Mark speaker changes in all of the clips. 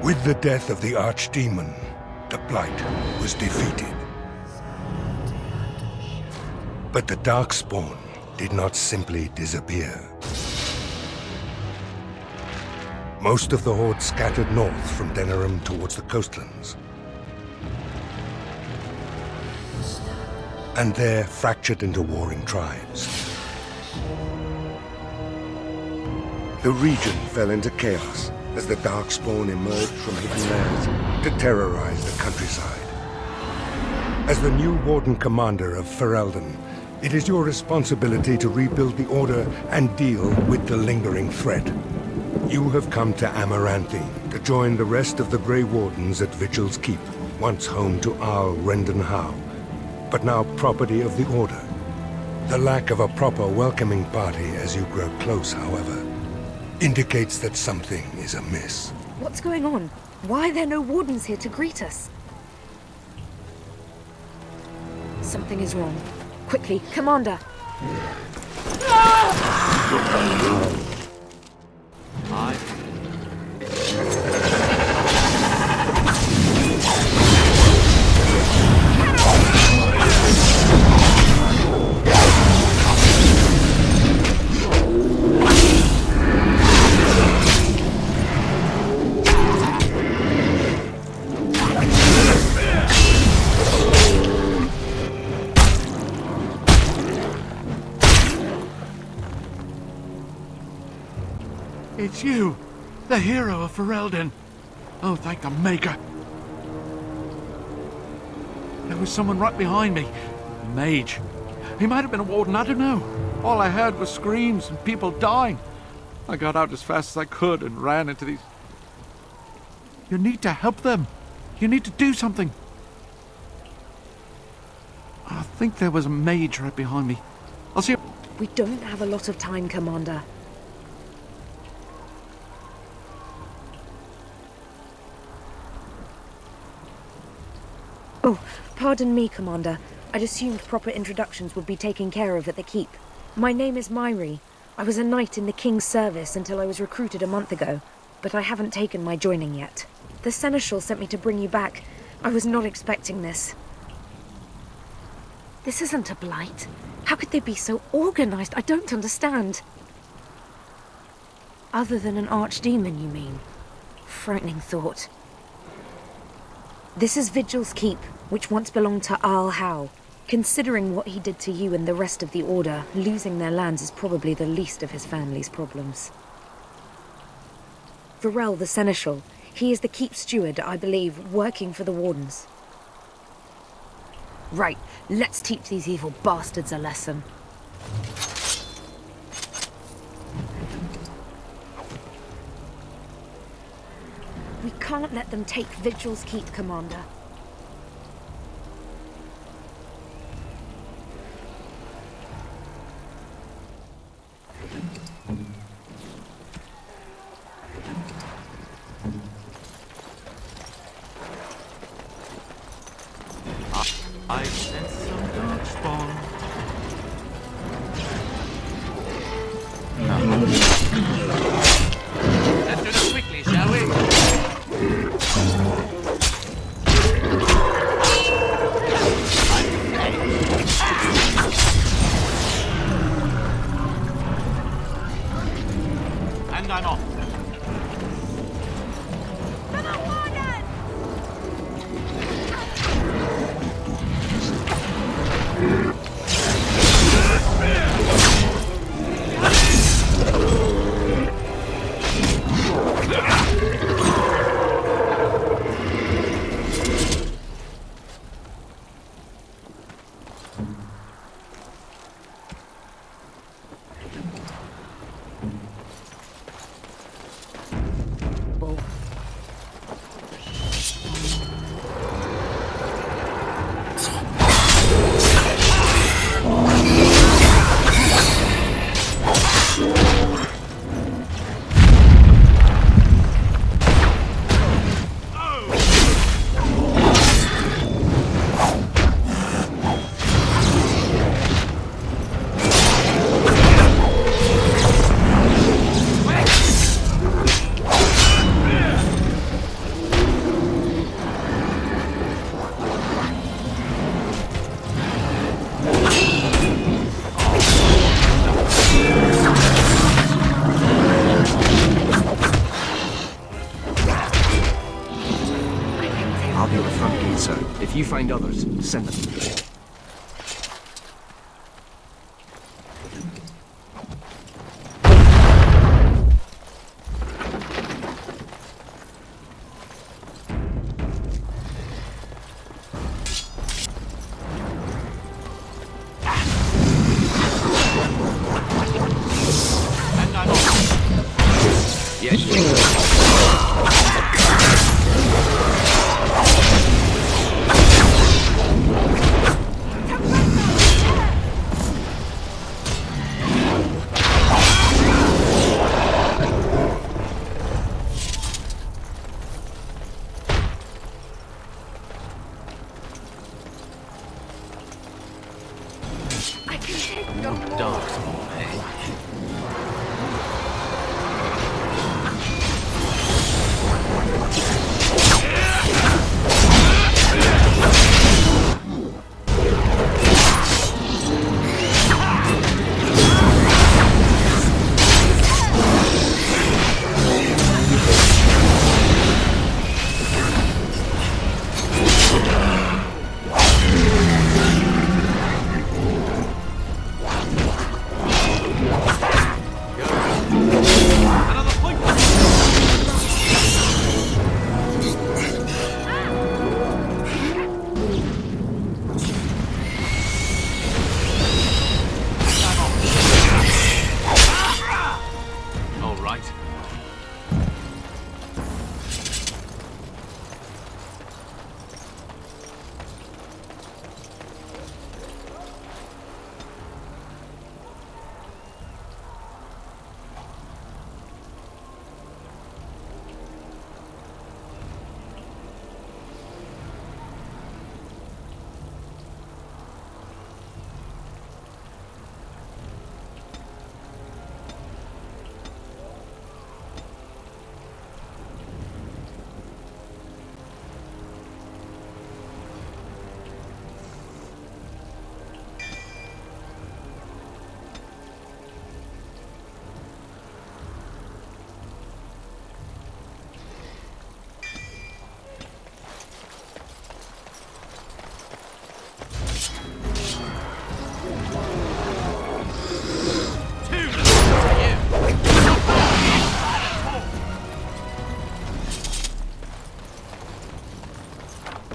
Speaker 1: With the death of the Archdemon, the Blight was defeated. But the darkspawn did not simply disappear. Most of the horde scattered north from Denerim towards the coastlands. And there fractured into warring tribes. The region fell into chaos as the darkspawn emerged from hidden lands to terrorize the countryside. As the new Warden-Commander of Ferelden, it is your responsibility to rebuild the Order and deal with the lingering threat. You have come to Amaranthi to join the rest of the Grey Wardens at Vigil's Keep, once home to Nathaniel Howe, but now property of the Order. The lack of a proper welcoming party as you grow close, however, indicates that something is amiss.
Speaker 2: What's going on? Why are there no wardens here to greet us? Something is wrong. Quickly, Commander!
Speaker 3: It's you, the Hero of Ferelden. Oh, thank the Maker. There was someone right behind me. A mage. He might have been a warden, I don't know. All I heard was screams and people dying. I got out as fast as I could and ran into these... You need to help them. You need to do something. I think there was a mage right behind me. I'll see...
Speaker 2: We don't have a lot of time, Commander. Oh, pardon me, Commander. I'd assumed proper introductions would be taken care of at the Keep. My name is Myri. I was a knight in the King's service until I was recruited a month ago, but I haven't taken my joining yet. The Seneschal sent me to bring you back. I was not expecting this. This isn't a blight. How could they be so organized? I don't understand. Other than an archdemon, you mean? Frightening thought. This is Vigil's Keep, which once belonged to Nathaniel Howe. Considering what he did to you and the rest of the Order, losing their lands is probably the least of his family's problems. Varel the Seneschal, he is the Keep steward, I believe, working for the Wardens. Right, let's teach these evil bastards a lesson. We can't let them take Vigil's Keep, Commander.
Speaker 3: I sense some darkspawn. Let's do this quickly, shall we? And I'm off.
Speaker 4: Come on, Warden! you at the front gate, sir. If you find others, send them.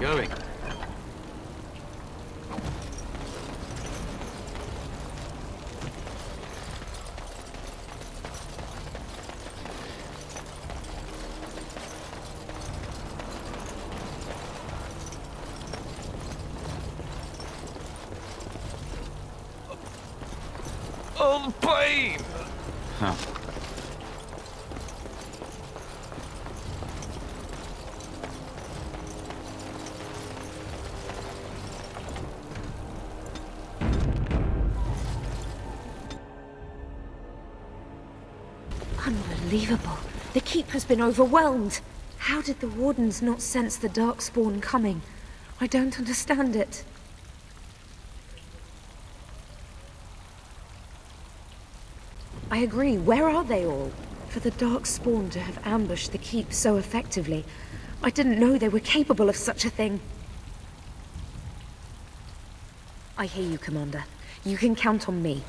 Speaker 4: Going.
Speaker 3: Oh, the pain!
Speaker 4: Huh.
Speaker 2: Unbelievable. The keep has been overwhelmed. How did the Wardens not sense the darkspawn coming? I don't understand it. I agree. Where are they all? For the darkspawn to have ambushed the keep so effectively, I didn't know they were capable of such a thing. I hear you, Commander. You can count on me.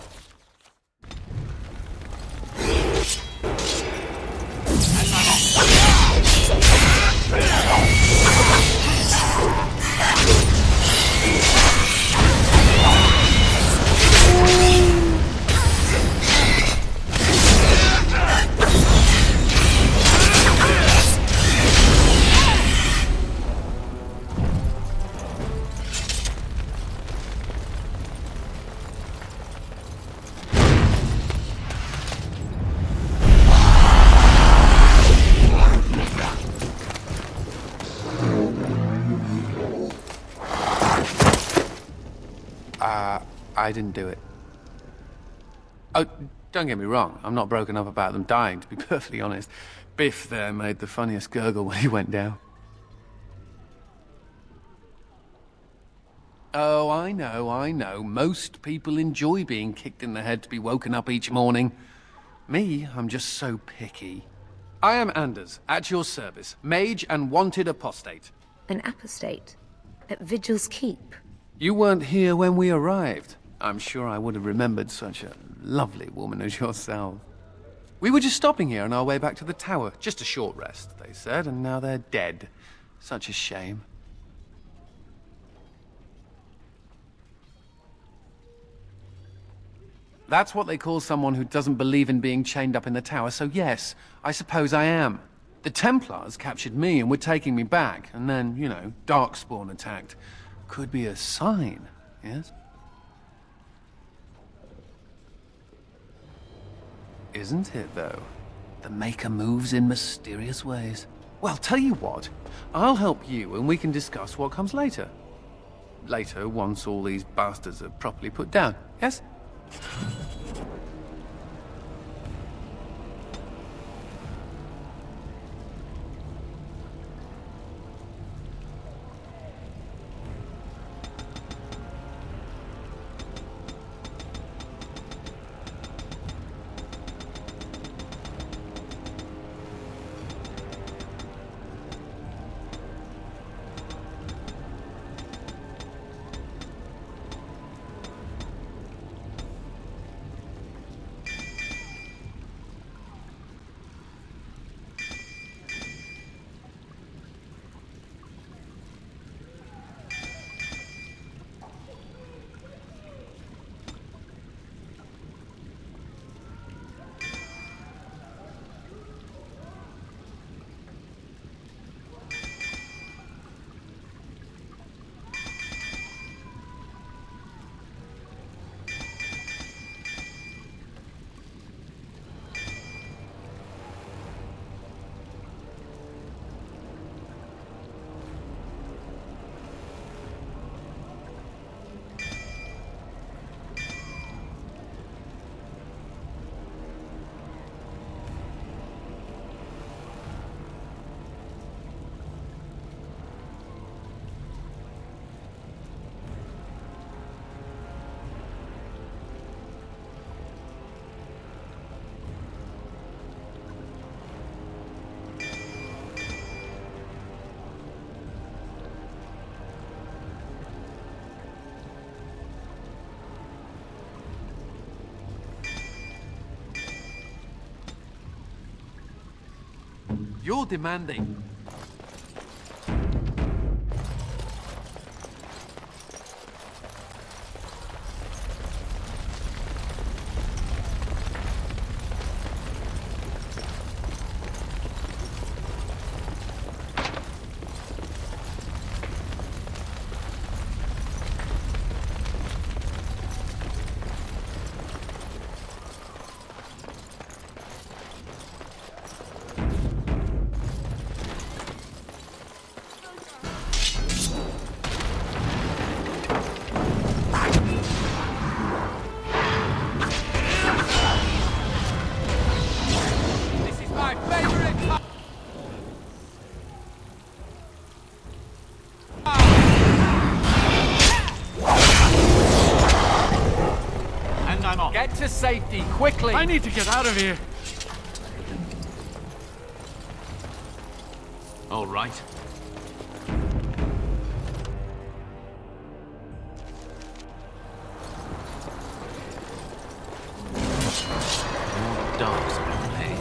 Speaker 4: I didn't do it. Oh, don't get me wrong. I'm not broken up about them dying, to be perfectly honest. Biff there made the funniest gurgle when he went down. Oh, I know. Most people enjoy being kicked in the head to be woken up each morning. Me, I'm just so picky. I am Anders, at your service, mage and wanted apostate.
Speaker 2: An apostate? At Vigil's keep?
Speaker 4: You weren't here when we arrived. I'm sure I would have remembered such a lovely woman as yourself. We were just stopping here on our way back to the tower. Just a short rest, they said, and now they're dead. Such a shame. That's what they call someone who doesn't believe in being chained up in the tower, so yes, I suppose I am. The Templars captured me and were taking me back, and then, you know, darkspawn attacked. Could be a sign, yes? Isn't it, though? The Maker moves in mysterious ways. Well, tell you what, I'll help you and we can discuss what comes later. Later, once all these bastards are properly put down, yes? You're demanding. Get to safety, quickly!
Speaker 3: I need to get out of here!
Speaker 5: All right. More darkspawn, eh?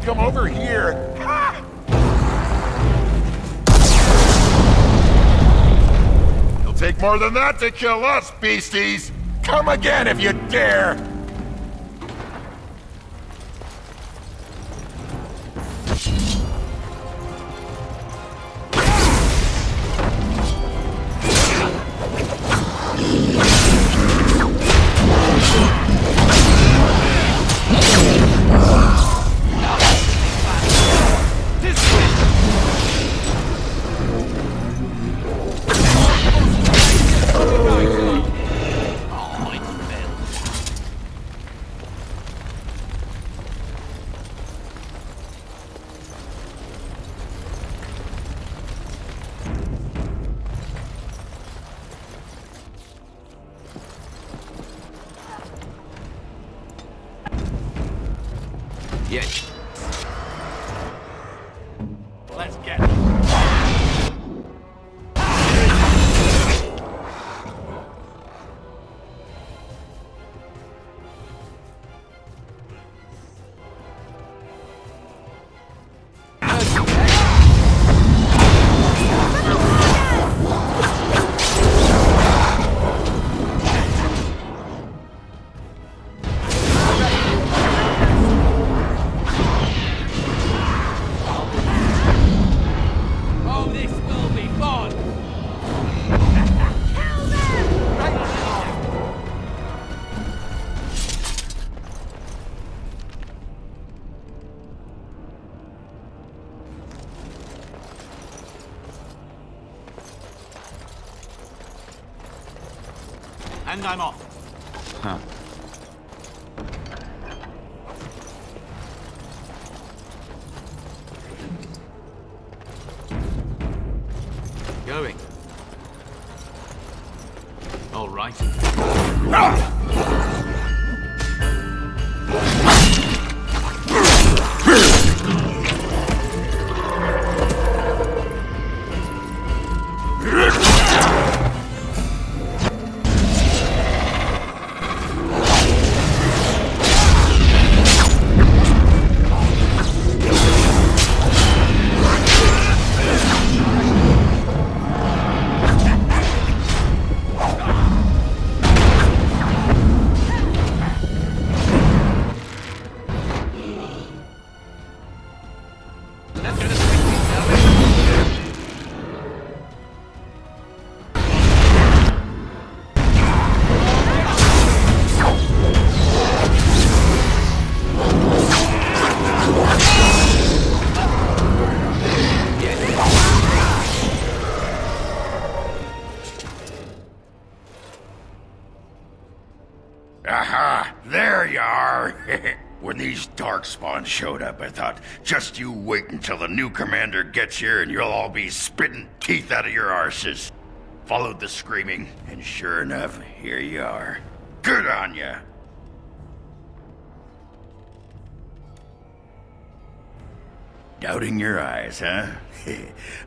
Speaker 5: come over here. Ha! It'll take more than that to kill us, beasties. Come again if you dare.
Speaker 3: Yes. Let's get it. And I'm off.
Speaker 6: Huh.
Speaker 3: Going. All right.
Speaker 5: Aha! There you are! When these darkspawn showed up, I thought, just you wait until the new commander gets here and you'll all be spitting teeth out of your arses. Followed the screaming, and sure enough, here you are. Good on ya! Doubting your eyes, huh?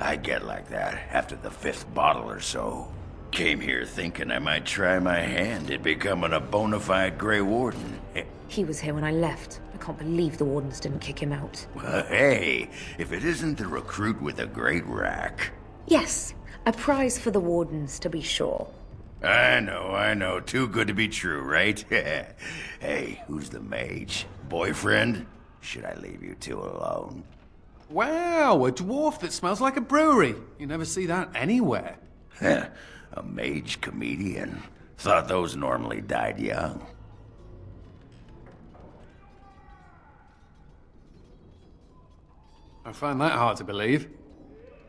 Speaker 5: I get like that after the 5th bottle or so. Came here thinking I might try my hand at becoming a bona fide Grey Warden.
Speaker 2: He was here when I left. I can't believe the Wardens didn't kick him out.
Speaker 5: Well, hey, if it isn't the recruit with a great rack.
Speaker 2: Yes, a prize for the Wardens, to be sure.
Speaker 5: I know. Too good to be true, right? Hey, who's the mage? Boyfriend? Should I leave you two alone?
Speaker 4: Wow, a dwarf that smells like a brewery. You never see that anywhere.
Speaker 5: A mage comedian. Thought those normally died young.
Speaker 4: I find that hard to believe.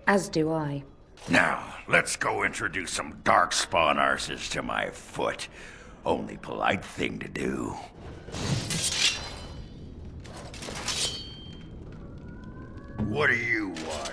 Speaker 2: As do I.
Speaker 5: Now, let's go introduce some darkspawn arses to my foot. Only polite thing to do. What do you want?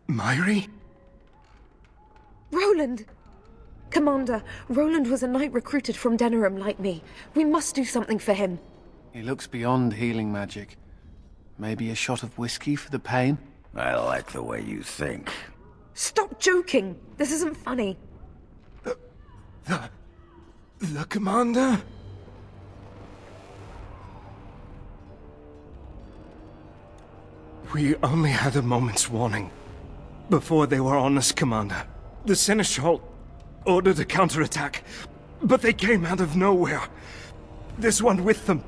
Speaker 6: Myri?
Speaker 2: Roland! Commander, Roland was a knight recruited from Denerim like me. We must do something for him.
Speaker 4: He looks beyond healing magic. Maybe a shot of whiskey for the pain?
Speaker 5: I like the way you think.
Speaker 2: Stop joking! This isn't funny.
Speaker 6: The commander? We only had a moment's warning. Before they were on us, Commander. The Seneschal ordered a counterattack, but they came out of nowhere. There's one with them.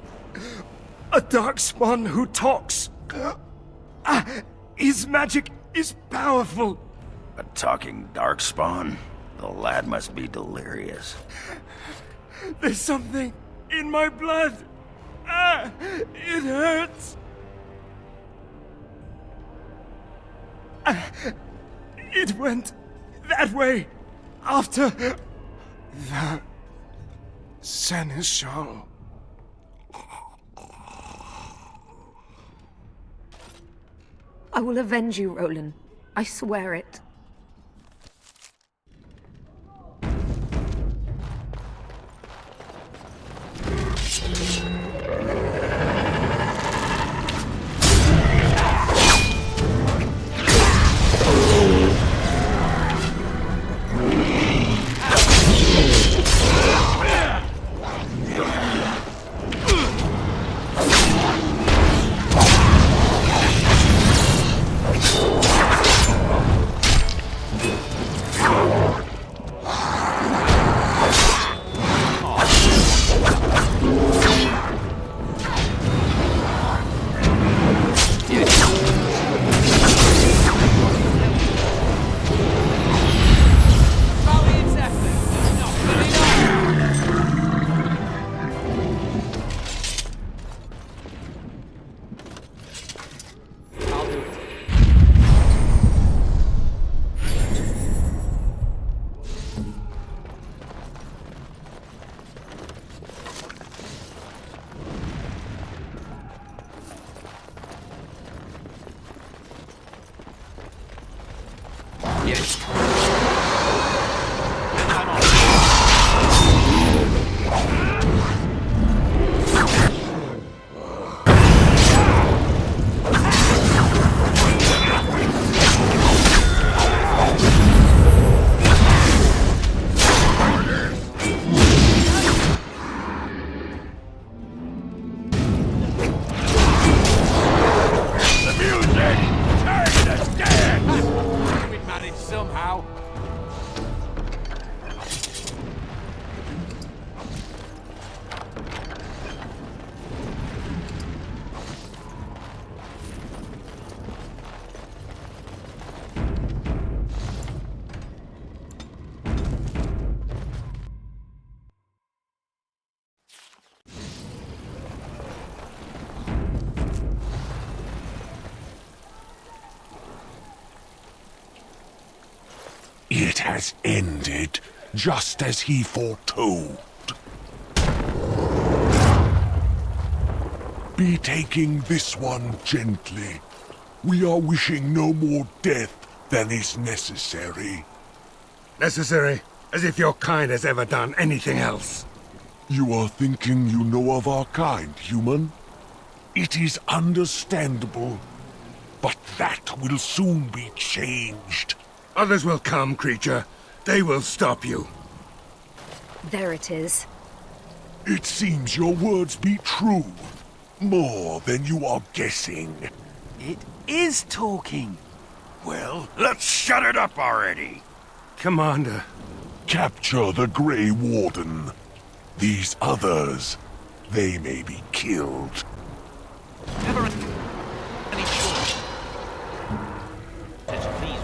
Speaker 6: A darkspawn who talks. His magic is powerful.
Speaker 5: A talking darkspawn? The lad must be delirious.
Speaker 6: There's something in my blood. It hurts. It went that way after the Seneschal.
Speaker 2: I will avenge you, Roland. I swear it.
Speaker 7: It has ended, just as he foretold. Be taking this one gently. We are wishing no more death than is necessary.
Speaker 1: Necessary? As if your kind has ever done anything else.
Speaker 7: You are thinking you know of our kind, human? It is understandable, but that will soon be changed.
Speaker 1: Others will come, creature. They will stop you.
Speaker 2: There it is.
Speaker 7: It seems your words be true. More than you are guessing.
Speaker 4: It is talking.
Speaker 5: Well, let's shut it up already.
Speaker 1: Commander.
Speaker 7: Capture the Grey Warden. These others, they may be killed.
Speaker 8: Never any choice. Please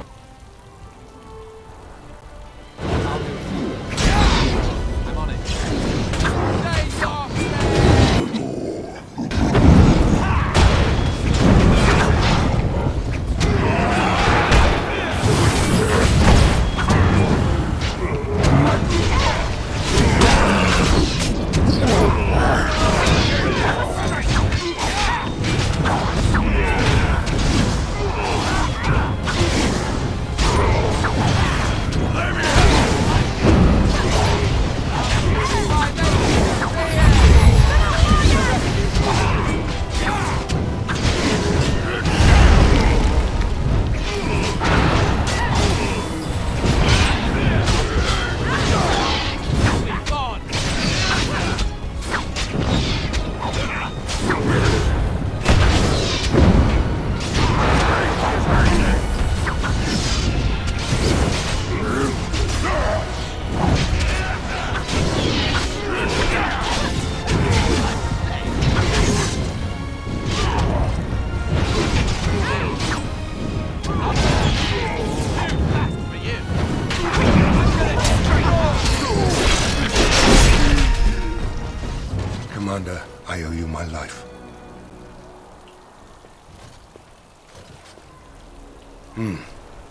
Speaker 1: Commander. I owe you my life.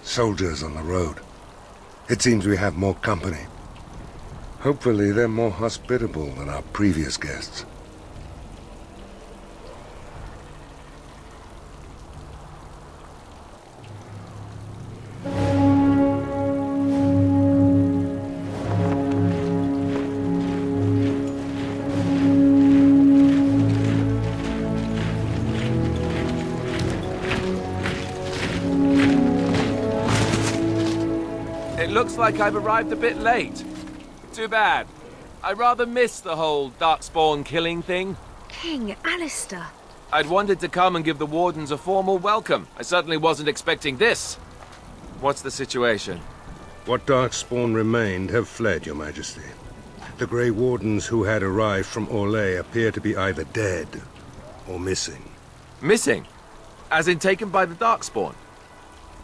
Speaker 1: Soldiers on the road. It seems we have more company. Hopefully they're more hospitable than our previous guests.
Speaker 8: It looks like I've arrived a bit late. Too bad. I rather missed the whole darkspawn killing thing.
Speaker 2: King Alistair.
Speaker 8: I'd wanted to come and give the Wardens a formal welcome. I certainly wasn't expecting this. What's the situation?
Speaker 1: What darkspawn remained have fled, Your Majesty. The Grey Wardens who had arrived from Orlais appear to be either dead or missing.
Speaker 8: Missing? As in taken by the darkspawn?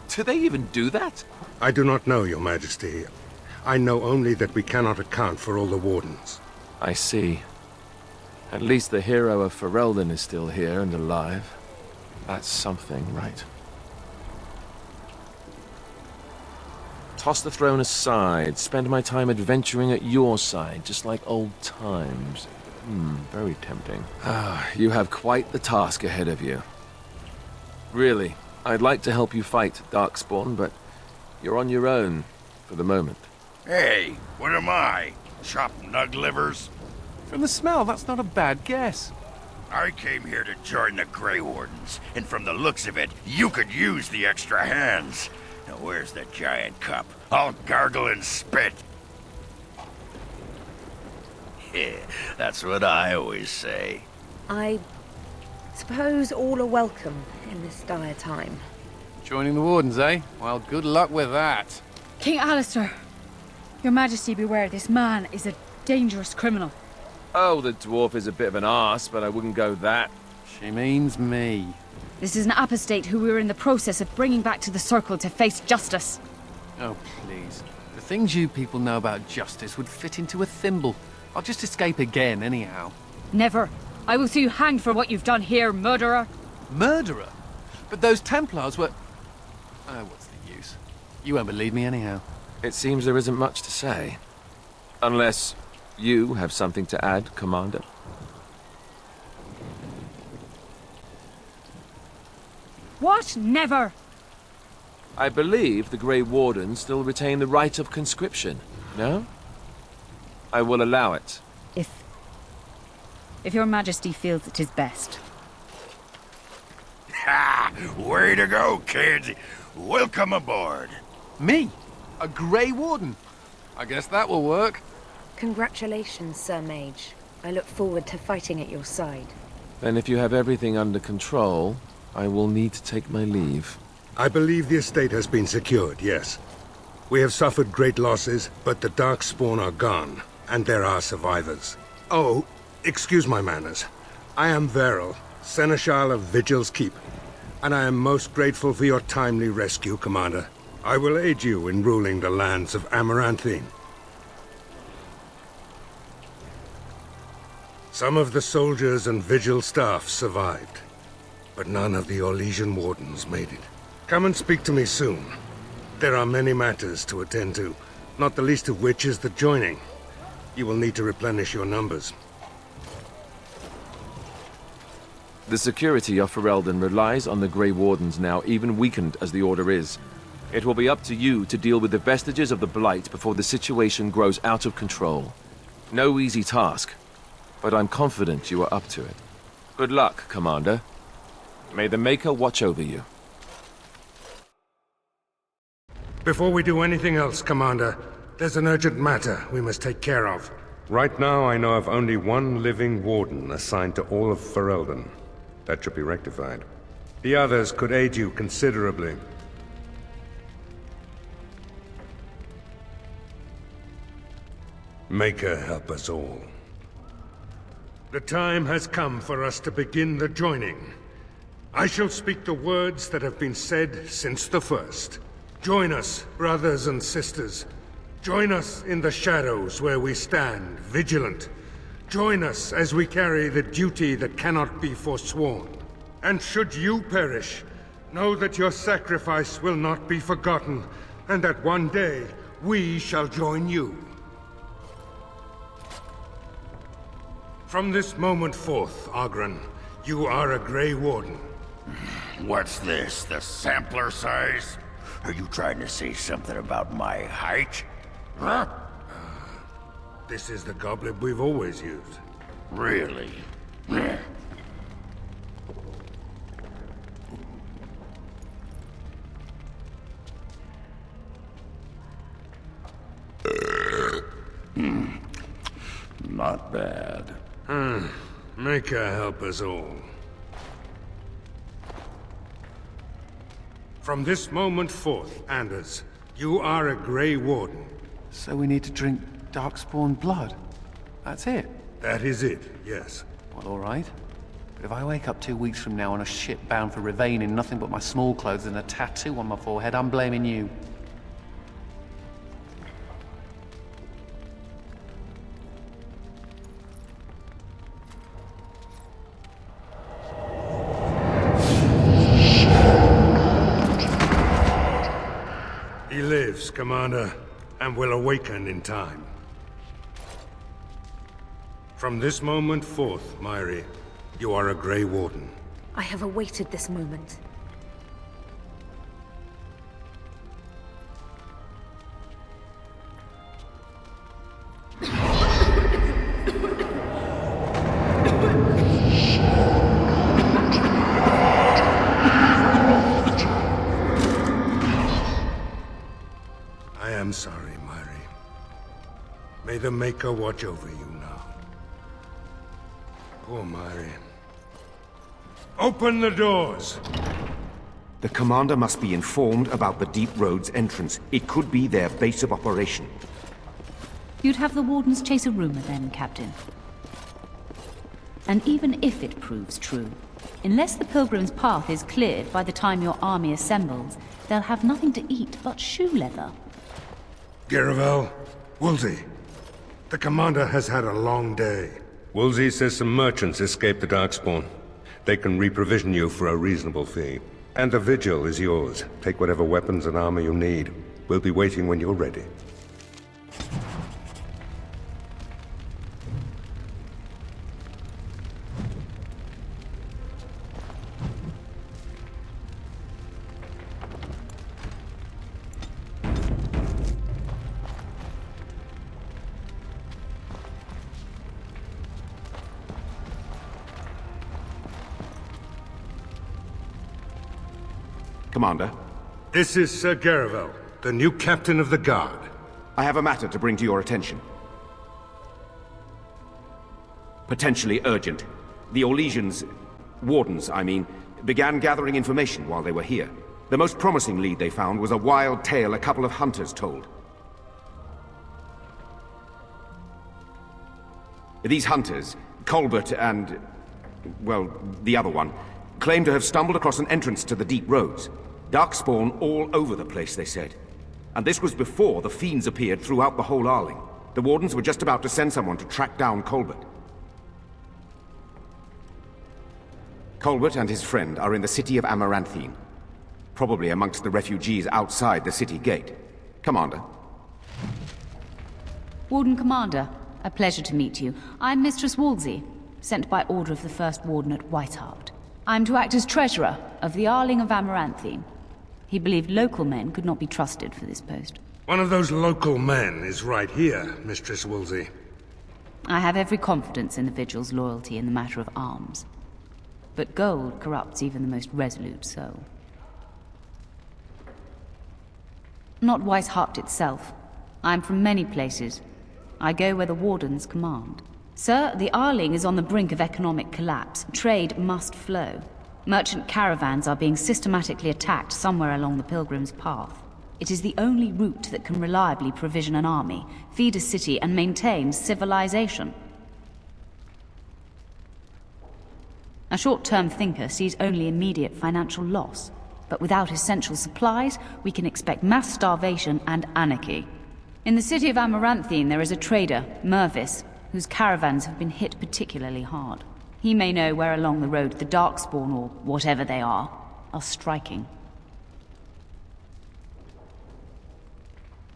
Speaker 8: Do they even do that?
Speaker 1: I do not know, Your Majesty. I know only that we cannot account for all the Wardens.
Speaker 8: I see. At least the Hero of Ferelden is still here and alive. That's something, right? Toss the throne aside. Spend my time adventuring at your side, just like old times. Very tempting. You have quite the task ahead of you. Really, I'd like to help you fight Darkspawn, but you're on your own for the moment.
Speaker 5: Hey, what am I? Chopped nug livers?
Speaker 4: From the smell, that's not a bad guess.
Speaker 5: I came here to join the Grey Wardens, and from the looks of it, you could use the extra hands. Now where's the giant cup? I'll gargle and spit. Yeah, that's what I always say.
Speaker 2: I suppose all are welcome in this dire time.
Speaker 4: Joining the Wardens, eh? Well, good luck with that.
Speaker 9: King Alistair, Your Majesty beware, this man is a dangerous criminal.
Speaker 8: Oh, the dwarf is a bit of an arse, but I wouldn't go that.
Speaker 4: She means me.
Speaker 9: This is an apostate who we were in the process of bringing back to the Circle to face justice.
Speaker 4: Oh, please. The things you people know about justice would fit into a thimble. I'll just escape again, anyhow.
Speaker 9: Never. I will see you hanged for what you've done here, murderer.
Speaker 4: Murderer? But those Templars were... Oh, what's the use? You won't believe me anyhow.
Speaker 8: It seems there isn't much to say. Unless you have something to add, Commander.
Speaker 9: What? Never!
Speaker 8: I believe the Grey Wardens still retain the right of conscription, no? I will allow it.
Speaker 9: If Your Majesty feels it is best.
Speaker 5: Ha! Way to go, kid! Welcome aboard.
Speaker 4: Me? A Grey Warden? I guess that will work.
Speaker 2: Congratulations, Sir Mage. I look forward to fighting at your side.
Speaker 8: Then if you have everything under control, I will need to take my leave.
Speaker 1: I believe the estate has been secured, yes. We have suffered great losses, but the Darkspawn are gone, and there are survivors. Oh, excuse my manners. I am Veril, Seneschal of Vigil's Keep, and I am most grateful for your timely rescue, Commander. I will aid you in ruling the lands of Amaranthine. Some of the soldiers and Vigil staff survived, but none of the Orlesian Wardens made it. Come and speak to me soon. There are many matters to attend to, not the least of which is the joining. You will need to replenish your numbers.
Speaker 8: The security of Ferelden relies on the Grey Wardens now, even weakened as the Order is. It will be up to you to deal with the vestiges of the Blight before the situation grows out of control. No easy task, but I'm confident you are up to it. Good luck, Commander. May the Maker watch over you.
Speaker 1: Before we do anything else, Commander, there's an urgent matter we must take care of. Right now, I know of only one living Warden assigned to all of Ferelden. That should be rectified. The others could aid you considerably. Maker help us all. The time has come for us to begin the joining. I shall speak the words that have been said since the first. Join us, brothers and sisters. Join us in the shadows where we stand, vigilant, Join us as we carry the duty that cannot be forsworn. And should you perish, know that your sacrifice will not be forgotten, and that one day we shall join you. From this moment forth, Oghren, you are a Grey Warden.
Speaker 5: What's this, the sampler size? Are you trying to say something about my height? Huh?
Speaker 1: This is the goblet we've always used.
Speaker 5: Really? Not bad.
Speaker 1: Maker help us all. From this moment forth, Anders, you are a Grey Warden.
Speaker 4: So we need to drink darkspawn blood? That's it?
Speaker 1: That is it, yes.
Speaker 4: Well, alright. But if I wake up 2 weeks from now on a ship bound for Rivain in nothing but my small clothes and a tattoo on my forehead, I'm blaming you.
Speaker 1: He lives, Commander, and will awaken in time. From this moment forth, Myri, you are a Grey Warden.
Speaker 2: I have awaited this moment.
Speaker 1: I am sorry, Myri. May the Maker watch over you now. Poor Myri. Open the doors!
Speaker 10: The commander must be informed about the Deep Road's entrance. It could be their base of operation.
Speaker 11: You'd have the Wardens chase a rumor then, Captain. And even if it proves true, unless the Pilgrim's path is cleared by the time your army assembles, they'll have nothing to eat but shoe leather.
Speaker 1: Garavel, Woolsey. The commander has had a long day. Woolsey says some merchants escaped the darkspawn. They can reprovision you for a reasonable fee. And the Vigil is yours. Take whatever weapons and armor you need. We'll be waiting when you're ready.
Speaker 10: Commander,
Speaker 1: This is Sir Garavel, the new captain of the guard.
Speaker 10: I have a matter to bring to your attention. Potentially urgent. The Orlesians, Wardens, I mean, began gathering information while they were here. The most promising lead they found was a wild tale a couple of hunters told. These hunters, Colbert and, well, the other one, claim to have stumbled across an entrance to the Deep Roads. Darkspawn all over the place, they said. And this was before the fiends appeared throughout the whole Arling. The Wardens were just about to send someone to track down Colbert. Colbert and his friend are in the city of Amaranthine. Probably amongst the refugees outside the city gate. Commander.
Speaker 11: Warden-Commander, a pleasure to meet you. I'm Mistress Wolsey, sent by order of the First Warden at Whitehart. I'm to act as treasurer of the Arling of Amaranthine. He believed local men could not be trusted for this post.
Speaker 1: One of those local men is right here, Mistress Woolsey.
Speaker 11: I have every confidence in the Vigil's loyalty in the matter of arms. But gold corrupts even the most resolute soul. Not Whitehart itself. I'm from many places. I go where the Wardens command. Sir, the Arling is on the brink of economic collapse. Trade must flow. Merchant caravans are being systematically attacked somewhere along the Pilgrim's path. It is the only route that can reliably provision an army, feed a city, and maintain civilization. A short-term thinker sees only immediate financial loss. But without essential supplies, we can expect mass starvation and anarchy. In the city of Amaranthine, there is a trader, Mervis, whose caravans have been hit particularly hard. He may know where along the road the darkspawn, or whatever they are striking.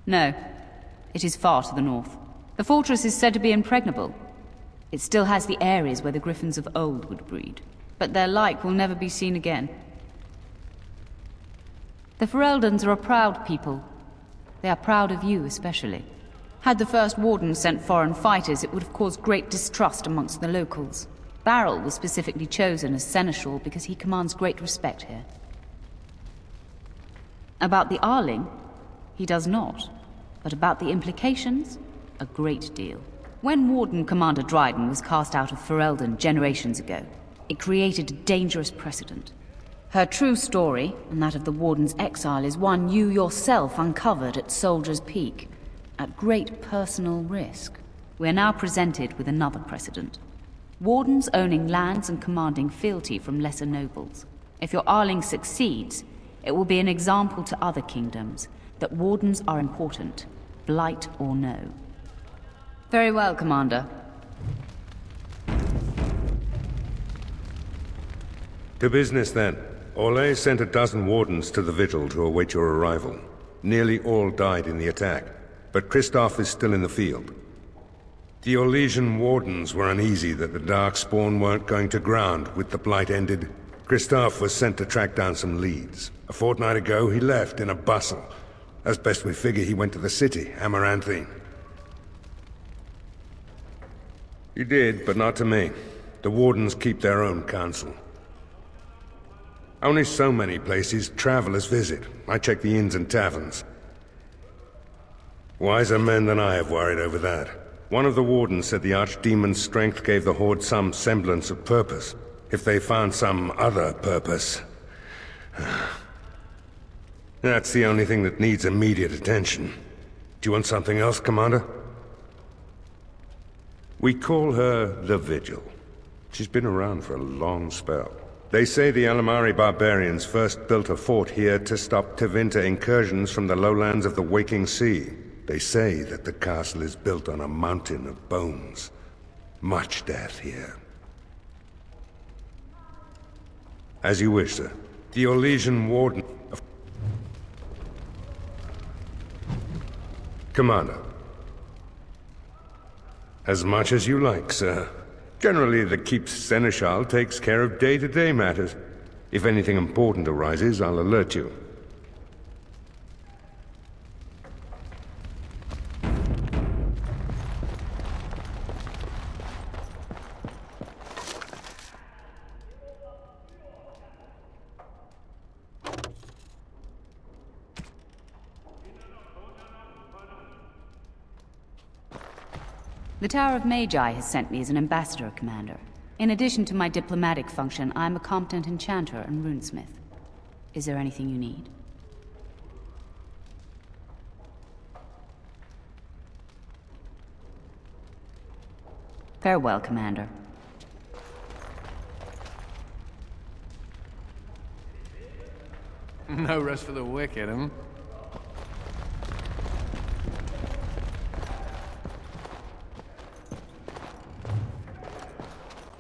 Speaker 11: No, it is far to the north. The fortress is said to be impregnable. It still has the areas where the griffins of old would breed, but their like will never be seen again. The Fereldens are a proud people. They are proud of you especially. Had the first Warden sent foreign fighters, it would have caused great distrust amongst the locals. Barrel was specifically chosen as seneschal because he commands great respect here. About the Arling, he does not. But about the implications, a great deal. When Warden-Commander Dryden was cast out of Ferelden generations ago, it created a dangerous precedent. Her true story, and that of the Warden's exile, is one you yourself uncovered at Soldier's Peak, at great personal risk. We are now presented with another precedent. Wardens owning lands and commanding fealty from lesser nobles. If your Arling succeeds, it will be an example to other kingdoms that Wardens are important, blight or no. Very well, Commander.
Speaker 1: To business, then. Orlais sent a dozen Wardens to the Vigil to await your arrival. Nearly all died in the attack, but Kristoff is still in the field. The Orlesian Wardens were uneasy that the darkspawn weren't going to ground with the Blight ended. Kristoff was sent to track down some leads. A fortnight ago, he left in a bustle. As best we figure, he went to the city, Amaranthine. He did, but not to me. The Wardens keep their own counsel. Only so many places travelers visit. I check the inns and taverns. Wiser men than I have worried over that. One of the Wardens said the Archdemon's strength gave the Horde some semblance of purpose. If they found some other purpose... That's the only thing that needs immediate attention. Do you want something else, Commander? We call her the Vigil. She's been around for a long spell. They say the Alamari barbarians first built a fort here to stop Tevinter incursions from the lowlands of the Waking Sea. They say that the castle is built on a mountain of bones. Much death here. As you wish, sir. The Orlesian Warden... Commander. As much as you like, sir. Generally, the Keep's Seneschal takes care of day-to-day matters. If anything important arises, I'll alert you.
Speaker 11: The Tower of Magi has sent me as an ambassador, Commander. In addition to my diplomatic function, I'm a competent enchanter and runesmith. Is there anything you need? Farewell, Commander.
Speaker 4: No rest for the wicked, huh?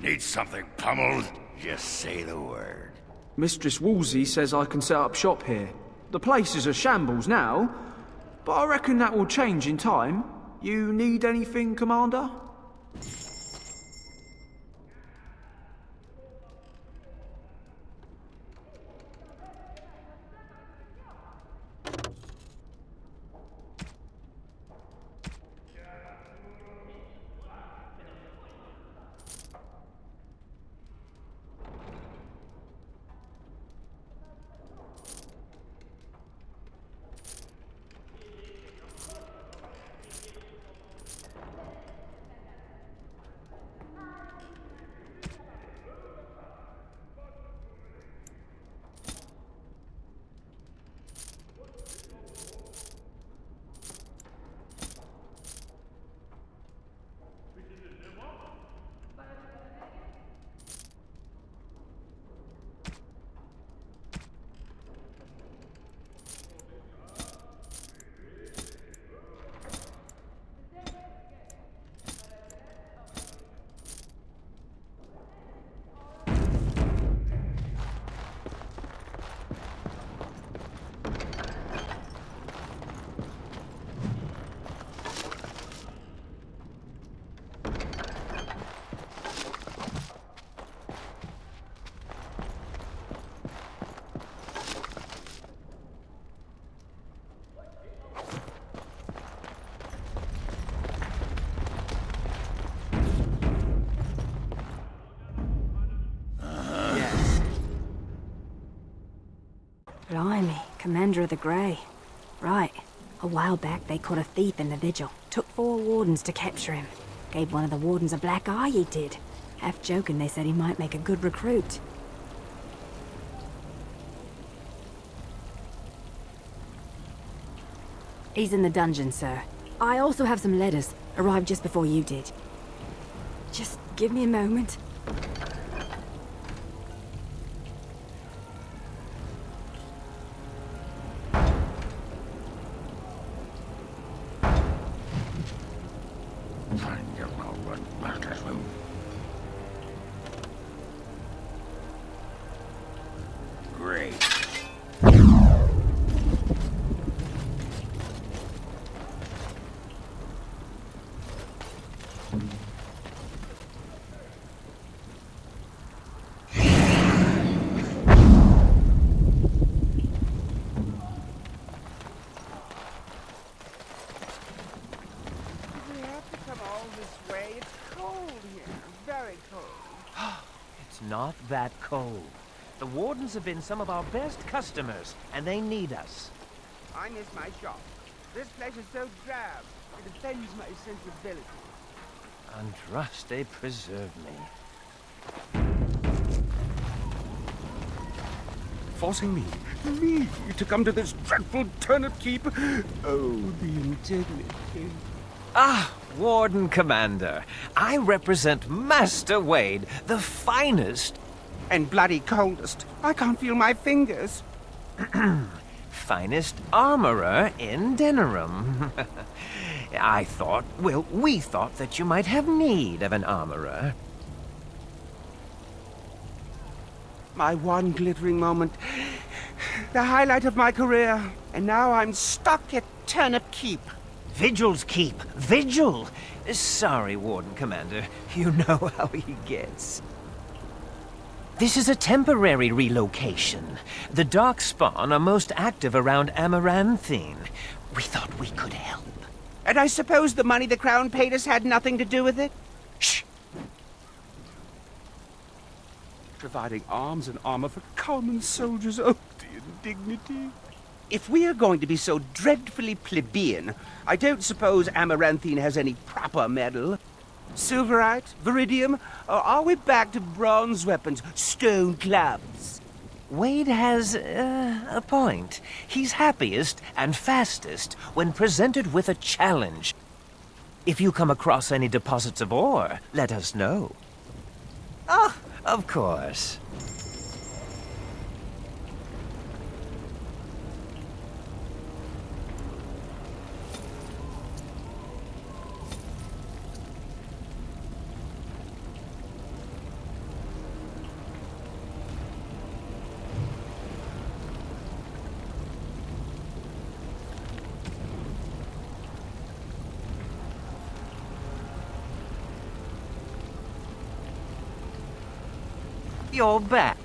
Speaker 5: Need something pummeled? Just say the word.
Speaker 6: Mistress Wolsey says I can set up shop here. The place is a shambles now, but I reckon that will change in time. You need anything, Commander?
Speaker 12: Commander of the Grey. Right. A while back, they caught a thief in the Vigil. Took 4 wardens to capture him. Gave one of the wardens a black eye, he did. Half joking, they said he might make a good recruit. He's in the dungeon, sir. I also have some letters. Arrived just before you did. Just give me a moment.
Speaker 5: Great.
Speaker 13: It's not that cold. The Wardens have been some of our best customers, and they need us.
Speaker 14: I miss my shop. This place is so drab. It offends my sensibility.
Speaker 13: Andraste preserve me.
Speaker 10: Forcing me to come to this dreadful turnip keep? Oh, the indignity.
Speaker 13: Ah, Warden-Commander. I represent Master Wade, the finest...
Speaker 14: And bloody coldest. I can't feel my fingers.
Speaker 13: finest armorer in Denerim. we thought that you might have need of an armorer.
Speaker 14: My one glittering moment. The highlight of my career. And now I'm stuck at Turnip Keep.
Speaker 13: Vigil's Keep. Vigil! Sorry, Warden-Commander. You know how he gets. This is a temporary relocation. The darkspawn are most active around Amaranthine. We thought we could help.
Speaker 14: And I suppose the money the Crown paid us had nothing to do with it?
Speaker 13: Shh!
Speaker 14: Providing arms and armor for common soldiers. Oh, the indignity. If we are going to be so dreadfully plebeian, I don't suppose Amaranthine has any proper metal. Silverite? Viridium? Or are we back to bronze weapons, stone clubs?
Speaker 13: Wade has a point. He's happiest and fastest when presented with a challenge. If you come across any deposits of ore, let us know. Oh, of course. You're back.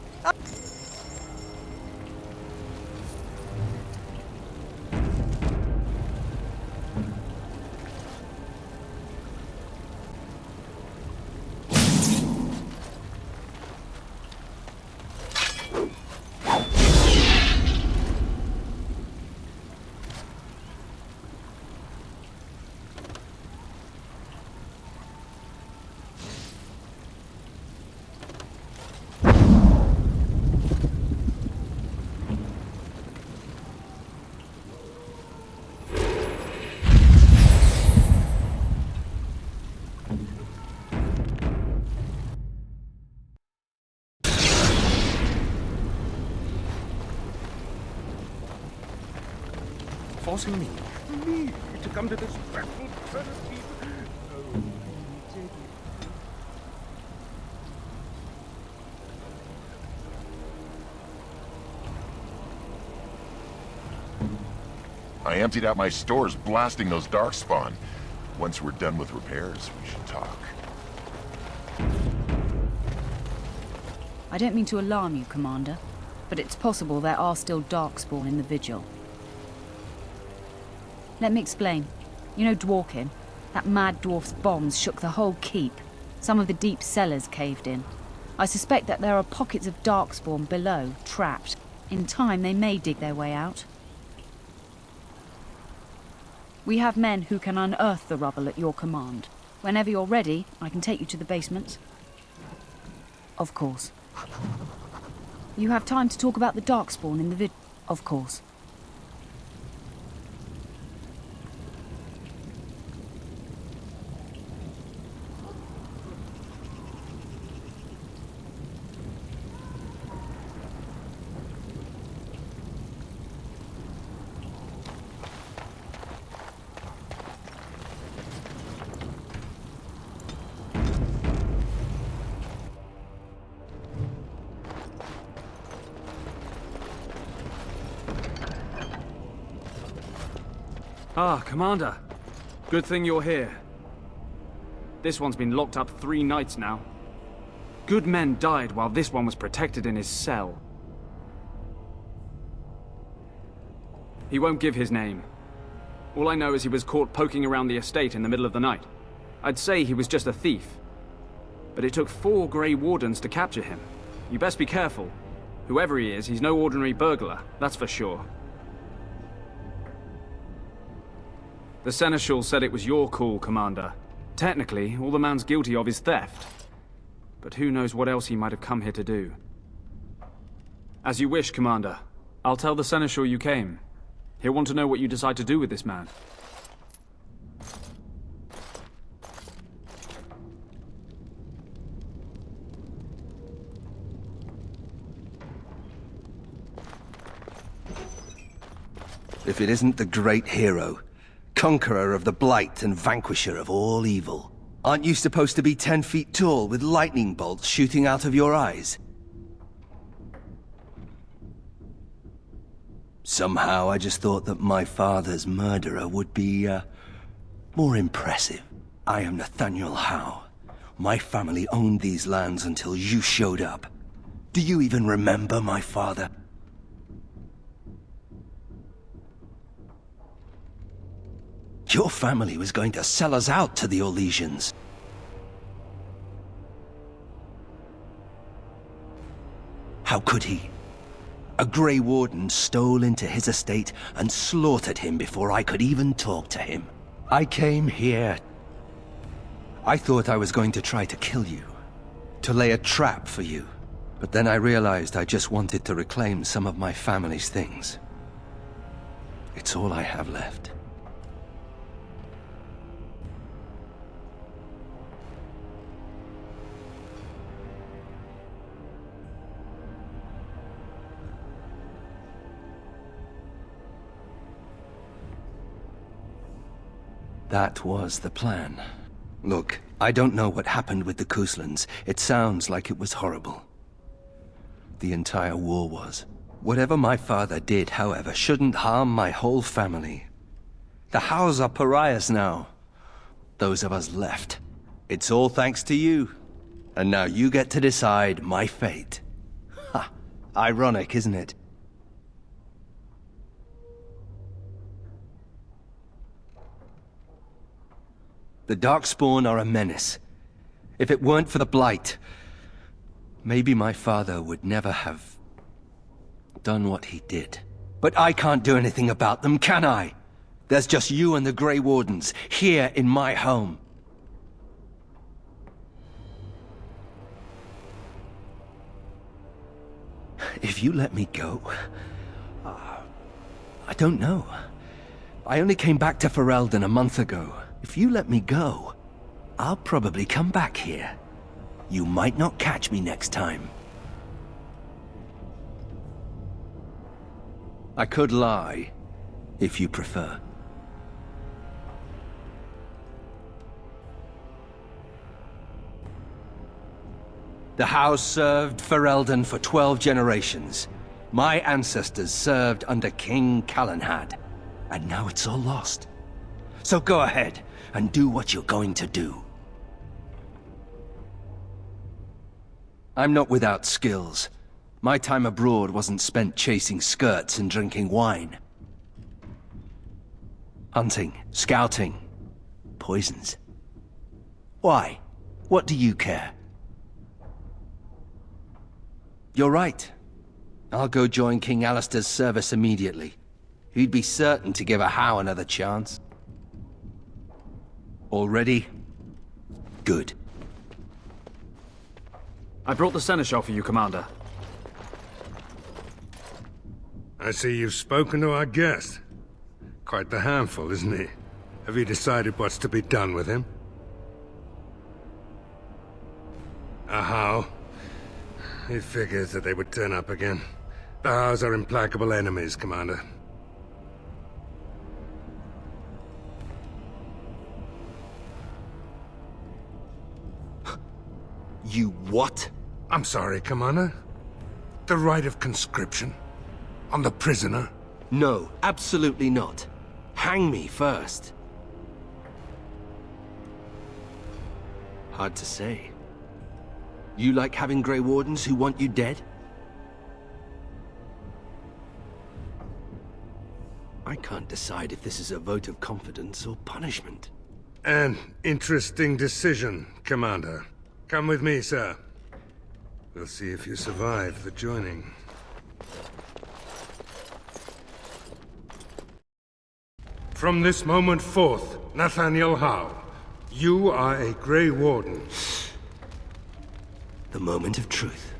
Speaker 10: Forcing me to come to this dreadful turnip keep. Oh,
Speaker 7: I emptied out my stores blasting those darkspawn. Once we're done with repairs, we should talk.
Speaker 11: I don't mean to alarm you, Commander, but it's possible there are still darkspawn in the Vigil. Let me explain. You know Dworkin? That mad dwarf's bombs shook the whole keep. Some of the deep cellars caved in. I suspect that there are pockets of darkspawn below, trapped. In time, they may dig their way out.
Speaker 9: We have men who can unearth the rubble at your command. Whenever you're ready, I can take you to the basements. Of course. You have time to talk about the darkspawn in the Vigil? Of course.
Speaker 15: Ah, Commander. Good thing you're here. This one's been locked up 3 nights now. Good men died while this one was protected in his cell. He won't give his name. All I know is he was caught poking around the estate in the middle of the night. I'd say he was just a thief. But it took 4 Grey Wardens to capture him. You best be careful. Whoever he is, he's no ordinary burglar, that's for sure. The Seneschal said it was your call, Commander. Technically, all the man's guilty of is theft. But who knows what else he might have come here to do. As you wish, Commander. I'll tell the Seneschal you came. He'll want to know what you decide to do with this man.
Speaker 16: If it isn't the great hero, conqueror of the Blight and vanquisher of all evil. Aren't you supposed to be 10 feet tall with lightning bolts shooting out of your eyes? Somehow I just thought that my father's murderer would be, more impressive. I am Nathaniel Howe. My family owned these lands until you showed up. Do you even remember my father? Your family was going to sell us out to the Orlesians. How could he? A Grey Warden stole into his estate and slaughtered him before I could even talk to him. I came here. I thought I was going to try to kill you, to lay a trap for you. But then I realized I just wanted to reclaim some of my family's things. It's all I have left. That was the plan. Look, I don't know what happened with the Kuslans. It sounds like it was horrible. The entire war was. Whatever my father did, however, shouldn't harm my whole family. The Howes are pariahs now. Those of us left. It's all thanks to you. And now you get to decide my fate. Ha! Ironic, isn't it? The Darkspawn are a menace. If it weren't for the Blight, maybe my father would never have done what he did. But I can't do anything about them, can I? There's just you and the Grey Wardens, here in my home. If you let me go... I don't know. I only came back to Ferelden a month ago. If you let me go, I'll probably come back here. You might not catch me next time. I could lie, if you prefer. The house served Ferelden for 12 generations. My ancestors served under King Calenhad, and now it's all lost. So go ahead and do what you're going to do. I'm not without skills. My time abroad wasn't spent chasing skirts and drinking wine. Hunting, scouting, poisons. Why? What do you care? You're right. I'll go join King Alistair's service immediately. He'd be certain to give a Howe another chance. All ready? Good.
Speaker 15: I brought the Seneschal for you, Commander.
Speaker 1: I see you've spoken to our guest. Quite the handful, isn't he? Have you decided what's to be done with him? Howe? It figures that they would turn up again. The Howes are implacable enemies, Commander.
Speaker 16: You what?
Speaker 1: I'm sorry, Commander. The right of conscription? On the prisoner?
Speaker 16: No, absolutely not. Hang me first. Hard to say. You like having Grey Wardens who want you dead? I can't decide if this is a vote of confidence or punishment.
Speaker 1: An interesting decision, Commander. Come with me, sir. We'll see if you survive the joining. From this moment forth, Nathaniel Howe, you are a Grey Warden.
Speaker 16: The moment of truth.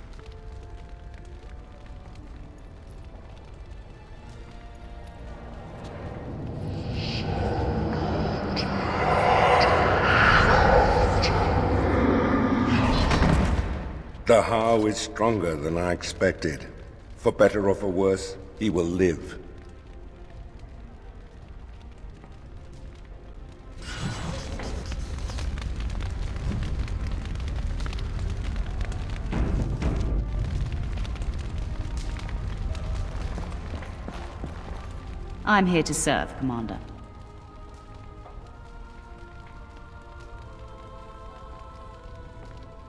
Speaker 1: The Howe is stronger than I expected. For better or for worse, he will live.
Speaker 11: I'm here to serve, Commander.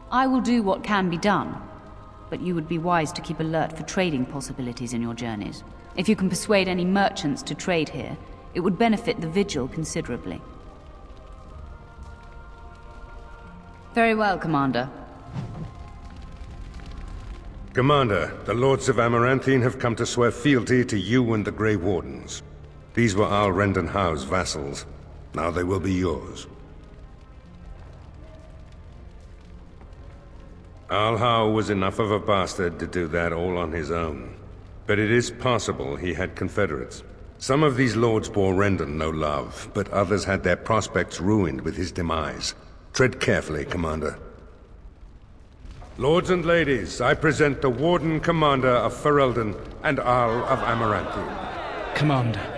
Speaker 11: I will do what can be done, but you would be wise to keep alert for trading possibilities in your journeys. If you can persuade any merchants to trade here, it would benefit the Vigil considerably. Very well, Commander.
Speaker 1: Commander, the Lords of Amaranthine have come to swear fealty to you and the Grey Wardens. These were Oghren and Howe's vassals. Now they will be yours. Howe was enough of a bastard to do that all on his own. But it is possible he had confederates. Some of these lords bore Rendon no love, but others had their prospects ruined with his demise. Tread carefully, Commander. Lords and ladies, I present the Warden-Commander of Ferelden and Arl of Amaranthine.
Speaker 6: Commander.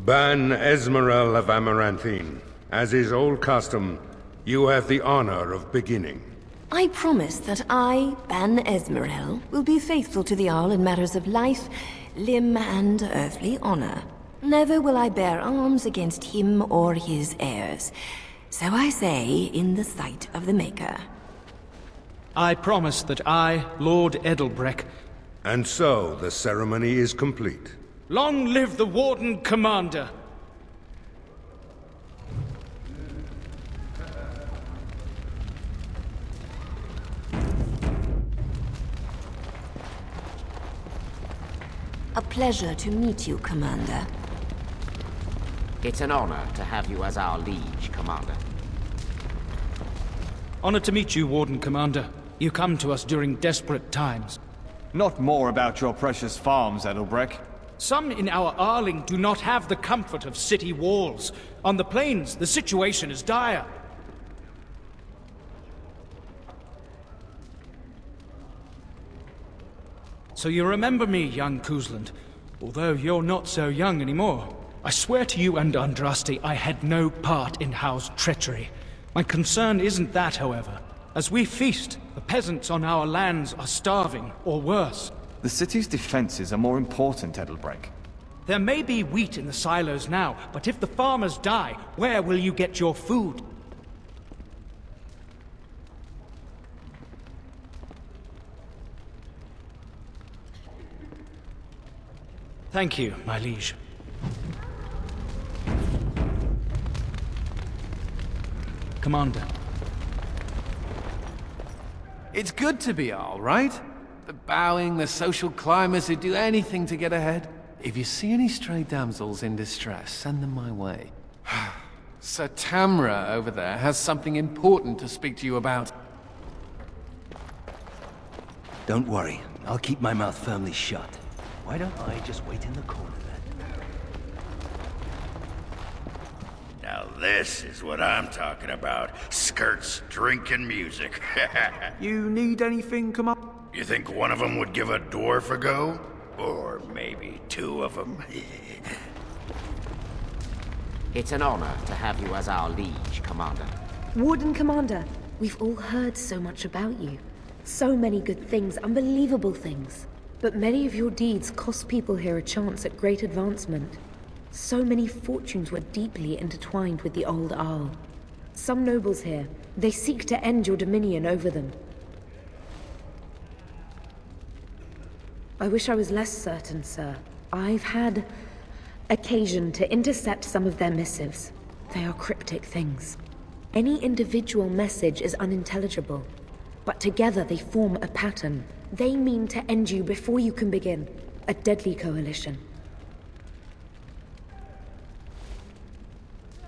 Speaker 1: Ban Esmeralda of Amaranthine. As is old custom, you have the honor of beginning.
Speaker 17: I promise that I, Ban Esmeralda, will be faithful to the Arl in matters of life, limb, and earthly honor. Never will I bear arms against him or his heirs. So I say, in the sight of the Maker.
Speaker 6: I promise that I, Lord Edelbreck...
Speaker 1: And so, the ceremony is complete.
Speaker 6: Long live the Warden-Commander!
Speaker 17: A pleasure to meet you, Commander.
Speaker 18: It's an honor to have you as our liege, Commander.
Speaker 6: Honored to meet you, Warden-Commander. You come to us during desperate times.
Speaker 19: Not more about your precious farms, Edelbreck.
Speaker 6: Some in our Arling do not have the comfort of city walls. On the plains, the situation is dire. So you remember me, young Cousland, although you're not so young anymore. I swear to you and Andraste I had no part in Howe's treachery. My concern isn't that, however. As we feast, the peasants on our lands are starving, or worse.
Speaker 19: The city's defenses are more important, Edelbreck.
Speaker 6: There may be wheat in the silos now, but if the farmers die, where will you get your food? Thank you, my liege. Commander.
Speaker 4: It's good to be Arl, right? The bowing, the social climbers who do anything to get ahead. If you see any stray damsels in distress, send them my way. Sir Tamra over there has something important to speak to you about.
Speaker 16: Don't worry, I'll keep my mouth firmly shut. Why don't I just wait in the corner then?
Speaker 5: Now this is what I'm talking about. Skirts, drink, and music.
Speaker 19: You need anything, come on?
Speaker 5: You think one of them would give a dwarf a go? Or maybe two of them?
Speaker 18: It's an honor to have you as our liege, Commander.
Speaker 2: Warden-Commander, we've all heard so much about you. So many good things, unbelievable things. But many of your deeds cost people here a chance at great advancement. So many fortunes were deeply intertwined with the old Arl. Some nobles here, they seek to end your dominion over them. I wish I was less certain, sir. I've had occasion to intercept some of their missives. They are cryptic things. Any individual message is unintelligible, but together they form a pattern. They mean to end you before you can begin. A deadly coalition.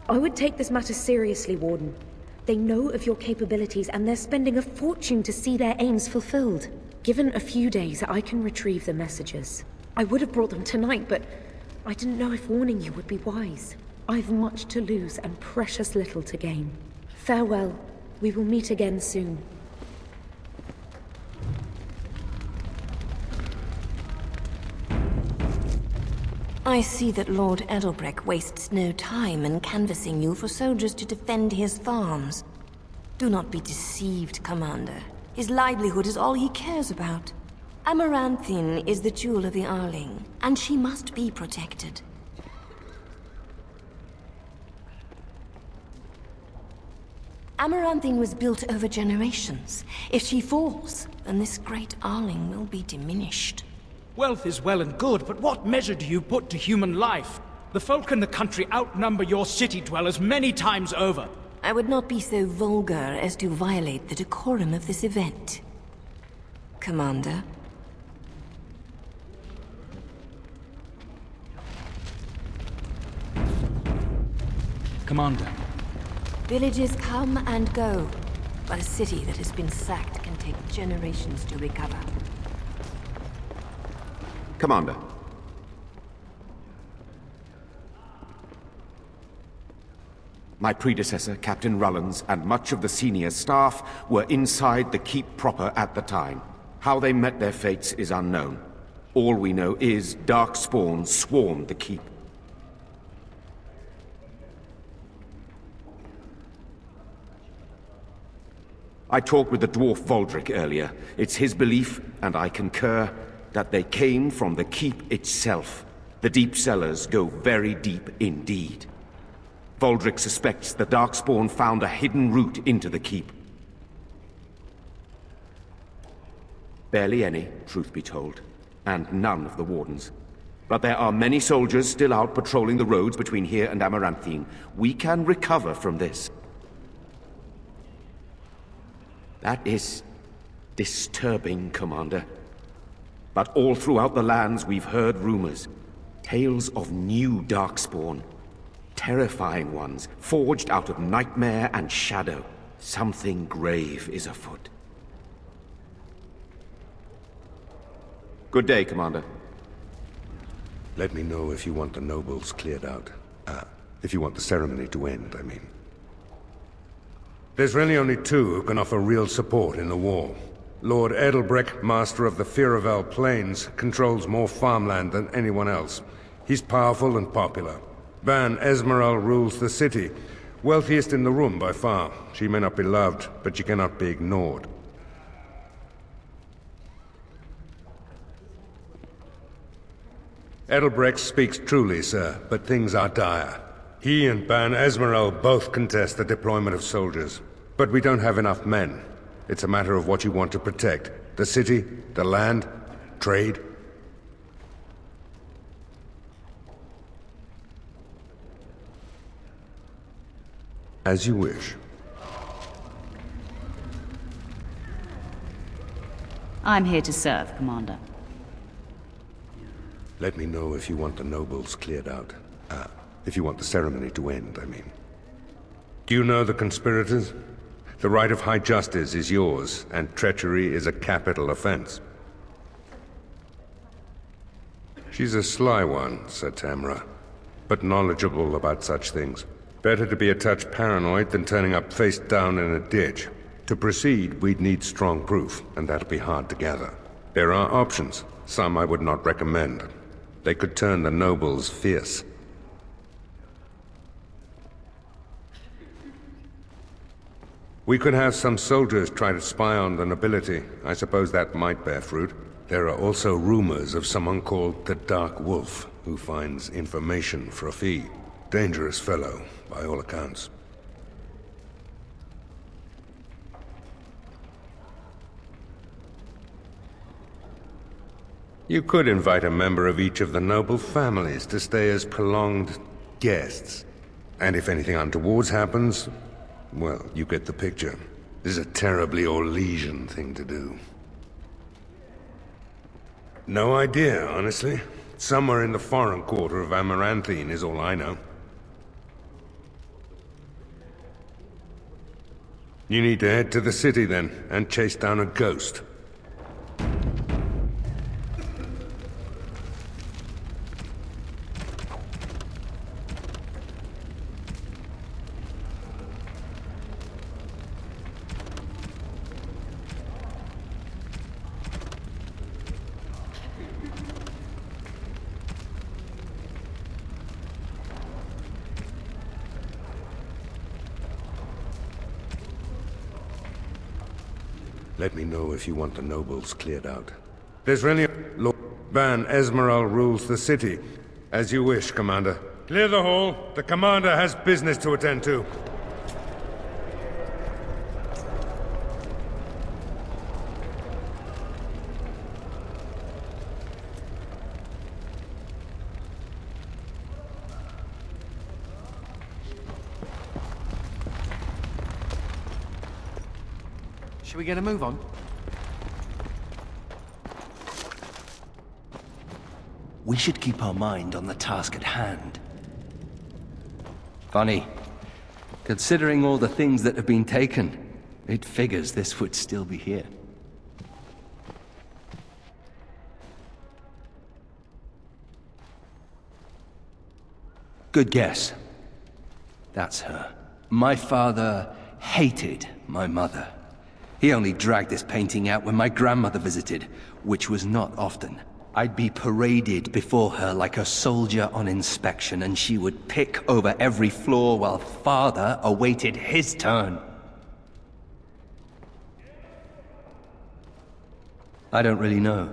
Speaker 2: I would take this matter seriously, Warden. They know of your capabilities and they're spending a fortune to see their aims fulfilled. Given a few days, I can retrieve the messages. I would have brought them tonight, but I didn't know if warning you would be wise. I've much to lose and precious little to gain. Farewell. We will meet again soon.
Speaker 17: I see that Lord Edelbreck wastes no time in canvassing you for soldiers to defend his farms. Do not be deceived, Commander. His livelihood is all he cares about. Amaranthine is the jewel of the Arling, and she must be protected. Amaranthine was built over generations. If she falls, then this great Arling will be diminished.
Speaker 20: Wealth is well and good, but what measure do you put to human life? The folk in the country outnumber your city dwellers many times over.
Speaker 17: I would not be so vulgar as to violate the decorum of this event. Commander?
Speaker 20: Commander.
Speaker 17: Villages come and go, but a city that has been sacked can take generations to recover.
Speaker 10: Commander. My predecessor, Captain Rullans, and much of the senior staff were inside the keep proper at the time. How they met their fates is unknown. All we know is darkspawn swarmed the keep. I talked with the dwarf Voldric earlier. It's his belief, and I concur, that they came from the keep itself. The deep cellars go very deep indeed. Voldric suspects the darkspawn found a hidden route into the keep. Barely any, truth be told, and none of the Wardens. But there are many soldiers still out patrolling the roads between here and Amaranthine. We can recover from this. That is disturbing, Commander. But all throughout the lands we've heard rumors. Tales of new darkspawn. Terrifying ones, forged out of nightmare and shadow. Something grave is afoot. Good day, Commander.
Speaker 1: Let me know if you want the nobles cleared out. If you want the ceremony to end, I mean. There's really only two who can offer real support in the war. Lord Edelbreck, master of the Ferelden Plains, controls more farmland than anyone else. He's powerful and popular. Ban Esmeralda rules the city. Wealthiest in the room by far. She may not be loved, but she cannot be ignored. Edelbreck speaks truly, sir, but things are dire. He and Ban Esmeralda both contest the deployment of soldiers. But we don't have enough men. It's a matter of what you want to protect. The city, the land, trade. As you wish.
Speaker 11: I'm here to serve, Commander.
Speaker 1: Let me know if you want the nobles cleared out. If you want the ceremony to end, I mean. Do you know the conspirators? The right of high justice is yours, and treachery is a capital offense. She's a sly one, said Tamra, but knowledgeable about such things. Better to be a touch paranoid than turning up face down in a ditch. To proceed, we'd need strong proof, and that'll be hard to gather. There are options, some I would not recommend. They could turn the nobles fierce. We could have some soldiers try to spy on the nobility. I suppose that might bear fruit. There are also rumors of someone called the Dark Wolf, who finds information for a fee. Dangerous fellow, by all accounts. You could invite a member of each of the noble families to stay as prolonged guests. And if anything untoward happens, well, you get the picture. This is a terribly Orlesian thing to do. No idea, honestly. Somewhere in the foreign quarter of Amaranthine is all I know. You need to head to the city then, and chase down a ghost. Let me know if you want the nobles cleared out. There's really Lord Ban Esmeralda rules the city. As you wish, Commander. Clear the hall. The Commander has business to attend to.
Speaker 4: Should we get a move on?
Speaker 16: We should keep our mind on the task at hand. Funny. Considering all the things that have been taken, it figures this would still be here. Good guess. That's her. My father hated my mother. He only dragged this painting out when my grandmother visited, which was not often. I'd be paraded before her like a soldier on inspection, and she would pick over every floor while father awaited his turn. I don't really know.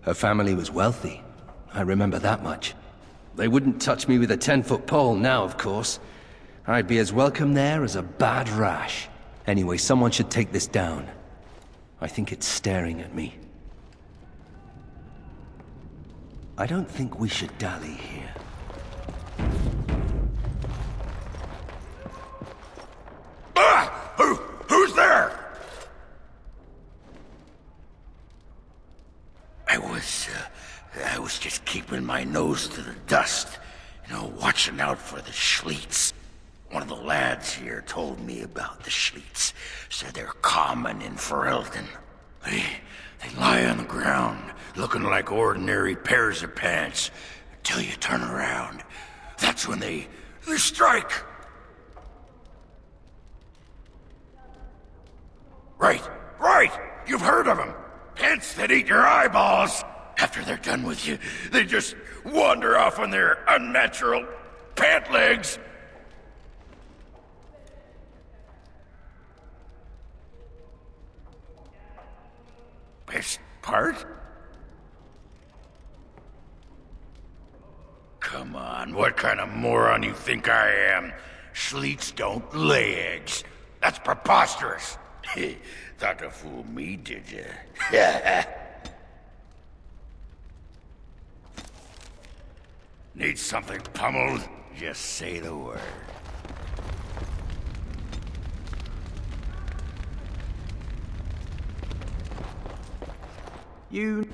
Speaker 16: Her family was wealthy. I remember that much. They wouldn't touch me with a 10-foot pole now, of course. I'd be as welcome there as a bad rash. Anyway, someone should take this down. I think it's staring at me. I don't think we should dally here.
Speaker 5: Who's there? I was just keeping my nose to the dust. You know, watching out for the Schliets. One of the lads here told me about the Schliets. Said they're common in Ferelden. They lie on the ground, looking like ordinary pairs of pants, until you turn around. That's when they strike. Right. You've heard of them. Pants that eat your eyeballs. After they're done with you, they just wander off on their unnatural pant legs. Best part? Come on, what kind of moron you think I am? Schliets don't lay eggs. That's preposterous. Thought to fool me, did you? Need something pummeled? Just say the word.
Speaker 14: You...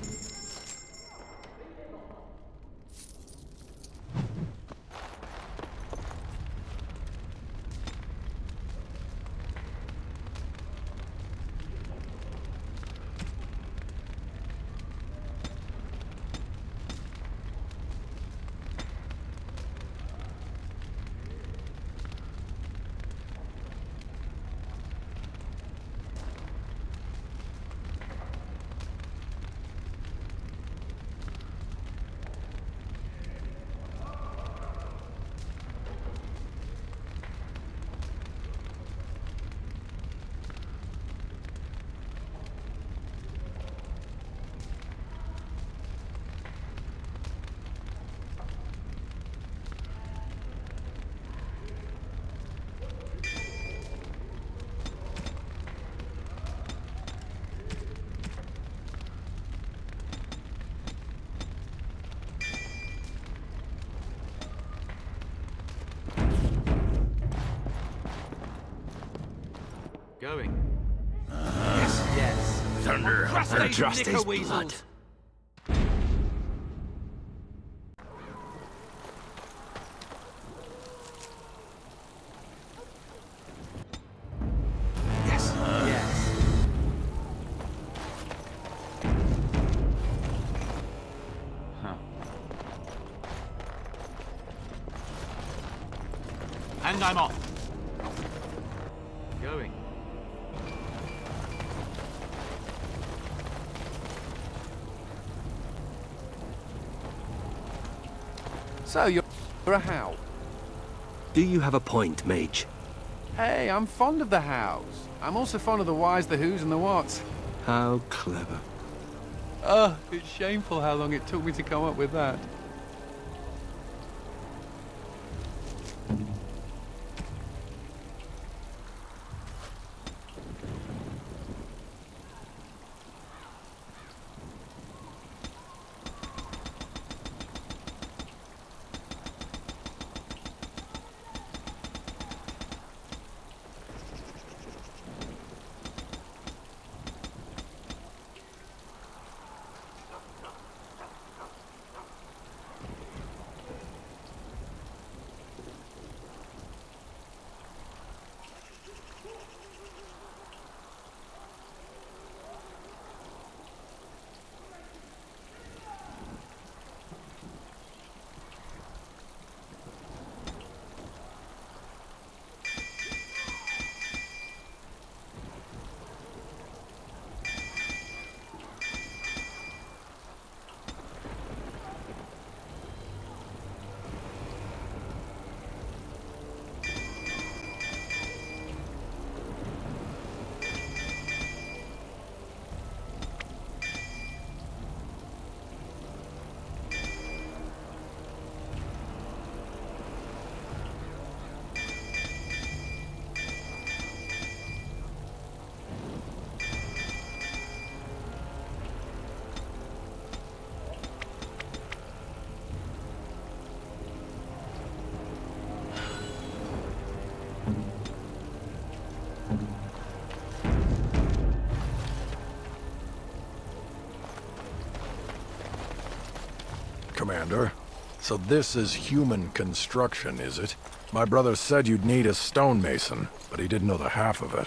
Speaker 8: Going.
Speaker 14: Yes.
Speaker 5: Thunder,
Speaker 14: Prostate
Speaker 5: trust his
Speaker 14: knickerweasels.
Speaker 5: blood.
Speaker 14: Yes. Yes.
Speaker 8: Huh.
Speaker 3: And I'm off.
Speaker 8: Going.
Speaker 4: So, you're a Howe.
Speaker 16: Do you have a point, Mage?
Speaker 4: Hey, I'm fond of the Hows. I'm also fond of the whys, the whos, and the whats.
Speaker 16: How clever.
Speaker 4: It's shameful how long it took me to come up with that.
Speaker 21: Commander. So this is human construction, is it? My brother said you'd need a stonemason, but he didn't know the half of it.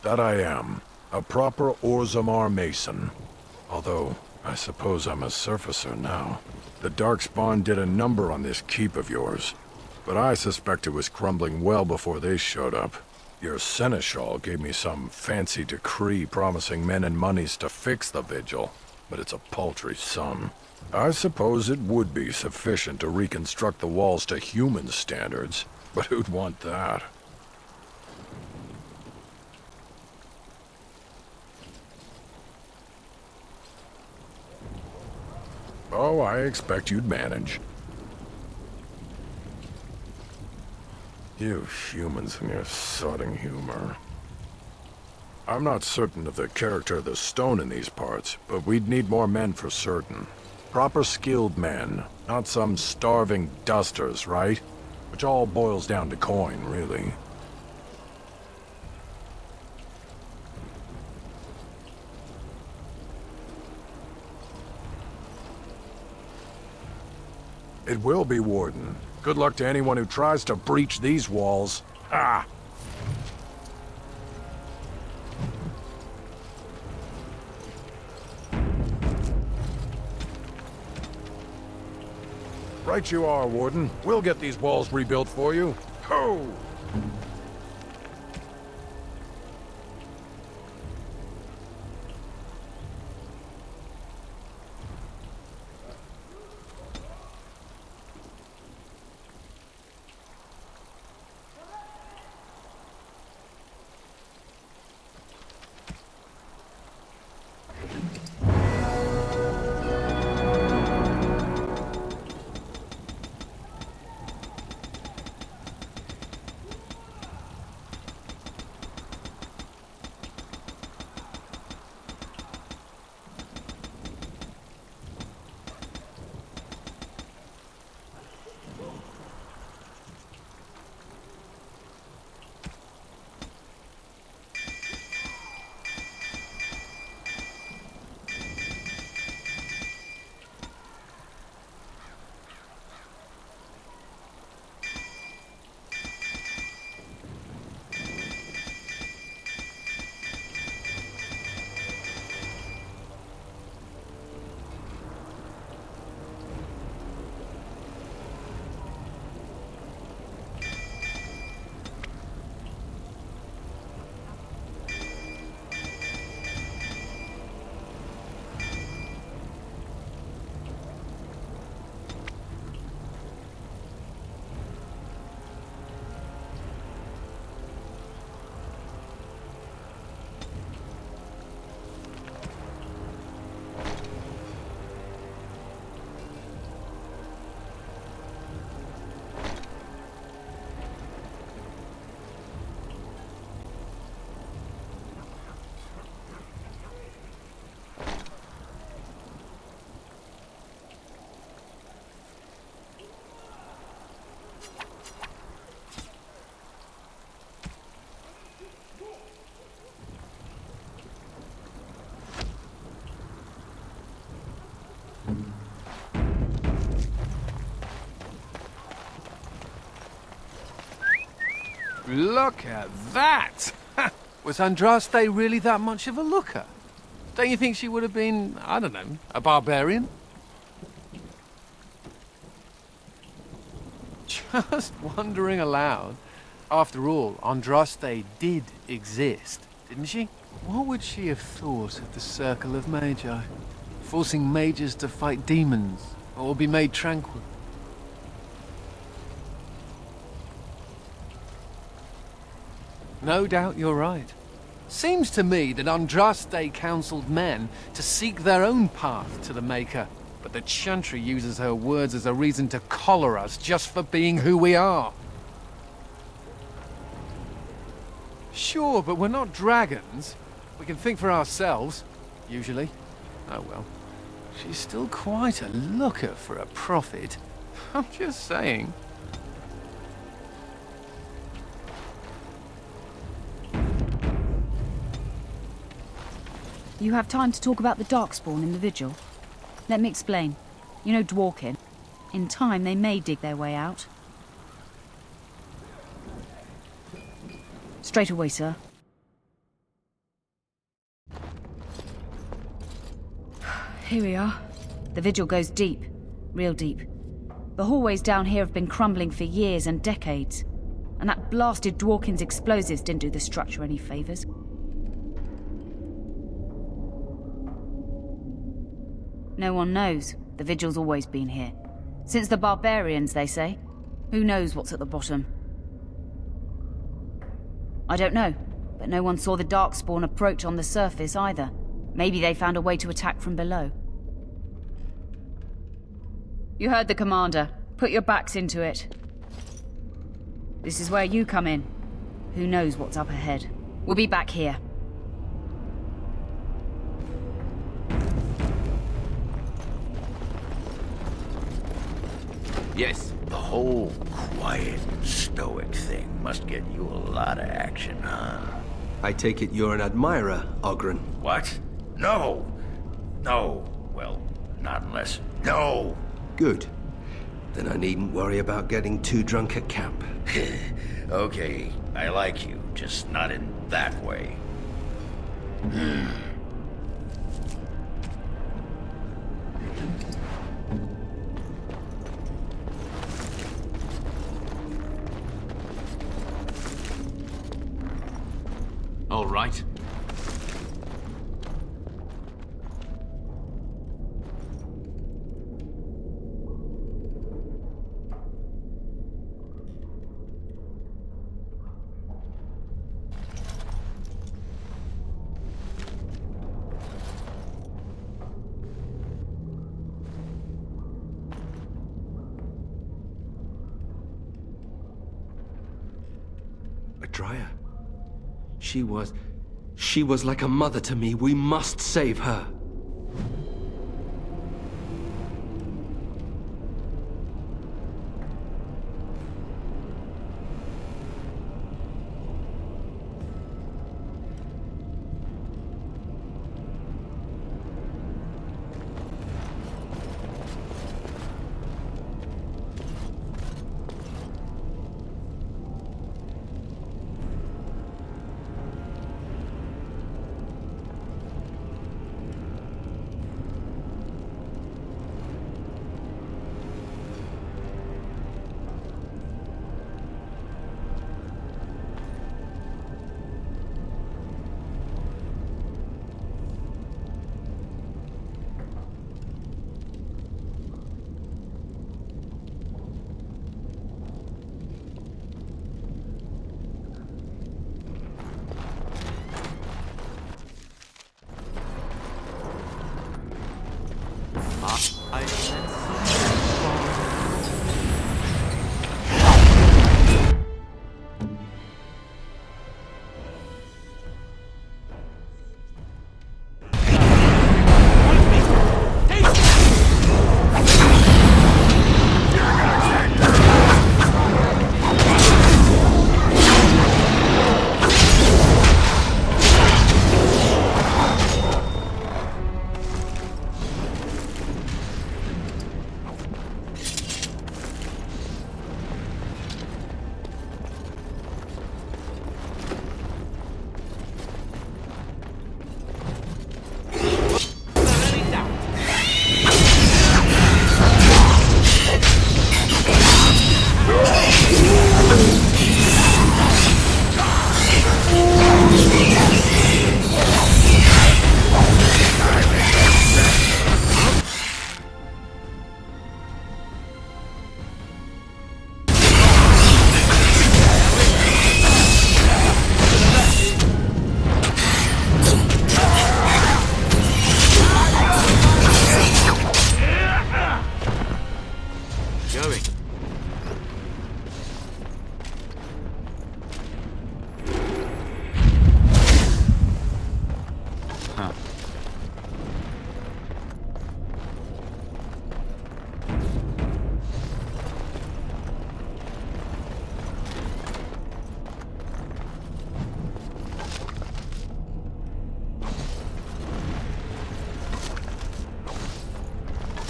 Speaker 21: That I am. A proper Orzammar mason. Although, I suppose I'm a surfacer now. The darkspawn did a number on this keep of yours, but I suspect it was crumbling well before they showed up. Your seneschal gave me some fancy decree promising men and monies to fix the Vigil, but it's a paltry sum. I suppose it would be sufficient to reconstruct the walls to human standards, but who'd want that? Oh, I expect you'd manage. You humans and your sodding humor. I'm not certain of the character of the stone in these parts, but we'd need more men for certain. Proper skilled men, not some starving dusters, right? Which all boils down to coin, really. It will be, Warden. Good luck to anyone who tries to breach these walls. Ha! Right you are, Warden. We'll get these walls rebuilt for you. Ho!
Speaker 8: Look at that! Was Andraste really that much of a looker? Don't you think she would have been, I don't know, a barbarian? Just wondering aloud. After all, Andraste did exist, didn't she? What would she have thought of the Circle of Magi? Forcing mages to fight demons, or be made tranquil? No doubt you're right. Seems to me that Andraste counseled men to seek their own path to the Maker, but the Chantry uses her words as a reason to collar us just for being who we are. Sure, but we're not dragons. We can think for ourselves, usually. Oh well. She's still quite a looker for a prophet. I'm just saying.
Speaker 9: You have time to talk about the darkspawn in the Vigil? Let me explain. You know Dworkin. In time, they may dig their way out. Straight away, sir. Here we are. The Vigil goes deep. Real deep. The hallways down here have been crumbling for years and decades. And that blasted Dworkin's explosives didn't do the structure any favors. No one knows. The Vigil's always been here. Since the barbarians, they say. Who knows what's at the bottom? I don't know, but no one saw the darkspawn approach on the surface either. Maybe they found a way to attack from below. You heard the commander. Put your backs into it. This is where you come in. Who knows what's up ahead? We'll be back here.
Speaker 5: Yes, the whole quiet, stoic thing must get you a lot of action, huh?
Speaker 16: I take it you're an admirer, Oghren.
Speaker 5: What? No! No. Well, not unless... No!
Speaker 16: Good. Then I needn't worry about getting too drunk at camp.
Speaker 5: Okay, I like you, just not in that way.
Speaker 8: All right.
Speaker 16: Adria. She was like a mother to me. We must save her.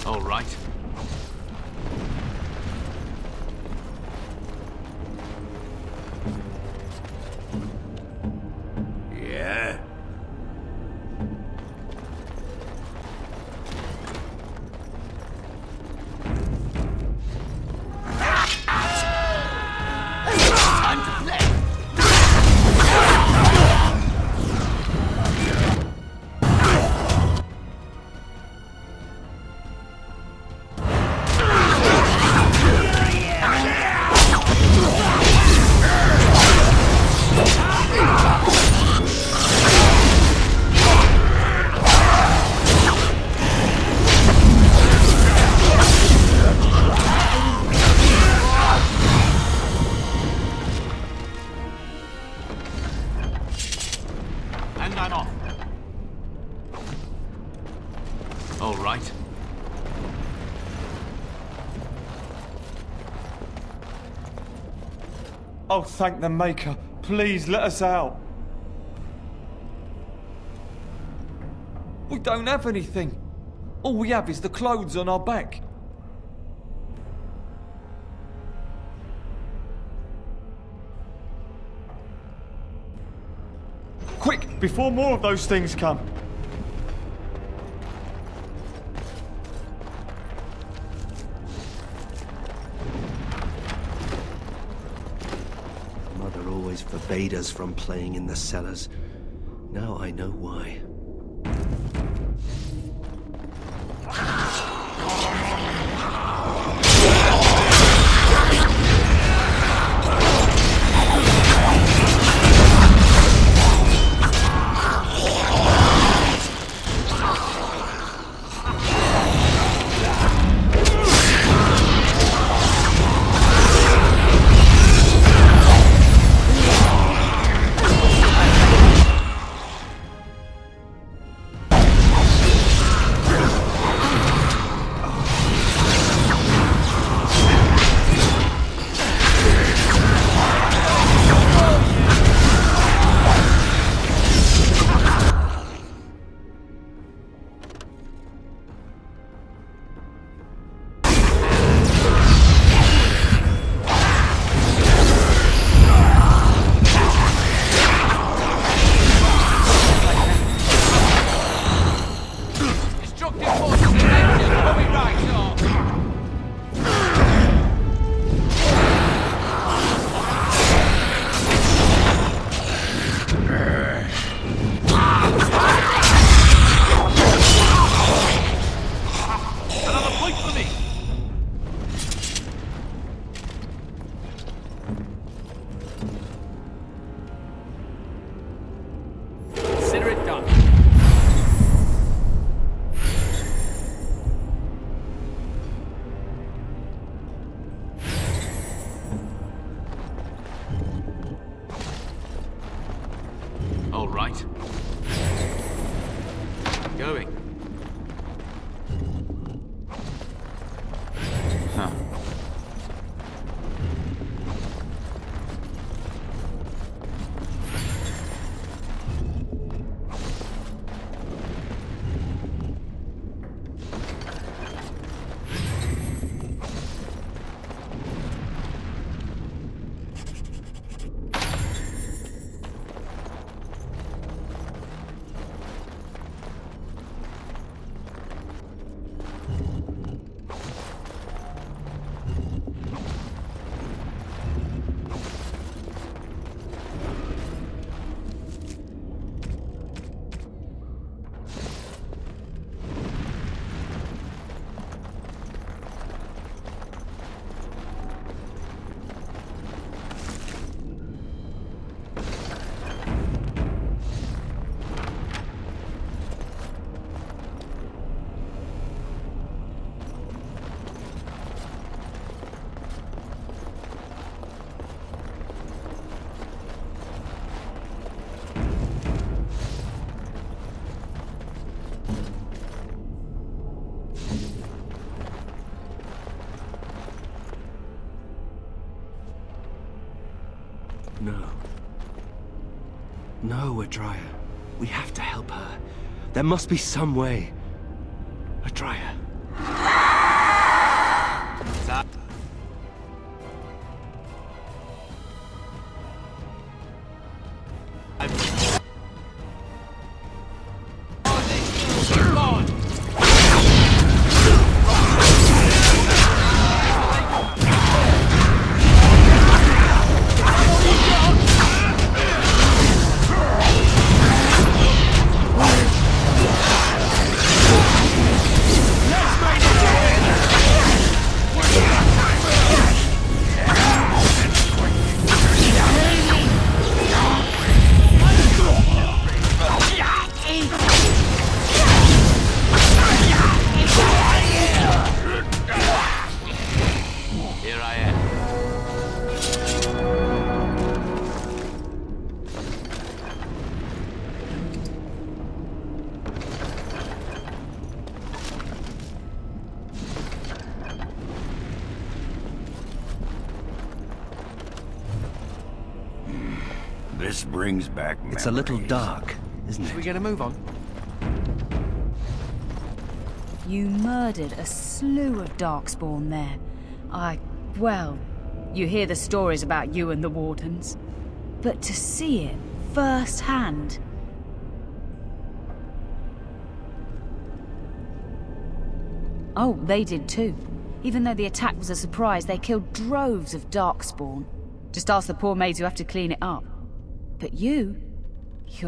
Speaker 8: All right.
Speaker 5: Yeah?
Speaker 8: All right.
Speaker 19: Oh, thank the Maker. Please let us out. We don't have anything. All we have is the clothes on our back. Quick, before more of those things come.
Speaker 16: Mother always forbade us from playing in the cellars. Now I know why.
Speaker 3: All right. Going. Huh.
Speaker 16: No, Adria. We have to help her. There must be some way. Adria.
Speaker 5: This brings back memories.
Speaker 16: It's a little dark, isn't it?
Speaker 8: Should we get a move on?
Speaker 9: You murdered a slew of darkspawn there. Well, you hear the stories about you and the Wardens. But to see it firsthand. Oh, they did too. Even though the attack was a surprise, they killed droves of darkspawn. Just ask the poor maids who have to clean it up. But you're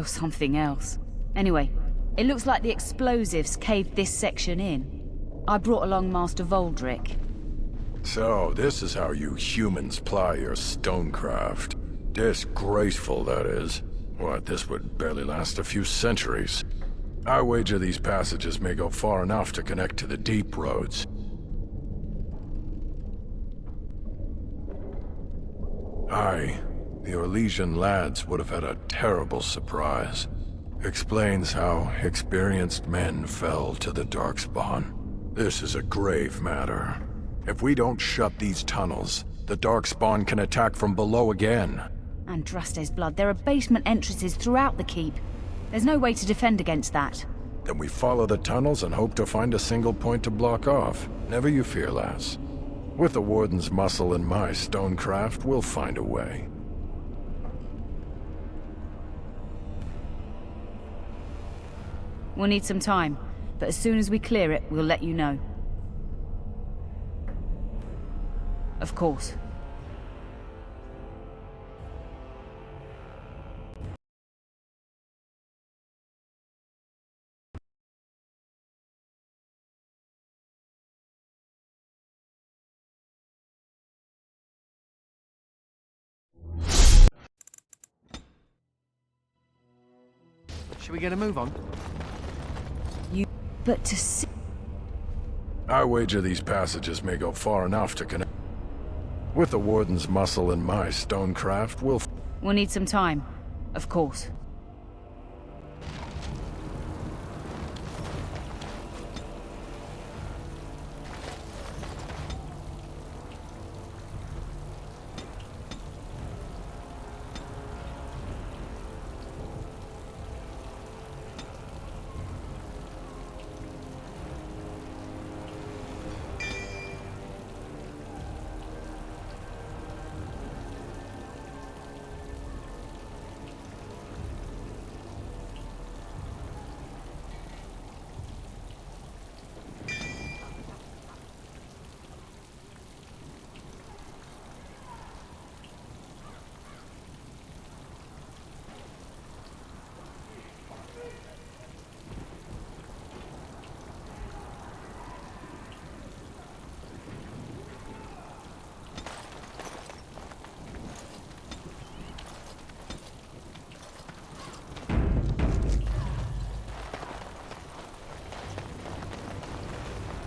Speaker 9: something else. Anyway, it looks like the explosives caved this section in. I brought along Master Voldrick.
Speaker 21: So, this is how you humans ply your stonecraft. Disgraceful, that is. What, this would barely last a few centuries. I wager these passages may go far enough to connect to the deep roads. Aye, the Orlesian lads would have had a terrible surprise. Explains how experienced men fell to the darkspawn. This is a grave matter. If we don't shut these tunnels, the darkspawn can attack from below again.
Speaker 9: Andraste's blood, there are basement entrances throughout the keep. There's no way to defend against that.
Speaker 21: Then we follow the tunnels and hope to find a single point to block off. Never you fear, lass. With the Warden's muscle and my stonecraft, we'll find a way.
Speaker 9: We'll need some time, but as soon as we clear it, we'll let you know. Of course.
Speaker 8: Should we get a move on?
Speaker 9: But to see...
Speaker 21: I wager these passages may go far enough to connect. With the Warden's muscle and my stonecraft,
Speaker 9: We'll need some time, of course.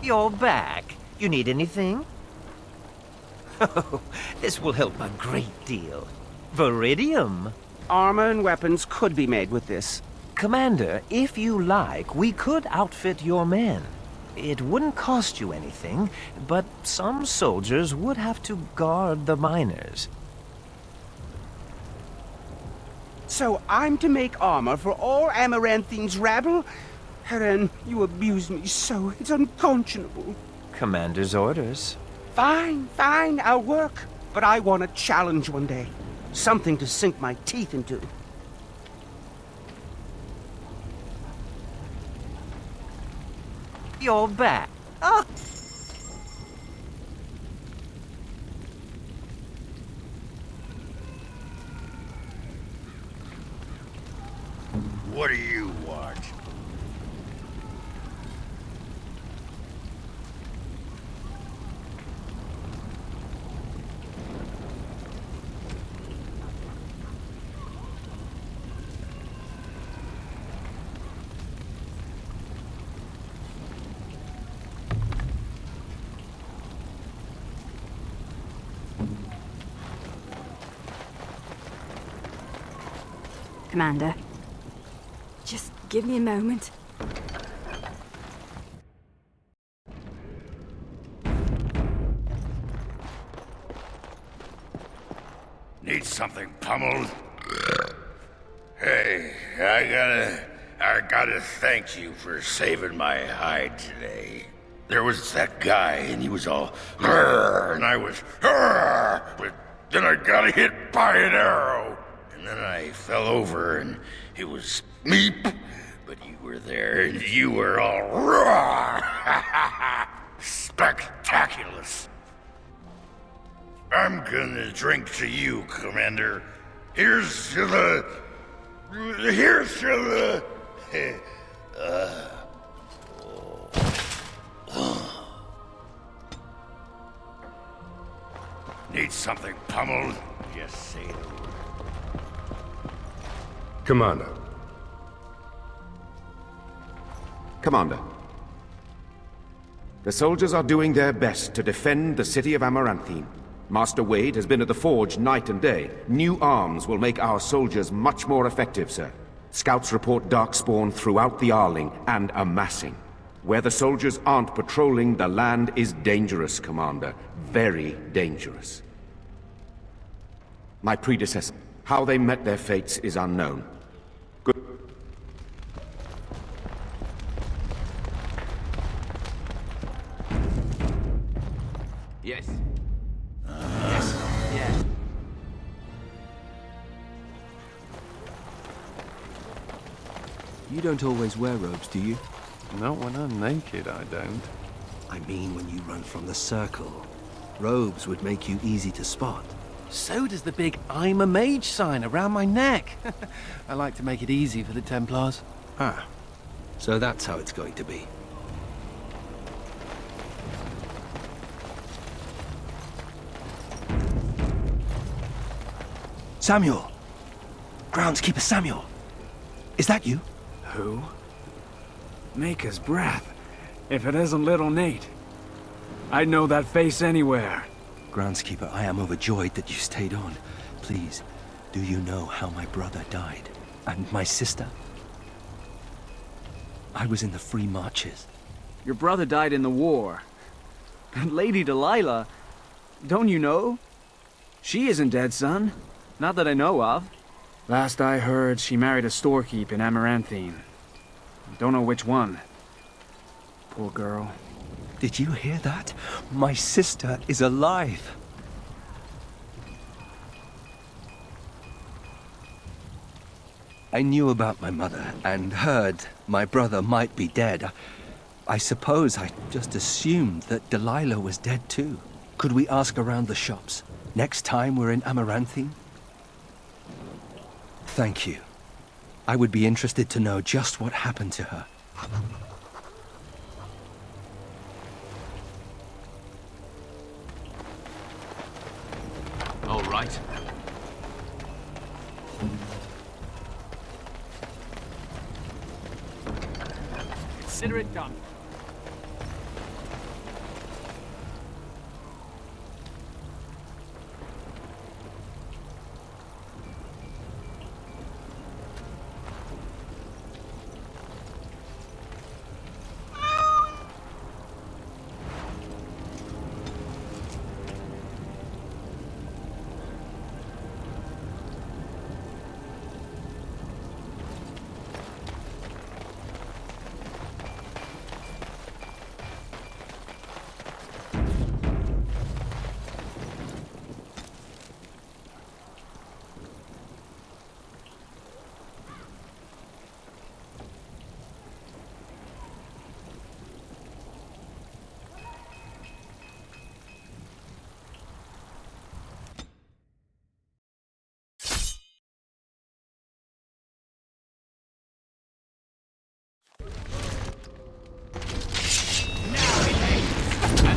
Speaker 13: You're back. You need anything? Oh, this will help a great deal. Viridium.
Speaker 14: Armor and weapons could be made with this.
Speaker 13: Commander, if you like, we could outfit your men. It wouldn't cost you anything, but some soldiers would have to guard the miners.
Speaker 14: So I'm to make armor for all Amaranthine's rabble? Heren, you abuse me so, it's unconscionable.
Speaker 13: Commander's orders.
Speaker 14: Fine, I'll work. But I want a challenge one day. Something to sink my teeth into.
Speaker 13: You're back. Ah!
Speaker 5: What do you want?
Speaker 17: Commander, just give me a moment.
Speaker 5: Need something pummeled? Hey, I gotta thank you for saving my hide today. There was that guy, and he was all, "Grr," and I was, "Grr," but then I got hit by an arrow. and then I fell over, and it was meep. But you were there, and you were all raw. Spectaculous. I'm gonna drink to you, Commander. Here's to the... Need something pummeled? Just say the word.
Speaker 1: Commander.
Speaker 10: Commander. The soldiers are doing their best to defend the city of Amaranthine. Master Wade has been at the forge night and day. New arms will make our soldiers much more effective, sir. Scouts report darkspawn throughout the Arling and amassing. Where the soldiers aren't patrolling, the land is dangerous, Commander. Very dangerous. My predecessor, how they met their fates is unknown. Good.
Speaker 18: Yes.
Speaker 13: Yes.
Speaker 16: You don't always wear robes, do you?
Speaker 4: Not when I'm naked, I don't.
Speaker 16: I mean when you run from the circle. Robes would make you easy to spot.
Speaker 4: So does the big I'm a mage sign around my neck. I like to make it easy for the Templars.
Speaker 16: Ah, so that's how it's going to be. Samuel! Groundskeeper Samuel! Is that you?
Speaker 15: Who? Maker's breath. If it isn't little Nate. I'd know that face anywhere.
Speaker 16: Groundskeeper, I am overjoyed that you stayed on. Please, do you know how my brother died? And my sister? I was in the Free Marches.
Speaker 15: Your brother died in the war. And Lady Delilah, don't you know? She isn't dead, son. Not that I know of. Last I heard, she married a storekeep in Amaranthine. Don't know which one. Poor girl.
Speaker 16: Did you hear that? My sister is alive. I knew about my mother and heard my brother might be dead. I suppose I just assumed that Delilah was dead too. Could we ask around the shops next time we're in Amaranthine? Thank you. I would be interested to know just what happened to her.
Speaker 8: All right.
Speaker 20: Consider it done.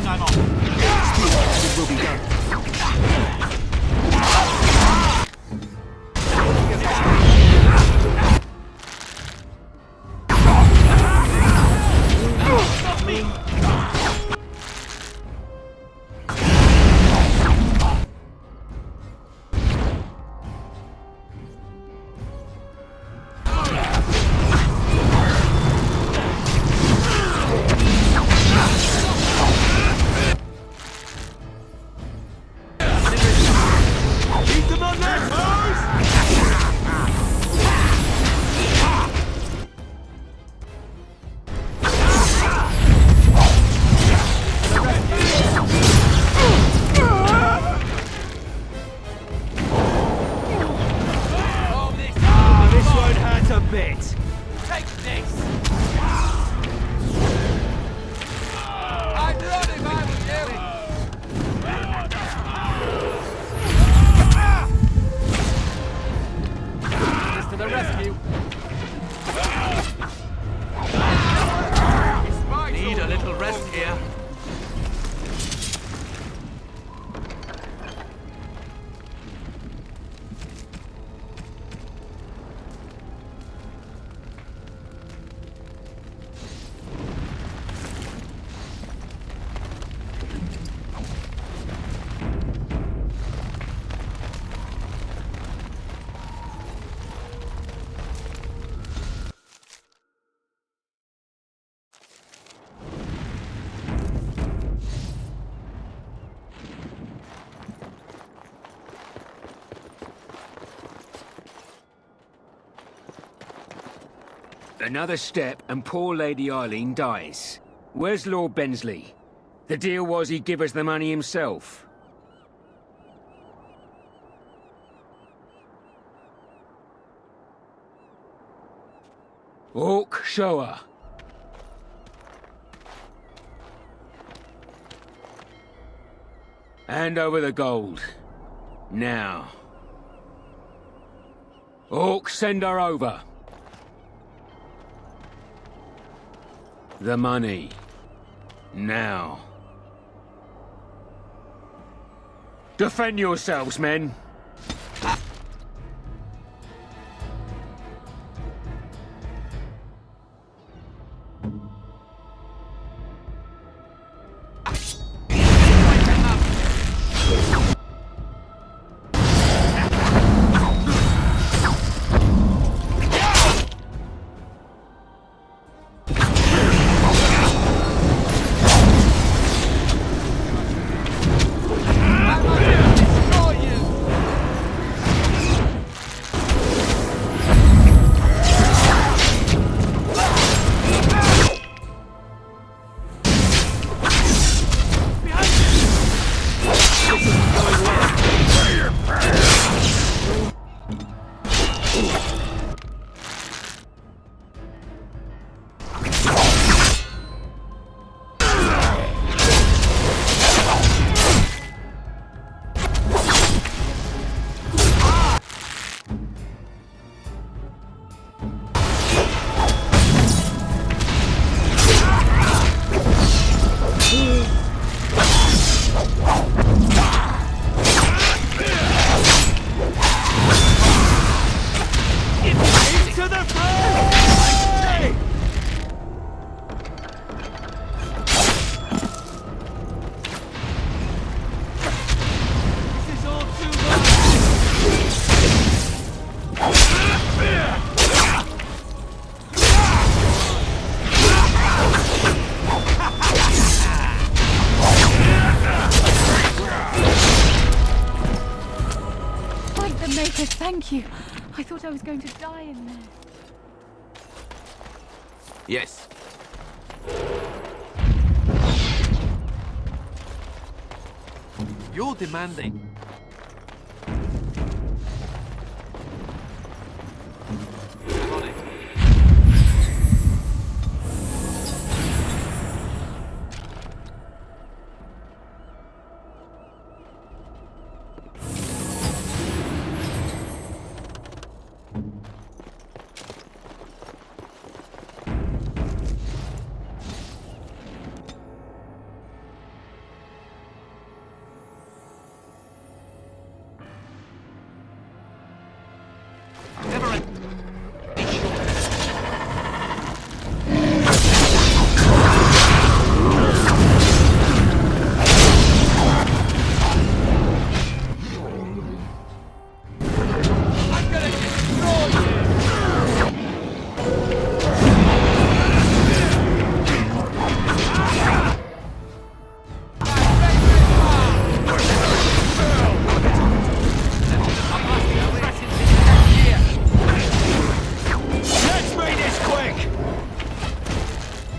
Speaker 3: I'm off. It will be done. Stop me!
Speaker 12: Take this! I'd run if I was you! This to the rescue! Need a little rest here.
Speaker 22: Another step and poor Lady Eileen dies. Where's Lord Bensley? The deal was he'd give us the money himself. Orc, show her. Hand over the gold. Now. Orc, send her over. The money. Now. Defend yourselves, men.
Speaker 9: Thank you. I thought I was going to die in there.
Speaker 22: Yes.
Speaker 3: You're demanding.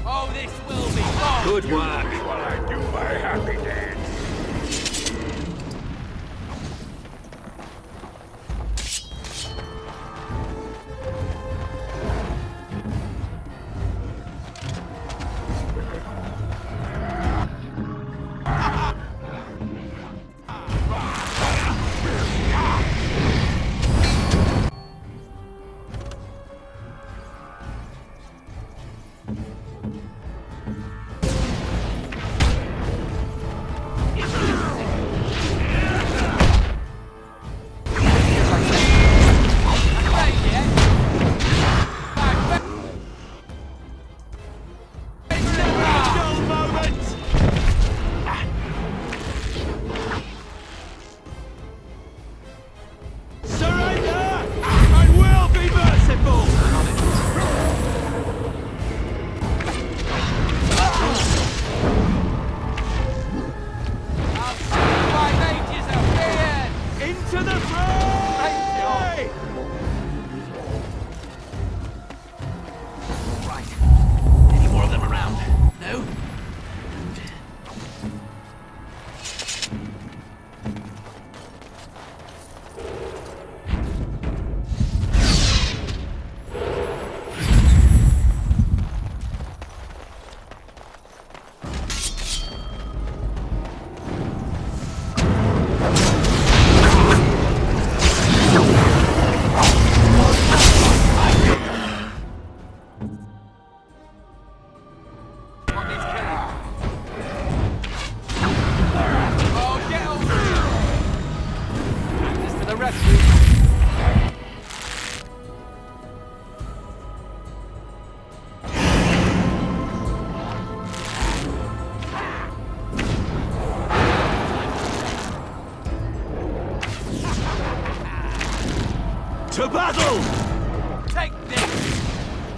Speaker 3: On it.
Speaker 22: Good work.
Speaker 5: While I do my happy dance.
Speaker 12: battle! Take this!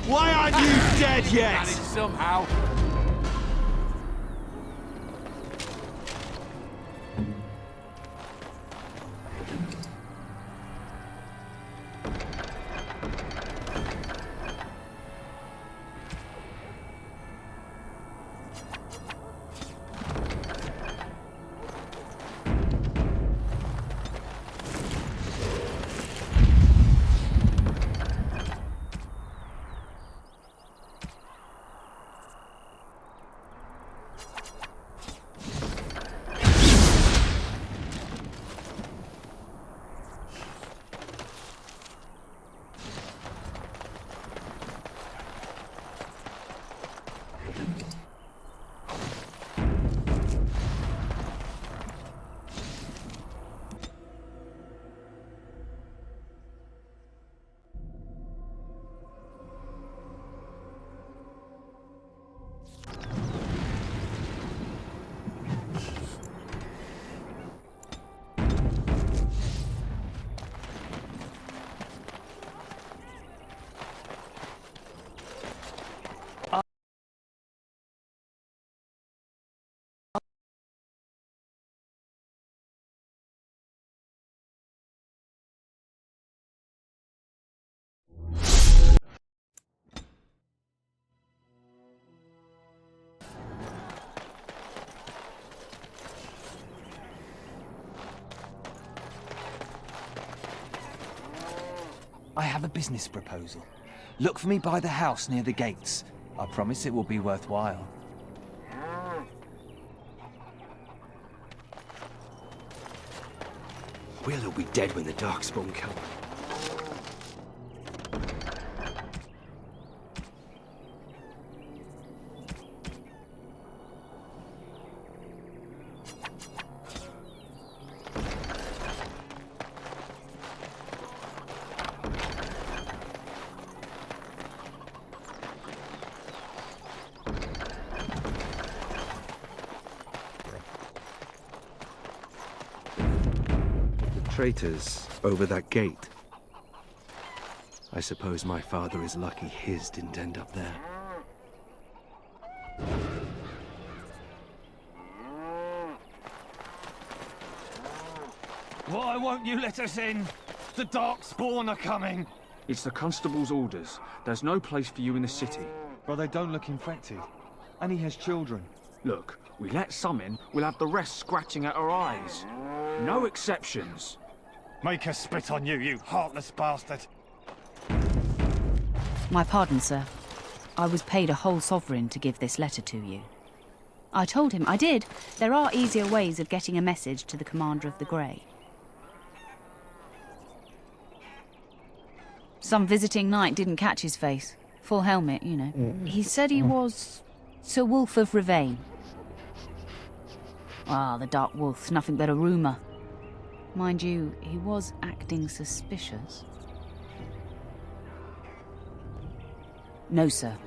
Speaker 19: Why aren't you dead yet?
Speaker 12: Managed somehow.
Speaker 6: I have a business proposal. Look for me by the house near the gates. I promise it will be worthwhile.
Speaker 10: We'll all be dead when the darkspawn come. Traitors over that gate. I suppose my father is lucky his didn't end up there.
Speaker 15: Why won't you let us in? The darkspawn are coming! It's the constable's orders. There's no place for you in the city.
Speaker 19: Well, they don't look infected. And he has children.
Speaker 15: Look, we let some in, we'll have the rest scratching at our eyes. No exceptions.
Speaker 19: Make us spit on you, you heartless bastard!
Speaker 9: My pardon, sir. I was paid a whole sovereign to give this letter to you. I told him I did. There are easier ways of getting a message to the Commander of the Grey. Some visiting knight didn't catch his face. Full helmet, you know. He said he was Sir Wolf of Ravane. Ah, the Dark Wolf's nothing but a rumour. Mind you, he was acting suspicious. No, sir.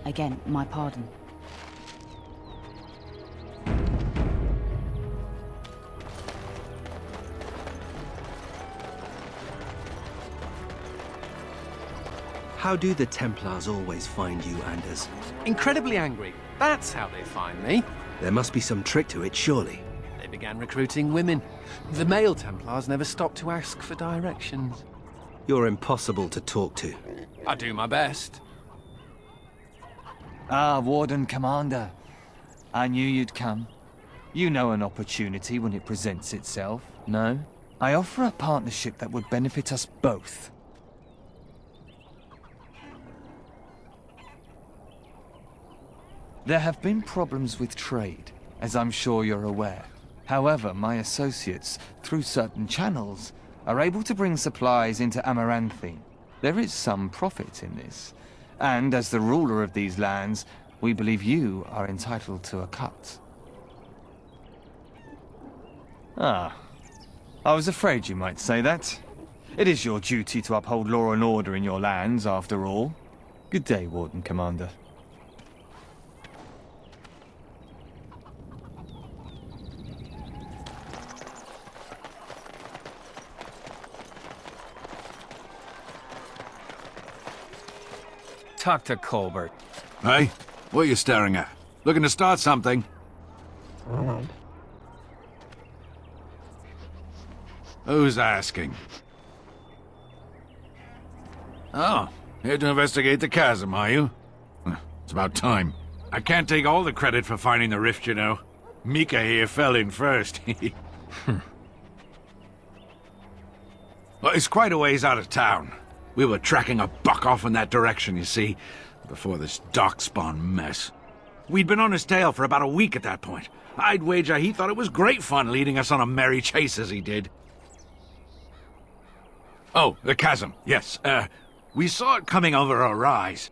Speaker 9: Again, my pardon.
Speaker 16: How do the Templars always find you, Anders?
Speaker 4: Incredibly angry. That's how they find me.
Speaker 16: There must be some trick to it, surely.
Speaker 4: They began recruiting women. The male Templars never stopped to ask for directions.
Speaker 16: You're impossible to talk to.
Speaker 4: I do my best.
Speaker 6: Ah, Warden-Commander. I knew you'd come. You know an opportunity when it presents itself, no? I offer a partnership that would benefit us both. There have been problems with trade, as I'm sure you're aware. However, my associates, through certain channels, are able to bring supplies into Amaranthine. There is some profit in this. And as the ruler of these lands, we believe you are entitled to a cut. Ah, I was afraid you might say that. It is your duty to uphold law and order in your lands, after all. Good day, Warden-Commander. talk to Colbert.
Speaker 3: Hey, what are you staring at? Looking to start something? Who's asking? Oh, here to investigate the chasm, are you? It's about time. I can't take all the credit for finding the rift, you know. Mika here fell in first. Well, it's quite a ways out of town. We were tracking a buck off in that direction, you see, before this darkspawn mess. We'd been on his tail for about a week at that point. I'd wager he thought it was great fun leading us on a merry chase as he did. Oh, the chasm, yes. We saw it coming over a rise.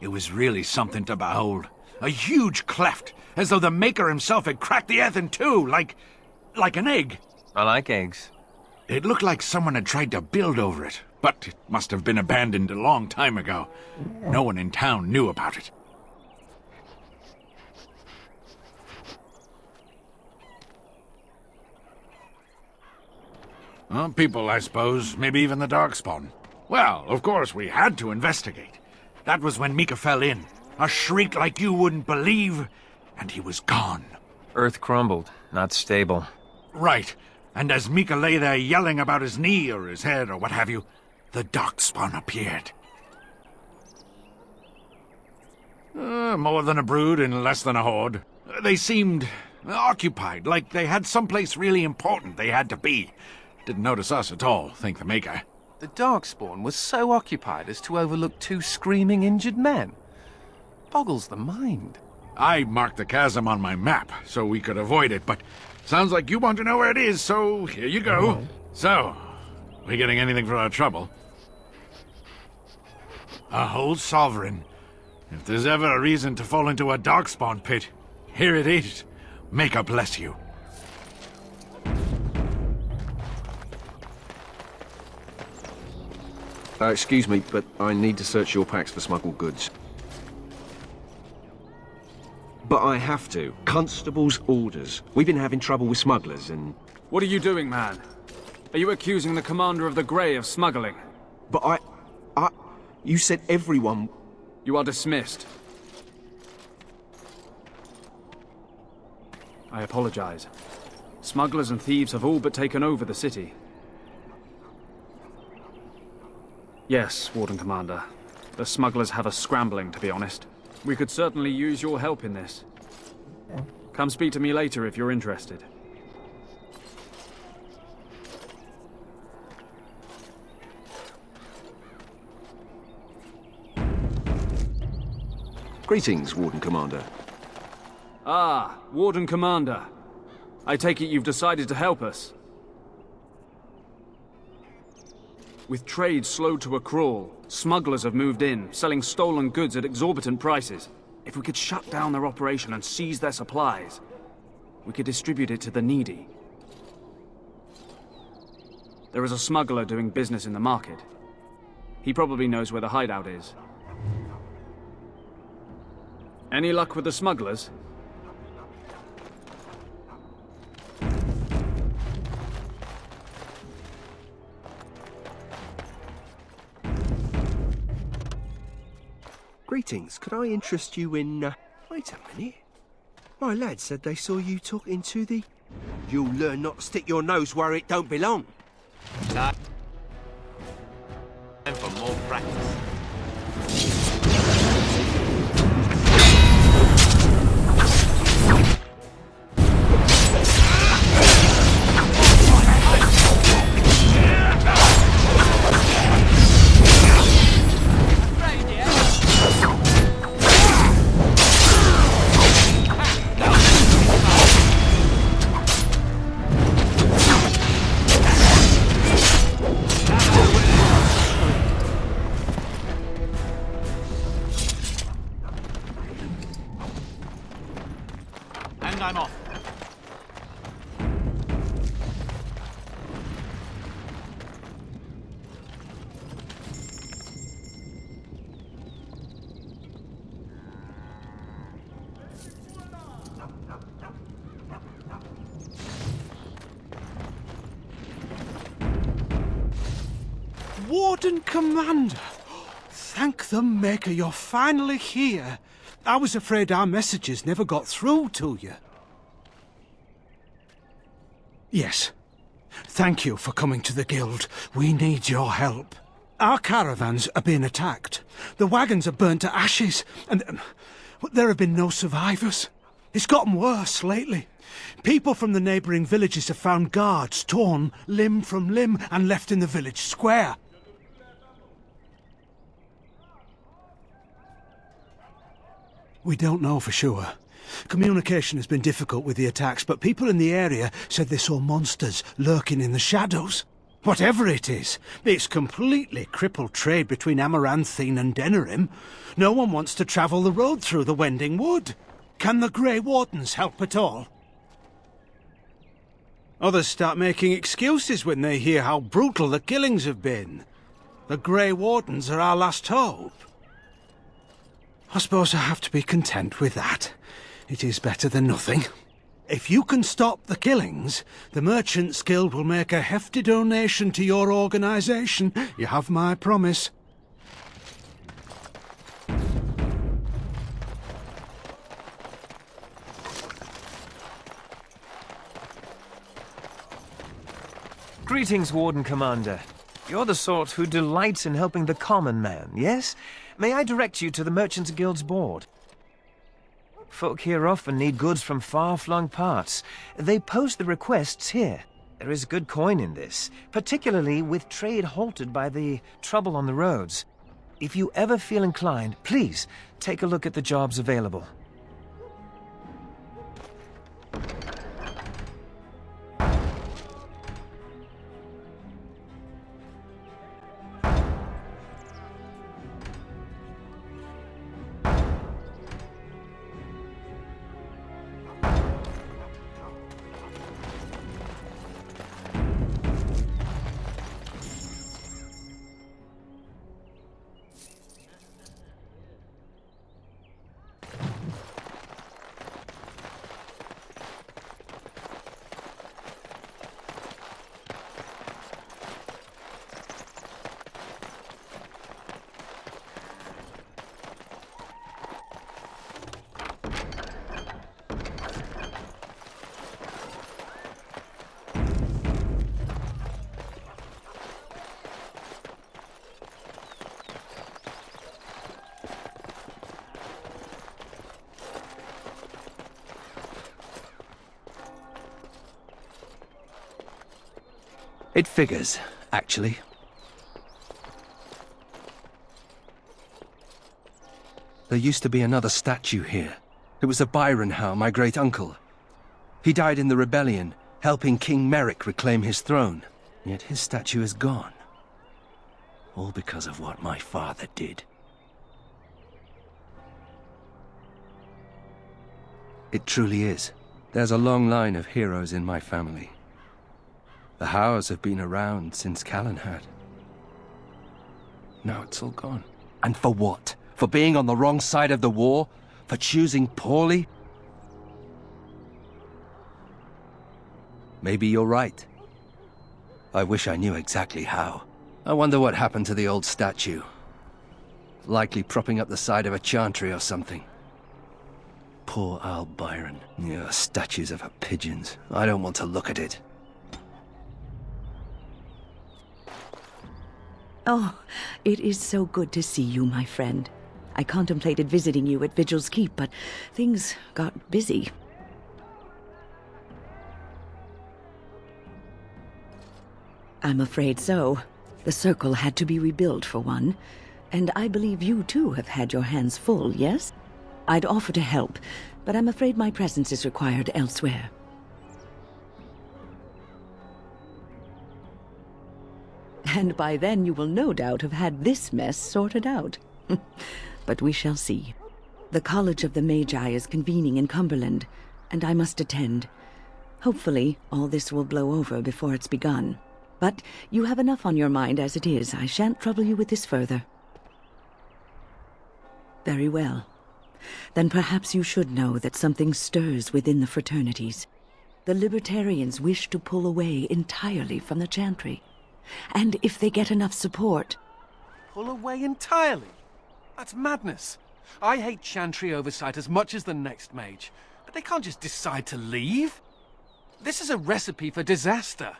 Speaker 3: It was really something to behold. A huge cleft, as though the Maker himself had cracked the earth in two, like an egg.
Speaker 6: I like eggs.
Speaker 3: It looked like someone had tried to build over it, but it must have been abandoned a long time ago. No one in town knew about it. Well, people, I suppose. Maybe even the darkspawn. Well, of course, we had to investigate. That was when Mika fell in. A shriek like you wouldn't believe, and he was gone.
Speaker 6: Earth crumbled, not stable.
Speaker 3: Right. And as Mika lay there yelling about his knee or his head or what have you, the darkspawn appeared. More than a brood and less than a horde. They seemed occupied, like they had someplace really important they had to be. Didn't notice us at all, thank the Maker.
Speaker 4: The darkspawn was so occupied as to overlook 2 screaming injured men. Boggles the mind.
Speaker 3: I marked the chasm on my map so we could avoid it, but sounds like you want to know where it is, so here you go. So, we getting anything for our trouble? A whole sovereign. If there's ever a reason to fall into a darkspawn pit, here it is. Maker bless you.
Speaker 10: Excuse me, but I need to search your packs for smuggled goods. But I have to. Constable's orders. We've been having trouble with smugglers and...
Speaker 15: What are you doing, man? Are you accusing the commander of the Grey of smuggling?
Speaker 10: But you said everyone...
Speaker 15: You are dismissed. I apologize. Smugglers and thieves have all but taken over the city. Yes, Warden-Commander. The smugglers have us scrambling, to be honest. We could certainly use your help in this. Come speak to me later if you're interested.
Speaker 10: Greetings, Warden-Commander.
Speaker 15: Ah, Warden-Commander. I take it you've decided to help us. With trade slowed to a crawl, smugglers have moved in, selling stolen goods at exorbitant prices. If we could shut down their operation and seize their supplies, we could distribute it to the needy. There is a smuggler doing business in the market. He probably knows where the hideout is. Any luck with the smugglers?
Speaker 2: Greetings, could I interest you in, Wait a minute. My lad said they saw you talking to the... You'll learn not to stick your nose where it don't belong.
Speaker 18: Time for more practice. I'm off.
Speaker 14: Warden-Commander!
Speaker 2: Thank the Maker you're finally here. I was afraid our messages never got through to you. Yes. Thank you for coming to the Guild. We need your help. Our caravans are being attacked. The wagons are burnt to ashes, and there have been no survivors. It's gotten worse lately. People from the neighbouring villages have found guards torn limb from limb and left in the village square. We don't know for sure. Communication has been difficult with the attacks, but people in the area said they saw monsters lurking in the shadows. Whatever it is, it's completely crippled trade between Amaranthine and Denerim. No one wants to travel the road through the Wending Wood. Can the Grey Wardens help at all? Others start making excuses when they hear how brutal the killings have been. The Grey Wardens are our last hope. I suppose I have to be content with that. It is better than nothing. If you can stop the killings, the Merchants Guild will make a hefty donation to your organisation. You have my promise.
Speaker 13: Greetings, Warden-Commander. You're the sort who delights in helping the common man, yes? May I direct you to the Merchants Guild's board? Folk here often need goods from far-flung parts. They post the requests here. There is good coin in this, particularly with trade halted by the trouble on the roads. If you ever feel inclined, please take a look at the jobs available.
Speaker 16: It figures, actually. There used to be another statue here. It was of Byron Howe, my great-uncle. He died in the rebellion, helping King Merrick reclaim his throne. Yet his statue is gone. All because of what my father did. It truly is. There's a long line of heroes in my family. The Howes have been around since Callan had. Now it's all gone. And for what? For being on the wrong side of the war? For choosing poorly? Maybe you're right. I wish I knew exactly how. I wonder what happened to the old statue. Likely propping up the side of a chantry or something. Poor Al Byron. Yeah, statues of her pigeons. I don't want to look at it.
Speaker 7: Oh, it is so good to see you, my friend. I contemplated visiting you at Vigil's Keep, but things got busy. I'm afraid so. The circle had to be rebuilt, for one. And I believe you, too, have had your hands full, yes? I'd offer to help, but I'm afraid my presence is required elsewhere. And by then you will no doubt have had this mess sorted out. But we shall see. The College of the Magi is convening in Cumberland, and I must attend. Hopefully, all this will blow over before it's begun. But you have enough on your mind as it is. I shan't trouble you with this further. Very well. Then perhaps you should know that something stirs within the fraternities. The Libertarians wish to pull away entirely from the Chantry. And if they get enough support...
Speaker 13: Pull away entirely?
Speaker 11: That's madness. I hate Chantry oversight as much as the next mage, but they can't just decide to leave. This is a recipe for disaster.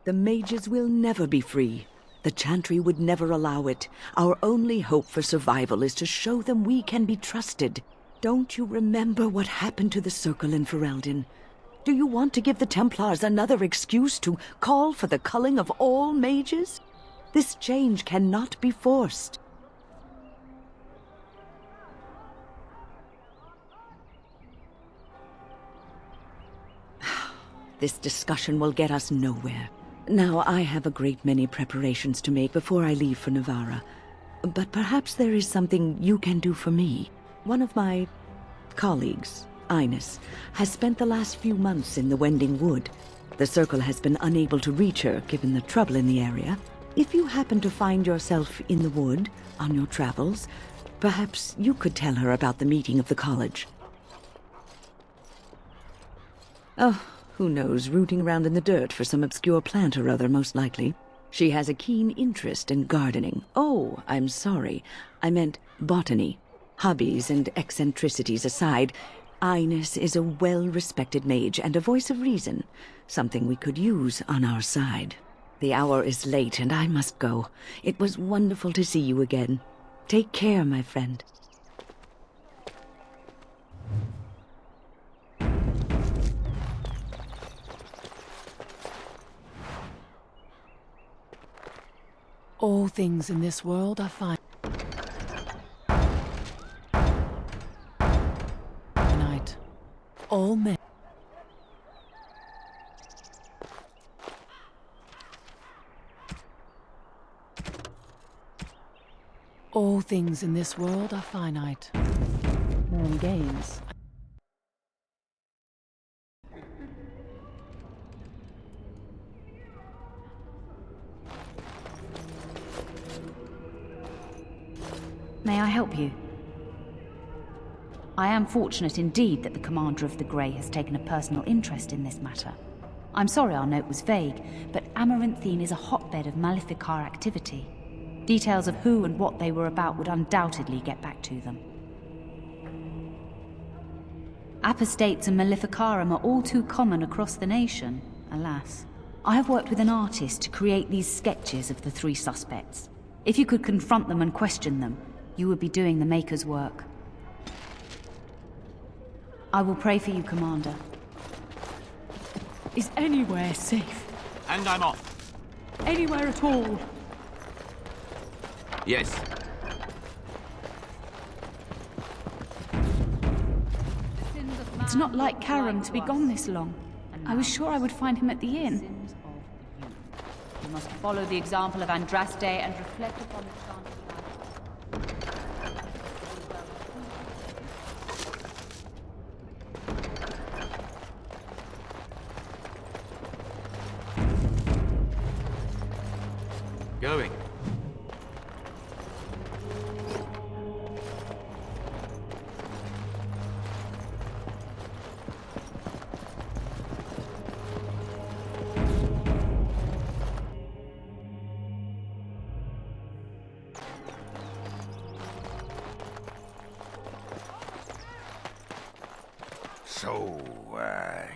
Speaker 7: The mages will never be free. The Chantry would never allow it. Our only hope for survival is to show them we can be trusted. Don't you remember what happened to the Circle in Ferelden? Do you want to give the Templars another excuse to call for the culling of all mages? This change cannot be forced. This discussion will get us nowhere. Now, I have a great many preparations to make before I leave for Navarra. But perhaps there is something you can do for me. One of my colleagues, Ines, has spent the last few months in the Wending Wood. The Circle has been unable to reach her, given the trouble in the area. If you happen to find yourself in the wood on your travels, perhaps you could tell her about the meeting of the college. Oh, who knows, rooting around in the dirt for some obscure plant or other, most likely. She has a keen interest in gardening. Oh, I'm sorry. I meant botany. Hobbies and eccentricities aside, Ines is a well-respected mage and a voice of reason, something we could use on our side. The hour is late and I must go. It was wonderful to see you again. Take care, my friend.
Speaker 21: All things in this world are finite. All men. All things in this world are finite. Man gains.
Speaker 9: May I help you? I am fortunate indeed that the Commander of the Grey has taken a personal interest in this matter. I'm sorry our note was vague, but Amaranthine is a hotbed of Maleficar activity. Details of who and what they were about would undoubtedly get back to them. Apostates and Maleficarum are all too common across the nation, alas. I have worked with an artist to create these sketches of the three suspects. If you could confront them and question them, you would be doing the Maker's work. I will pray for you, Commander.
Speaker 21: Is anywhere safe?
Speaker 15: And I'm off.
Speaker 21: Anywhere at all?
Speaker 10: Yes.
Speaker 9: It's not like Karam to be gone this long. I was sure I would find him at the inn. You must follow the example of Andraste and reflect upon the chance of
Speaker 10: Going.
Speaker 5: So,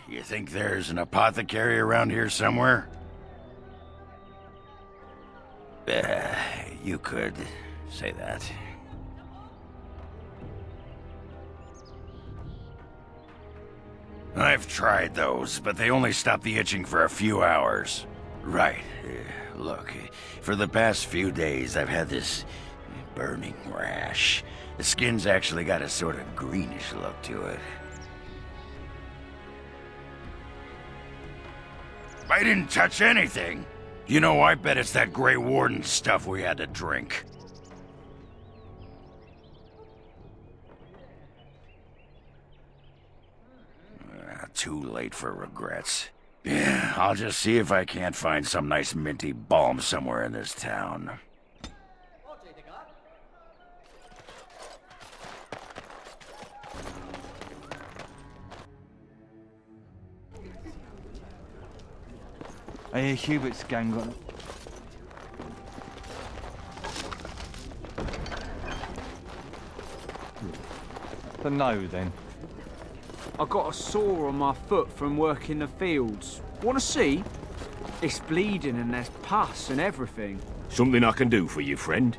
Speaker 5: you think there's an apothecary around here somewhere? You could say that. I've tried those, but they only stop the itching for a few hours. Right. Look, for the past few days I've had this burning rash. The skin's actually got a sort of greenish look to it. I didn't touch anything. You know, I bet it's that Grey Warden stuff we had to drink. Too late for regrets. Yeah, I'll just see if I can't find some nice minty balm somewhere in this town.
Speaker 6: I hear Hubert's gang got... The no, then.
Speaker 15: I got a sore on my foot from working the fields. Want to see? It's bleeding and there's pus and everything.
Speaker 10: Something I can do for you, friend?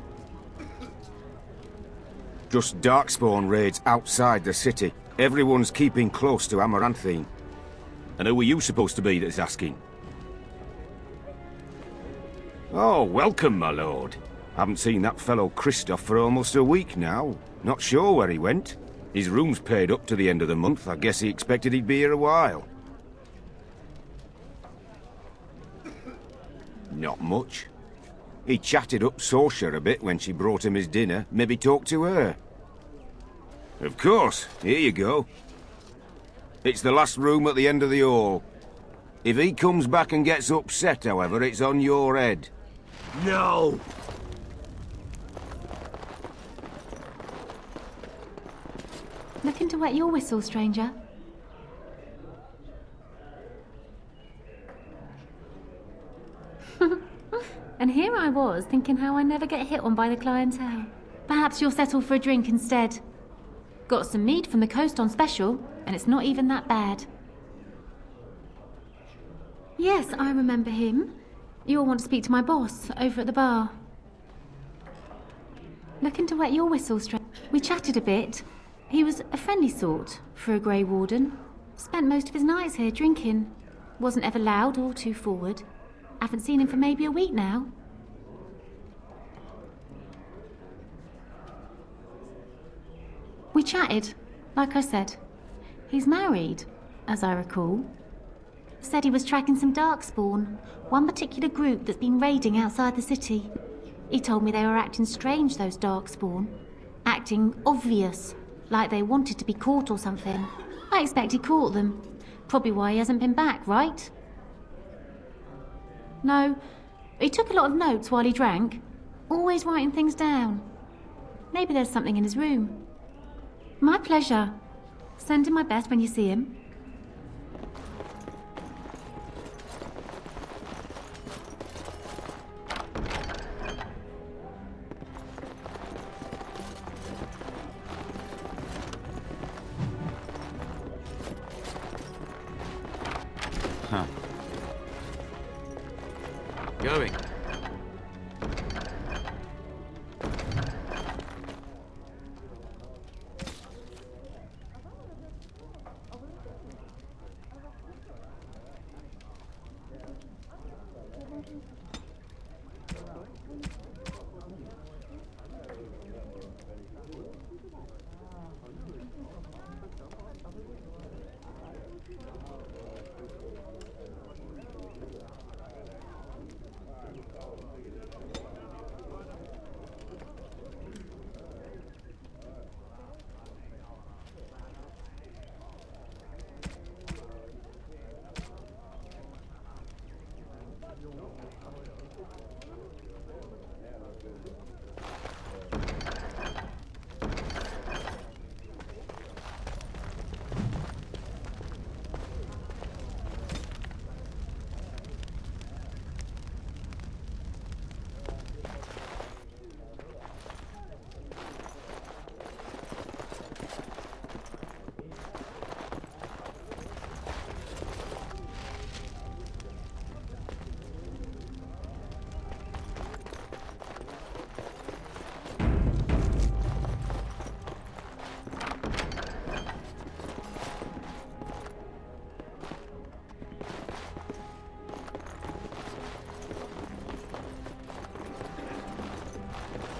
Speaker 10: Just darkspawn raids outside the city. Everyone's keeping close to Amaranthine. And who are you supposed to be that's asking? Oh, welcome, my lord. Haven't seen that fellow Christoph for almost a week now. Not sure where he went. His room's paid up to the end of the month. I guess he expected he'd be here a while. Not much. He chatted up Sorsha a bit when she brought him his dinner. Maybe talked to her. Of course. Here you go. It's the last room at the end of the hall. If he comes back and gets upset, however, it's on your head.
Speaker 22: No!
Speaker 1: Looking to wet your whistle, stranger. And here I was, thinking how I never get hit on by the clientele. Perhaps you'll settle for a drink instead. Got some mead from the coast on special, and it's not even that bad. Yes, I remember him. You'll want to speak to my boss, over at the bar. Looking to wet your whistle, stranger. We chatted a bit. He was a friendly sort, for a Grey Warden. Spent most of his nights here drinking. Wasn't ever loud or too forward. Haven't seen him for maybe a week now. We chatted, like I said. He's married, as I recall. Said he was tracking some darkspawn, one particular group that's been raiding outside the city. He told me they were acting strange, those darkspawn. Acting obvious, like they wanted to be caught or something. I expect he caught them. Probably why he hasn't been back, right? No, he took a lot of notes while he drank. Always writing things down. Maybe there's something in his room. My pleasure. Send him my best when you see him.
Speaker 15: Huh. Going.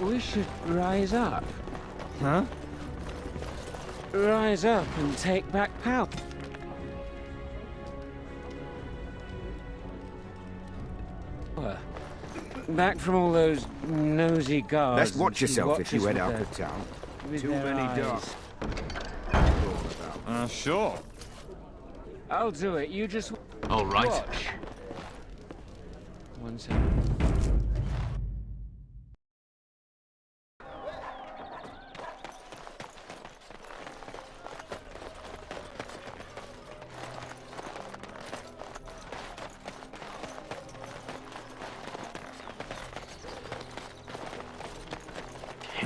Speaker 22: We should rise up.
Speaker 6: Huh?
Speaker 22: Rise up and take back power. Back from all those nosy guards.
Speaker 10: Best watch yourself if you head out of town. Too many darks.
Speaker 6: Sure.
Speaker 22: I'll do it. You just
Speaker 15: All right.
Speaker 22: watch. One second.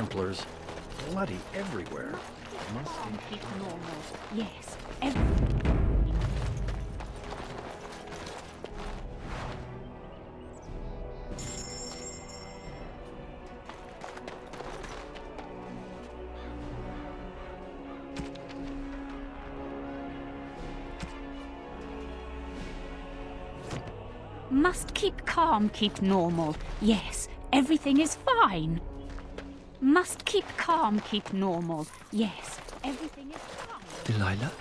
Speaker 8: Templars. Bloody everywhere.
Speaker 9: Keep normal. Yes.
Speaker 17: Must keep calm, keep normal. Yes, everything is fine. Must keep calm, keep normal. Yes, everything is fine.
Speaker 16: Delilah?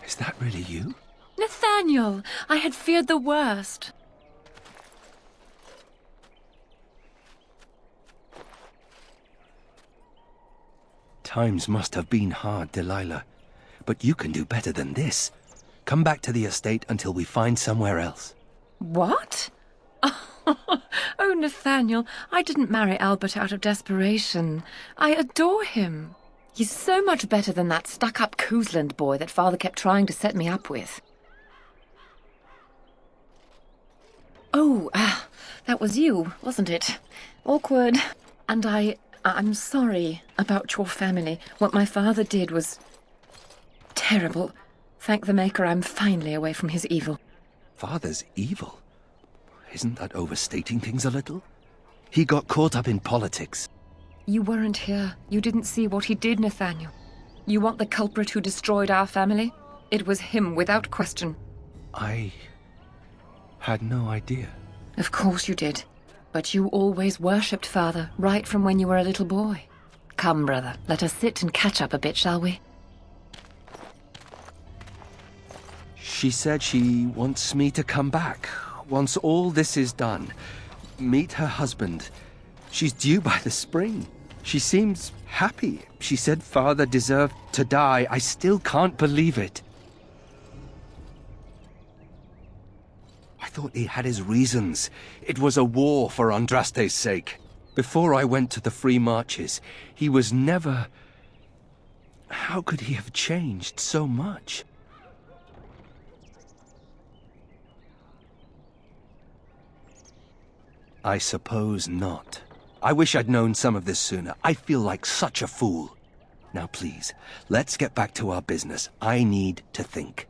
Speaker 16: Is that really you?
Speaker 23: Nathaniel, I had feared the worst.
Speaker 16: Times must have been hard, Delilah. But you can do better than this. Come back to the estate until we find somewhere else.
Speaker 23: What? Oh, Nathaniel, I didn't marry Albert out of desperation. I adore him. He's so much better than that stuck-up Cousland boy that Father kept trying to set me up with. Oh, that was you, wasn't it? Awkward. And I'm sorry about your family. What my father did was terrible. Thank the Maker I'm finally away from his evil.
Speaker 16: Father's evil? Isn't that overstating things a little? He got caught up in politics.
Speaker 23: You weren't here. You didn't see what he did, Nathaniel. You want the culprit who destroyed our family? It was him, without question.
Speaker 16: I had no idea.
Speaker 23: Of course you did. But you always worshipped Father, right from when you were a little boy. Come, brother, let us sit and catch up a bit, shall we?
Speaker 16: She said she wants me to come back. Once all this is done, meet her husband. She's due by the spring. She seems happy. She said Father deserved to die. I still can't believe it. I thought he had his reasons. It was a war for Andraste's sake. Before I went to the Free Marches, he was never... How could he have changed so much? I suppose not. I wish I'd known some of this sooner. I feel like such a fool. Now please, let's get back to our business. I need to think.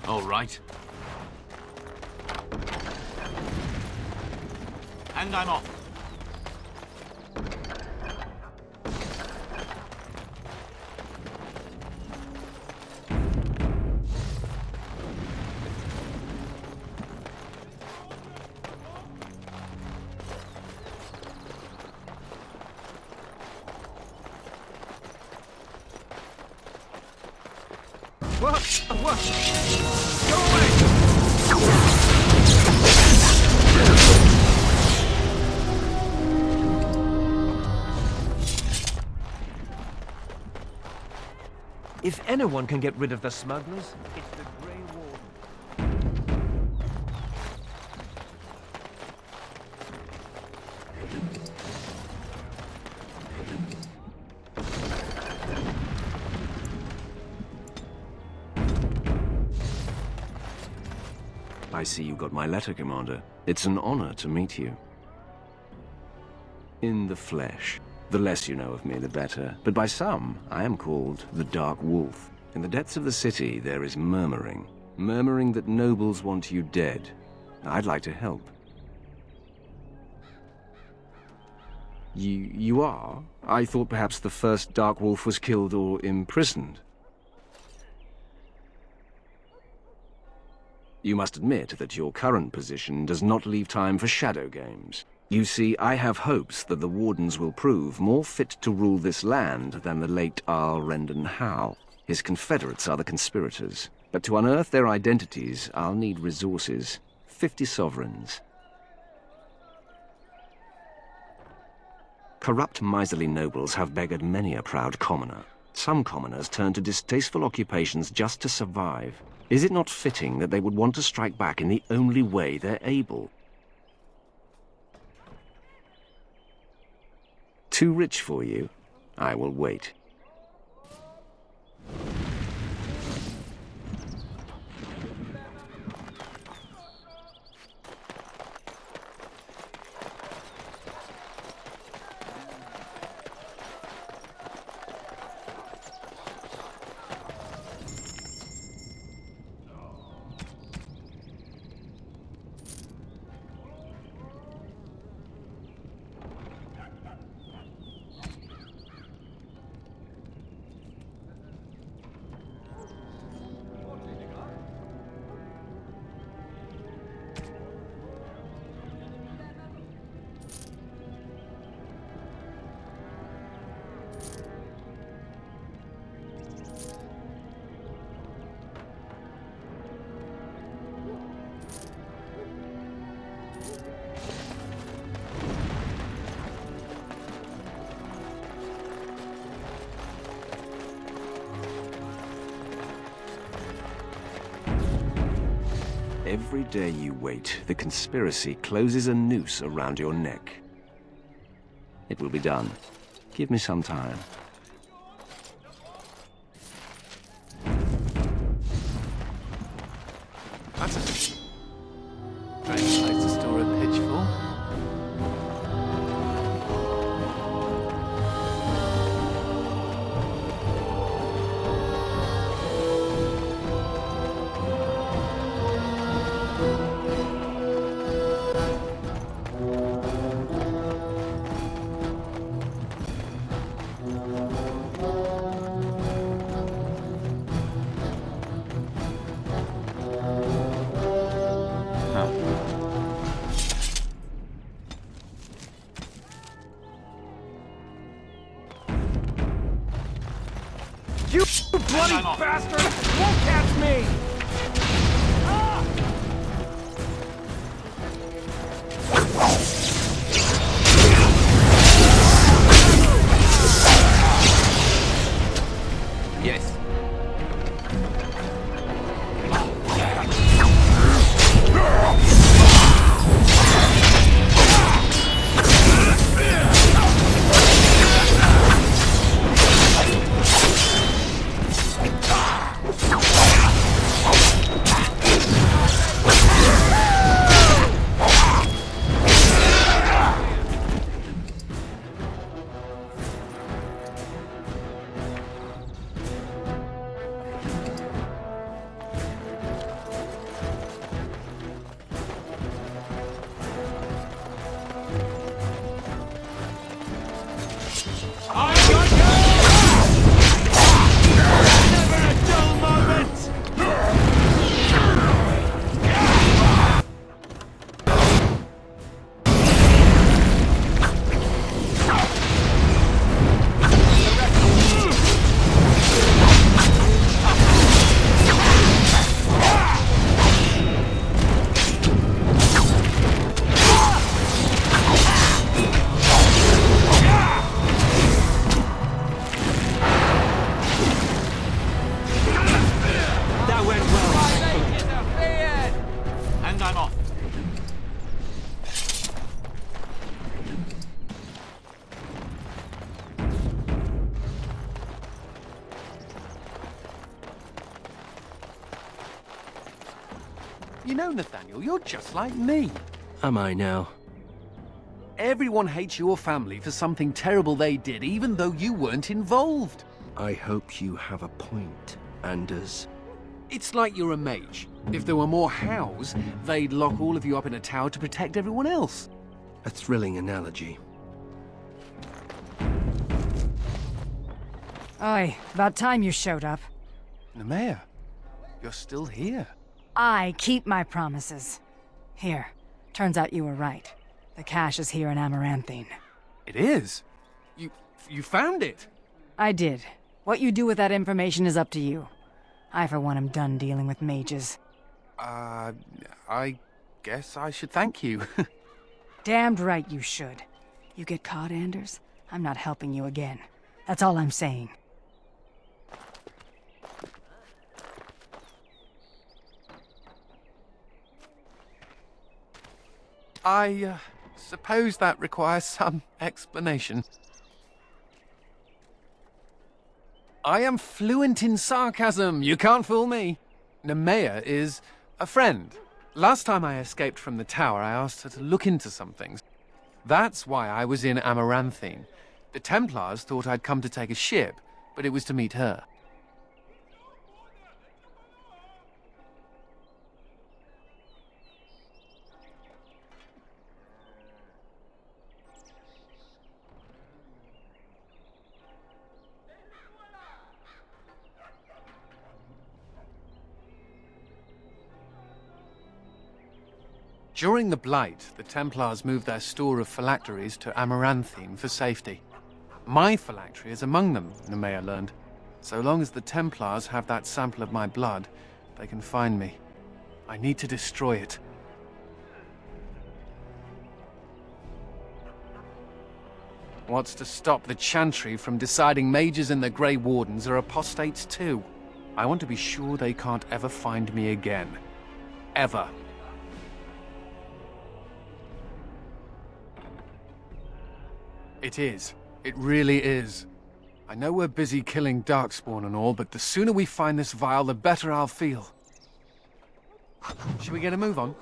Speaker 12: All right. And I'm off.
Speaker 13: If anyone can get rid of the smugglers, it's the Grey Wardens.
Speaker 10: I see you got my letter, Commander. It's an honor to meet you. In the flesh. The less you know of me, the better. But by some, I am called the Dark Wolf. In the depths of the city, there is murmuring. Murmuring that nobles want you dead. I'd like to help. You are? I thought perhaps the first Dark Wolf was killed or imprisoned. You must admit that your current position does not leave time for shadow games. You see, I have hopes that the Wardens will prove more fit to rule this land than the late Nathaniel Howe. His confederates are the conspirators. But to unearth their identities, I'll need resources. 50 sovereigns. Corrupt, miserly nobles have beggared many a proud commoner. Some commoners turn to distasteful occupations just to survive. Is it not fitting that they would want to strike back in the only way they're able? Too rich for you? I will wait. Every day you wait, the conspiracy closes a noose around your neck. It will be done. Give me some time.
Speaker 11: That's a strange place to store a pitchfork.
Speaker 22: You bloody bastard! Won't catch me!
Speaker 10: Yes.
Speaker 11: You know, Nathaniel, you're just like me.
Speaker 16: Am I now?
Speaker 11: Everyone hates your family for something terrible they did, even though you weren't involved.
Speaker 16: I hope you have a point, Anders.
Speaker 11: It's like you're a mage. If there were more Hows, they'd lock all of you up in a tower to protect everyone else.
Speaker 16: A thrilling analogy.
Speaker 4: Oi, about time you showed up.
Speaker 11: Nemea, you're still here.
Speaker 4: I keep my promises. Here, turns out you were right. The cache is here in Amaranthine.
Speaker 11: It is? You found it?
Speaker 4: I did. What you do with that information is up to you. I, for one, am done dealing with mages.
Speaker 11: I guess I should thank you.
Speaker 4: Damned right you should. You get caught, Anders, I'm not helping you again. That's all I'm saying.
Speaker 11: I suppose that requires some explanation. I am fluent in sarcasm. You can't fool me. Nemea is a friend. Last time I escaped from the tower, I asked her to look into some things. That's why I was in Amaranthine. The Templars thought I'd come to take a ship, but it was to meet her. During the Blight, the Templars moved their store of phylacteries to Amaranthine for safety. My phylactery is among them, Nemea learned. So long as the Templars have that sample of my blood, they can find me. I need to destroy it. What's to stop the Chantry from deciding mages and the Grey Wardens are apostates too? I want to be sure they can't ever find me again. Ever. It is. It really is. I know we're busy killing darkspawn and all, but the sooner we find this vial, the better I'll feel. Should we get a move on?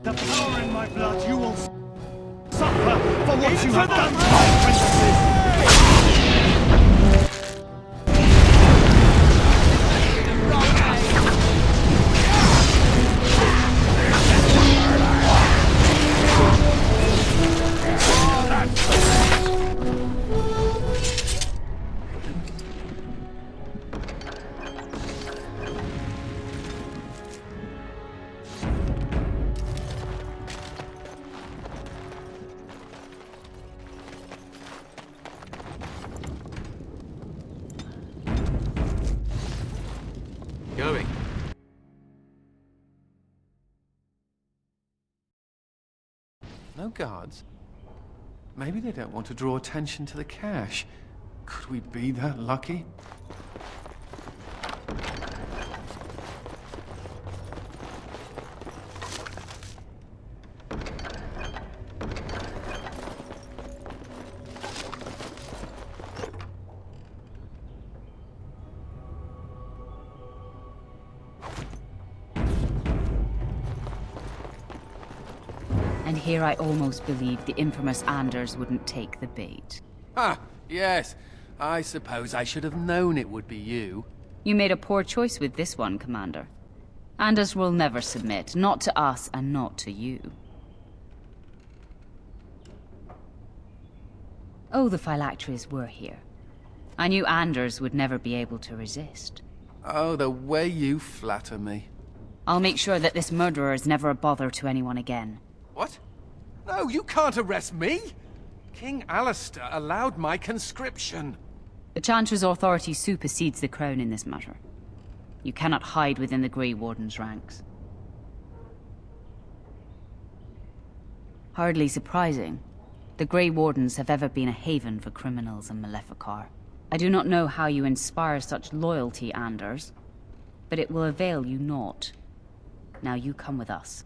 Speaker 2: The power in my blood, you will suffer for what you have done to my princesses!
Speaker 11: Going. No guards? Maybe they don't want to draw attention to the cache. Could we be that lucky?
Speaker 9: And here I almost believed the infamous Anders wouldn't take the bait.
Speaker 11: Ah, yes. I suppose I should have known it would be you.
Speaker 9: You made a poor choice with this one, Commander. Anders will never submit, not to us and not to you. Oh, the phylacteries were here. I knew Anders would never be able to resist.
Speaker 11: Oh, the way you flatter me.
Speaker 9: I'll make sure that this murderer is never a bother to anyone again.
Speaker 11: What? No, you can't arrest me! King Alistair allowed my conscription.
Speaker 9: The Chancellor's authority supersedes the Crown in this matter. You cannot hide within the Grey Wardens' ranks. Hardly surprising. The Grey Wardens have ever been a haven for criminals and Maleficar. I do not know how you inspire such loyalty, Anders, but it will avail you naught. Now you come with us.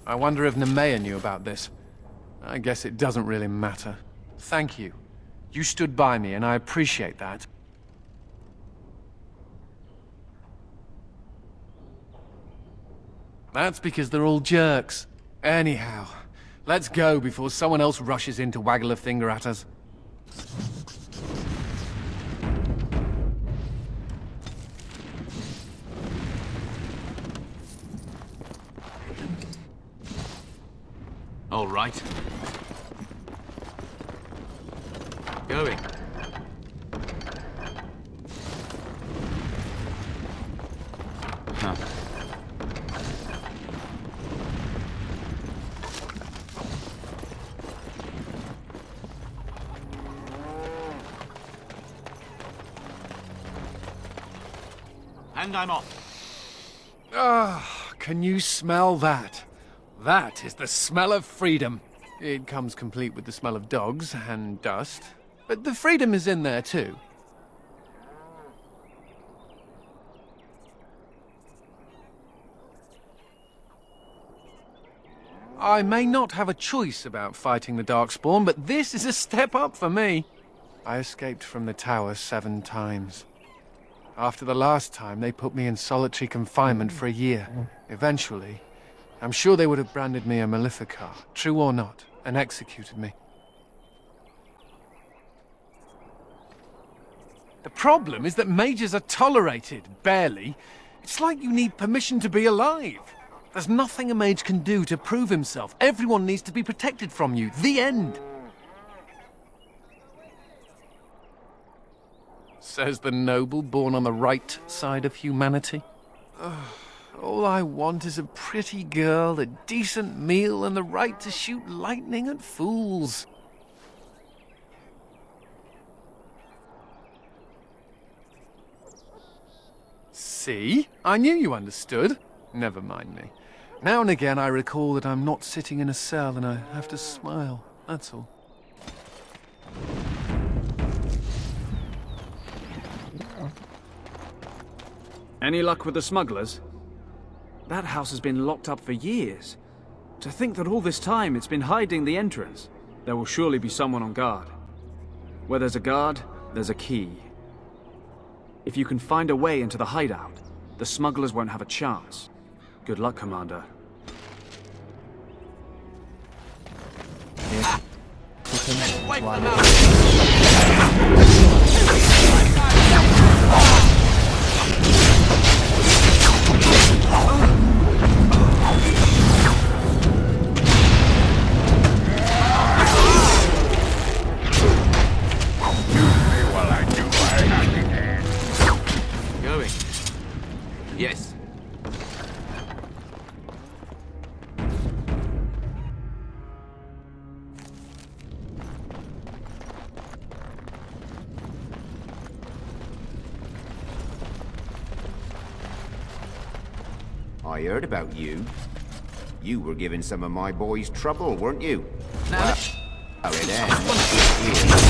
Speaker 11: I wonder if Nemea knew about this. I guess it doesn't really matter. Thank you. You stood by me, and I appreciate that. That's because they're all jerks. Anyhow, let's go before someone else rushes in to waggle a finger at us.
Speaker 12: All right. Going. Huh. And I'm off.
Speaker 11: Ah, can you smell that? That is the smell of freedom. It comes complete with the smell of dogs and dust, but the freedom is in there too. I may not have a choice about fighting the darkspawn, but this is a step up for me. I escaped from the tower 7 times. After the last time, they put me in solitary confinement for a year. Eventually, I'm sure they would have branded me a Maleficar, true or not, and executed me. The problem is that mages are tolerated, barely. It's like you need permission to be alive. There's nothing a mage can do to prove himself. Everyone needs to be protected from you. The end. Says the noble born on the right side of humanity. All I want is a pretty girl, a decent meal, and the right to shoot lightning at fools. See? I knew you understood. Never mind me. Now and again I recall that I'm not sitting in a cell and I have to smile, that's all.
Speaker 15: Any luck with the smugglers? That house has been locked up for years. To think that all this time it's been hiding the entrance. There will surely be someone on guard. Where there's a guard, there's a key. If you can find a way into the hideout, the smugglers won't have a chance. Good luck, Commander.
Speaker 12: Wipe them out! Yes.
Speaker 5: I heard about you. You were giving some of my boys trouble, weren't you?
Speaker 12: Now,
Speaker 5: well, how it ends.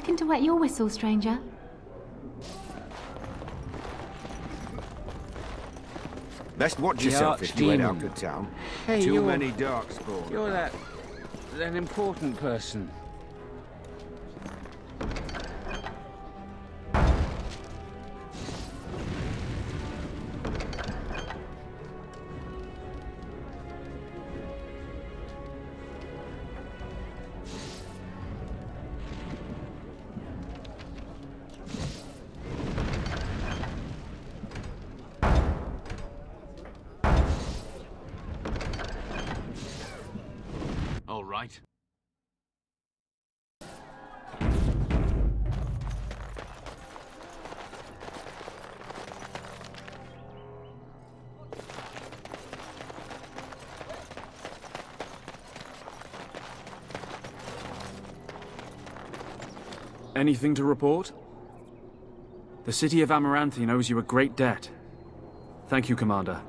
Speaker 1: Looking to wet your whistle, stranger?
Speaker 10: Best watch
Speaker 22: The
Speaker 10: yourself if you head out
Speaker 22: Archdemon.
Speaker 10: of town.
Speaker 22: Hey,
Speaker 10: Too
Speaker 22: you're-
Speaker 10: many darkspawn.
Speaker 22: You're that important person.
Speaker 12: All right.
Speaker 15: Anything to report? The city of Amaranthine owes you a great debt. Thank you, Commander.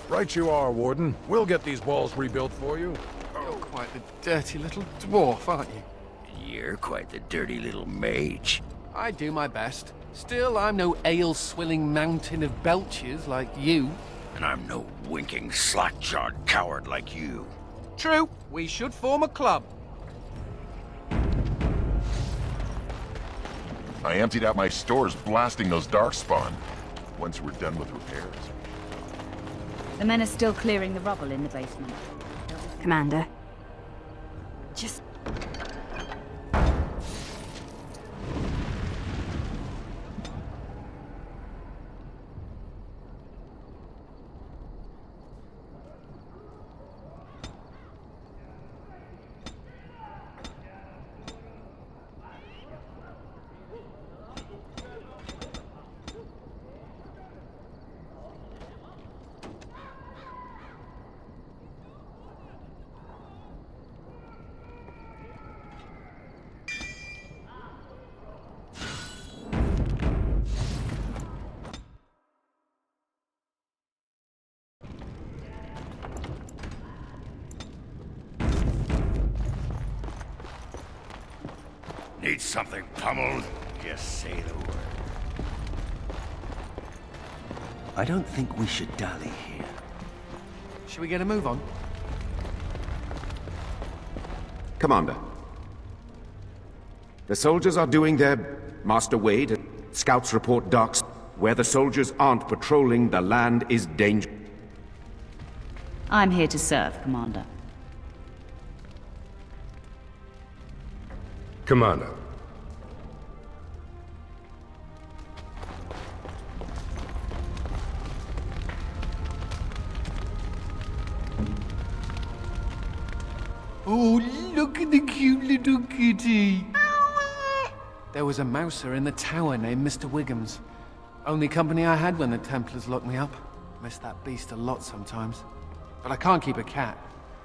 Speaker 8: Right you are, Warden. We'll get these walls rebuilt for you.
Speaker 11: You're quite the dirty little dwarf, aren't you?
Speaker 5: You're quite the dirty little mage.
Speaker 11: I do my best. Still, I'm no ale-swilling mountain of belches like you.
Speaker 5: And I'm no winking, slack-jawed coward like you.
Speaker 11: True. We should form a club.
Speaker 3: I emptied out my stores blasting those darkspawn once we're done with repairs.
Speaker 9: The men are still clearing the rubble in the basement.
Speaker 4: Commander. Just...
Speaker 5: Need something pummeled? Just say the word.
Speaker 16: I don't think we should dally here.
Speaker 11: Should we get a move on?
Speaker 10: Commander. The soldiers are doing their Master Wade. Scouts report darks. Where the soldiers aren't patrolling, the land is dangerous.
Speaker 9: I'm here to serve, Commander.
Speaker 19: Commander.
Speaker 11: Oh, look at the cute little kitty. There was a mouser in the tower named Mr. Wiggums. Only company I had when the Templars locked me up. Miss that beast a lot sometimes. But I can't keep a cat.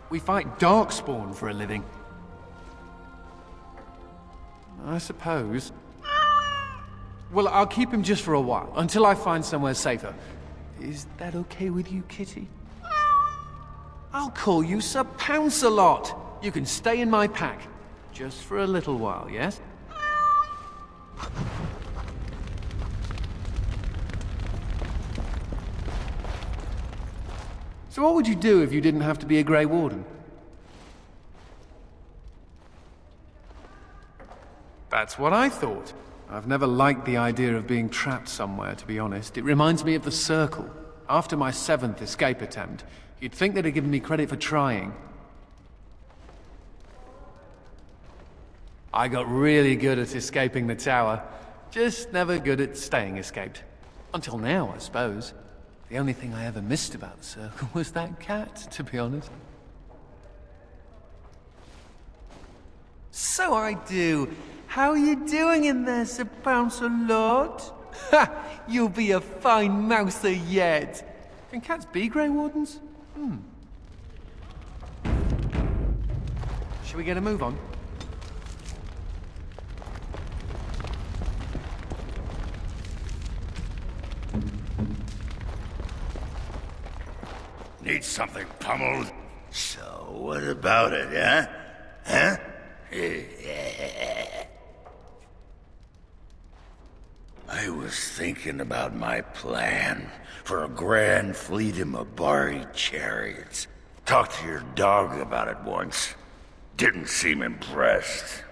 Speaker 11: We fight darkspawn for a living. I suppose. Well, I'll keep him just for a while, until I find somewhere safer. Is that okay with you, kitty? I'll call you Sir Pounce-a-Lot. You can stay in my pack. Just for a little while, yes? So what would you do if you didn't have to be a Grey Warden? That's what I thought. I've never liked the idea of being trapped somewhere, to be honest. It reminds me of the Circle. After my 7th escape attempt, you'd think they'd have given me credit for trying. I got really good at escaping the tower, just never good at staying escaped. Until now, I suppose. The only thing I ever missed about the Circle was that cat, to be honest. So I do. How are you doing in there, Sir Bouncer Lord? Ha! You'll be a fine mouser yet. Can cats be Grey Wardens? Shall we get a move on?
Speaker 5: Need something pummeled? So, what about it, huh? Huh? I was thinking about my plan for a grand fleet of Mabari chariots. Talked to your dog about it once. Didn't seem impressed.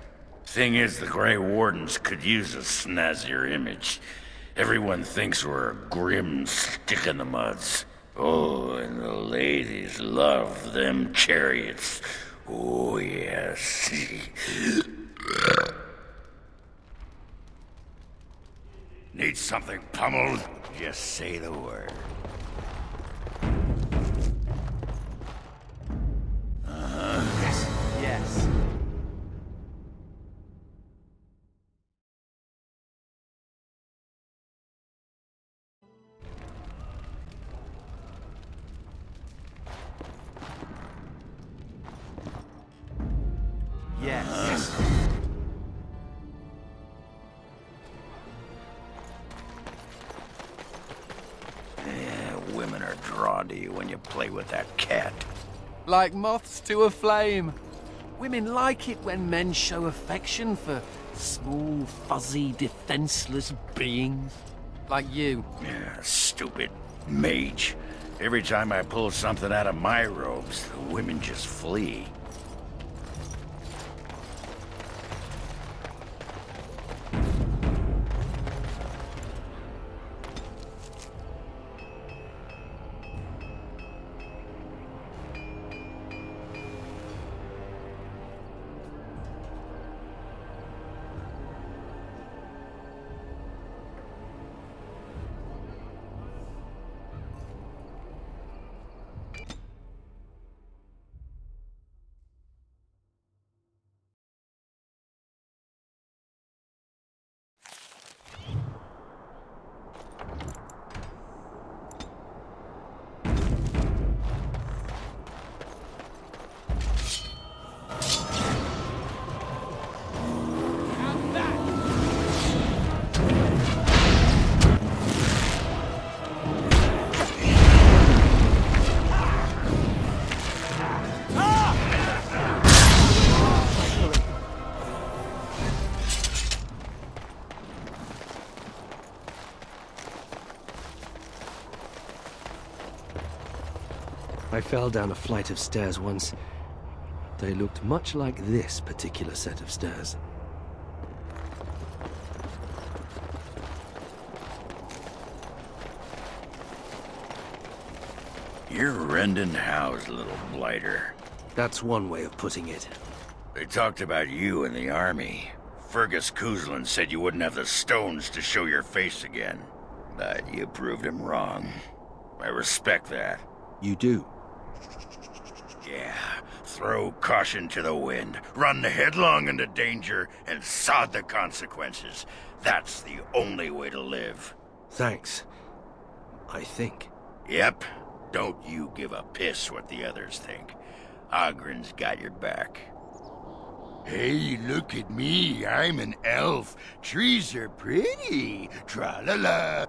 Speaker 5: Thing is, the Grey Wardens could use a snazzier image. Everyone thinks we're a grim stick-in-the-muds. Oh, and the ladies love them chariots. Oh, yes. Need something pummeled? Just say the word.
Speaker 11: Yes. Yes. Yes.
Speaker 5: Yeah, women are drawn to you when you play with that cat.
Speaker 11: Like moths to a flame. Women like it when men show affection for small, fuzzy, defenseless beings. Like you.
Speaker 5: Yeah, stupid mage. Every time I pull something out of my robes, the women just flee.
Speaker 16: I fell down a flight of stairs once. They looked much like this particular set of stairs.
Speaker 5: You're Rendon Howe's little blighter.
Speaker 16: That's one way of putting it.
Speaker 5: They talked about you in the army. Fergus Kuzlin said you wouldn't have the stones to show your face again. But you proved him wrong. I respect that.
Speaker 16: You do?
Speaker 5: Yeah. Throw caution to the wind. Run headlong into danger and sod the consequences. That's the only way to live.
Speaker 16: Thanks. I think.
Speaker 5: Yep. Don't you give a piss what the others think. Oghren's got your back. Hey, look at me. I'm an elf. Trees are pretty. Tra-la-la.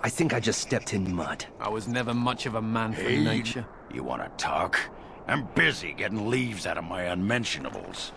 Speaker 16: I think I just stepped in mud.
Speaker 11: I was never much of a man for
Speaker 5: Hey,
Speaker 11: nature.
Speaker 5: You want to talk? I'm busy getting leaves out of my unmentionables.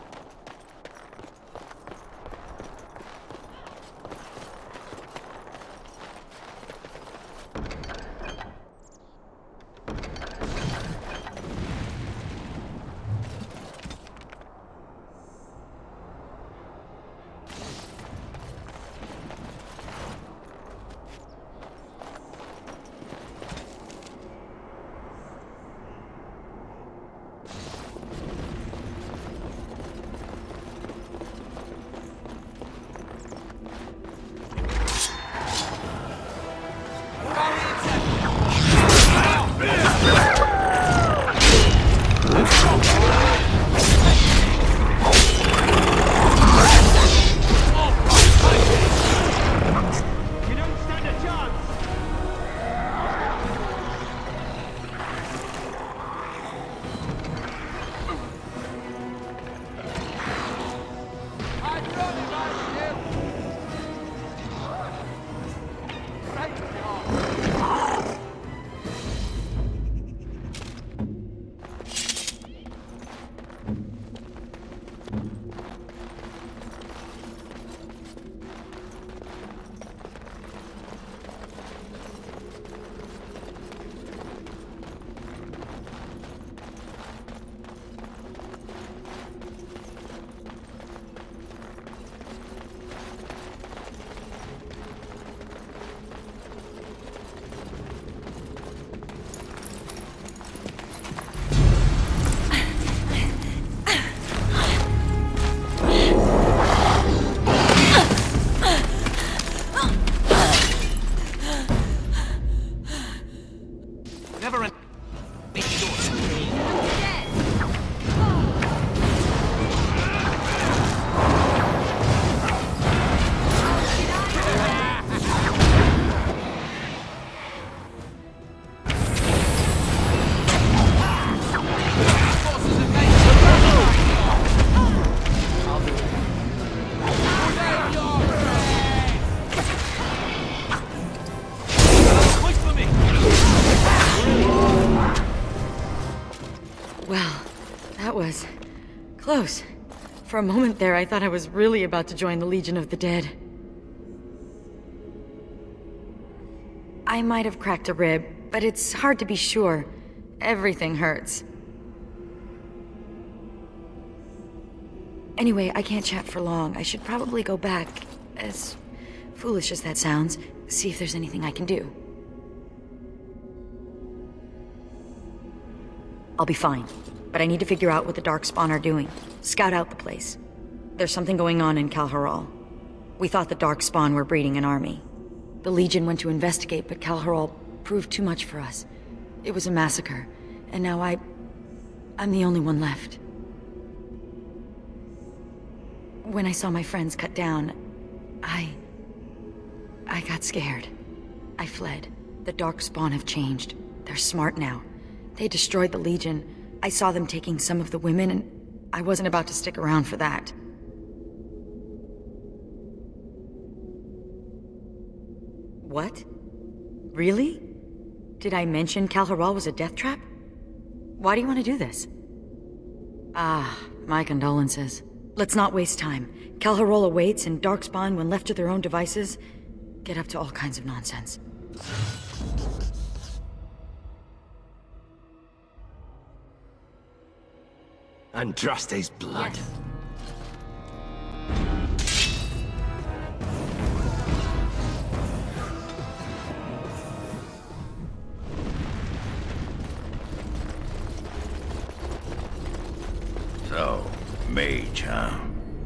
Speaker 12: Never end.
Speaker 23: Well, that was close. For a moment there, I thought I was really about to join the Legion of the Dead. I might have cracked a rib, but it's hard to be sure. Everything hurts. Anyway, I can't chat for long. I should probably go back, as foolish as that sounds, see if there's anything I can do. I'll be fine, but I need to figure out what the darkspawn are doing. Scout out the place. There's something going on in Calharal. We thought the darkspawn were breeding an army. The Legion went to investigate, but Calharal proved too much for us. It was a massacre, and now I'm the only one left. When I saw my friends cut down, I got scared. I fled. The darkspawn have changed. They're smart now. They destroyed the Legion. I saw them taking some of the women, and I wasn't about to stick around for that. What? Really? Did I mention Calharal was a death trap? Why do you want to do this? Ah, my condolences. Let's not waste time. Calharal awaits, and darkspawn, when left to their own devices, get up to all kinds of nonsense.
Speaker 16: Andraste's blood.
Speaker 23: Yes.
Speaker 5: So, mage, huh?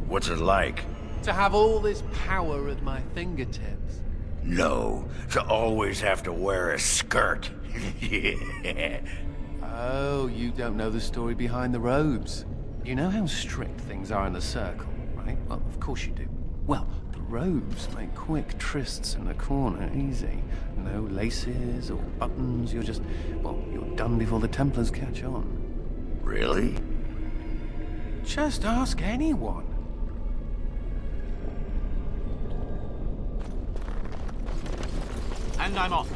Speaker 5: What's it like?
Speaker 11: To have all this power at my fingertips.
Speaker 5: No, to always have to wear a skirt. Yeah.
Speaker 11: Oh, you don't know the story behind the robes. You know how strict things are in the Circle, right? Well, of course you do. Well, the robes make quick trysts in the corner easy. No laces or buttons, you're done before the Templars catch on.
Speaker 5: Really?
Speaker 11: Just ask anyone.
Speaker 12: And I'm off.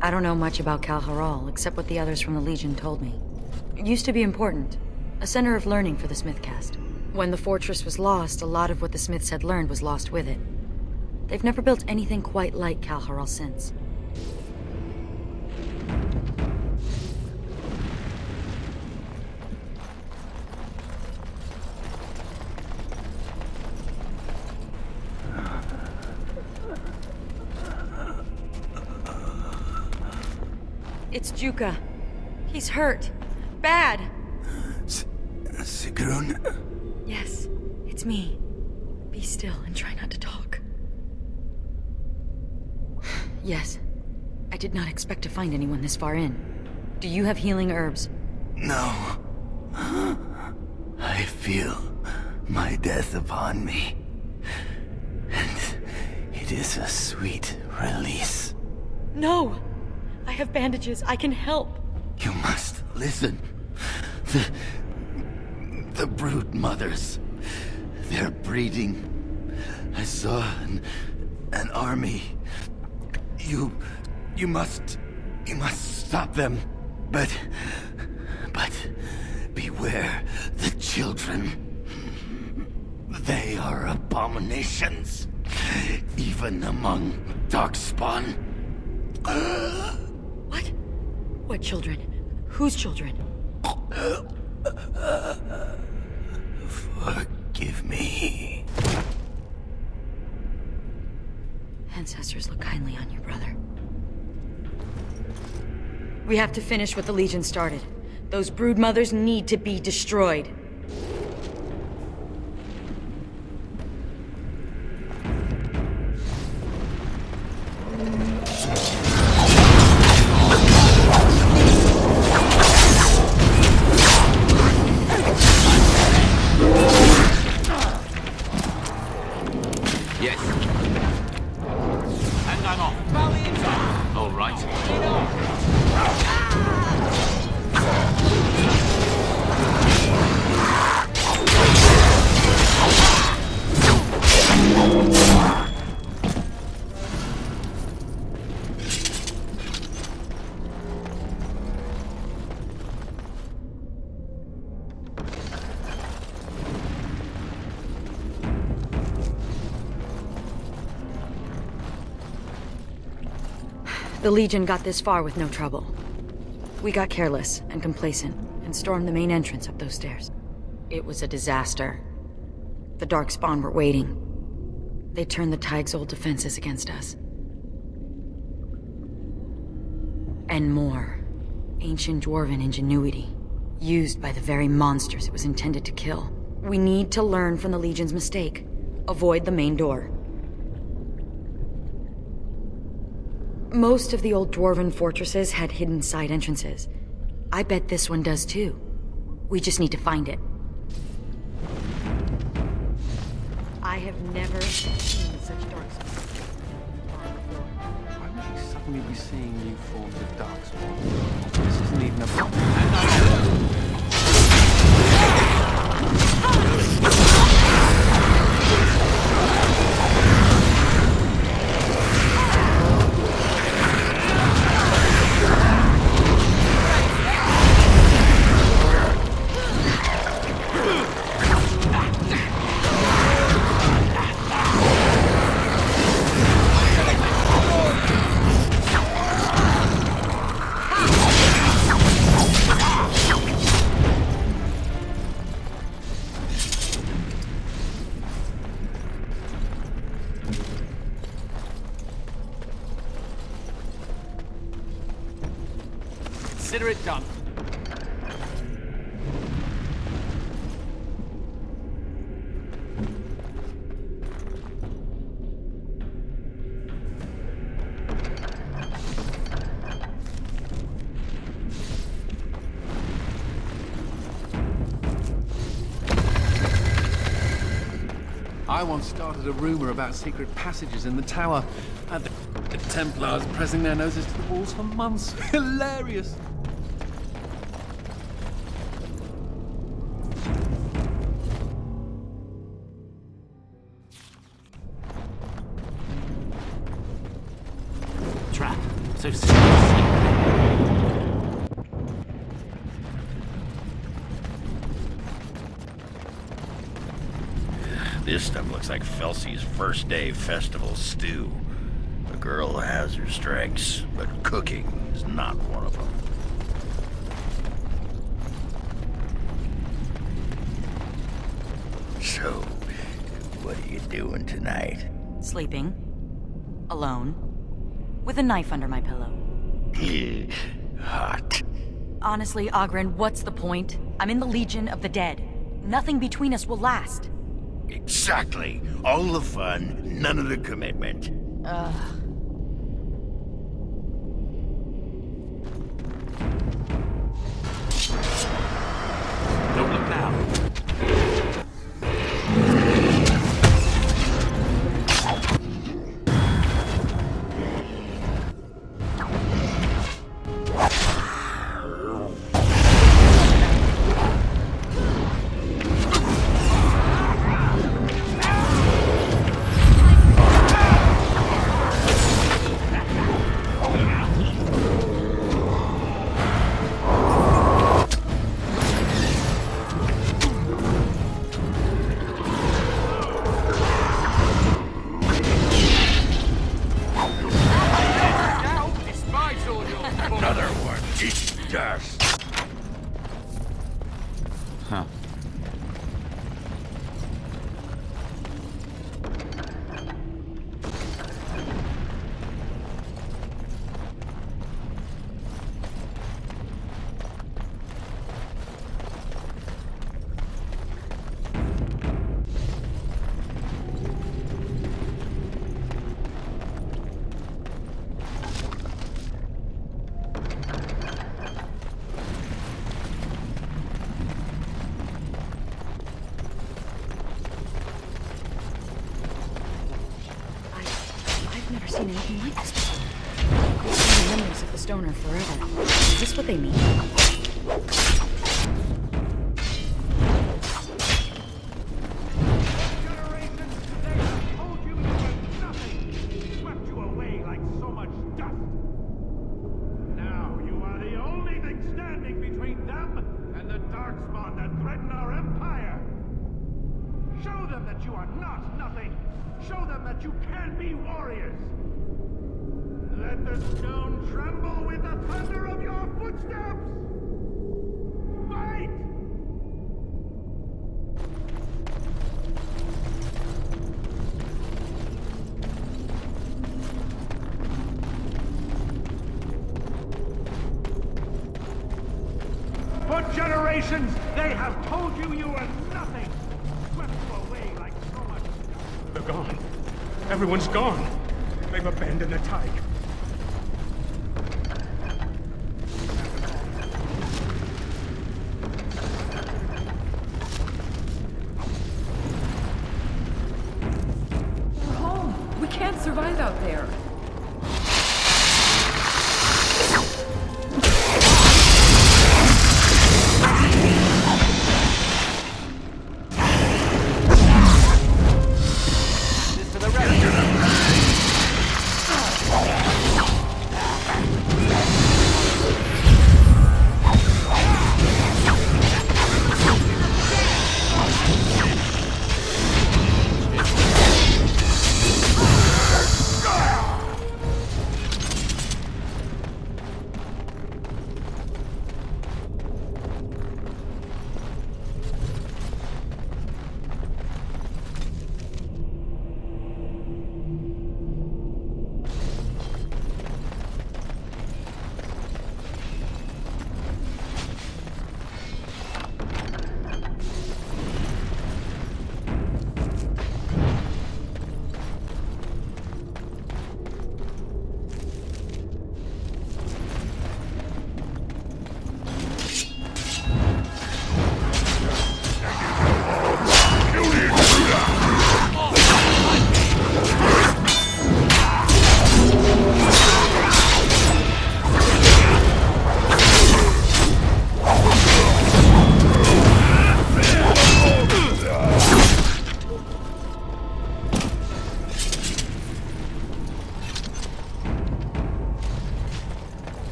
Speaker 23: I don't know much about Calharal, except what the others from the Legion told me. It used to be important. A center of learning for the Smithcast. When the fortress was lost, a lot of what the Smiths had learned was lost with it. They've never built anything quite like Calharal since. It's Juka. He's hurt. Bad.
Speaker 2: Sigrun?
Speaker 23: Yes, it's me. Be still and try not to talk. Yes. I did not expect to find anyone this far in. Do you have healing herbs?
Speaker 18: No. I feel my death upon me. And it is a sweet release.
Speaker 23: No! I have bandages. I can help.
Speaker 18: You must listen. The brood mothers. They're breeding. I saw an army. You must stop them. But beware the children. They are abominations. Even among darkspawn.
Speaker 23: What? What children? Whose children?
Speaker 18: Forgive me.
Speaker 23: Ancestors look kindly on you, brother. We have to finish what the Legion started. Those brood mothers need to be destroyed.
Speaker 4: The Legion got this far with no trouble. We got careless and complacent and stormed the main entrance up those stairs. It was a disaster. The darkspawn were waiting. They turned the Tig's old defenses against us. And more. Ancient dwarven ingenuity, used by the very monsters it was intended to kill. We need to learn from the Legion's mistake. Avoid the main door. Most of the old dwarven fortresses had hidden side entrances. I bet this one does too. We just need to find it. I have never seen such darkspawn.
Speaker 11: Why would we suddenly be seeing new forms of darkspawn? This isn't even a... Consider it done. I once started a rumor about secret passages in the tower, and the Templars pressing their noses to the walls for months. Hilarious!
Speaker 12: Trap. So seriously.
Speaker 5: This stuff looks like Felsey's first day festival stew. The girl has her strengths, but cooking is not one of them. So, what are you doing tonight?
Speaker 4: Sleeping. Alone. With a knife under my pillow.
Speaker 5: Hot.
Speaker 4: Honestly, Oghren, what's the point? I'm in the Legion of the Dead. Nothing between us will last.
Speaker 5: Exactly. All the fun, none of the commitment.
Speaker 12: Don't look now. Huh.
Speaker 4: I've never seen anything like this before. I've seen remnants of the stoner forever. Is this what they mean?
Speaker 2: Show them that you can be warriors!
Speaker 5: Let the stone tremble with the thunder of your footsteps! Fight! For generations, they have told you you are nothing! Swept you away like so much... They're gone. Everyone's gone. They've abandoned the tide.
Speaker 23: We're home. We can't survive out there.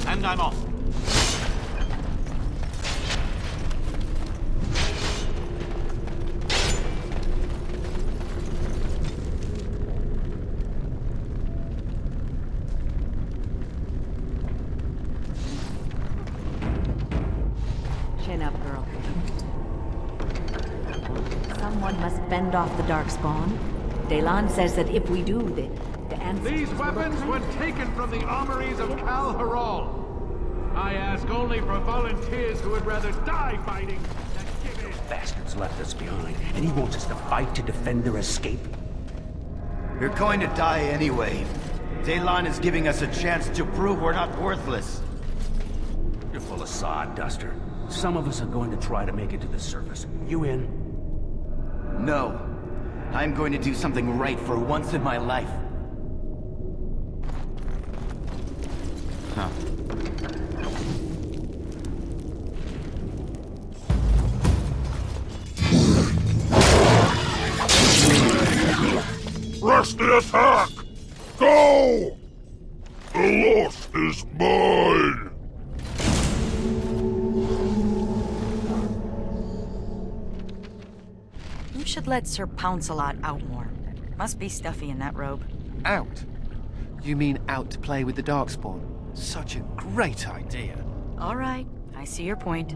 Speaker 12: And I'm off.
Speaker 7: Chin up, girl. Someone must fend off the darkspawn. Delan says that if we do, the ancestors...
Speaker 5: These weapons were taken from the armories of Kal Haral. I ask only for volunteers who would rather die fighting than give in.
Speaker 12: Bastards left us behind, and he wants us to fight to defend their escape.
Speaker 18: You're going to die anyway. Delan is giving us a chance to prove we're not worthless.
Speaker 12: You're full of sod, Duster. Some of us are going to try to make it to the surface. You in?
Speaker 18: No. I'm going to do something right for once in my life. Huh.
Speaker 5: Rush the attack! Go! The loss is mine!
Speaker 4: You should let Sir Pounce-a-Lot out more. Must be stuffy in that robe.
Speaker 11: Out? You mean out to play with the darkspawn? Such a great idea.
Speaker 4: All right, I see your point.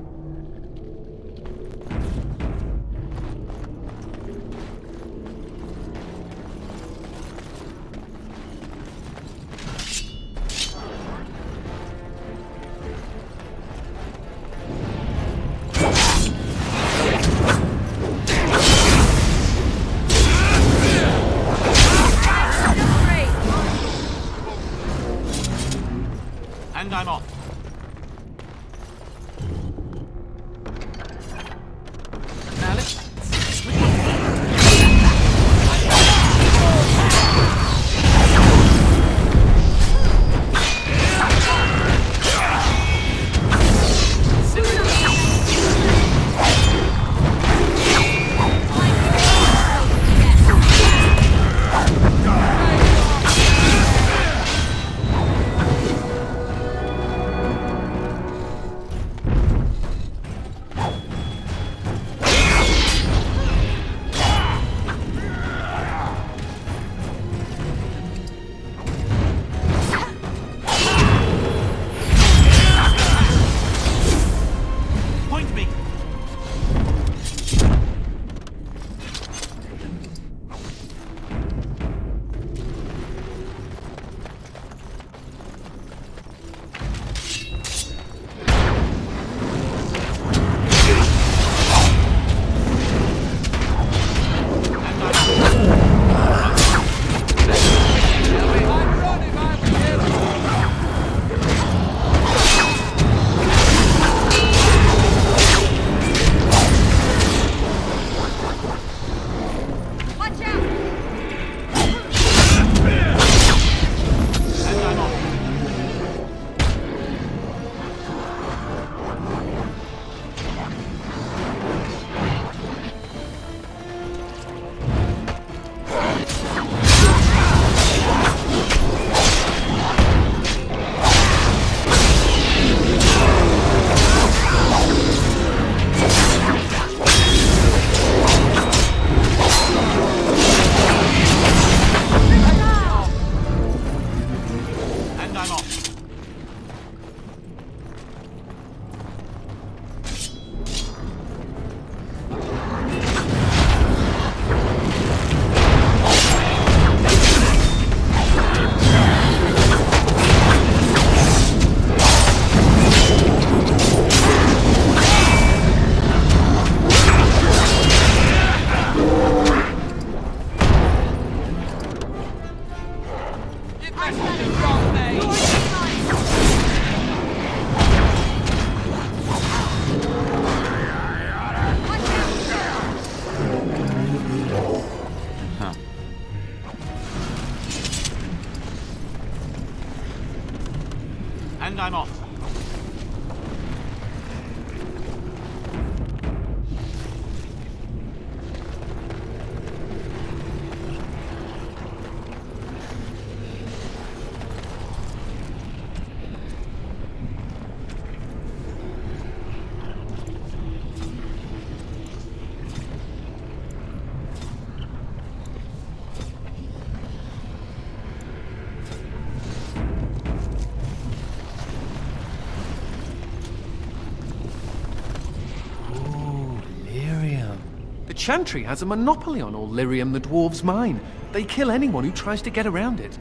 Speaker 11: Chantry has a monopoly on all lyrium the dwarves mine. They kill anyone who tries to get around it.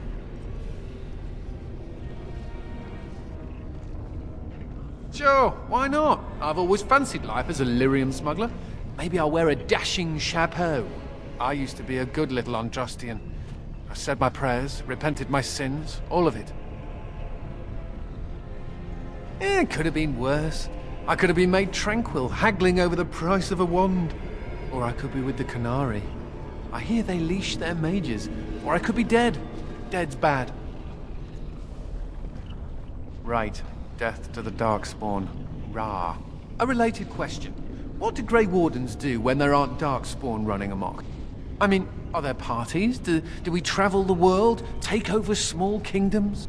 Speaker 11: Sure, why not? I've always fancied life as a lyrium smuggler. Maybe I'll wear a dashing chapeau. I used to be a good little Andrastian. I said my prayers, repented my sins, all of it. It could have been worse. I could have been made tranquil, haggling over the price of a wand. Or I could be with the Canary. I hear they leash their mages. Or I could be dead. Dead's bad. Right. Death to the darkspawn. Rah. A related question. What do Grey Wardens do when there aren't darkspawn running amok? I mean, are there parties? Do we travel the world? Take over small kingdoms?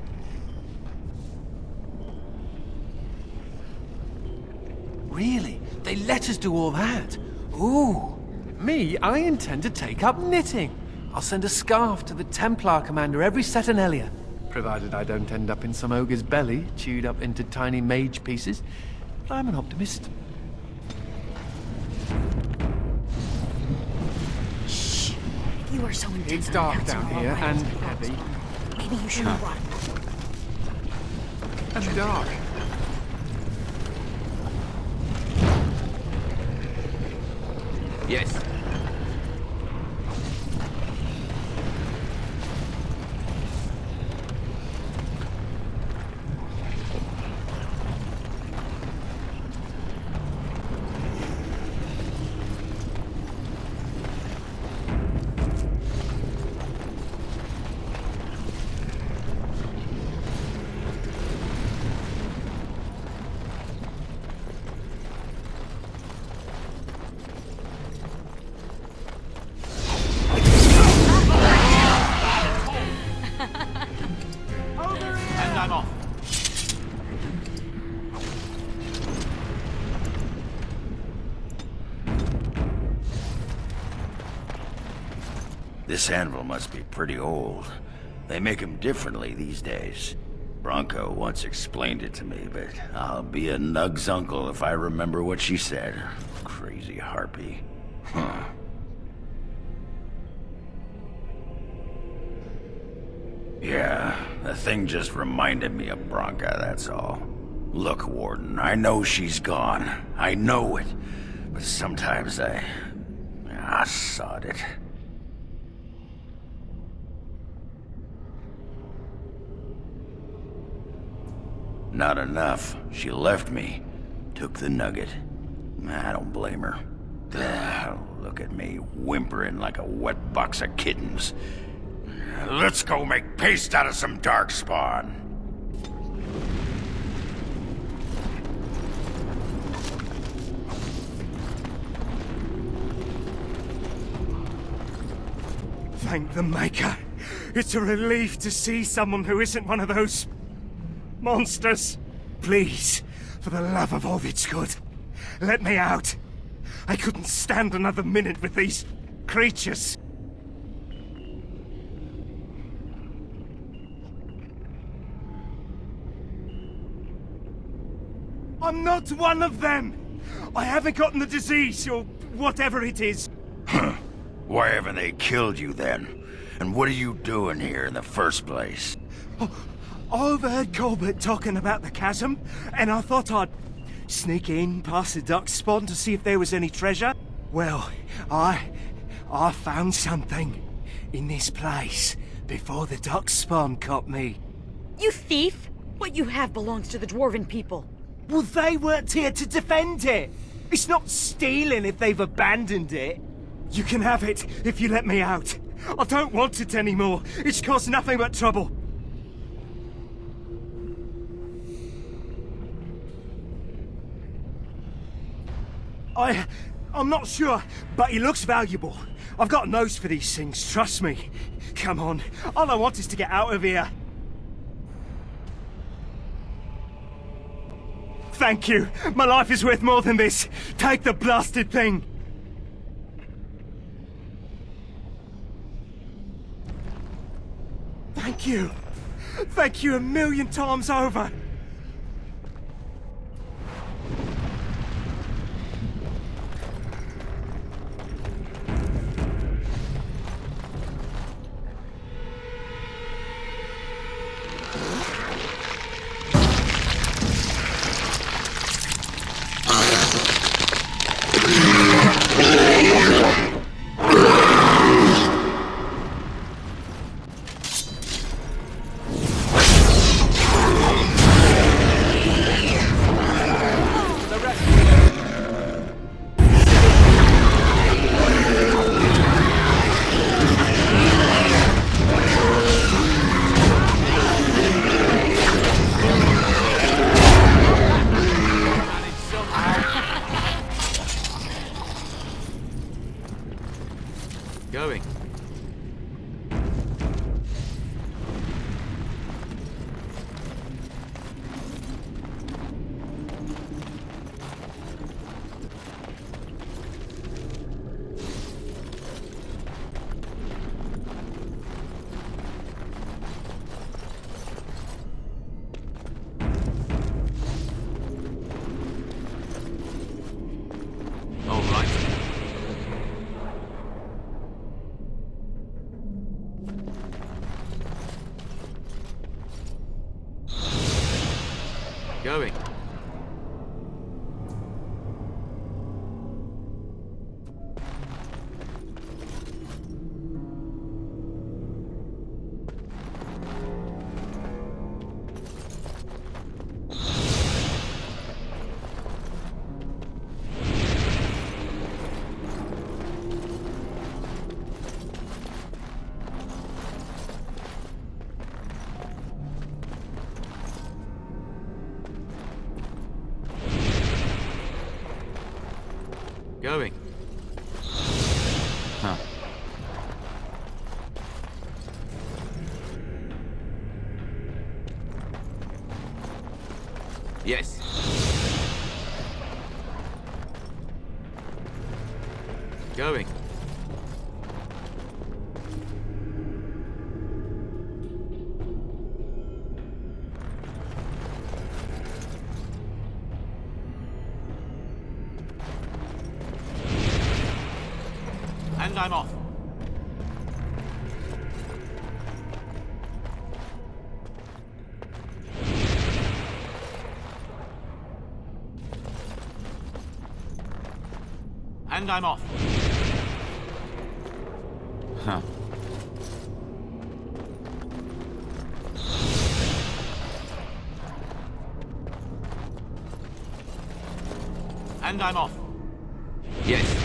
Speaker 11: Really? They let us do all that? Ooh. Me, I intend to take up knitting. I'll send a scarf to the Templar commander every Saturnalia. Provided I don't end up in some ogre's belly, chewed up into tiny mage pieces. But I'm an optimist.
Speaker 4: Shh. If you are so intent
Speaker 11: It's
Speaker 4: on
Speaker 11: dark
Speaker 4: announcing
Speaker 11: down
Speaker 4: all
Speaker 11: here,
Speaker 4: right
Speaker 11: and
Speaker 4: to the
Speaker 11: heavy.
Speaker 4: Darkspawn, maybe you shouldn't run.
Speaker 11: And dark.
Speaker 10: Yes.
Speaker 5: This anvil must be pretty old. They make them differently these days. Bronco once explained it to me, but I'll be a Nug's uncle if I remember what she said. Crazy harpy. Huh. Yeah, the thing just reminded me of Bronca, that's all. Look, Warden, I know she's gone. I know it. But sometimes I sod it. Not enough. She left me. Took the nugget. I don't blame her. Look at me, whimpering like a wet box of kittens. Let's go make paste out of some darkspawn.
Speaker 14: Thank the Maker. It's a relief to see someone who isn't one of those monsters. Please, for the love of all that's good, let me out. I couldn't stand another minute with these creatures. I'm not one of them. I haven't gotten the disease, or whatever it is.
Speaker 5: Why haven't they killed you then? And what are you doing here in the first place?
Speaker 14: I overheard Colbert talking about the chasm, and I thought I'd sneak in past the darkspawn to see if there was any treasure. Well, I found something in this place before the darkspawn caught me.
Speaker 4: You thief! What you have belongs to the dwarven people.
Speaker 14: Well, they weren't here to defend it. It's not stealing if they've abandoned it. You can have it if you let me out. I don't want it anymore. It's caused nothing but trouble. I'm not sure, but he looks valuable. I've got a nose for these things, trust me. Come on, all I want is to get out of here. Thank you. My life is worth more than this. Take the blasted thing. Thank you. Thank you 1,000,000 times over.
Speaker 19: Going. Huh. Yes. Going. And I'm off. And I'm off. Huh. And I'm off. Yes.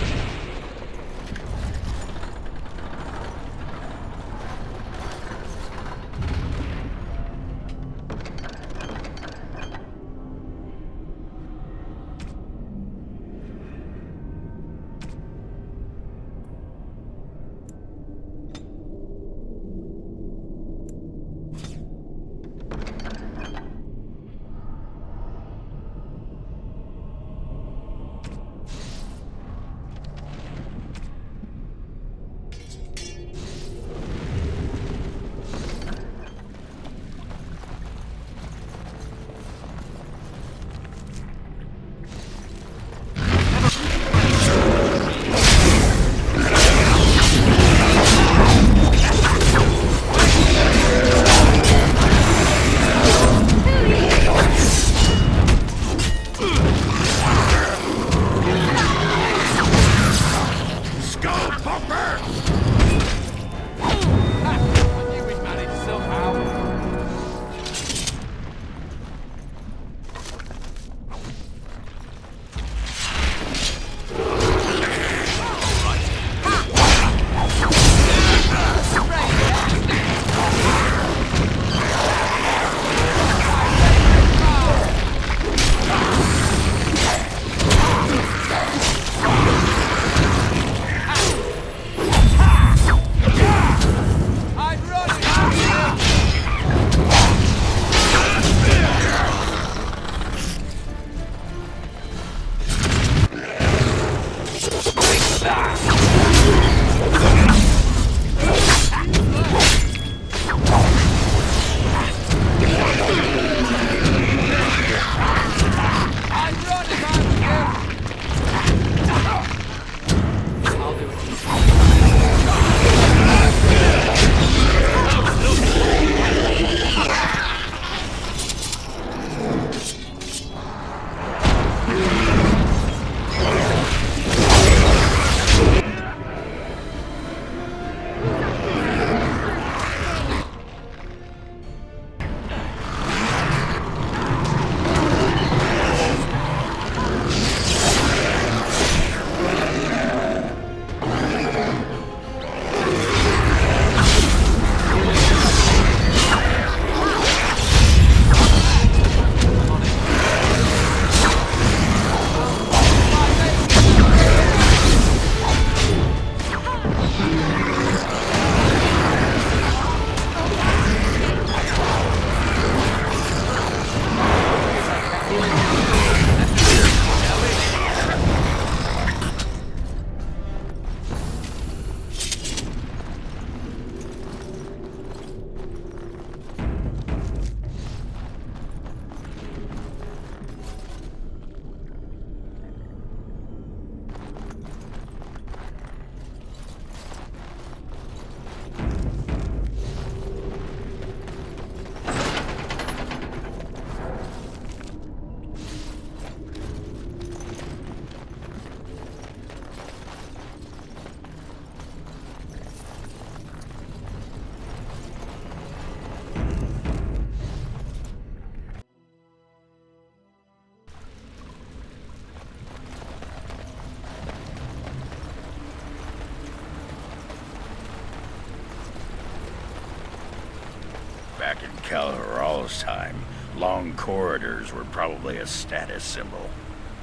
Speaker 5: Back in Calharal's time, long corridors were probably a status symbol.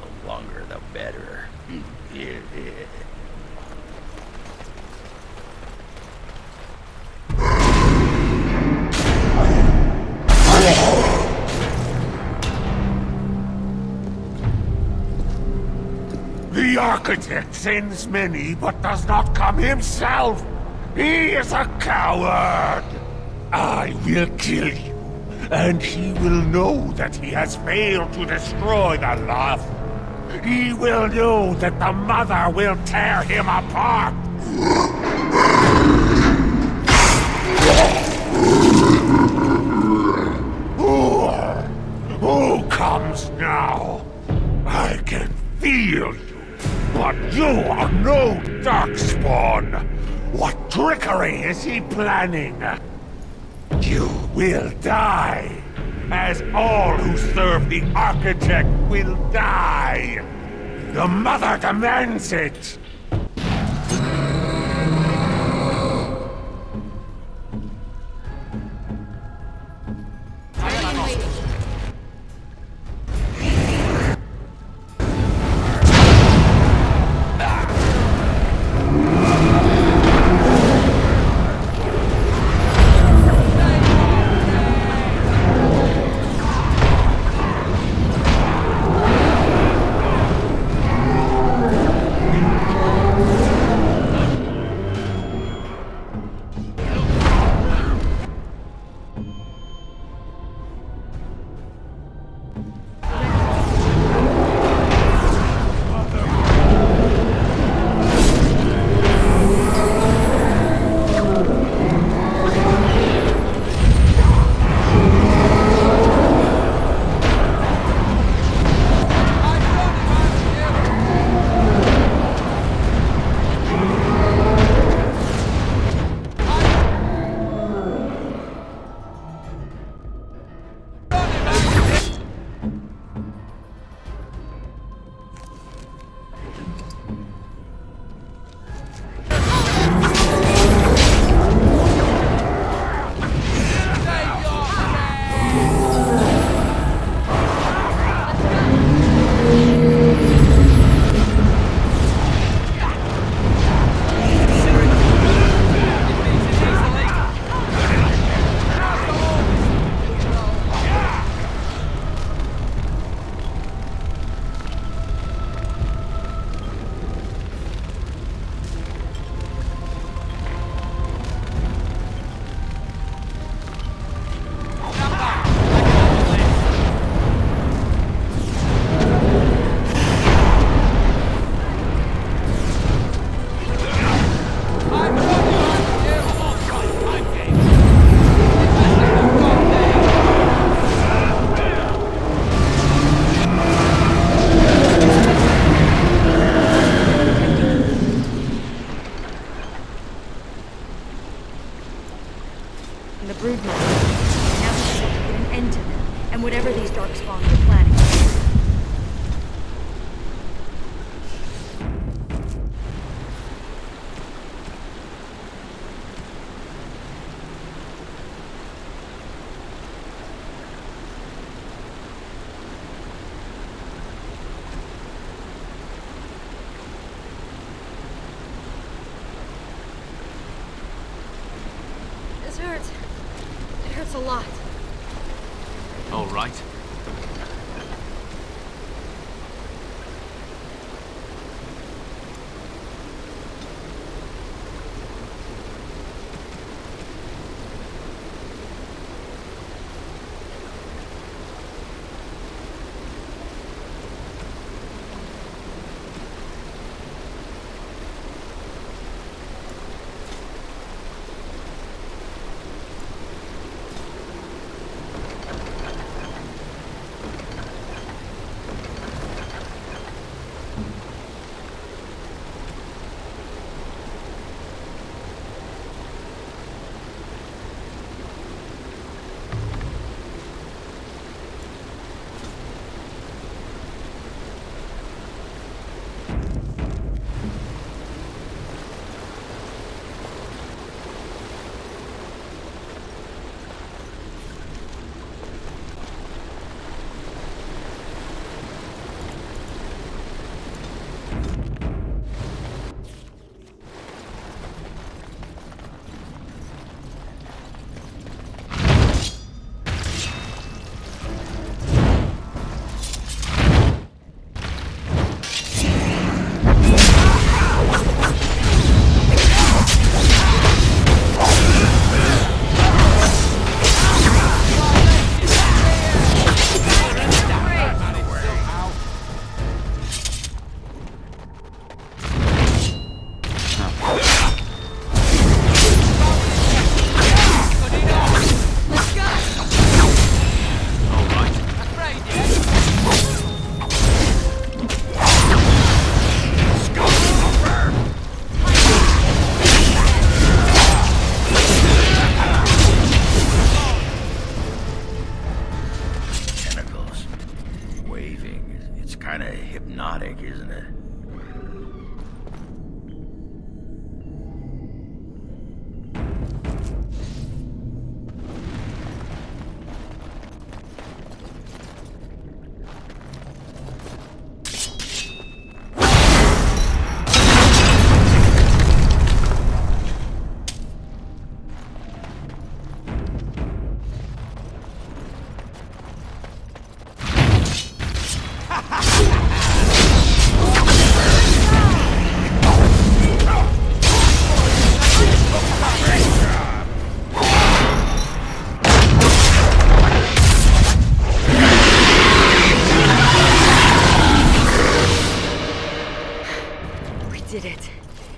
Speaker 5: The longer, the better.
Speaker 6: The Architect sends many, but does not come himself. He is a coward. I will kill you, and he will know that he has failed to destroy the Loft. He will know that the Mother will tear him apart. Who comes now? I can feel you. But you are no darkspawn! What trickery is he planning? You will die, as all who serve the Architect will die! The Mother demands it!
Speaker 23: hurts a lot.
Speaker 19: All right.
Speaker 5: ironic, isn't it?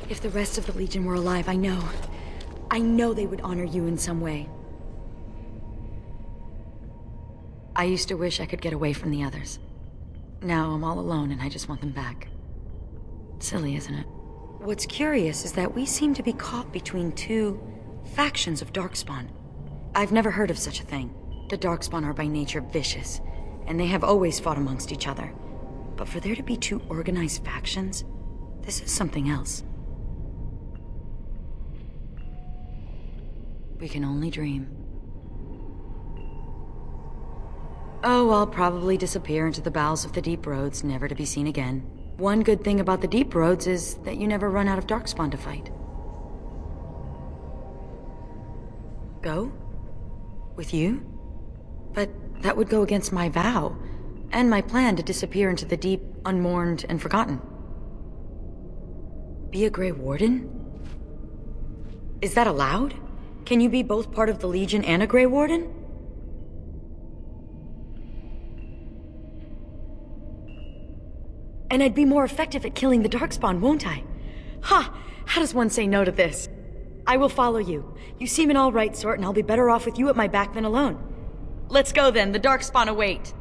Speaker 4: If the rest of the Legion were alive, I know they would honor you in some way. I used to wish I could get away from the others. Now I'm all alone and I just want them back. Silly, isn't it? What's curious is that we seem to be caught between two factions of darkspawn. I've never heard of such a thing. The darkspawn are by nature vicious, and they have always fought amongst each other. But for there to be two organized factions, this is something else. We can only dream. Oh, I'll probably disappear into the bowels of the deep roads, never to be seen again. One good thing about the deep roads is that you never run out of darkspawn to fight. Go? With you? But that would go against my vow, and my plan to disappear into the deep, unmourned, and forgotten. Be a Grey Warden? Is that allowed? Can you be both part of the Legion and a Grey Warden? And I'd be more effective at killing the darkspawn, won't I? Ha! How does one say no to this? I will follow you. You seem an all-right sort, and I'll be better off with you at my back than alone. Let's go then, the darkspawn await.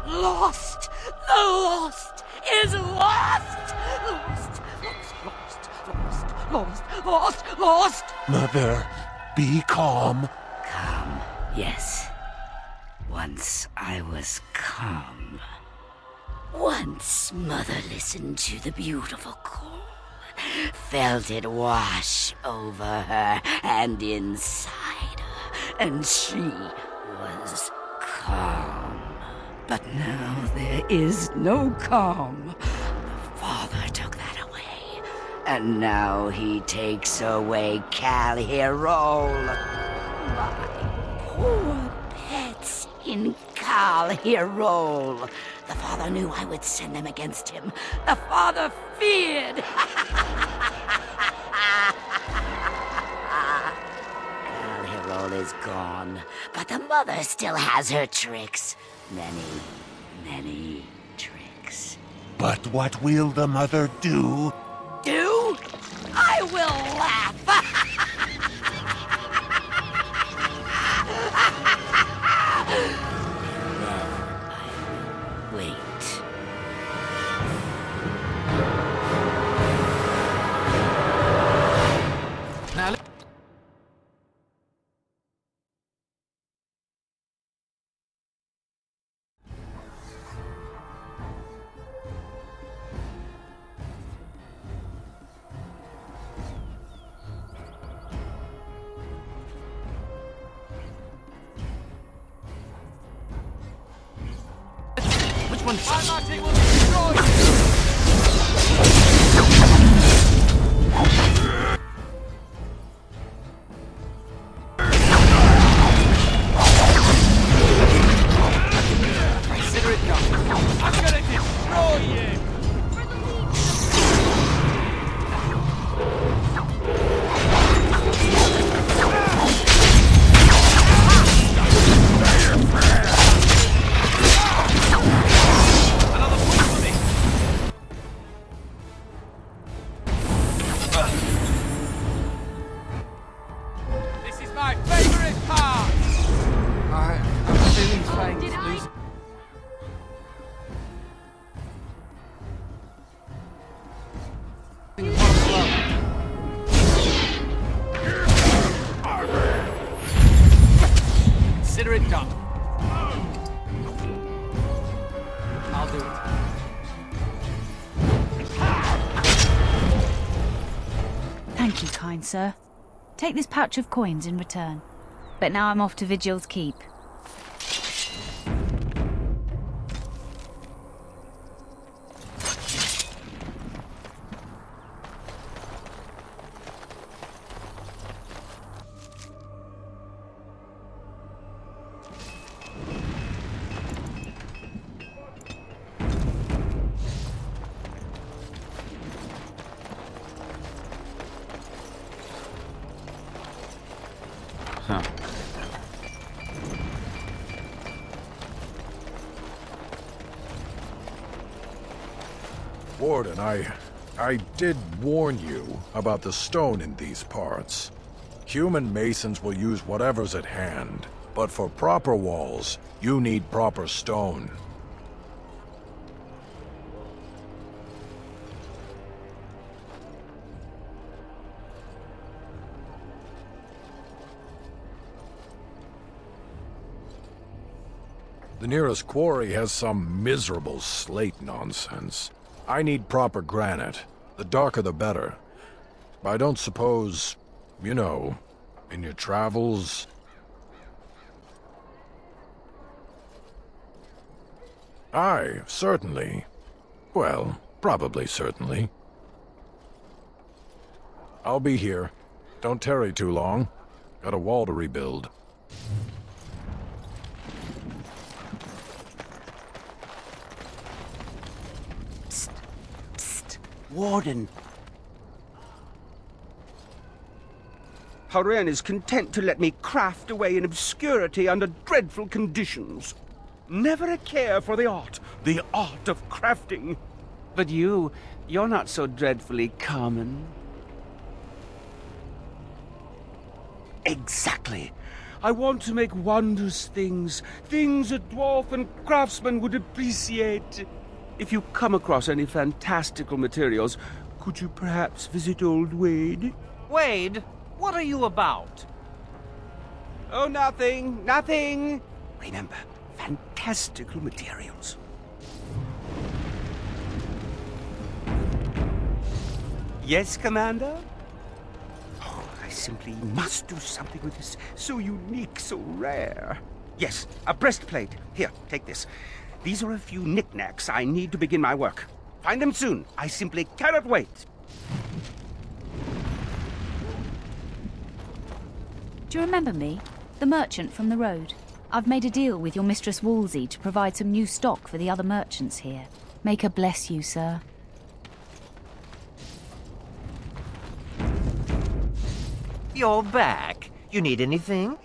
Speaker 17: Lost! The lost is lost! Lost!
Speaker 6: Mother, be calm.
Speaker 18: Calm, yes. Once I was calm. Once Mother listened to the beautiful call, felt it wash over her and inside her, and she was calm. But now there is no calm. The Father took that away, and now he takes away Cal Hero. My poor pets in Cal Hero. The Father knew I would send them against him. The Father feared. Cal Hero is gone, but the Mother still has her tricks. Many tricks.
Speaker 6: But what will the Mother do?
Speaker 17: Do? I will laugh!
Speaker 18: Wait.
Speaker 11: Now, which one? My magic will destroy you!
Speaker 9: kind sir. Take this pouch of coins in return. But now I'm off to Vigil's keep.
Speaker 12: Huh.
Speaker 8: Warden, I did warn you about the stone in these parts. Human masons will use whatever's at hand, but for proper walls, you need proper stone. The nearest quarry has some miserable slate nonsense. I need proper granite. The darker the better. I don't suppose, you know, in your travels... Aye, certainly. Well, probably certainly. I'll be here. Don't tarry too long. Got a wall to rebuild.
Speaker 13: Warden. Oghren is content to let me craft away in obscurity under dreadful conditions. Never a care for the art of crafting. But you're not so dreadfully common. Exactly. I want to make wondrous things a dwarf and craftsman would appreciate. If you come across any fantastical materials, could you perhaps visit old Wade?
Speaker 20: Wade, what are you about?
Speaker 13: Oh, nothing. Remember, fantastical materials. Yes, Commander? Oh, I simply must do something with this. So unique, so rare. Yes, a breastplate. Here, take this. These are a few knickknacks I need to begin my work. Find them soon. I simply cannot wait.
Speaker 9: Do you remember me? The merchant from the road. I've made a deal with your Mistress Wolsey to provide some new stock for the other merchants here. Make her bless you, sir.
Speaker 20: You're back. You need anything?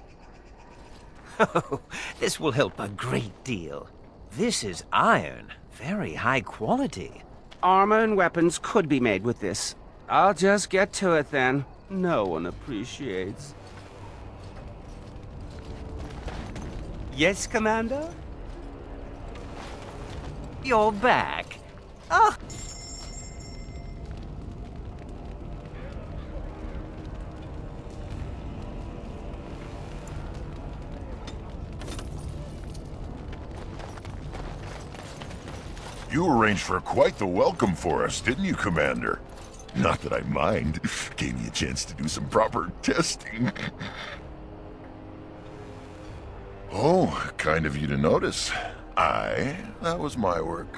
Speaker 20: Oh, this will help a great deal. This is iron. Very high quality.
Speaker 13: Armor and weapons could be made with this. I'll just get to it then. No one appreciates. Yes, Commander?
Speaker 20: You're back. Ah!
Speaker 3: You arranged for quite the welcome for us, didn't you, Commander? Not that I mind. Gave me a chance to do some proper testing. Oh, kind of you to notice. That was my work.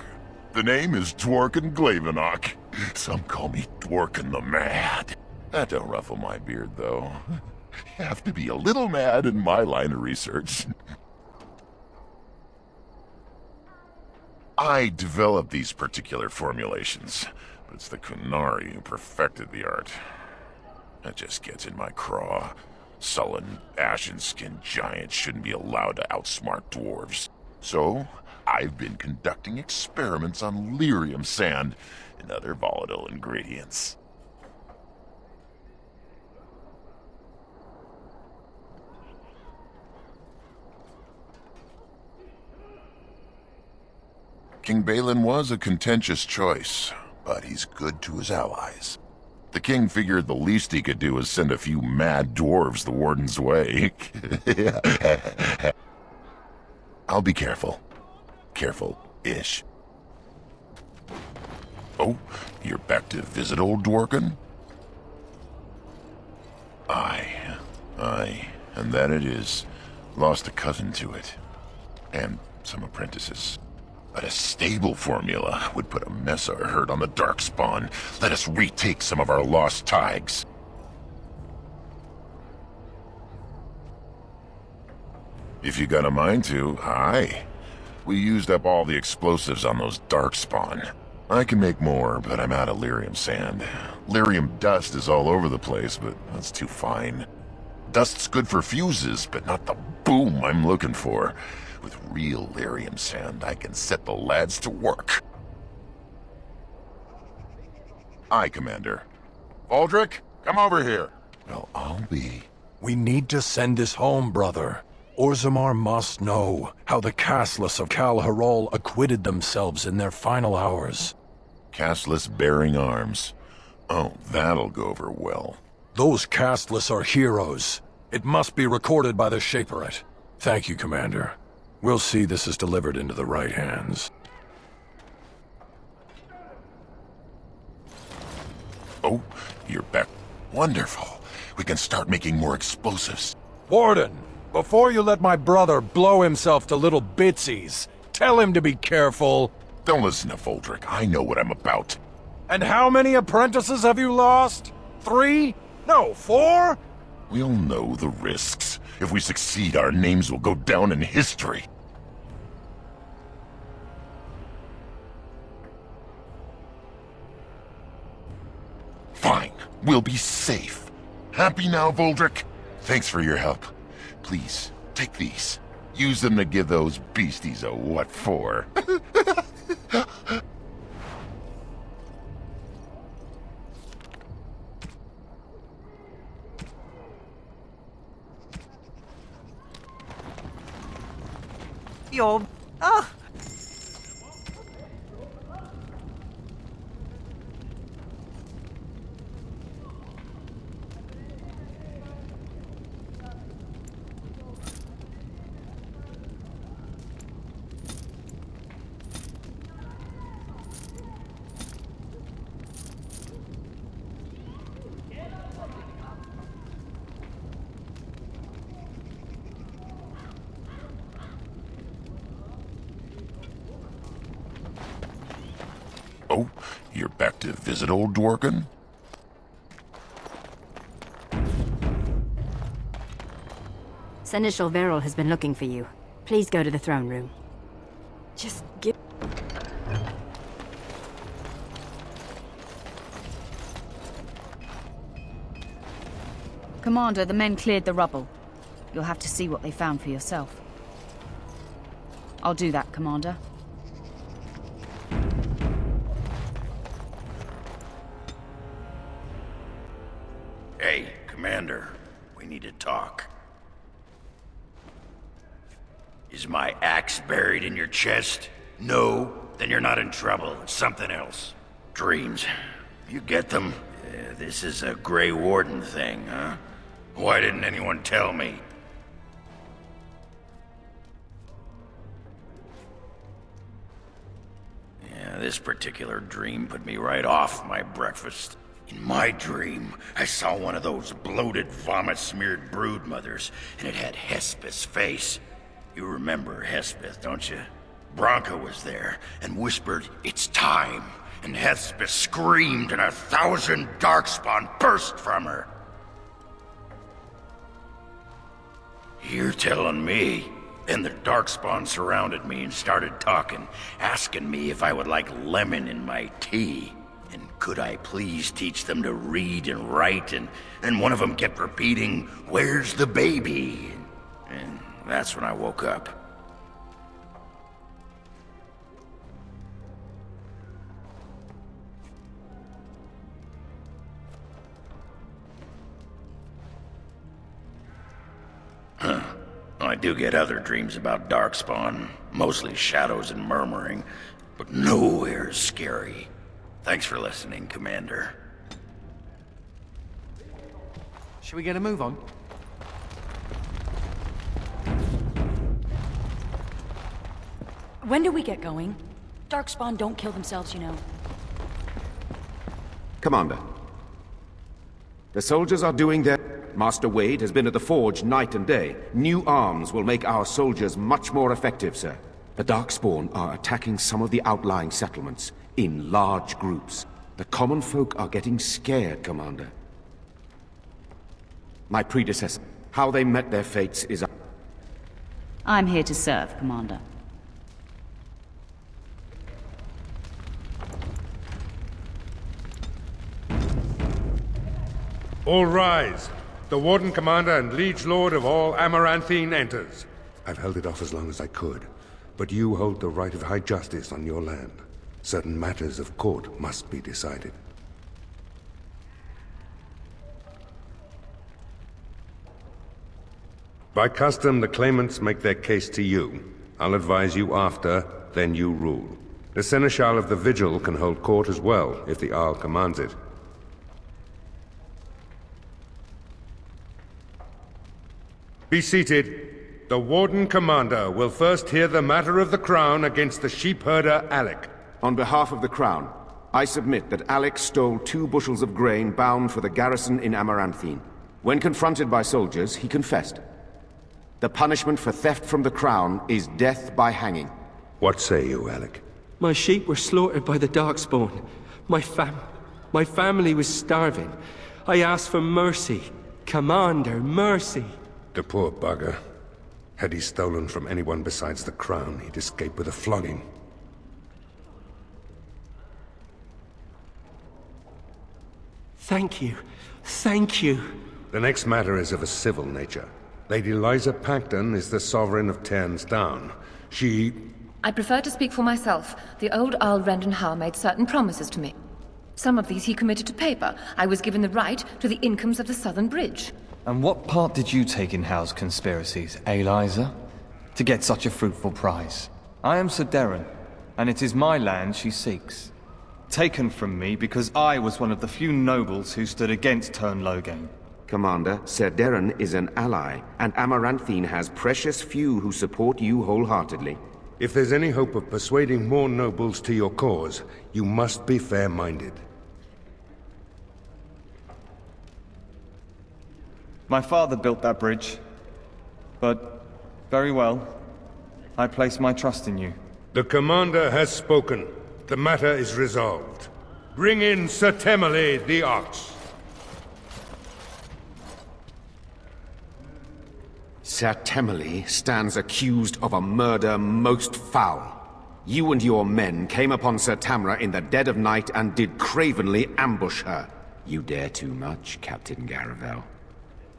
Speaker 3: The name is Dworken Glavenok. Some call me Dworken the Mad. That don't ruffle my beard, though. You have to be a little mad in my line of research. I developed these particular formulations, but it's the Qunari who perfected the art. That just gets in my craw. Sullen, ashen-skinned giants shouldn't be allowed to outsmart dwarves. So, I've been conducting experiments on lyrium sand and other volatile ingredients. King Balin was a contentious choice, but he's good to his allies. The king figured the least he could do was send a few mad dwarves the Warden's way. I'll be careful. Careful-ish. Oh, you're back to visit old Dworken? Aye, and that it is. Lost a cousin to it. And some apprentices. But a stable formula would put a mess of hurt on the darkspawn. Let us retake some of our lost tags. If you got a mind to, aye. We used up all the explosives on those darkspawn. I can make more, but I'm out of lyrium sand. Lyrium dust is all over the place, but that's too fine. Dust's good for fuses, but not the boom I'm looking for. With real lyrium sand, I can set the lads to work. Aye, Commander. Aldrich, come over here. Well, I'll be...
Speaker 8: We need to send this home, brother. Orzammar must know how the casteless of Kal Harol acquitted themselves in their final hours.
Speaker 3: Casteless bearing arms. Oh, that'll go over well.
Speaker 8: Those casteless are heroes. It must be recorded by the Shaperet. Thank you, Commander. We'll see this is delivered into the right hands.
Speaker 3: Oh, you're back. Wonderful. We can start making more explosives.
Speaker 8: Warden, before you let my brother blow himself to little bitsies, tell him to be careful.
Speaker 3: Don't listen to Voldrick. I know what I'm about.
Speaker 8: And how many apprentices have you lost? 3? No, 4?
Speaker 3: We'll know the risks. If we succeed, our names will go down in history. Fine. We'll be safe. Happy now, Voldrick? Thanks for your help. Please, take these. Use them to give those beasties a what for.
Speaker 20: You're... Ah!
Speaker 3: Oh, you're back to visit old Dworkin?
Speaker 4: Seneschal Veril has been looking for you. Please go to the throne room. Just give...
Speaker 9: Commander, the men cleared the rubble. You'll have to see what they found for yourself. I'll do that, Commander.
Speaker 5: Hey, Commander, we need to talk. Is my axe buried in your chest? No? Then you're not in trouble. It's something else. Dreams. You get them? Yeah, this is a Grey Warden thing, huh? Why didn't anyone tell me? Yeah, this particular dream put me right off my breakfast. In my dream, I saw one of those bloated, vomit-smeared broodmothers, and it had Hespeth's face. You remember Hespeth, don't you? Branka was there, and whispered, "It's time!" And Hespeth screamed, and 1,000 darkspawn burst from her. You're telling me? And the darkspawn surrounded me and started talking, asking me if I would like lemon in my tea. And could I please teach them to read and write? And one of them kept repeating, "Where's the baby?" And that's when I woke up. Huh. I do get other dreams about darkspawn, mostly shadows and murmuring, but nowhere as scary. Thanks for listening, Commander.
Speaker 11: Should we get a move on?
Speaker 4: When do we get going? Darkspawn don't kill themselves, you know.
Speaker 10: Commander, the soldiers are doing their... Master Wade has been at the forge night and day. New arms will make our soldiers much more effective, sir. The Darkspawn are attacking some of the outlying settlements in large groups. The common folk are getting scared, Commander. My predecessor, how they met their fates is...
Speaker 9: I'm here to serve, Commander.
Speaker 6: All rise. The Warden-Commander and Liege Lord of all Amaranthine enters. I've held it off as long as I could, but you hold the right of high justice on your land. Certain matters of court must be decided. By custom, the claimants make their case to you. I'll advise you after, then you rule. The Seneschal of the Vigil can hold court as well, if the Arl commands it. Be seated. The Warden-Commander will first hear the matter of the Crown against the sheepherder Alec.
Speaker 10: On behalf of the Crown, I submit that Alec stole 2 bushels of grain bound for the garrison in Amaranthine. When confronted by soldiers, he confessed. The punishment for theft from the Crown is death by hanging.
Speaker 6: What say you, Alec?
Speaker 16: My sheep were slaughtered by the Darkspawn. My family was starving. I asked for mercy. Commander, mercy.
Speaker 6: The poor bugger. Had he stolen from anyone besides the Crown, he'd escape with a flogging.
Speaker 16: Thank you. Thank you.
Speaker 6: The next matter is of a civil nature. Lady Liza Pacton is the sovereign of Terns Down. She...
Speaker 23: I prefer to speak for myself. The old Earl Rendon Howe made certain promises to me. Some of these he committed to paper. I was given the right to the incomes of the Southern Bridge.
Speaker 1: And what part did you take in Howe's conspiracies, Liza? To get such a fruitful prize? I am Sir Darren, and it is my land she seeks. Taken from me because I was one of the few nobles who stood against Tern Logain.
Speaker 10: Commander, Sir Darren is an ally, and Amaranthine has precious few who support you wholeheartedly.
Speaker 6: If there's any hope of persuading more nobles to your cause, you must be fair-minded.
Speaker 1: My father built that bridge, but very well. I place my trust in you.
Speaker 6: The Commander has spoken. The matter is resolved. Bring in Sir Temele the Ox.
Speaker 10: Sir Temele stands accused of a murder most foul. You and your men came upon Sir Tamra in the dead of night and did cravenly ambush her. You dare too much, Captain Garavel.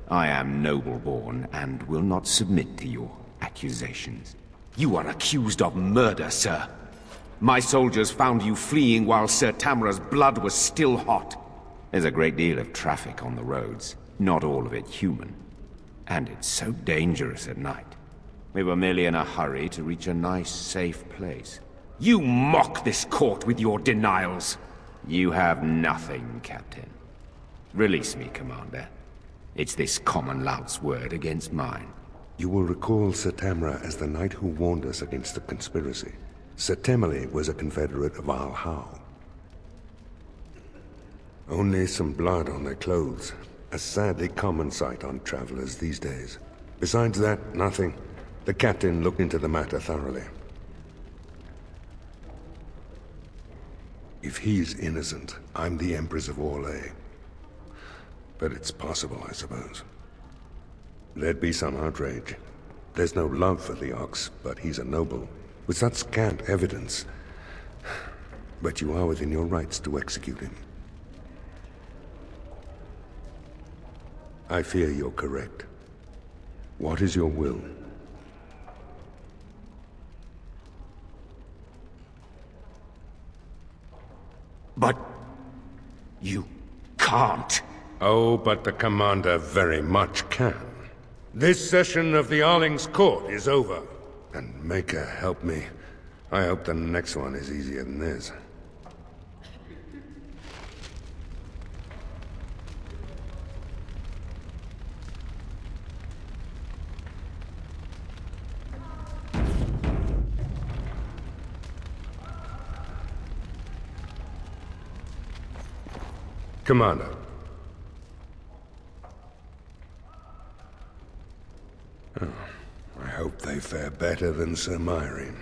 Speaker 10: I am noble-born and will not submit to your accusations. You are accused of murder, sir. My soldiers found you fleeing while Sir Tamra's blood was still hot. There's a great deal of traffic on the roads, not all of it human. And it's so dangerous at night. We were merely in a hurry to reach a nice, safe place. You mock this court with your denials. You have nothing, Captain. Release me, Commander. It's this common lout's word against mine.
Speaker 6: You will recall Sir Tamra as the knight who warned us against the conspiracy. Sir Temele was a confederate of Arl Howe. Only some blood on their clothes. A sadly common sight on travelers these days. Besides that, nothing. The captain looked into the matter thoroughly. If he's innocent, I'm the Empress of Orlais. But it's possible, I suppose. There'd be some outrage. There's no love for the Ox, but he's a noble, with such scant evidence. But you are within your rights to execute him. I fear you're correct. What is your will?
Speaker 10: But... you can't.
Speaker 6: Oh, but the Commander very much can. This session of the Arling's court is over. And Maker help me. I hope the next one is easier than this. Commander.
Speaker 15: may fare better than Sir Myrin.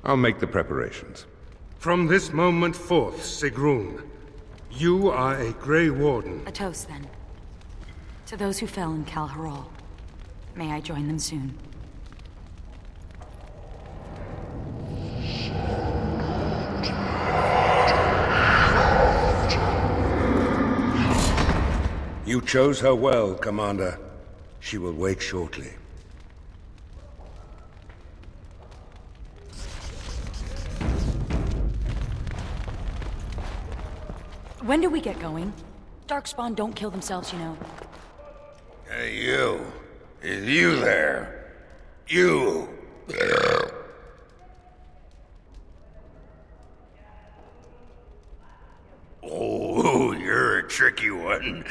Speaker 15: I'll make the preparations.
Speaker 6: From this moment forth, Sigrun, you are a Grey Warden.
Speaker 4: A toast, then. To those who fell in Kal Harol. May I join them soon.
Speaker 15: You chose her well, Commander. She will wake shortly.
Speaker 4: When do we get going? Darkspawn don't kill themselves, you know.
Speaker 5: Hey, you. Is you there? You. Oh, you're a tricky one,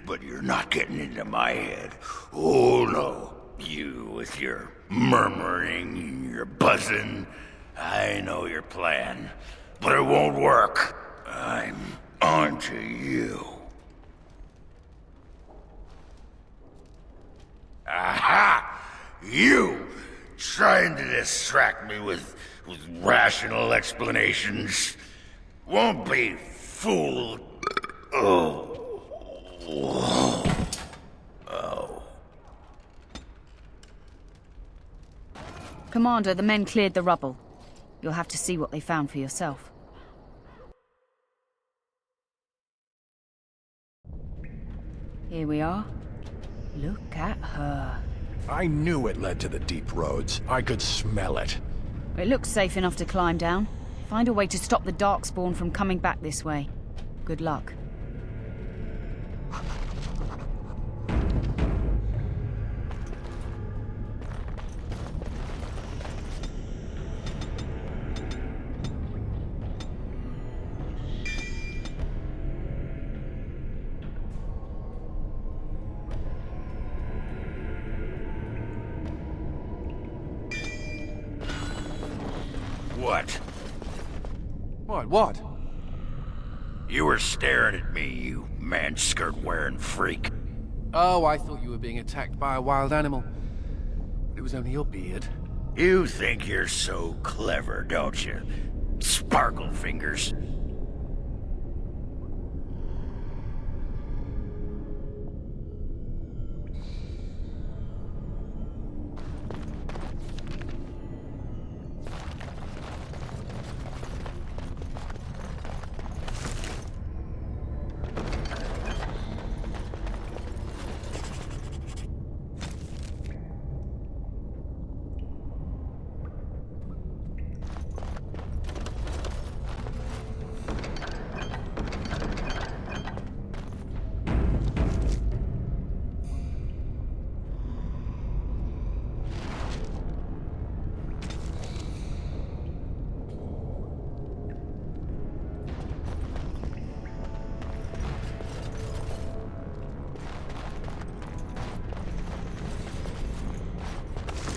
Speaker 5: but you're not getting into my head. Oh, no. You with your murmuring and your buzzing. I know your plan, but it won't work. I'm onto you. Aha! You! Trying to distract me with rational explanations. Won't be fooled. Oh. Oh.
Speaker 9: Commander, the men cleared the rubble. You'll have to see what they found for yourself. Here we are. Look at her.
Speaker 8: I knew it led to the deep roads. I could smell it.
Speaker 9: It looks safe enough to climb down. Find a way to stop the darkspawn from coming back this way. Good luck.
Speaker 11: What?
Speaker 5: You were staring at me, you man-skirt-wearing freak.
Speaker 11: Oh, I thought you were being attacked by a wild animal. But it was only your beard.
Speaker 5: You think you're so clever, don't you? Sparkle fingers.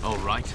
Speaker 20: All right.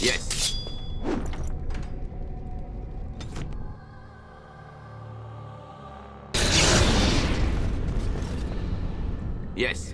Speaker 10: Yes. Yes.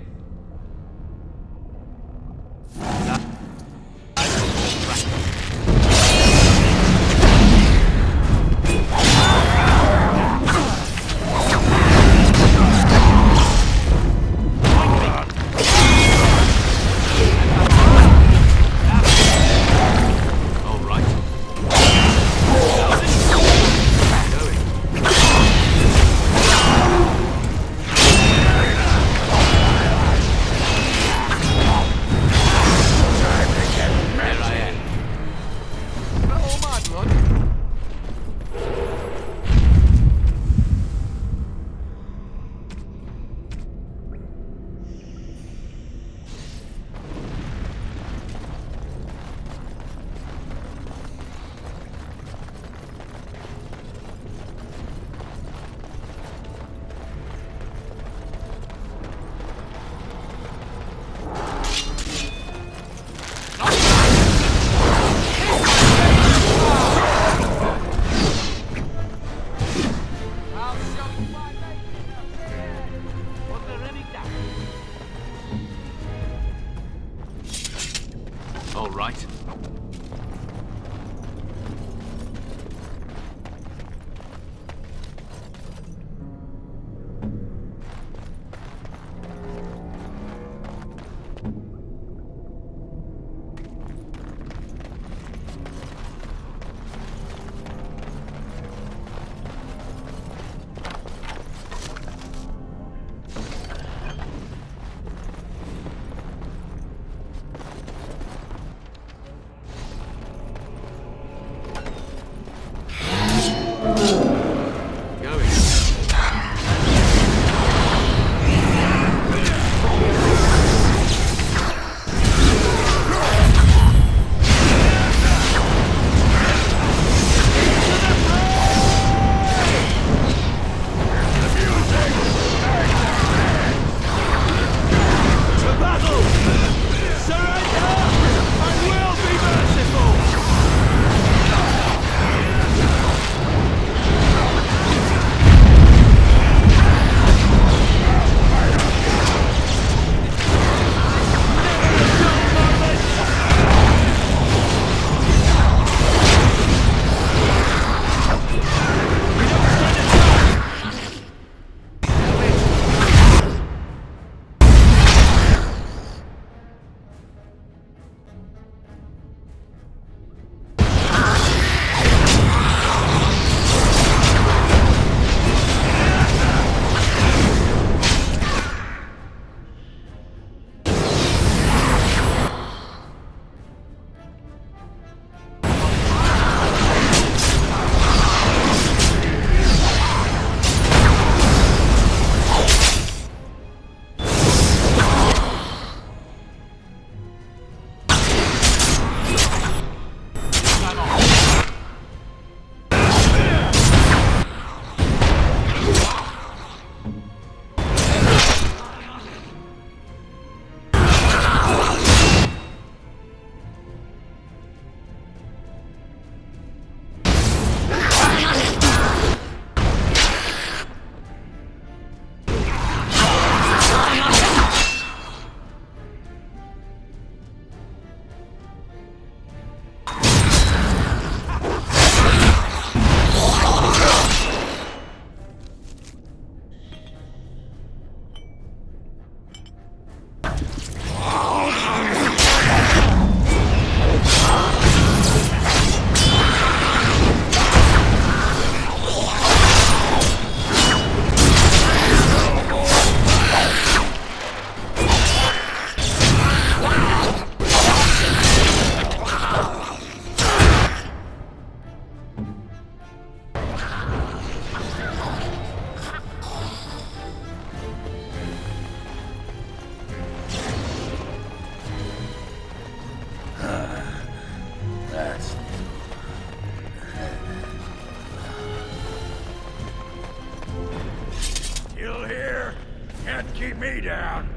Speaker 6: can't keep me down.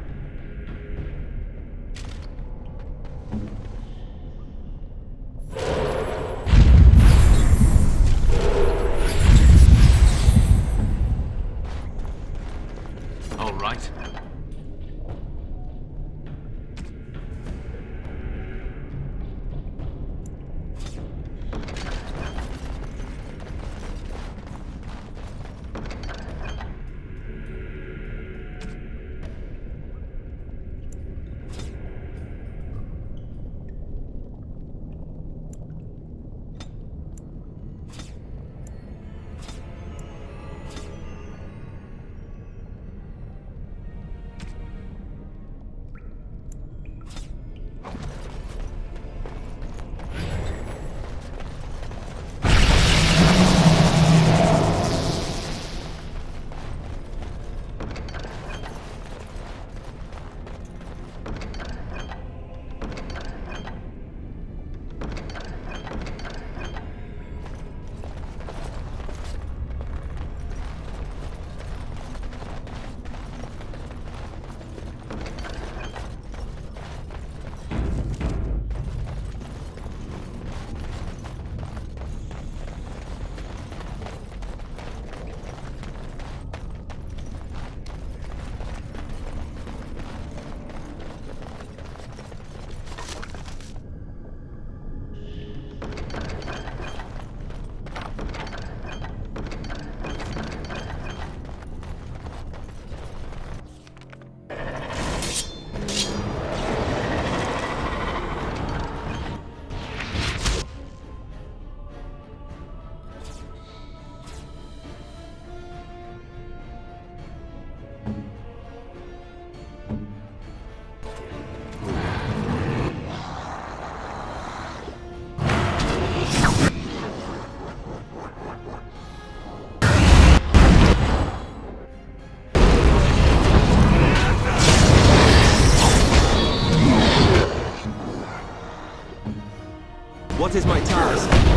Speaker 19: All right.
Speaker 2: What is my task?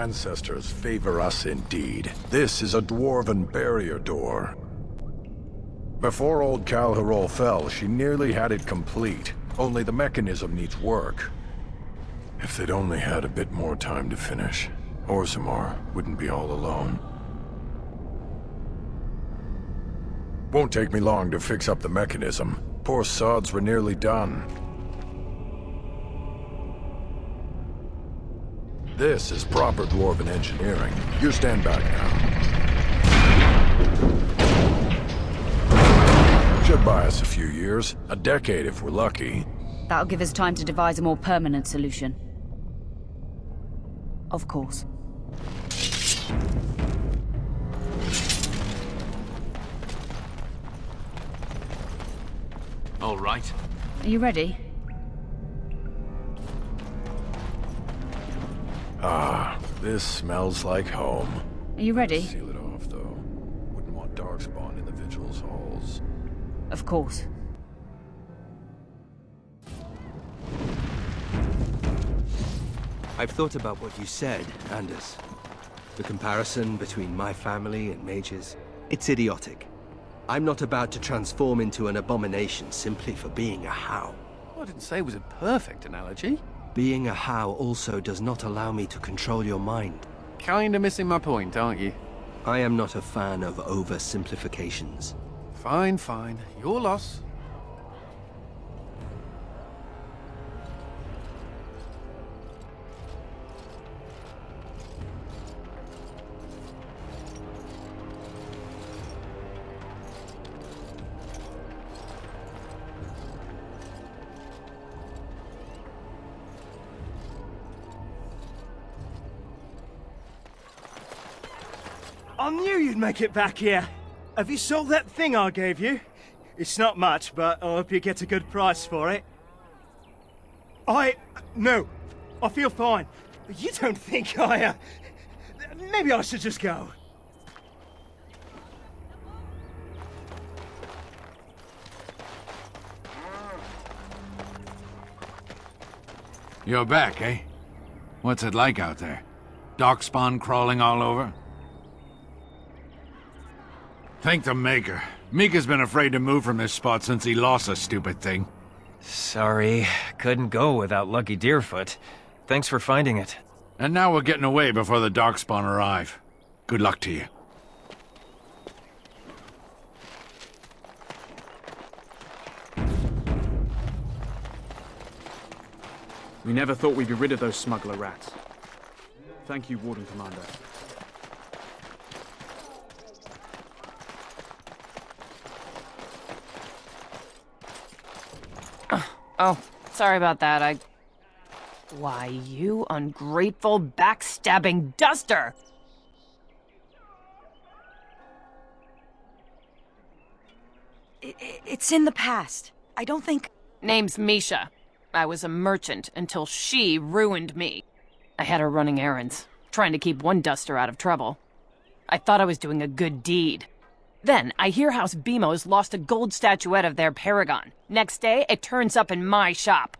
Speaker 8: ancestors favor us indeed. This is a dwarven barrier door. Before old Calharol fell, she nearly had it complete. Only the mechanism needs work. If they'd only had a bit more time to finish, Orzammar wouldn't be all alone. Won't take me long to fix up the mechanism. Poor sods were nearly done. This is proper dwarven engineering. You stand back now. Should buy us a few years. A decade if we're lucky.
Speaker 9: That'll give us time to devise a more permanent solution. Of course.
Speaker 19: All right.
Speaker 9: Are you ready?
Speaker 8: Ah, this smells like home.
Speaker 9: Are you ready?
Speaker 8: Seal it off, though. Wouldn't want darkspawn in the Vigil's halls.
Speaker 9: Of course.
Speaker 16: I've thought about what you said, Anders. The comparison between my family and mages, it's idiotic. I'm not about to transform into an abomination simply for being a Howe.
Speaker 11: I didn't say it was a perfect analogy.
Speaker 16: Being a Howe also does not allow me to control your mind.
Speaker 11: Kinda missing my point, aren't you?
Speaker 16: I am not a fan of oversimplifications.
Speaker 11: Fine, fine. Your loss.
Speaker 14: I knew you'd make it back here. Have you sold that thing I gave you? It's not much, but I hope you get a good price for it. No. I feel fine. You don't think maybe I should just go.
Speaker 6: You're back, eh? What's it like out there? Darkspawn crawling all over? Thank the Maker. Mika's been afraid to move from this spot since he lost the stupid thing.
Speaker 20: Sorry, couldn't go without Lucky Deerfoot. Thanks for finding it.
Speaker 6: And now we're getting away before the Darkspawn arrive. Good luck to you.
Speaker 2: We never thought we'd be rid of those smuggler rats. Thank you, Warden-Commander.
Speaker 21: Oh, sorry about that. Why, you ungrateful, backstabbing duster!
Speaker 4: It's in the past. I don't think...
Speaker 21: Name's Misha. I was a merchant until she ruined me. I had her running errands, trying to keep one duster out of trouble. I thought I was doing a good deed. Then, I hear House Bemo's lost a gold statuette of their paragon. Next day, it turns up in my shop.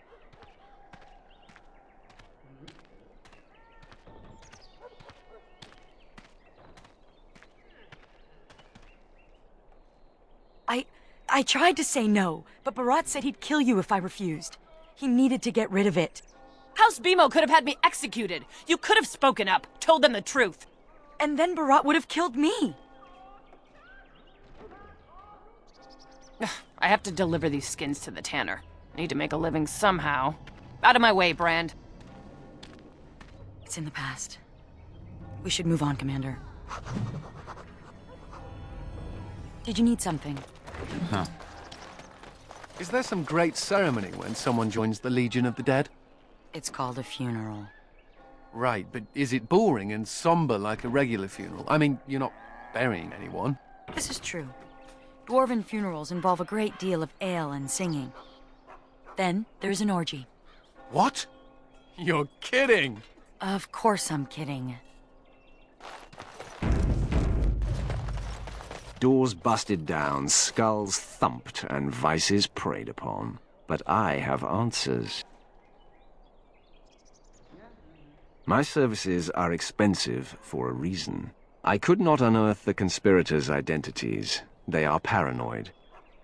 Speaker 4: I tried to say no, but Barat said he'd kill you if I refused. He needed to get rid of it.
Speaker 21: House Bemo could have had me executed. You could have spoken up, told them the truth.
Speaker 4: And then Barat would have killed me.
Speaker 21: I have to deliver these skins to the tanner. I need to make a living somehow. Out of my way, Brand.
Speaker 4: It's in the past. We should move on, Commander. Did you need something?
Speaker 11: Huh. Is there some great ceremony when someone joins the Legion of the Dead?
Speaker 4: It's called a funeral.
Speaker 11: Right, but is it boring and somber like a regular funeral? I mean, you're not burying anyone.
Speaker 4: This is true. Dwarven funerals involve a great deal of ale and singing. Then there's an orgy.
Speaker 11: What? You're kidding!
Speaker 4: Of course I'm kidding.
Speaker 10: Doors busted down, skulls thumped, and vices preyed upon. But I have answers. My services are expensive for a reason. I could not unearth the conspirators' identities. They are paranoid.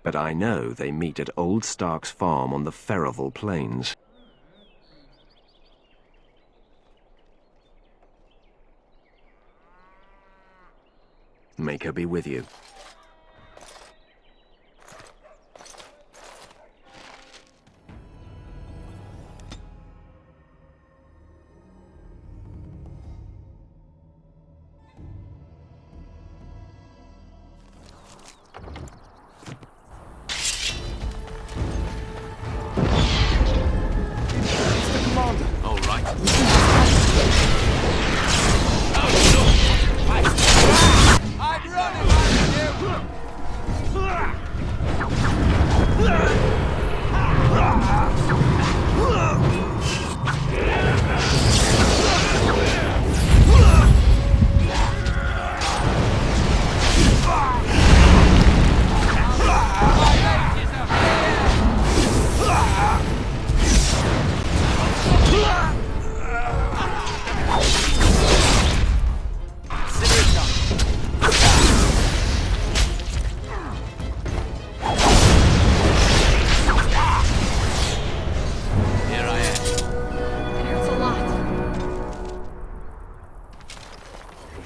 Speaker 10: But I know they meet at Old Stark's farm on the Ferelden Plains. Make her be with you.
Speaker 19: All right.
Speaker 11: I'm running,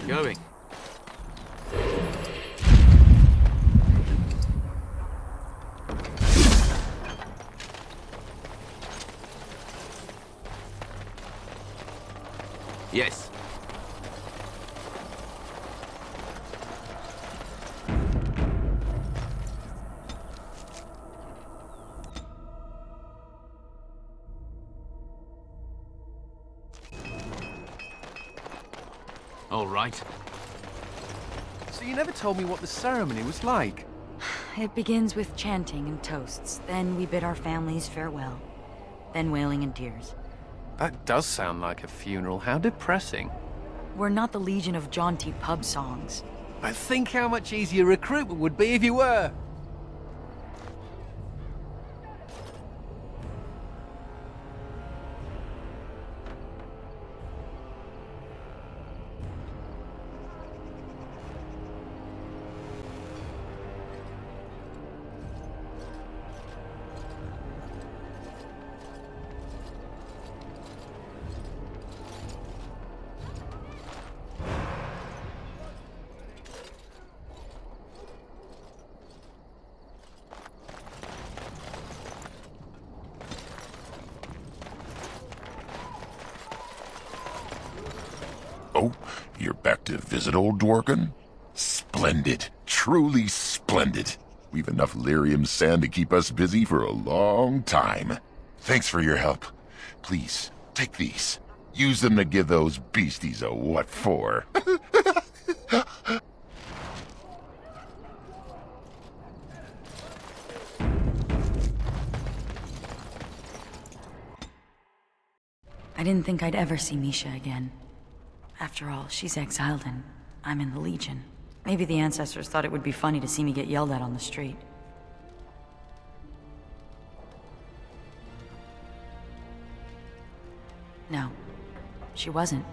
Speaker 2: Going.
Speaker 11: Yes.
Speaker 19: All right.
Speaker 11: So you never told me what the ceremony was like.
Speaker 4: It begins with chanting and toasts. Then we bid our families farewell. Then wailing and tears.
Speaker 11: That does sound like a funeral. How depressing.
Speaker 4: We're not the legion of jaunty pub songs.
Speaker 11: I think how much easier recruitment would be if you were.
Speaker 3: Oh, you're back to visit old Dworkin? Splendid. Truly splendid. We've enough lyrium sand to keep us busy for a long time. Thanks for your help. Please, take these. Use them to give those beasties a what for.
Speaker 4: I didn't think I'd ever see Misha again. After all, she's exiled and I'm in the Legion. Maybe the ancestors thought it would be funny to see me get yelled at on the street. No, she wasn't.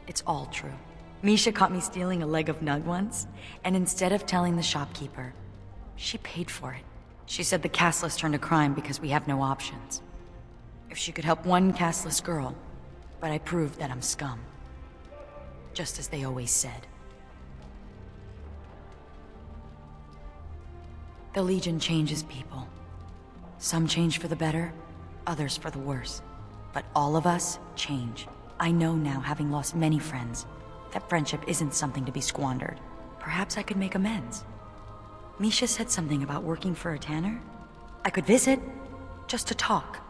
Speaker 4: It's all true. Misha caught me stealing a leg of nug once, and instead of telling the shopkeeper, she paid for it. She said the castless turned to crime because we have no options. If she could help one castless girl, but I proved that I'm scum. Just as they always said. The Legion changes people. Some change for the better, others for the worse. But all of us change. I know now, having lost many friends, that friendship isn't something to be squandered. Perhaps I could make amends. Misha said something about working for a tanner. I could visit, just to talk.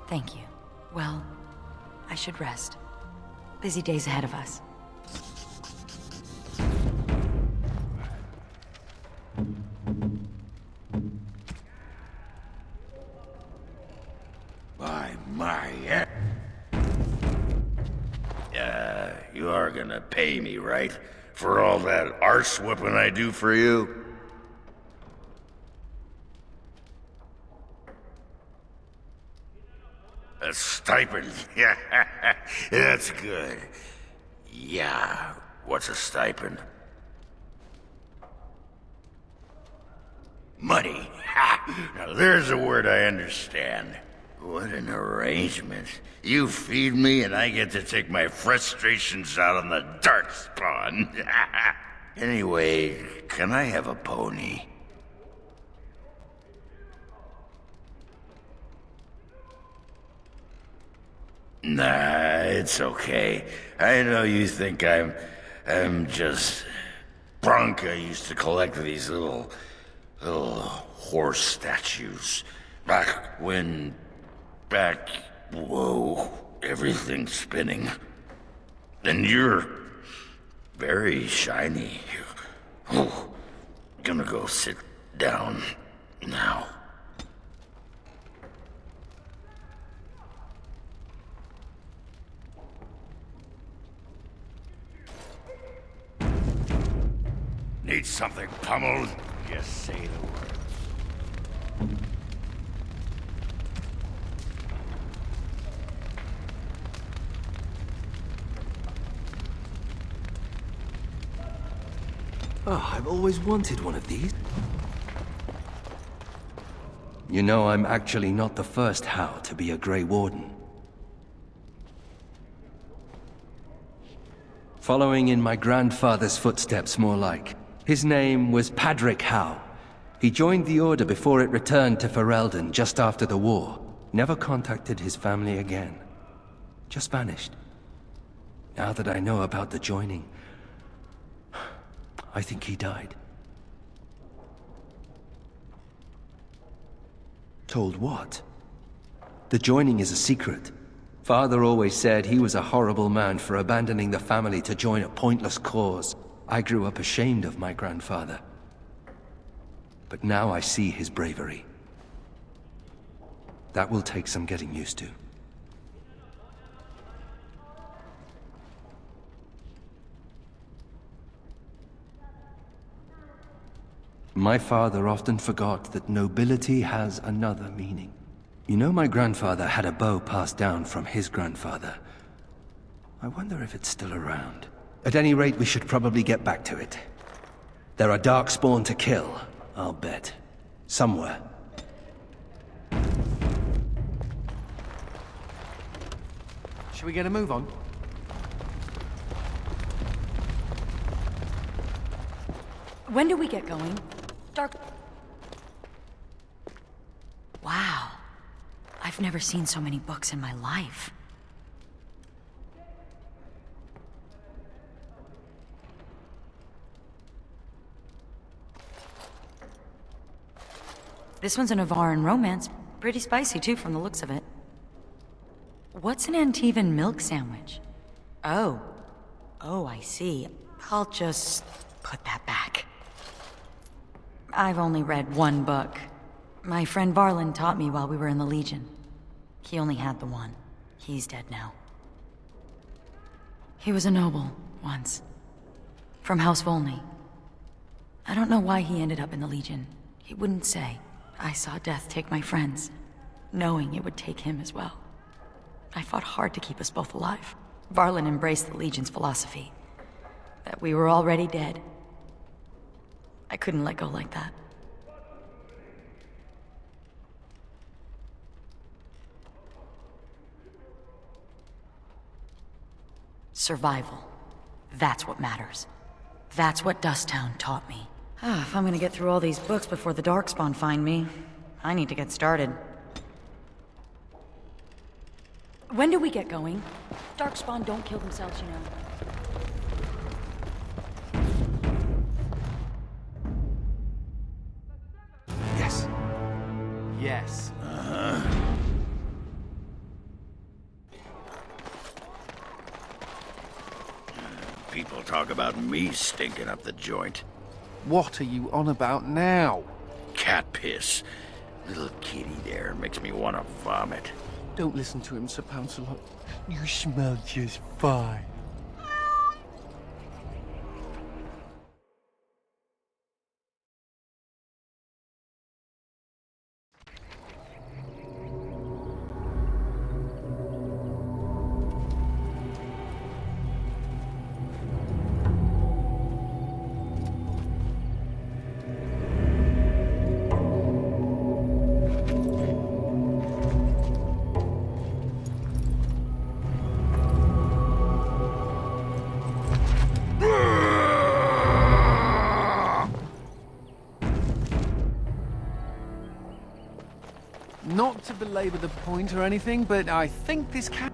Speaker 4: Thank you. Well, I should rest. Busy days ahead of us.
Speaker 5: By my head. You are gonna pay me, right? For all that arse whooping I do for you? A stipend. Yeah, that's good. Yeah, what's a stipend? Money. Now there's a word I understand. What an arrangement. You feed me and I get to take my frustrations out on the darkspawn. Anyway, can I have a pony? Nah, it's okay. I know you think I'm just... Bronca used to collect these little horse statues. Whoa, everything's spinning. And you're very shiny. Oh, gonna go sit down now. Need something pummeled? Just say the word.
Speaker 16: Oh, I've always wanted one of these. You know, I'm actually not the first Howe to be a Grey Warden. Following in my grandfather's footsteps, more like. His name was Padric Howe. He joined the Order before it returned to Ferelden just after the war. Never contacted his family again. Just vanished. Now that I know about the joining, I think he died. Told what? The joining is a secret. Father always said he was a horrible man for abandoning the family to join a pointless cause. I grew up ashamed of my grandfather. But now I see his bravery. That will take some getting used to. My father often forgot that nobility has another meaning. You know, my grandfather had a bow passed down from his grandfather. I wonder if it's still around. At any rate, we should probably get back to it. There are darkspawn to kill, I'll bet. Somewhere.
Speaker 11: Shall we get a move on?
Speaker 4: When do we get going? Dark... Wow. I've never seen so many books in my life. This one's an Oghren romance. Pretty spicy, too, from the looks of it. What's an Antivan milk sandwich? Oh. Oh, I see. I'll just put that back. I've only read one book. My friend Varlin taught me while we were in the Legion. He only had the one. He's dead now. He was a noble, once. From House Volney. I don't know why he ended up in the Legion. He wouldn't say. I saw death take my friends, knowing it would take him as well. I fought hard to keep us both alive. Varlin embraced the Legion's philosophy. That we were already dead. I couldn't let go like that. Survival. That's what matters. That's what Dusttown taught me. If I'm gonna get through all these books before the Darkspawn find me, I need to get started. When do we get going? Darkspawn don't kill themselves, you know.
Speaker 11: Yes. Yes.
Speaker 5: People talk about me stinking up the joint.
Speaker 11: What are you on about now?
Speaker 5: Cat piss. Little kitty there makes me want to vomit.
Speaker 11: Don't listen to him, Sir Pouncelot. You smell just fine. Not to belabor the point or anything, but I think this cat...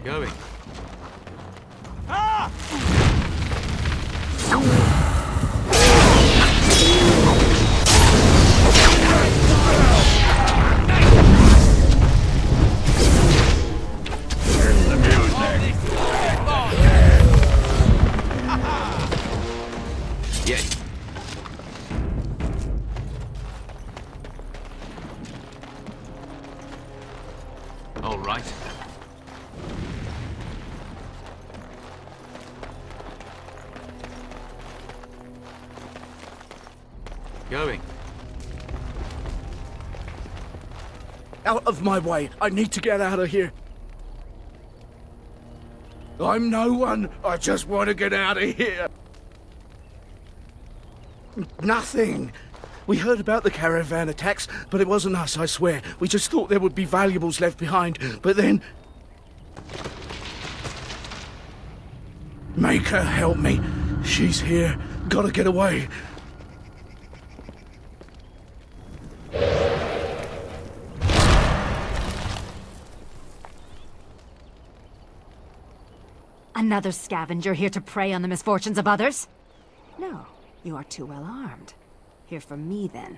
Speaker 2: Going.
Speaker 20: Yes.
Speaker 19: All right.
Speaker 2: Going.
Speaker 14: Out of my way. I need to get out of here. I'm no one. I just want to get out of here. Nothing. We heard about the caravan attacks, but it wasn't us, I swear. We just thought there would be valuables left behind, but then... Make her help me. She's here. Gotta get away.
Speaker 7: Another scavenger here to prey on the misfortunes of others? No, you are too well armed. Hear from me, then.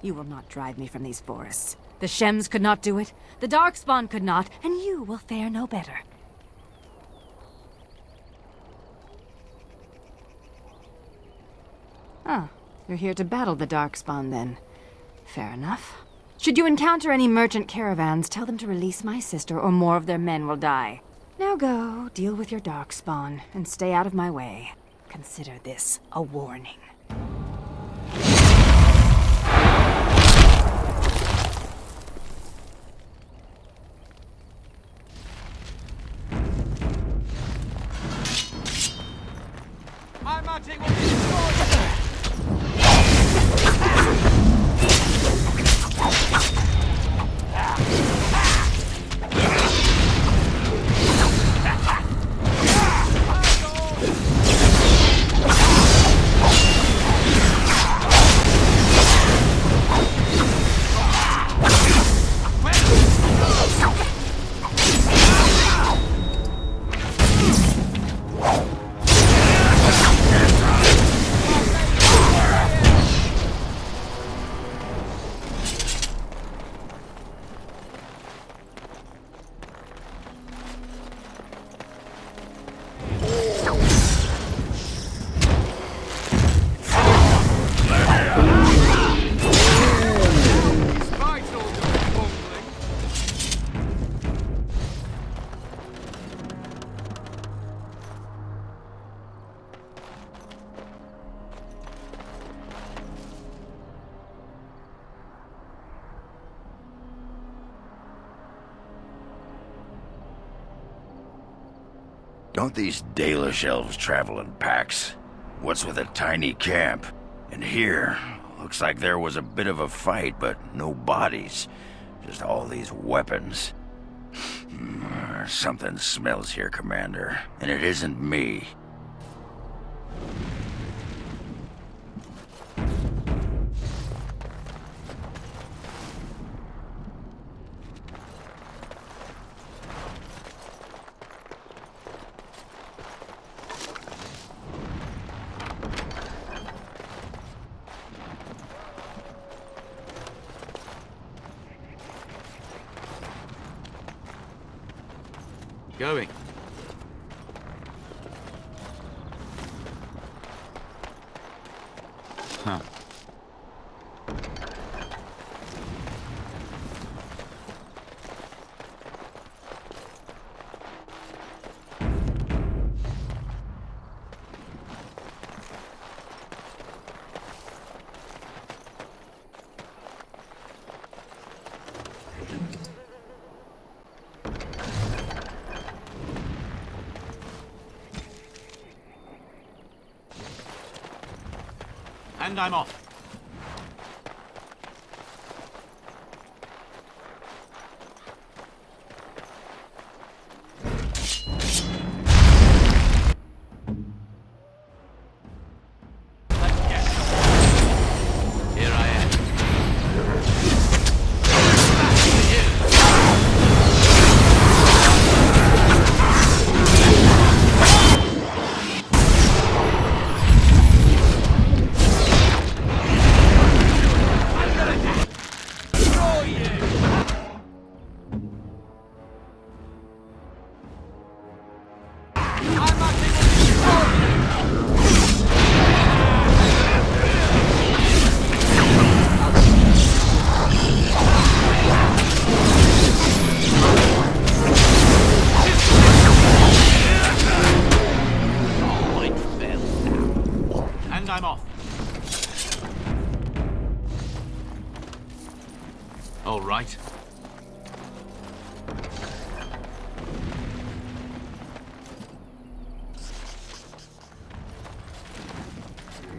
Speaker 7: You will not drive me from these forests. The Shems could not do it, the Darkspawn could not, and you will fare no better. Oh, you're here to battle the Darkspawn, then. Fair enough. Should you encounter any merchant caravans, tell them to release my sister, or more of their men will die. Now go, deal with your Darkspawn, and stay out of my way. Consider this a warning.
Speaker 11: My magic will be destroyed!
Speaker 5: Don't these Dalish elves travel in packs? What's with a tiny camp? And here, looks like there was a bit of a fight, but no bodies. Just all these weapons. Something smells here, Commander, and it isn't me.
Speaker 2: Going. Huh. And I'm off. I'm off. All right.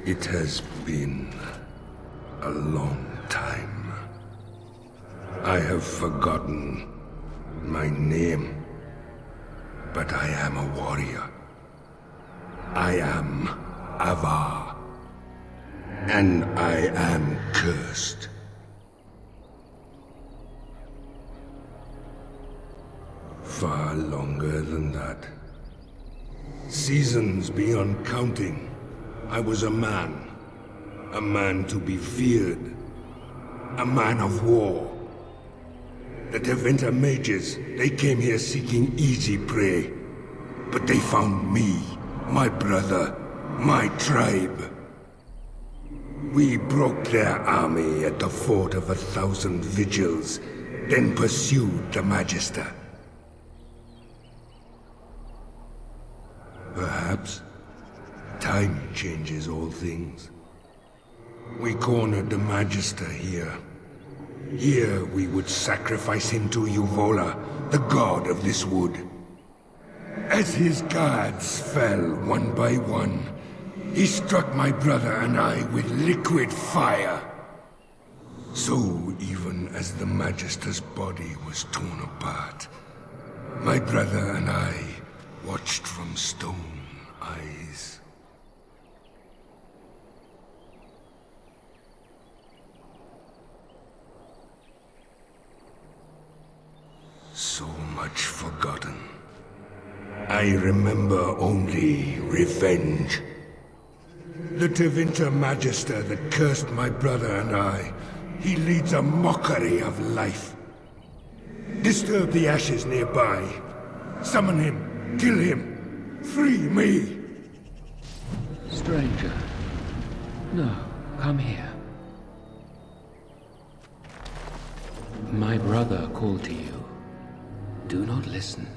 Speaker 15: It has been a long time. I have forgotten my name, but I am a warrior. I am Avar. And I am cursed. Far longer than that. Seasons beyond counting. I was a man to be feared. A man of war. The Tevinter mages, they came here seeking easy prey. But they found me, my brother, my tribe. We broke their army at the Fort of 1,000 Vigils, then pursued the Magister. Perhaps time changes all things. We cornered the Magister here. Here we would sacrifice him to Yuvola, the god of this wood. As his guards fell one by one, he struck my brother and I with liquid fire. So even as the Magister's body was torn apart, my brother and I watched from stone eyes. So much forgotten. I remember only revenge. The Tevinter Magister that cursed my brother and I, he leads a mockery of life. Disturb the ashes nearby. Summon him. Kill him. Free me.
Speaker 17: Stranger. No, come here. My brother called to you. Do not listen.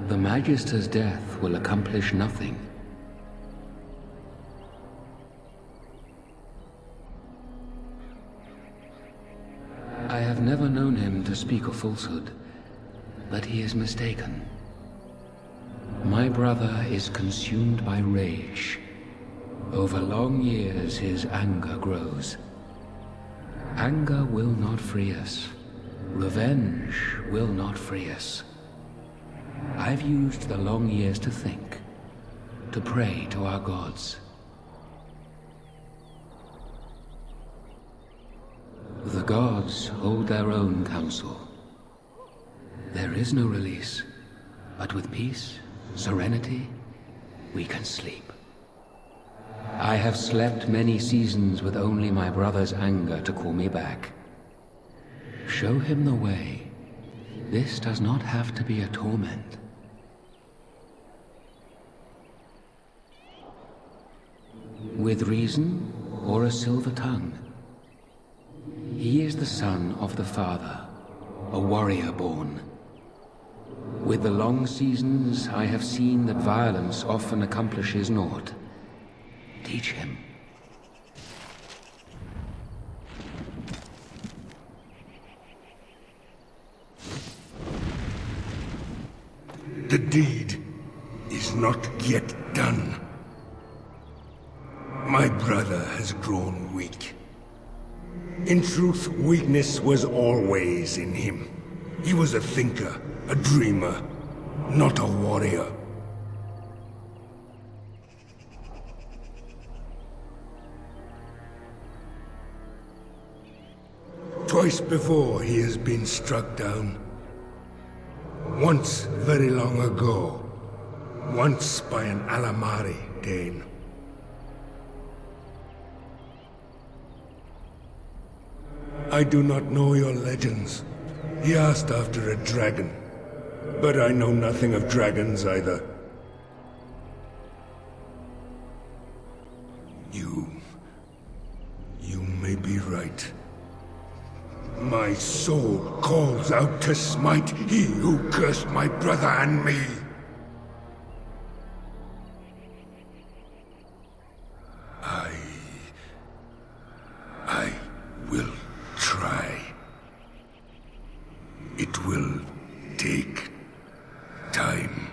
Speaker 17: The Magister's death will accomplish nothing. I have never known him to speak a falsehood, but he is mistaken. My brother is consumed by rage. Over long years, his anger grows. Anger will not free us. Revenge will not free us. I've used the long years to think, to pray to our gods. The gods hold their own counsel. There is no release, but with peace, serenity, we can sleep. I have slept many seasons with only my brother's anger to call me back. Show him the way. This does not have to be a torment. With reason or a silver tongue, he is the son of the Father, a warrior born. With the long seasons, I have seen that violence often accomplishes naught. Teach him.
Speaker 15: The deed is not yet done. My brother has grown weak. In truth, weakness was always in him. He was a thinker, a dreamer, not a warrior. Twice before he has been struck down. Once very long ago. Once by an Alamari Dane. I do not know your legends. He asked after a dragon, but I know nothing of dragons either. You may be right. My soul calls out to smite he who cursed my brother and me. I will try. It will take time.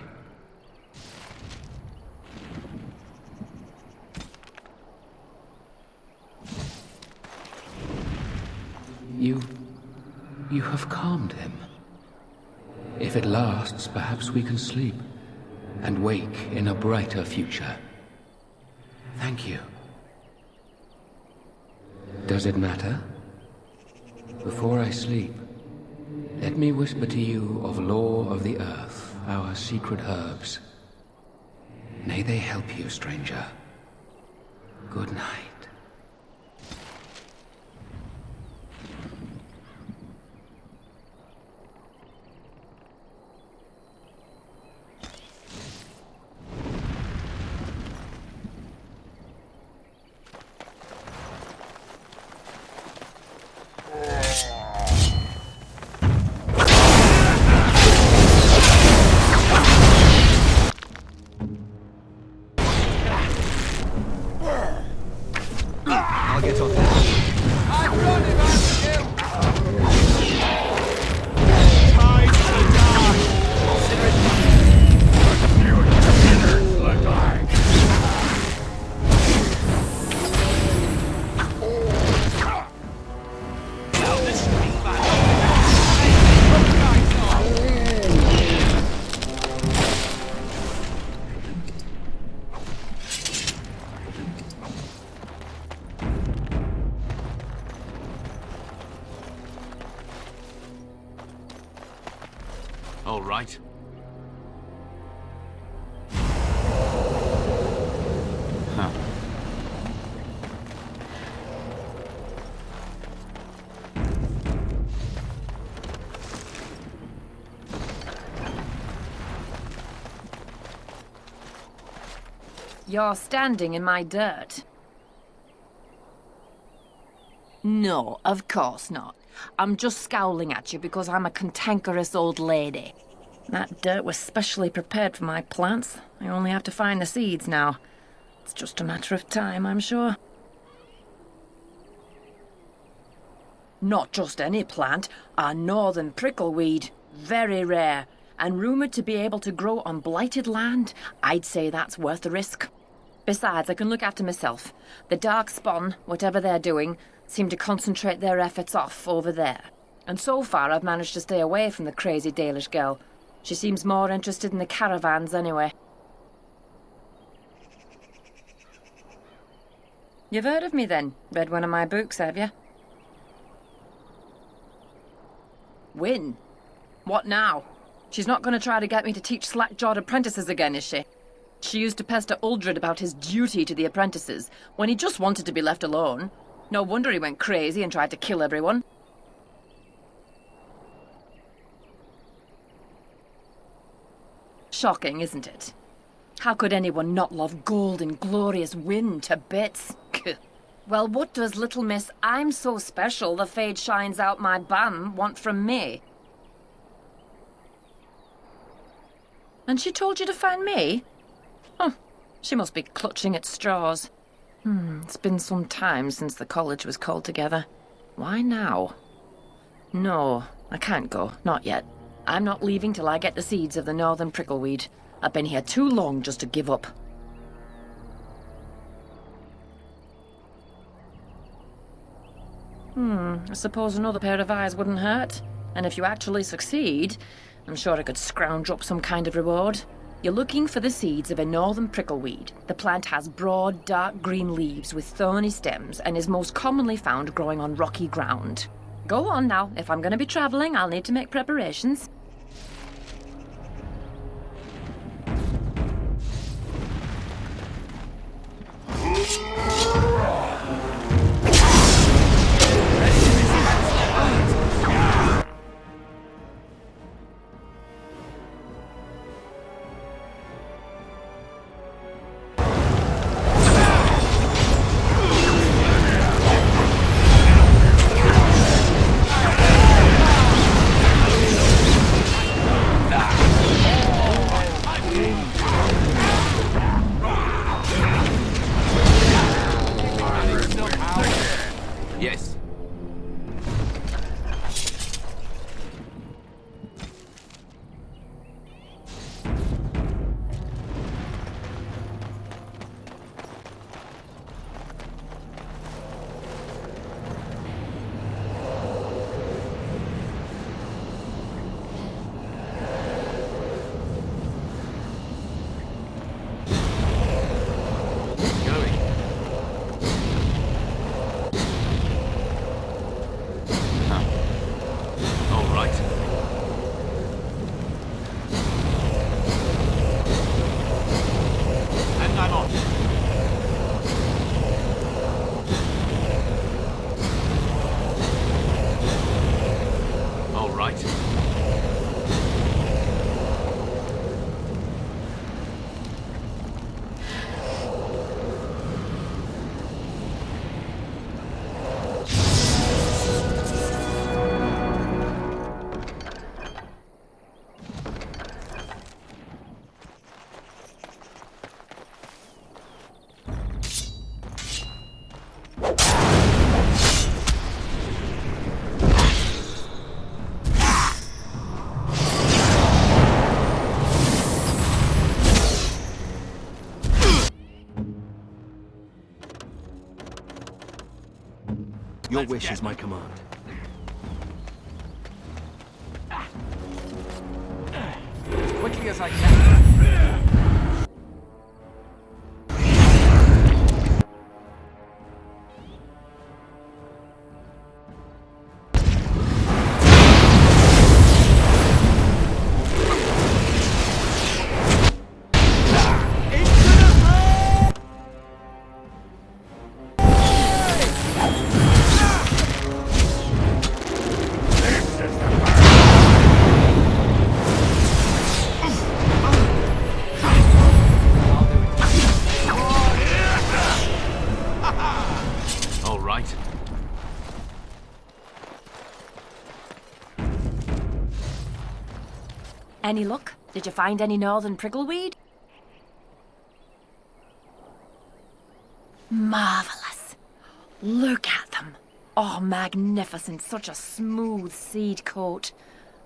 Speaker 17: You have calmed him. If it lasts, perhaps we can sleep and wake in a brighter future. Thank you. Does it matter? Before I sleep, let me whisper to you of lore of the earth, our secret herbs. May they help you, stranger. Good night.
Speaker 2: All right. Huh.
Speaker 23: You're standing in my dirt. No, of course not. I'm just scowling at you because I'm a cantankerous old lady. That dirt was specially prepared for my plants. I only have to find the seeds now. It's just a matter of time, I'm sure. Not just any plant, a northern prickleweed. Very rare, and rumoured to be able to grow on blighted land. I'd say that's worth the risk. Besides, I can look after myself. The darkspawn, whatever they're doing, seem to concentrate their efforts off over there. And so far I've managed to stay away from the crazy Dalish girl. She seems more interested in the caravans anyway. You've heard of me then? Read one of my books, have you? Win? What now? She's not going to try to get me to teach slack-jawed apprentices again, is she? She used to pester Uldred about his duty to the apprentices, when he just wanted to be left alone. No wonder he went crazy and tried to kill everyone. Shocking, isn't it? How could anyone not love gold and glorious wind to bits? Well, what does little miss I'm so special the fade shines out my bum want from me? And she told you to find me? Huh. She must be clutching at straws. It's been some time since the college was called together. Why now? No, I can't go. Not yet. I'm not leaving till I get the seeds of the northern prickleweed. I've been here too long just to give up. I suppose another pair of eyes wouldn't hurt. And if you actually succeed, I'm sure I could scrounge up some kind of reward. You're looking for the seeds of a northern prickleweed. The plant has broad, dark green leaves with thorny stems and is most commonly found growing on rocky ground. Go on now. If I'm going to be traveling, I'll need to make preparations.
Speaker 16: Your wish is my command.
Speaker 11: As quickly as I can.
Speaker 23: Any luck? Did you find any northern prickleweed? Marvelous. Look at them. Oh, magnificent. Such a smooth seed coat.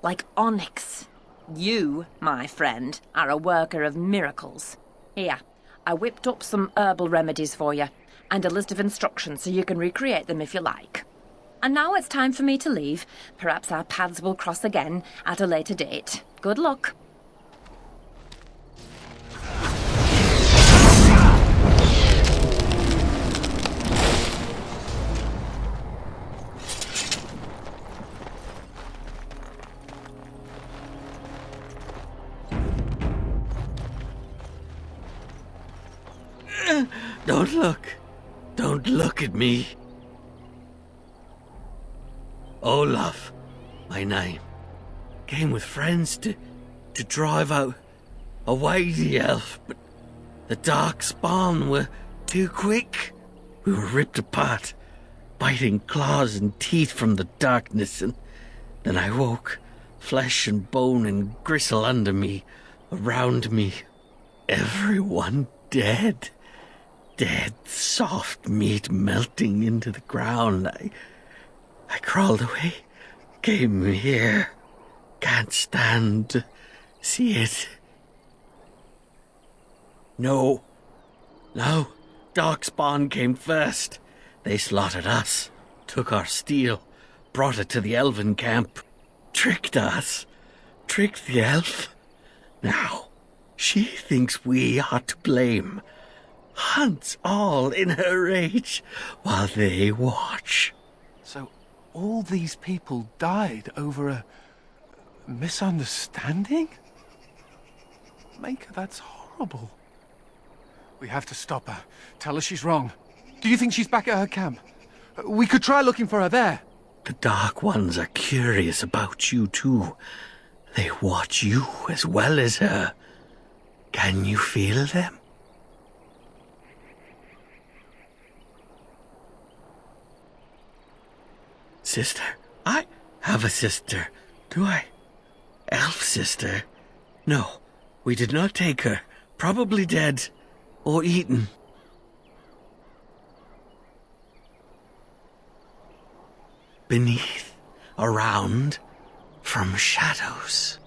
Speaker 23: Like onyx. You, my friend, are a worker of miracles. Here, I whipped up some herbal remedies for you, and a list of instructions so you can recreate them if you like. And now it's time for me to leave. Perhaps our paths will cross again at a later date. Good luck.
Speaker 12: Don't look. Don't look at me. Olaf, my name. Came with friends to drive out a wily elf, but the darkspawn were too quick. We were ripped apart, biting claws and teeth from the darkness, and then I woke, flesh and bone and gristle under me, around me. Everyone dead. Dead, soft meat melting into the ground. I crawled away, came here. Can't stand to see it. No. Darkspawn came first. They slaughtered us, took our steel, brought it to the elven camp, tricked us, tricked the elf. Now, she thinks we are to blame. Hunts all in her rage while they watch.
Speaker 11: So all these people died over a misunderstanding? Maker, that's horrible. We have to stop her. Tell her she's wrong. Do you think she's back at her camp? We could try looking for her there.
Speaker 12: The Dark Ones are curious about you too. They watch you as well as her. Can you feel them? Sister? I have a sister. Do I? Elf sister? No, we did not take her. Probably dead. Or eaten. Beneath, around, from shadows.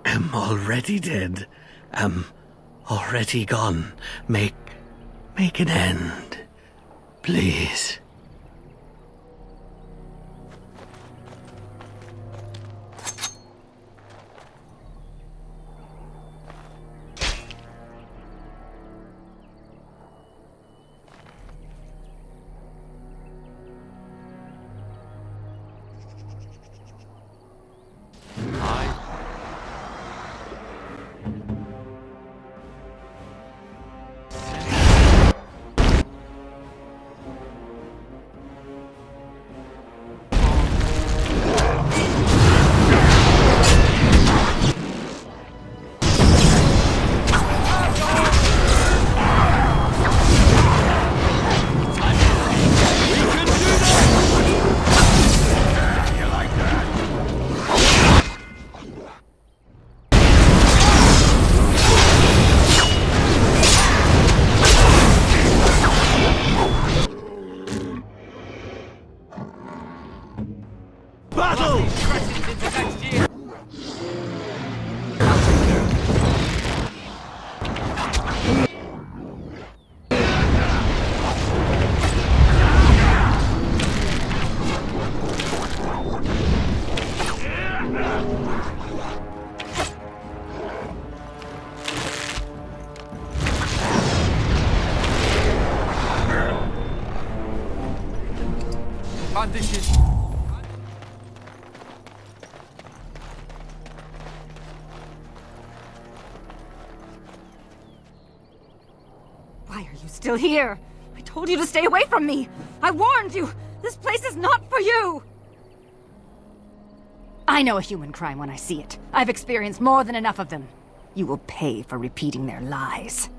Speaker 12: Am already dead. Am already gone. Make an end, please.
Speaker 7: Why are you still here? I told you to stay away from me! I warned you! This place is not for you! I know a human crime when I see it. I've experienced more than enough of them. You will pay for repeating their lies.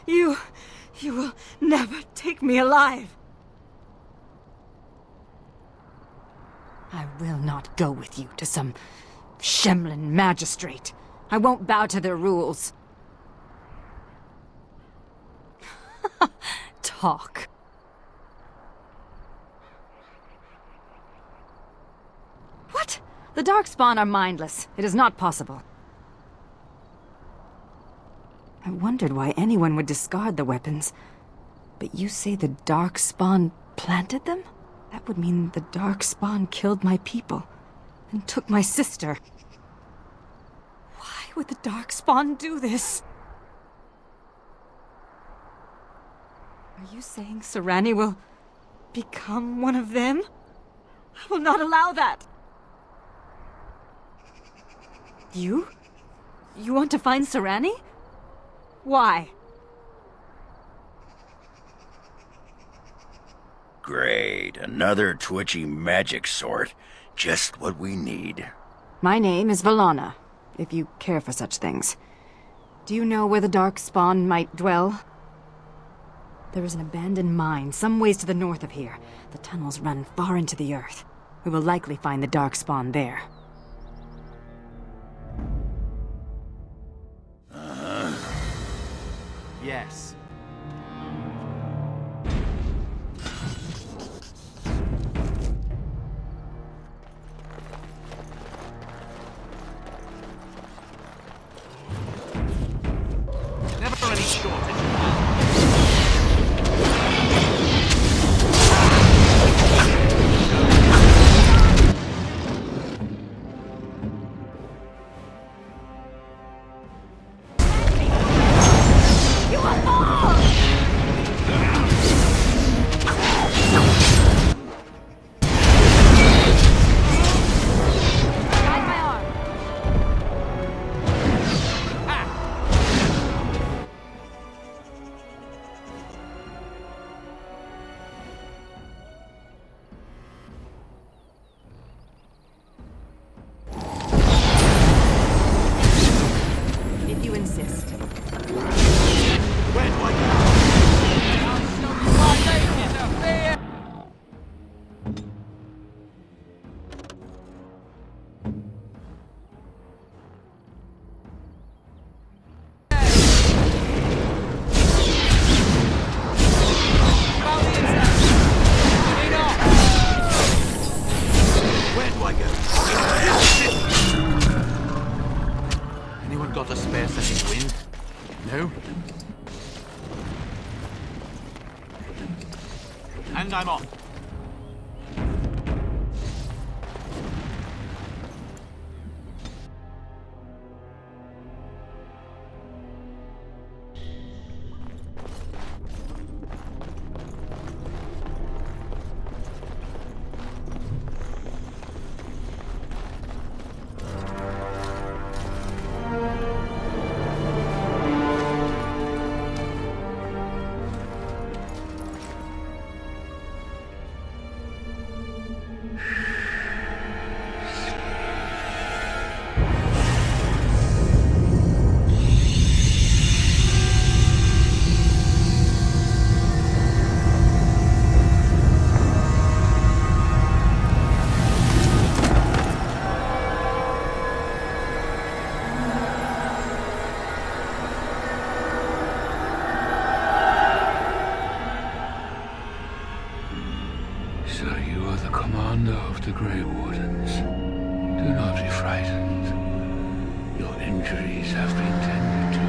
Speaker 4: You will never take me alive. I will not go with you to some Shemlin magistrate. I won't bow to their rules. Talk. What? The Darkspawn are mindless. It is not possible. I wondered why anyone would discard the weapons. But you say the Darkspawn planted them? That would mean the Darkspawn killed my people and took my sister. Why would the Darkspawn do this? Are you saying Serani will become one of them? I will not allow that. You? You want to find Serani? Why?
Speaker 5: Great, another twitchy magic sword. Just what we need.
Speaker 7: My name is Velanna, if you care for such things. Do you know where the Darkspawn might dwell? There is an abandoned mine some ways to the north of here. The tunnels run far into the earth. We will likely find the Darkspawn there.
Speaker 2: Yes. Never any shortage. And I'm off.
Speaker 17: So you are the commander of the Grey Wardens. Do not be frightened. Your injuries have been tended to.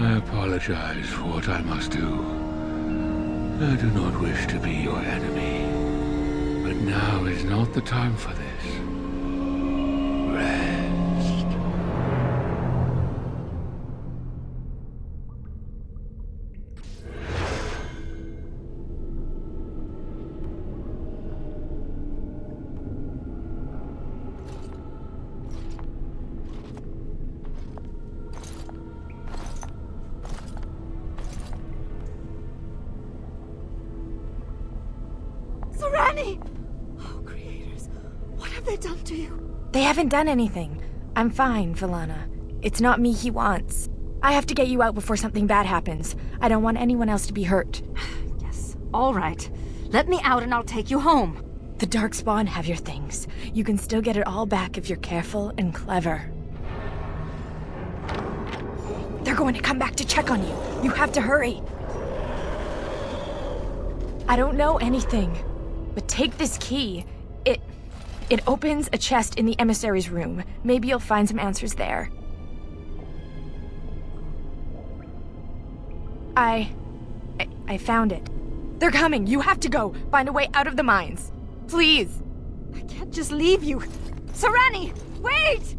Speaker 17: I apologize for what I must do. I do not wish to be your enemy. But now is not the time for this. Rest.
Speaker 4: Oh, creators, what have they done to you?
Speaker 23: They haven't done anything. I'm fine, Velanna. It's not me he wants.
Speaker 13: I have to get you out before something bad happens. I don't want anyone else to be hurt.
Speaker 7: Yes, all right. Let me out and I'll take you home.
Speaker 13: The Darkspawn have your things. You can still get it all back if you're careful and clever. They're going to come back to check on you. You have to hurry. I don't know anything, but take this key. It opens a chest in the emissary's room. Maybe you'll find some answers there. I found it. They're coming. You have to go. Find a way out of the mines. Please.
Speaker 7: I can't just leave you. Serani, wait!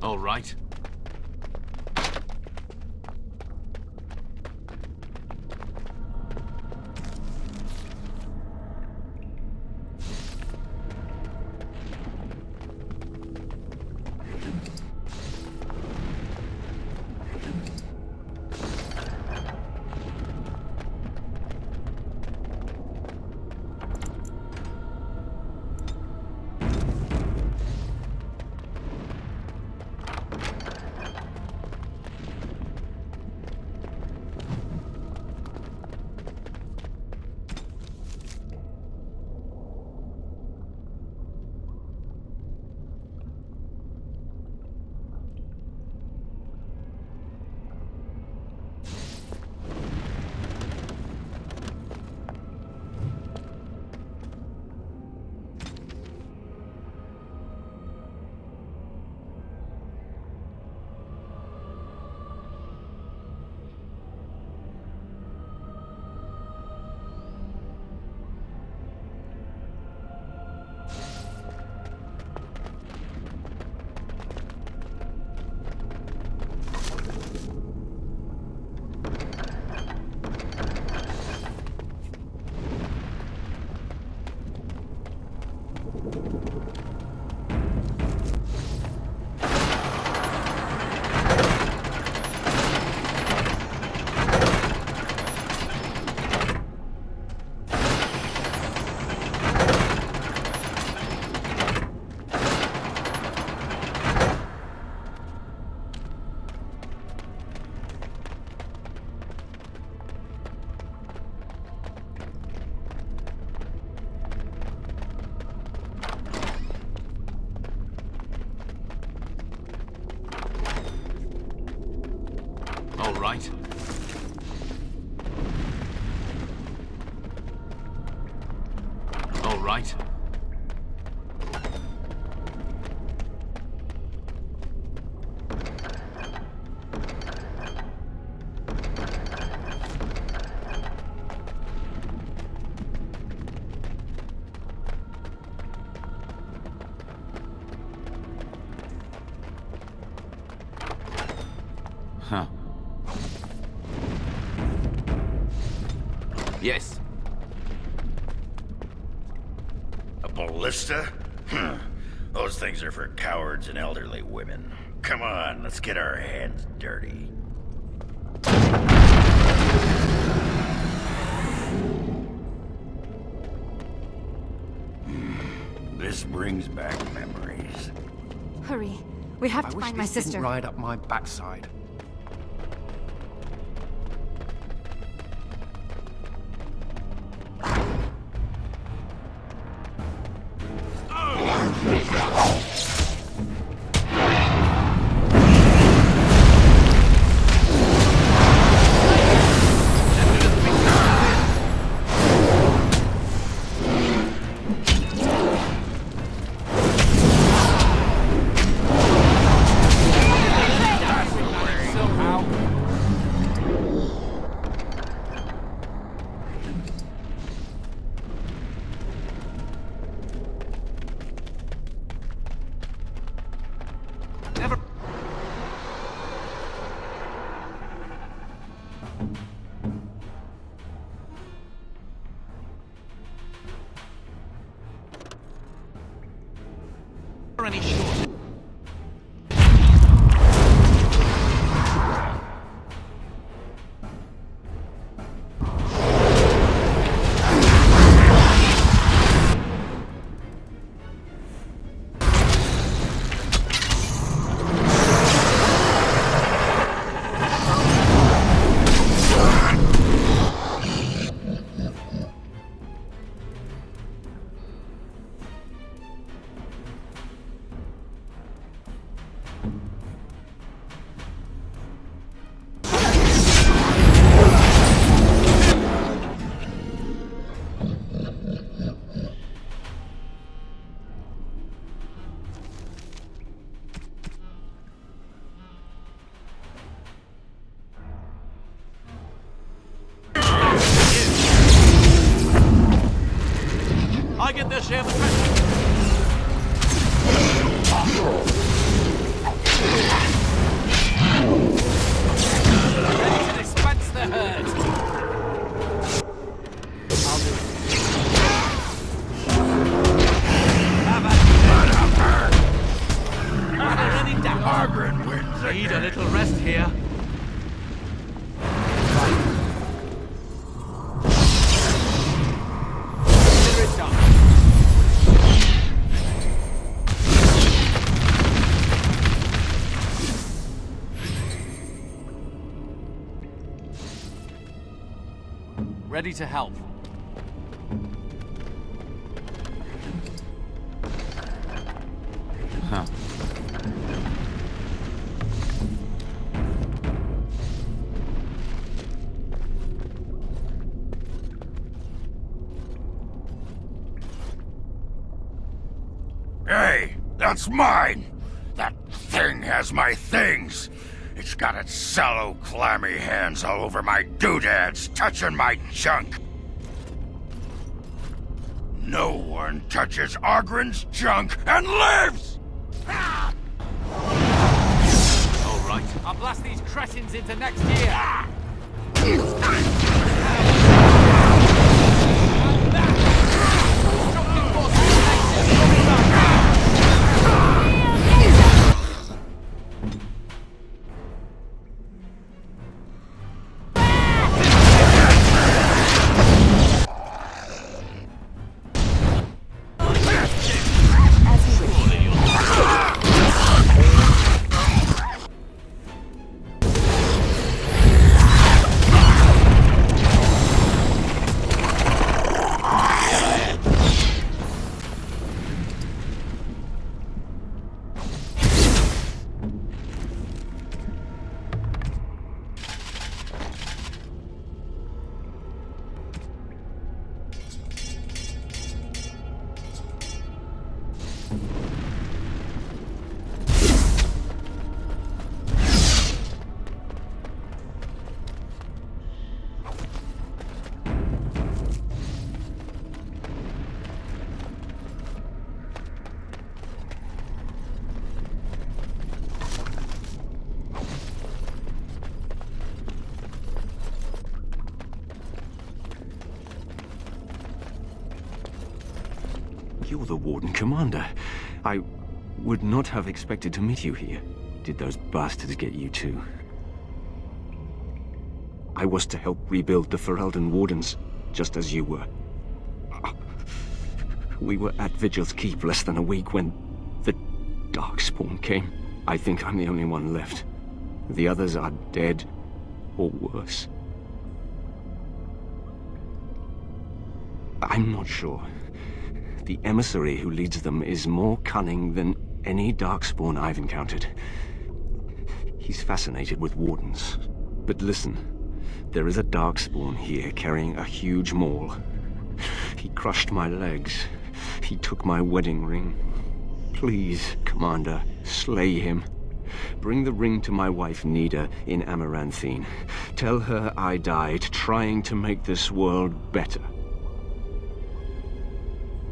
Speaker 2: All right. All right. All right. Huh. Yes.
Speaker 5: A ballista? Those things are for cowards and elderly women. Come on, let's get our hands dirty. This brings back memories.
Speaker 7: Hurry. We have to find my sister.
Speaker 11: Didn't ride up my backside. any short.
Speaker 1: I get this share the treasure.
Speaker 11: Ready to dispense the herd. I'll do it. Are there any doubts?
Speaker 5: Oghren wins
Speaker 11: Need a little rest here. Consider it done. Ready to help.
Speaker 2: Huh.
Speaker 5: Hey, that's mine! That thing has my things! It's got its sallow, clammy hands all over my doodads, touching my junk! No one touches Oghren's junk and lives!
Speaker 11: All right, I'll blast these cretins into next year.
Speaker 10: You're the Warden-Commander. I would not have expected to meet you here. Did those bastards get you too? I was to help rebuild the Ferelden Wardens, just as you were. We were at Vigil's Keep less than a week when the darkspawn came. I think I'm the only one left. The others are dead, or worse. I'm not sure. The emissary who leads them is more cunning than any darkspawn I've encountered. He's fascinated with wardens. But listen, there is a darkspawn here carrying a huge maul. He crushed my legs. He took my wedding ring. Please, Commander, slay him. Bring the ring to my wife Nida in Amaranthine. Tell her I died trying to make this world better.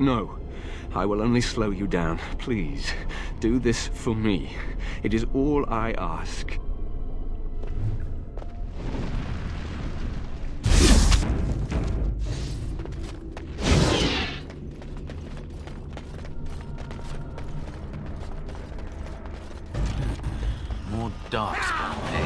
Speaker 10: No, I will only slow you down. Please, do this for me. It is all I ask.
Speaker 19: More darkspawn, eh?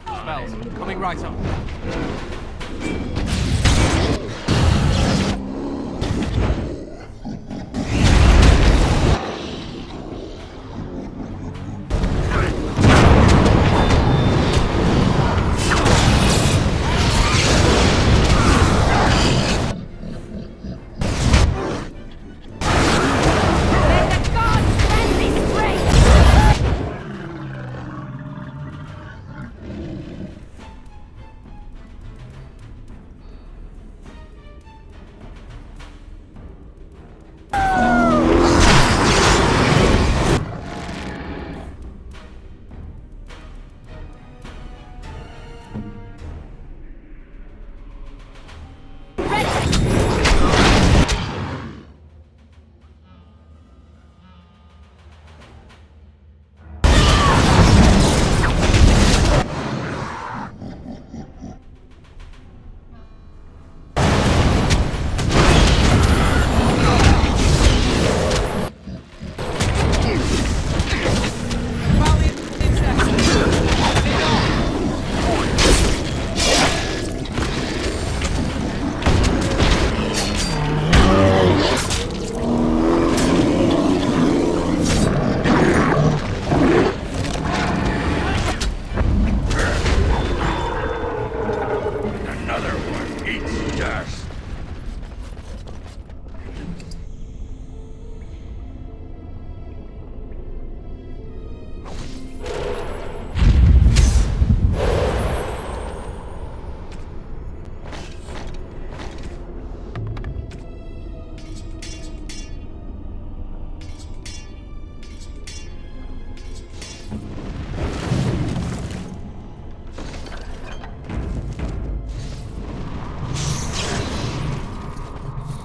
Speaker 11: Spells, coming right up.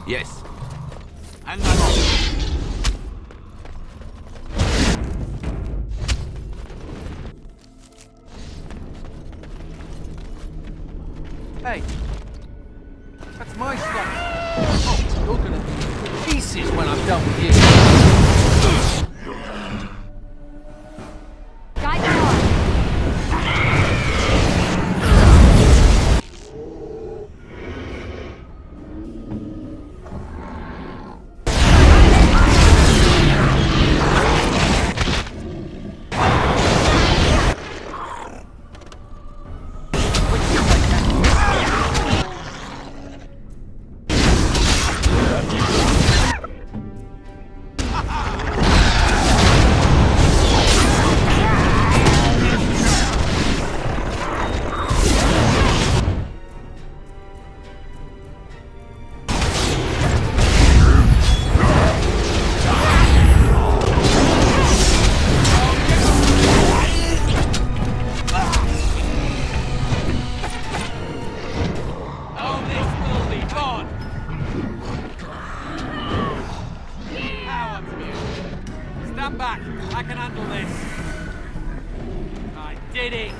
Speaker 19: Yes. And I'm off.
Speaker 11: Hey, that's my stuff. Oh, you're gonna be pieces when I'm done with you.
Speaker 7: Guide the door.
Speaker 11: Stand back. I can handle this. I did it.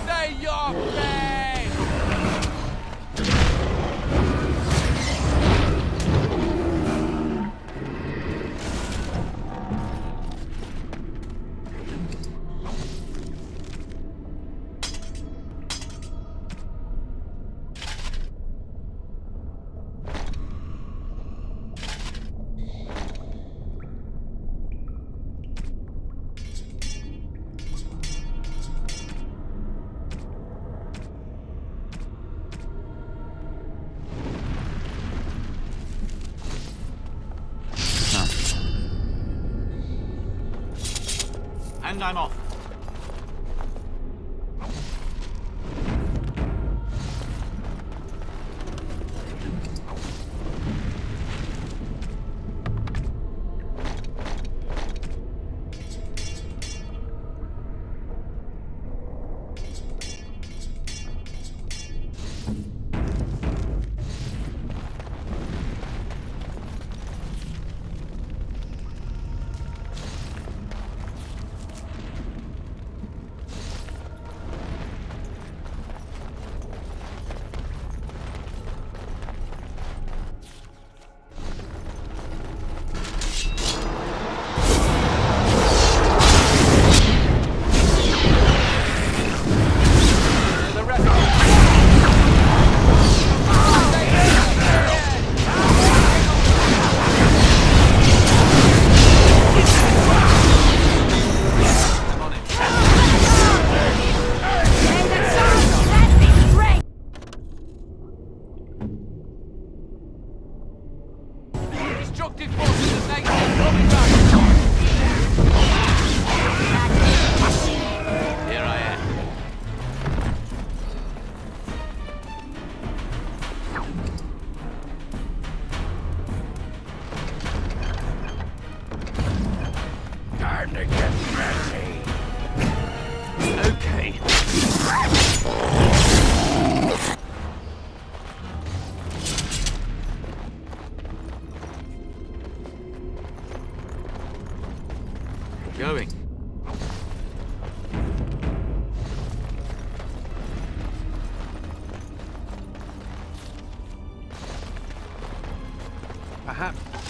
Speaker 11: Say your name.
Speaker 19: And I'm off.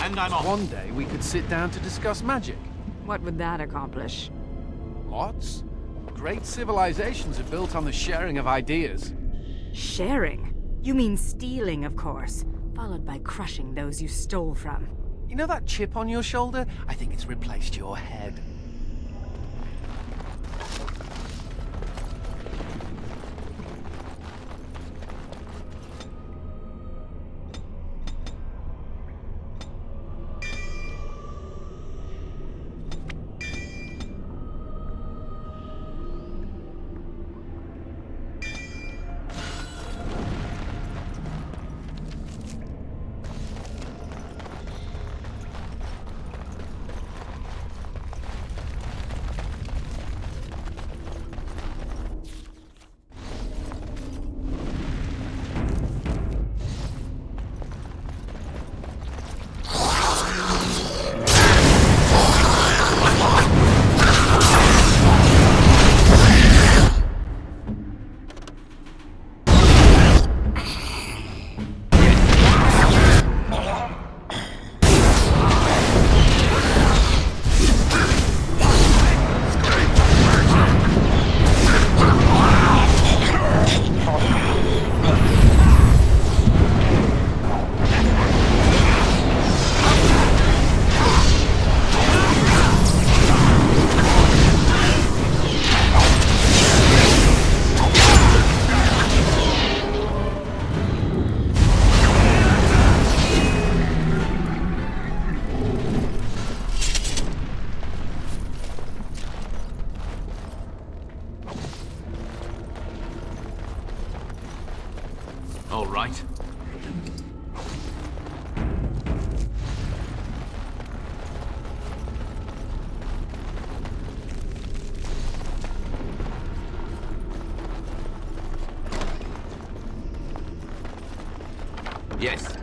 Speaker 19: And I'm off.
Speaker 11: One day we could sit down to discuss magic.
Speaker 7: What would that accomplish?
Speaker 11: Lots. Great civilizations are built on the sharing of ideas.
Speaker 7: Sharing? You mean stealing, of course, followed by crushing those you stole from.
Speaker 11: You know that chip on your shoulder? I think it's replaced your head.
Speaker 19: All right. Yes.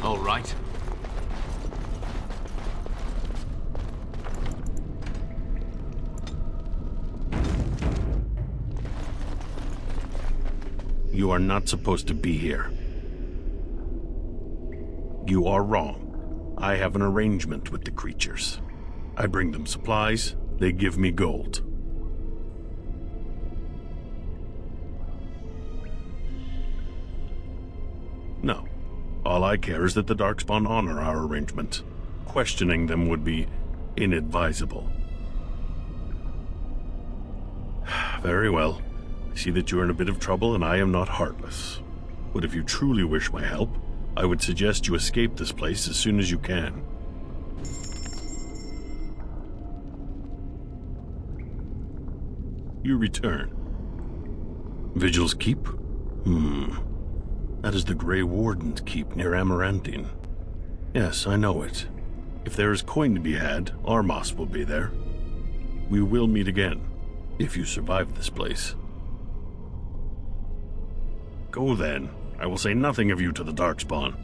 Speaker 19: All right.
Speaker 1: You are not supposed to be here. You are wrong. I have an arrangement with the creatures. I bring them supplies, they give me gold. No. All I care is that the Darkspawn honor our arrangement. Questioning them would be inadvisable. Very well. I see that you are in a bit of trouble and I am not heartless. But if you truly wish my help, I would suggest you escape this place as soon as you can. You return. Vigil's Keep? That is the Grey Wardens' keep near Amarantine. Yes, I know it. If there is coin to be had, Armos will be there. We will meet again, if you survive this place. Go then. I will say nothing of you to the Darkspawn.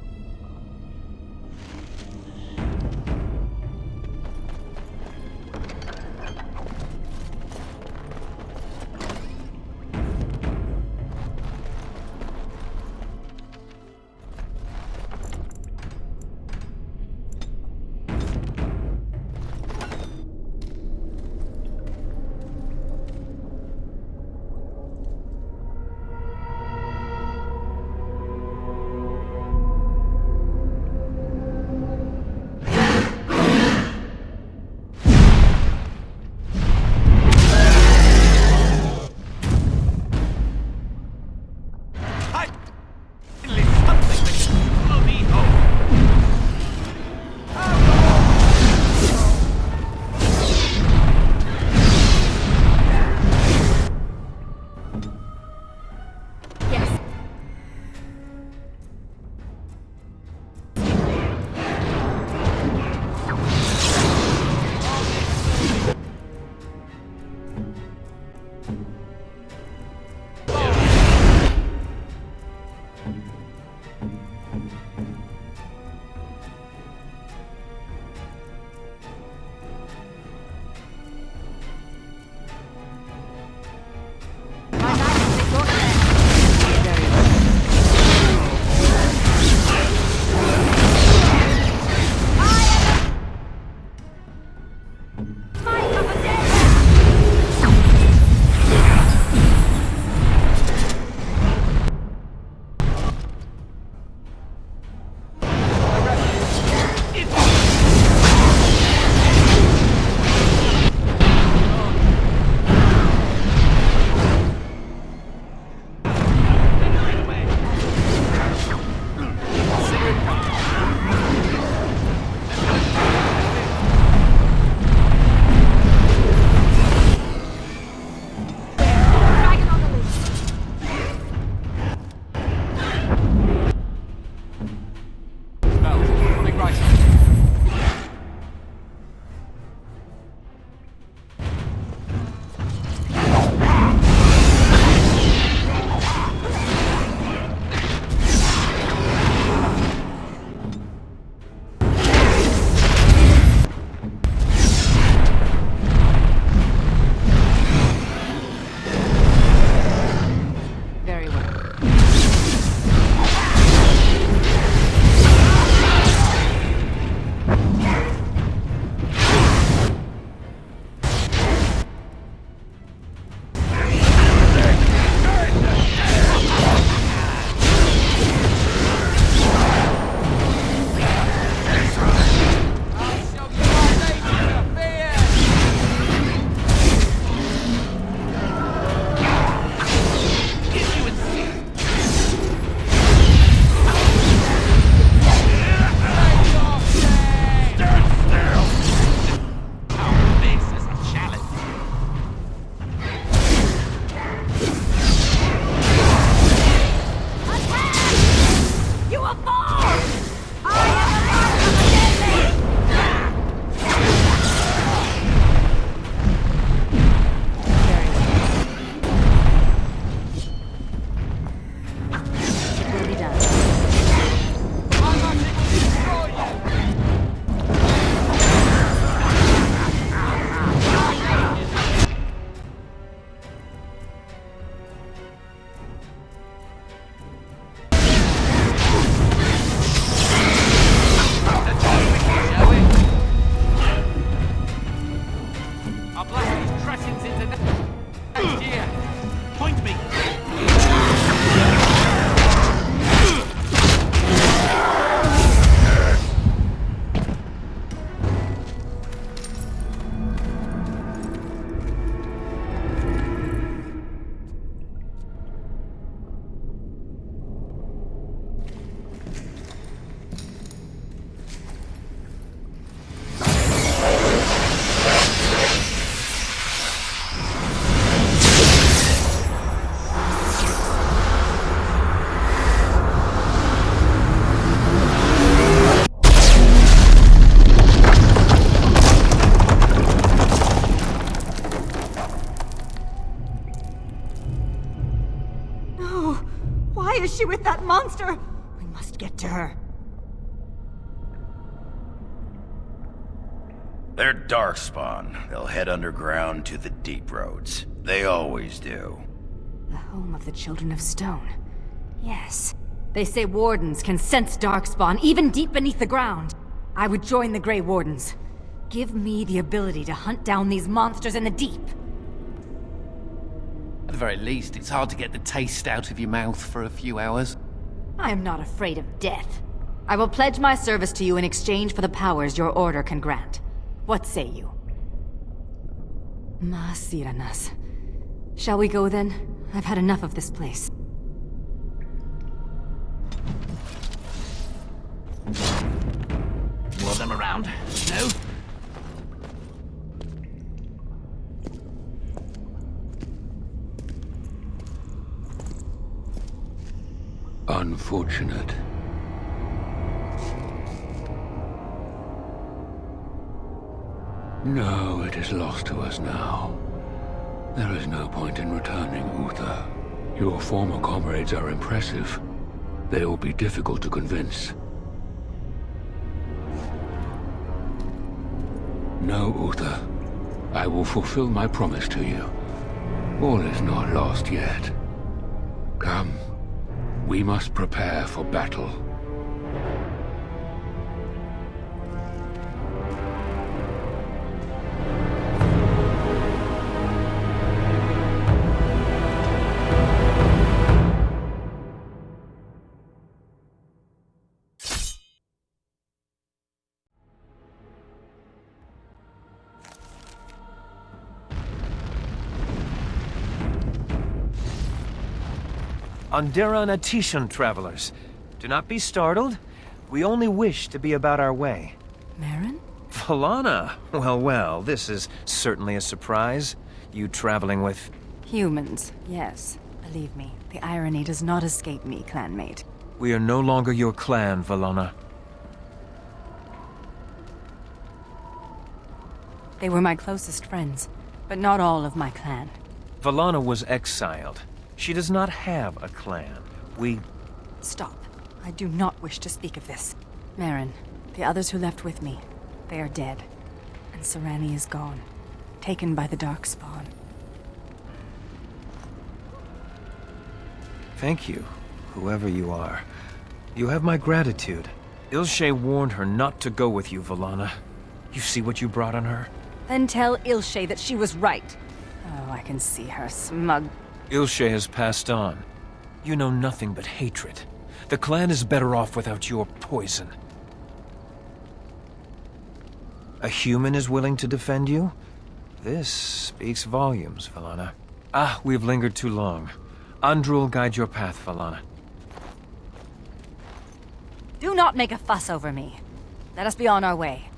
Speaker 7: with that monster! We must get to her.
Speaker 5: They're darkspawn. They'll head underground to the deep roads. They always do.
Speaker 7: The home of the Children of Stone. Yes. They say wardens can sense darkspawn even deep beneath the ground. I would join the Grey Wardens. Give me the ability to hunt down these monsters in the deep.
Speaker 11: At the very least, it's hard to get the taste out of your mouth for a few hours.
Speaker 7: I am not afraid of death. I will pledge my service to you in exchange for the powers your order can grant. What say you? Masiranas. Shall we go then? I've had enough of this place.
Speaker 19: More of them around? No?
Speaker 17: Unfortunate. No, it is lost to us now. There is no point in returning, Uther. Your former comrades are impressive. They will be difficult to convince. No, Uther. I will fulfill my promise to you. All is not lost yet. Come. We must prepare for battle.
Speaker 20: Andera and Atishan travelers. Do not be startled. We only wish to be about our way.
Speaker 7: Merrin?
Speaker 20: Velanna! Well, well, this is certainly a surprise. You traveling with...
Speaker 7: Humans, yes. Believe me, the irony does not escape me, clanmate.
Speaker 20: We are no longer your clan, Velanna.
Speaker 7: They were my closest friends, but not all of my clan.
Speaker 20: Velanna was exiled. She does not have a clan. We...
Speaker 7: Stop. I do not wish to speak of this. Merrin, the others who left with me, they are dead. And Serani is gone, taken by the darkspawn.
Speaker 20: Thank you, whoever you are. You have my gratitude. Ilshe warned her not to go with you, Velanna. You see what you brought on her?
Speaker 7: Then tell Ilshe that she was right. Oh, I can see her smug.
Speaker 20: Ilshe has passed on. You know nothing but hatred. The clan is better off without your poison. A human is willing to defend you? This speaks volumes, Velanna. Ah, we've lingered too long. Andrul guide your path, Velanna.
Speaker 7: Do not make a fuss over me. Let us be on our way.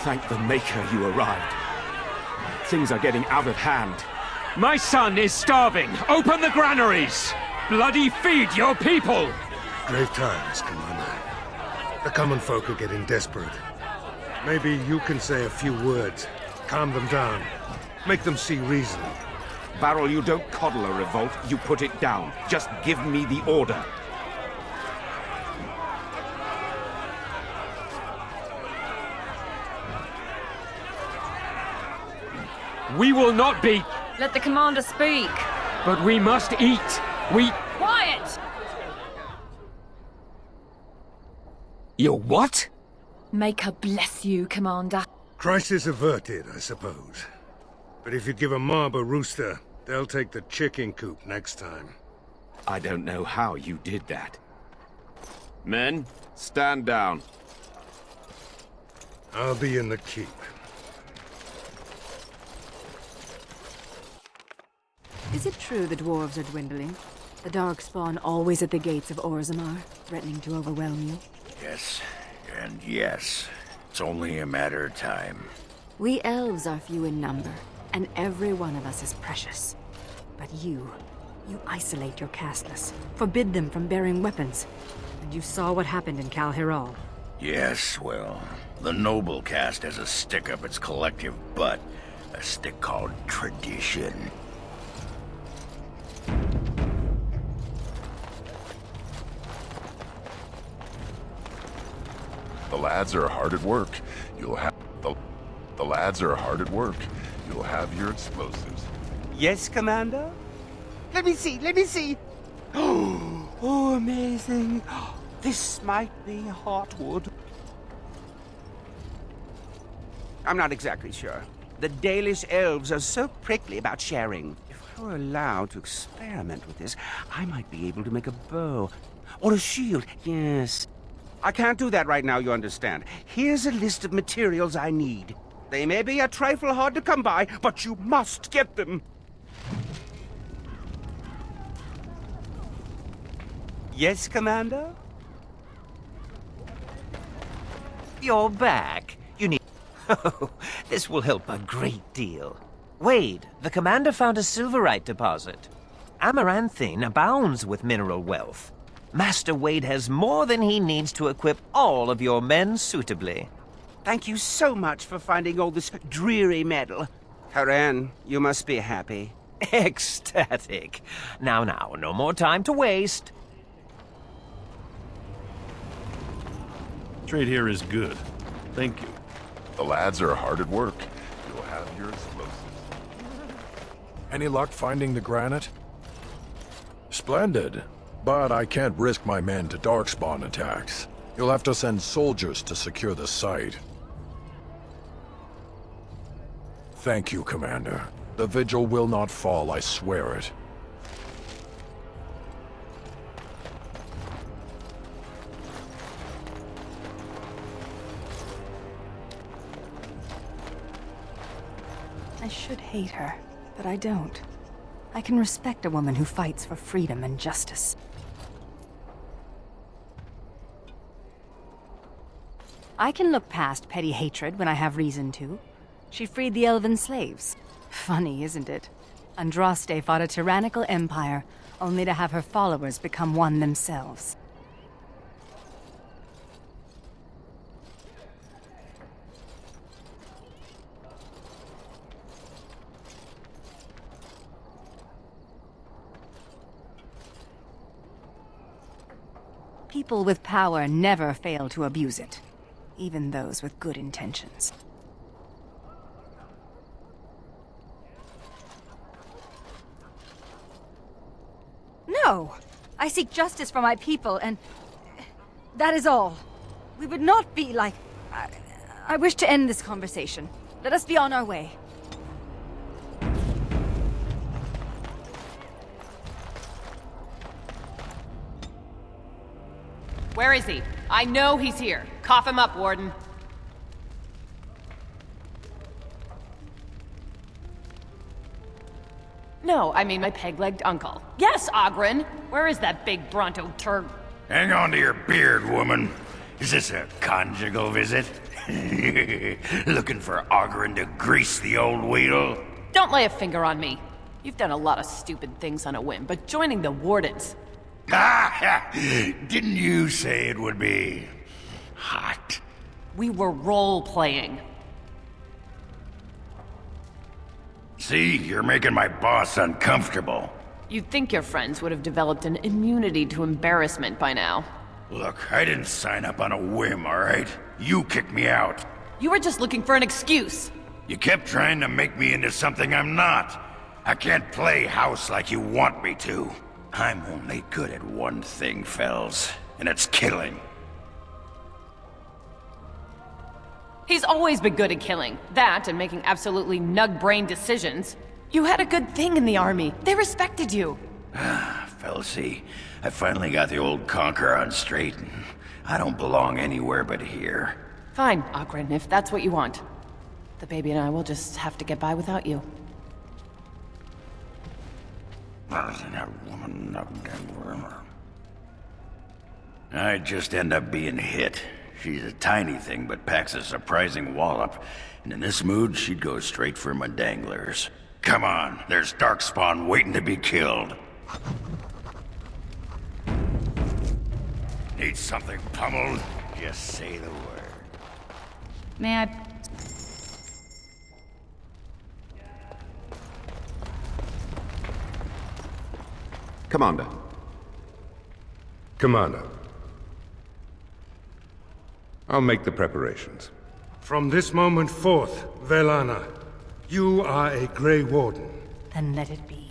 Speaker 10: Thank the Maker you arrived. Things are getting out of hand.
Speaker 6: My son is starving! Open the granaries! Bloody feed your people!
Speaker 15: Grave times, Commander. The common folk are getting desperate. Maybe you can say a few words, calm them down, make them see reason.
Speaker 10: Barrel, you don't coddle a revolt, you put it down. Just give me the order.
Speaker 6: We will not be...
Speaker 23: Let the commander speak.
Speaker 6: But we must eat. We...
Speaker 23: Quiet!
Speaker 6: You what?
Speaker 23: Maker bless you, Commander.
Speaker 15: Crisis averted, I suppose. But if you give a mob a rooster, they'll take the chicken coop next time.
Speaker 10: I don't know how you did that. Men, stand down.
Speaker 15: I'll be in the keep.
Speaker 7: Is it true the dwarves are dwindling? The darkspawn always at the gates of Orzammar, threatening to overwhelm you?
Speaker 5: Yes, and yes. It's only a matter of time.
Speaker 7: We elves are few in number, and every one of us is precious. But you isolate your casteless, forbid them from bearing weapons. And you saw what happened in Cal Hiral.
Speaker 5: Yes, well, the noble caste has a stick up its collective butt. A stick called tradition.
Speaker 3: The lads are hard at work. You'll have... The lads are hard at work. You'll have your explosives.
Speaker 8: Yes, Commander? Let me see. Oh, amazing. This might be heartwood. I'm not exactly sure. The Dalish elves are so prickly about sharing. If I were allowed to experiment with this, I might be able to make a bow. Or a shield, yes. I can't do that right now, you understand. Here's a list of materials I need. They may be a trifle hard to come by, but you must get them. Yes, Commander?
Speaker 20: You're back. You need... Oh, this will help a great deal. Wade, the commander found a silverite deposit. Amaranthine abounds with mineral wealth. Master Wade has more than he needs to equip all of your men suitably.
Speaker 8: Thank you so much for finding all this dreary metal. Haran, you must be happy.
Speaker 20: Ecstatic. Now, no more time to waste.
Speaker 1: Trade here is good. Thank you.
Speaker 3: The lads are hard at work. You'll have your explosives.
Speaker 6: Any luck finding the granite? Splendid. But I can't risk my men to darkspawn attacks. You'll have to send soldiers to secure the site. Thank you, Commander. The Vigil will not fall, I swear it.
Speaker 7: I should hate her, but I don't. I can respect a woman who fights for freedom and justice. I can look past petty hatred when I have reason to. She freed the elven slaves. Funny, isn't it? Andraste fought a tyrannical empire, only to have her followers become one themselves. People with power never fail to abuse it, even those with good intentions. No! I seek justice for my people, and that is all. We would not be like... I wish to end this conversation. Let us be on our way.
Speaker 21: Where is he? I know he's here. Cough him up, Warden. No, I mean my peg-legged uncle. Yes, Oghren! Where is that big Bronto turd?
Speaker 5: Hang on to your beard, woman. Is this a conjugal visit? Looking for Oghren to grease the old wheel?
Speaker 21: Don't lay a finger on me. You've done a lot of stupid things on a whim, but joining the Wardens...
Speaker 5: Didn't you say it would be... hot?
Speaker 21: We were role-playing.
Speaker 5: See, you're making my boss uncomfortable.
Speaker 21: You'd think your friends would have developed an immunity to embarrassment by now.
Speaker 5: Look, I didn't sign up on a whim, all right? You kicked me out.
Speaker 21: You were just looking for an excuse.
Speaker 5: You kept trying to make me into something I'm not. I can't play house like you want me to. I'm only good at one thing, Fells, and it's killing.
Speaker 21: He's always been good at killing. That and making absolutely nug-brain decisions. You had a good thing in the army. They respected you.
Speaker 5: Felsie, I finally got the old conqueror on straight, and I don't belong anywhere but here.
Speaker 21: Fine, Oghren, if that's what you want. The baby and I will just have to get by without you.
Speaker 5: I'd just end up being hit. She's a tiny thing, but packs a surprising wallop. And in this mood, she'd go straight for my danglers. Come on, there's darkspawn waiting to be killed. Need something pummeled? Just say the word.
Speaker 9: May I...
Speaker 10: Commander.
Speaker 15: Commander. I'll make the preparations. From this moment forth, Velanna, you are a Grey Warden.
Speaker 7: Then let it be.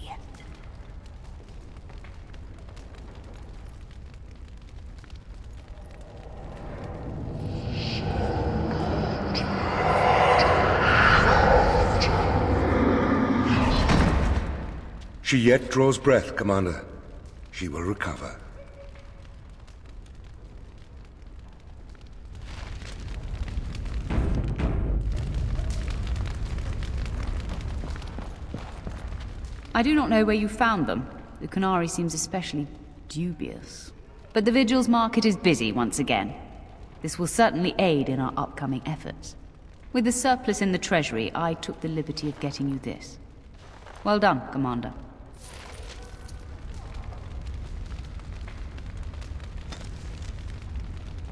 Speaker 15: She yet draws breath, Commander. She will recover.
Speaker 9: I do not know where you found them. The Qunari seems especially dubious. But the Vigil's market is busy once again. This will certainly aid in our upcoming efforts. With the surplus in the treasury, I took the liberty of getting you this. Well done, Commander.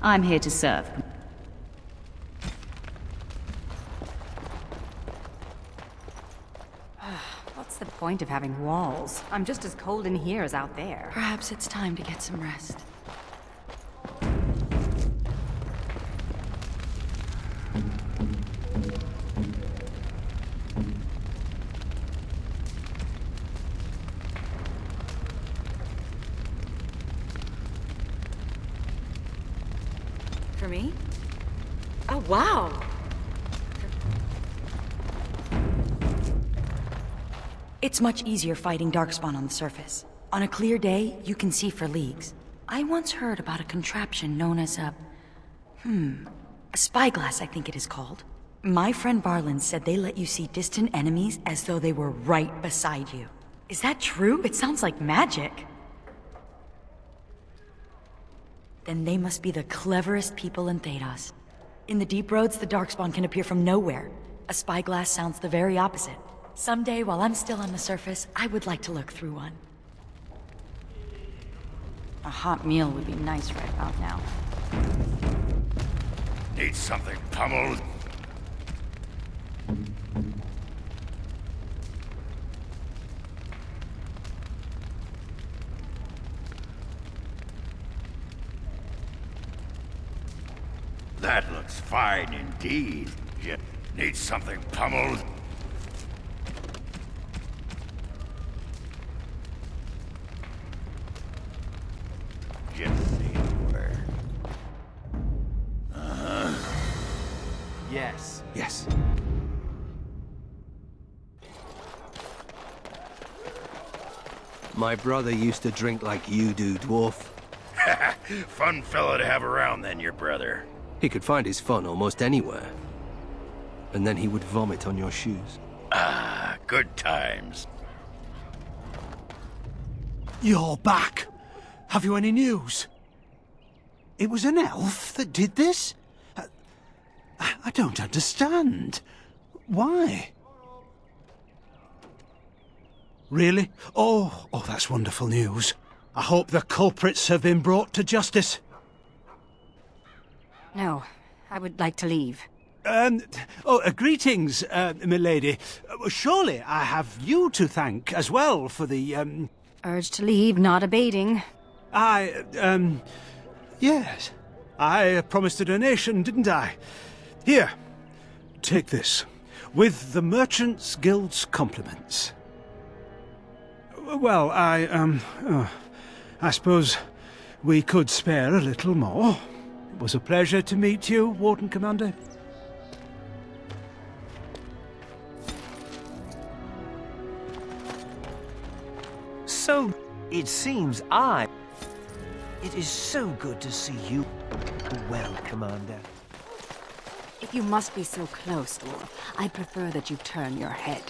Speaker 9: I'm here to serve.
Speaker 7: What's the point of having walls? I'm just as cold in here as out there.
Speaker 4: Perhaps it's time to get some rest. For me? Oh, wow! It's much easier fighting darkspawn on the surface. On a clear day, you can see for leagues. I once heard about a contraption known as a spyglass, I think it is called. My friend Barlin said they let you see distant enemies as though they were right beside you. Is that true? It sounds like magic. Then they must be the cleverest people in Thedas. In the deep roads, the darkspawn can appear from nowhere. A spyglass sounds the very opposite. Someday, while I'm still on the surface, I would like to look through one.
Speaker 9: A hot meal would be nice right about now.
Speaker 5: Need something pummeled? That looks fine indeed. You need something pummeled? Just say the word.
Speaker 10: Yes. Yes.
Speaker 16: My brother used to drink like you do, dwarf.
Speaker 5: Fun fellow to have around then, your brother.
Speaker 16: He could find his fun almost anywhere. And then he would vomit on your shoes.
Speaker 5: Ah, good times.
Speaker 14: You're back. Have you any news? It was an elf that did this? I don't understand. Why? Really? Oh, that's wonderful news. I hope the culprits have been brought to justice.
Speaker 7: No, I would like to leave.
Speaker 14: Greetings, milady. Surely I have you to thank as well for the,
Speaker 7: Urge to leave, not abating.
Speaker 14: Yes. I promised a donation, didn't I? Here, take this. With the Merchants Guild's compliments. Well, I suppose we could spare a little more. It was a pleasure to meet you, Warden-Commander.
Speaker 20: So, it seems It is so good to see you well, Commander.
Speaker 7: If you must be so close, dwarf, I prefer that you turn your head.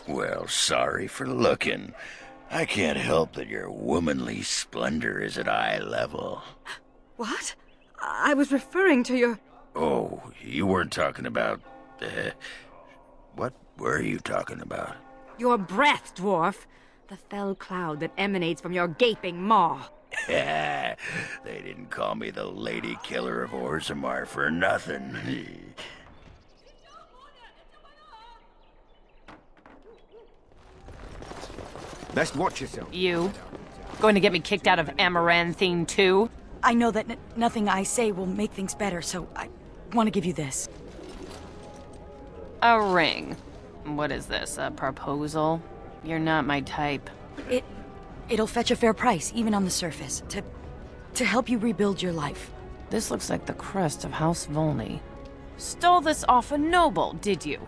Speaker 5: Well, sorry for looking. I can't help that your womanly splendor is at eye level.
Speaker 4: What? I was referring to your...
Speaker 5: Oh, you weren't talking about... what were you talking about?
Speaker 7: Your breath, dwarf! The fell cloud that emanates from your gaping maw.
Speaker 5: They didn't call me the Lady Killer of Orzammar for nothing.
Speaker 10: Best watch yourself.
Speaker 21: You? Going to get me kicked out of Amaranthine too?
Speaker 4: I know that nothing I say will make things better, so I want to give you this.
Speaker 21: A ring. What is this, a proposal? You're not my type.
Speaker 4: It'll fetch a fair price, even on the surface, to help you rebuild your life.
Speaker 21: This looks like the crest of House Volney. Stole this off a noble, did you?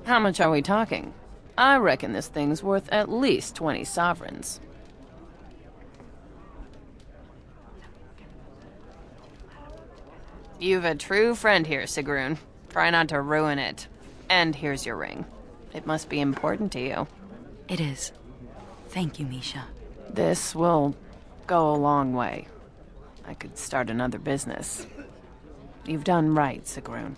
Speaker 21: How much are we talking? I reckon this thing's worth at least 20 sovereigns. You've a true friend here, Sigrun. Try not to ruin it. And here's your ring. It must be important to you.
Speaker 4: It is. Thank you, Misha.
Speaker 21: This will go a long way. I could start another business. You've done right, Sigrun.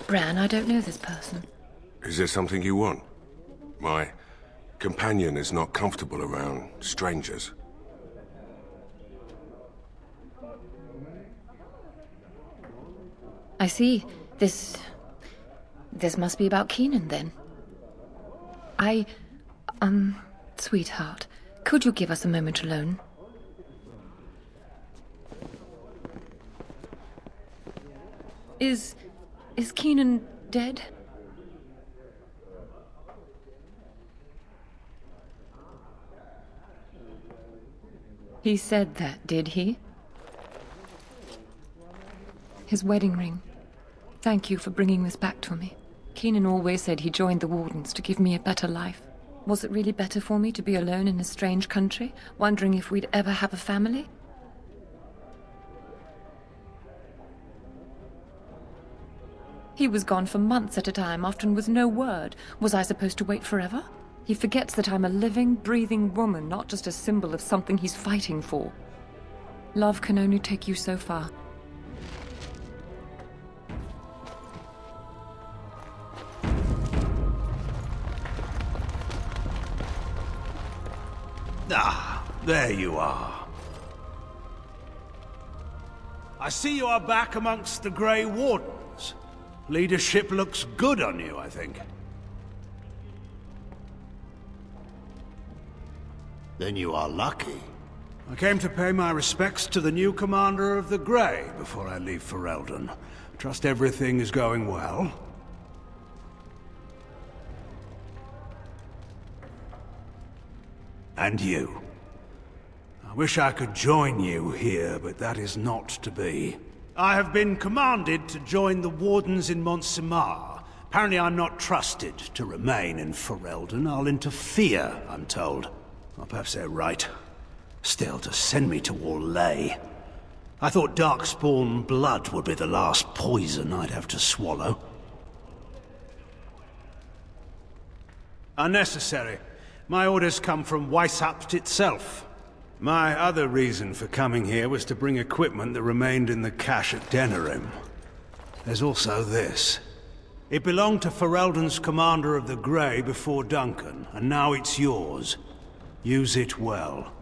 Speaker 23: Bran, I don't know this person.
Speaker 15: Is there something you want? My companion is not comfortable around strangers.
Speaker 23: I see. This must be about Keenan, then. Sweetheart, could you give us a moment alone? Is Keenan dead? He said that, did he? His wedding ring. Thank you for bringing this back to me. Keenan always said he joined the Wardens to give me a better life. Was it really better for me to be alone in a strange country, wondering if we'd ever have a family? He was gone for months at a time, often with no word. Was I supposed to wait forever? He forgets that I'm a living, breathing woman, not just a symbol of something he's fighting for. Love can only take you so far.
Speaker 6: Ah, there you are. I see you are back amongst the Grey Wardens. Leadership looks good on you, I think.
Speaker 5: Then you are lucky.
Speaker 6: I came to pay my respects to the new commander of the Grey before I leave Ferelden. Trust everything is going well. And you. I wish I could join you here, but that is not to be. I have been commanded to join the Wardens in Montsemar. Apparently I'm not trusted to remain in Ferelden. I'll interfere, I'm told. Well, perhaps they're right. Still, to send me to Orlais. I thought darkspawn blood would be the last poison I'd have to swallow. Unnecessary. My orders come from Weishaupt itself. My other reason for coming here was to bring equipment that remained in the cache at Denerim. There's also this. It belonged to Ferelden's commander of the Grey before Duncan, and now it's yours. Use it well.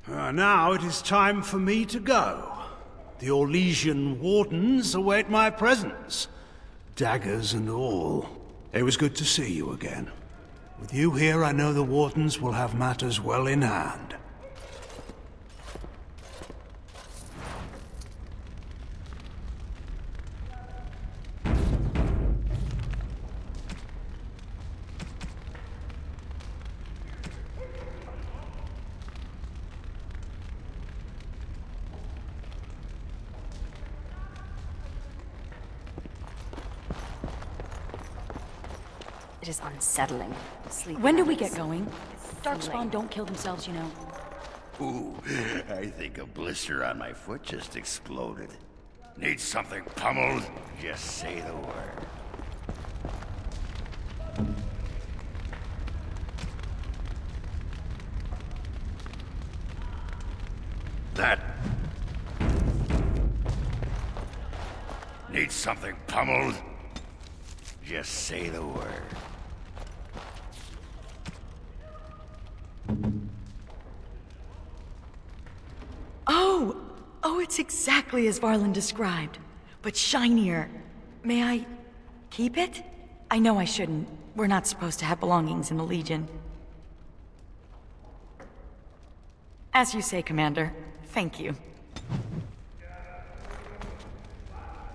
Speaker 6: Now it is time for me to go. The Orlesian Wardens await my presence. Daggers and all. It was good to see you again. With you here, I know the Wardens will have matters well in hand.
Speaker 7: It is unsettling.
Speaker 4: When do we get going? Darkspawn don't kill themselves, you know.
Speaker 5: Ooh, I think a blister on my foot just exploded. Need something pummeled? Just say the word. That. Need something pummeled? Just say the word.
Speaker 4: Oh, it's exactly as Varlin described, but shinier. May I keep it? I know I shouldn't. We're not supposed to have belongings in the Legion. As you say, Commander. Thank you.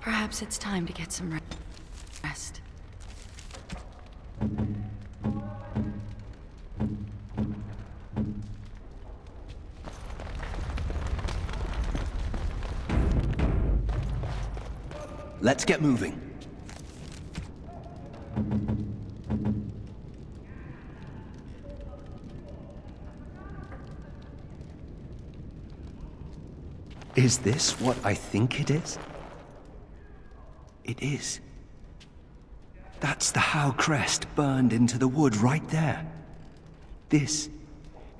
Speaker 4: Perhaps it's time to get some rest.
Speaker 16: Let's get moving. Is this what I think it is? It is. That's the Howe crest burned into the wood right there. This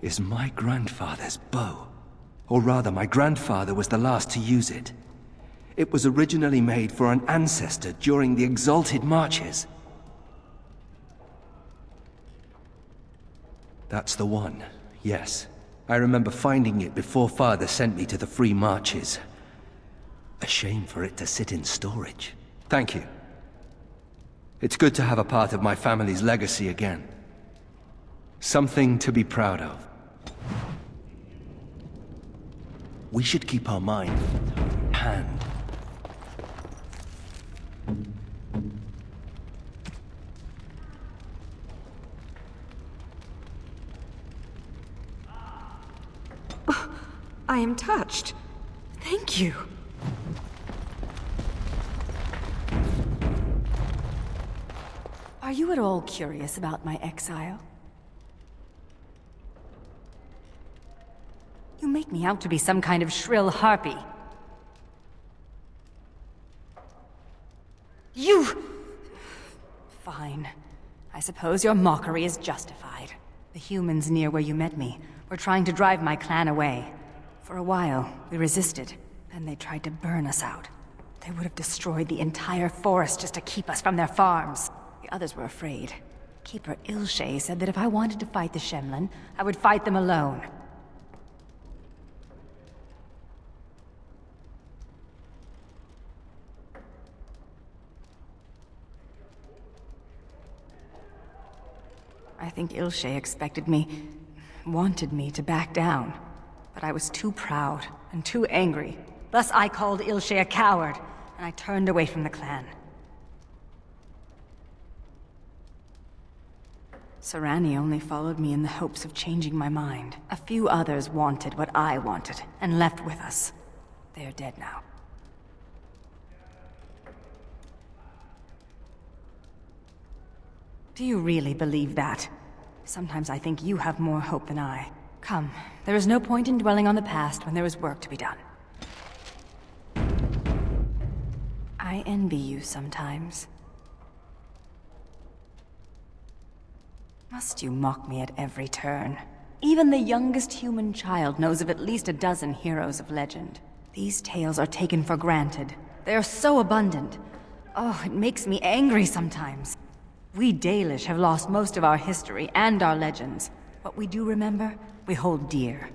Speaker 16: is my grandfather's bow. Or rather, my grandfather was the last to use it. It was originally made for an ancestor during the Exalted Marches. That's the one, yes. I remember finding it before Father sent me to the Free Marches. A shame for it to sit in storage. Thank you. It's good to have a part of my family's legacy again. Something to be proud of. We should keep our mind in hand.
Speaker 4: I am touched. Thank you.
Speaker 7: Are you at all curious about my exile? You make me out to be some kind of shrill harpy. You! Fine. I suppose your mockery is justified. The humans near where you met me were trying to drive my clan away. For a while, we resisted. Then they tried to burn us out. They would have destroyed the entire forest just to keep us from their farms. The others were afraid. Keeper Ilshay said that if I wanted to fight the Shemlin, I would fight them alone. I think Ilshay expected me, wanted me to back down. But I was too proud and too angry. Thus I called Ilshay a coward, and I turned away from the clan. Sarani only followed me in the hopes of changing my mind. A few others wanted what I wanted, and left with us. They are dead now. Do you really believe that? Sometimes I think you have more hope than I. Come, there is no point in dwelling on the past when there is work to be done. I envy you sometimes. Must you mock me at every turn? Even the youngest human child knows of at least a dozen heroes of legend. These tales are taken for granted. They are so abundant. Oh, it makes me angry sometimes. We Dalish have lost most of our history and our legends. What we do remember, we hold dear.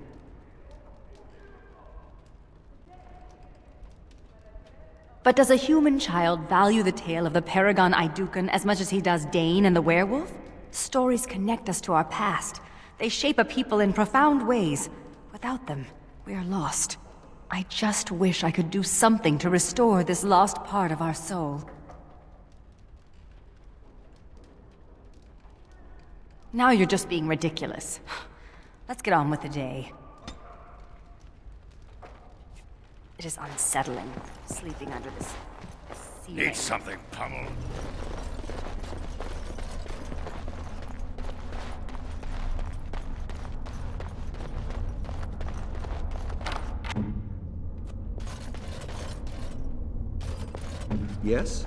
Speaker 7: But does a human child value the tale of the Paragon Idukun as much as he does Dane and the werewolf? Stories connect us to our past. They shape a people in profound ways. Without them, we are lost. I just wish I could do something to restore this lost part of our soul. Now you're just being ridiculous. Let's get on with the day. It is unsettling, sleeping under this ceiling.
Speaker 5: Need something pummeled.
Speaker 16: Yes?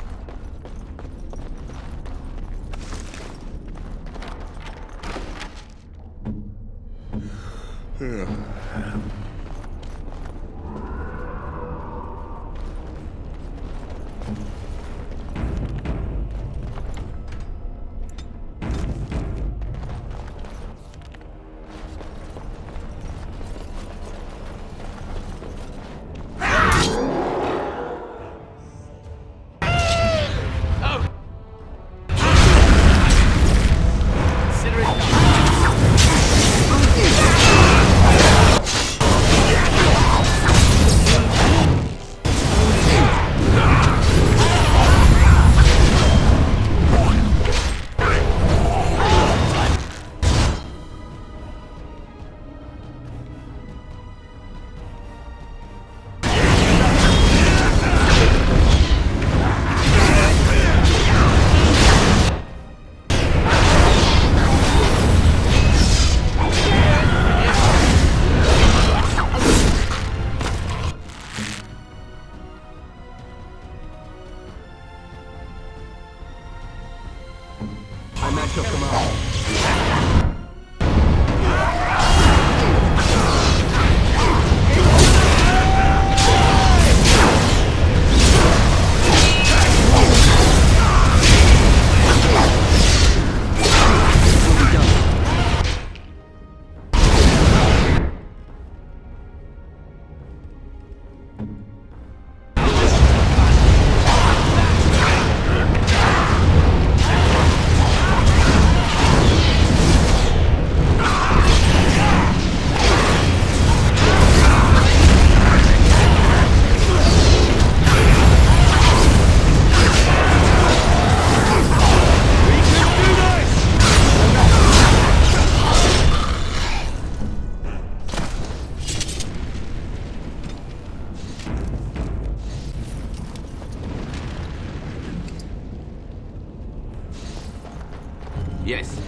Speaker 10: Yes.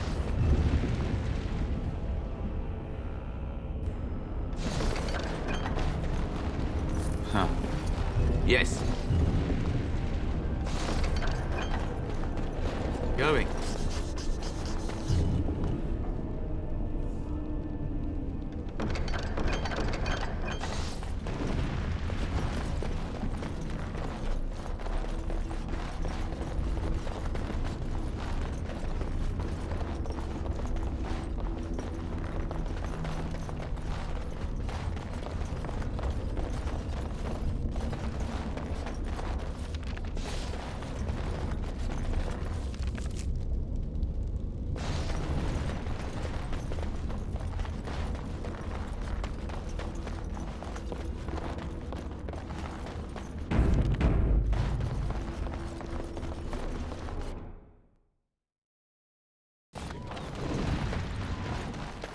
Speaker 10: Huh. Yes. Going.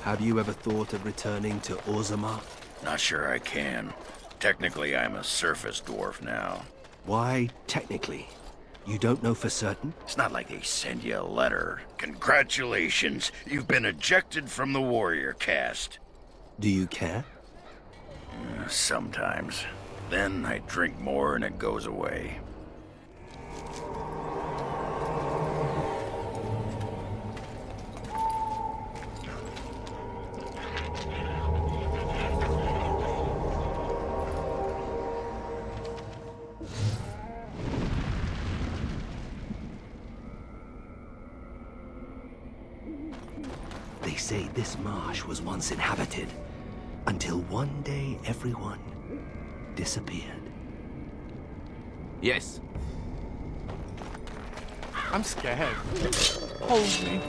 Speaker 16: Have you ever thought of returning to Orzammar?
Speaker 5: Not sure I can. Technically, I'm a surface dwarf now.
Speaker 16: Why, technically? You don't know for certain?
Speaker 5: It's not like they send you a letter. Congratulations, you've been ejected from the warrior caste.
Speaker 16: Do you care?
Speaker 5: Sometimes. Then I drink more and it goes away.
Speaker 16: They say this marsh was once inhabited, until one day everyone disappeared.
Speaker 10: Yes.
Speaker 11: I'm scared. Hold me.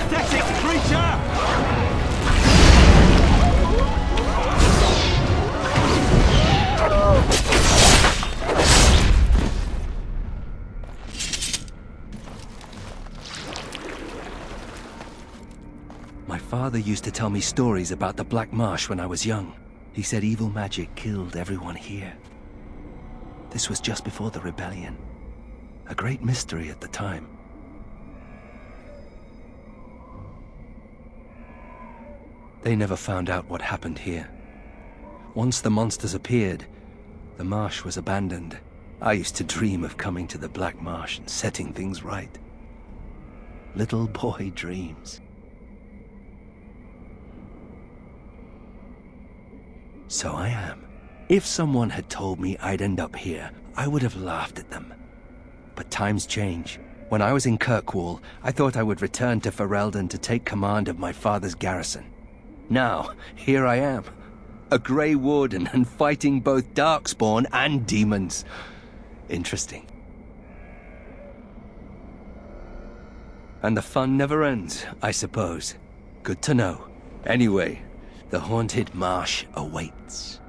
Speaker 14: Pathetic creature!
Speaker 16: father used to tell me stories about the Black Marsh when I was young. He said evil magic killed everyone here. This was just before the rebellion. A great mystery at the time. They never found out what happened here. Once the monsters appeared, the marsh was abandoned. I used to dream of coming to the Black Marsh and setting things right. Little boy dreams. So I am. If someone had told me I'd end up here, I would have laughed at them. But times change. When I was in Kirkwall, I thought I would return to Ferelden to take command of my father's garrison. Now, here I am. A Grey Warden and fighting both darkspawn and demons. Interesting. And the fun never ends, I suppose. Good to know. Anyway, the haunted marsh awaits.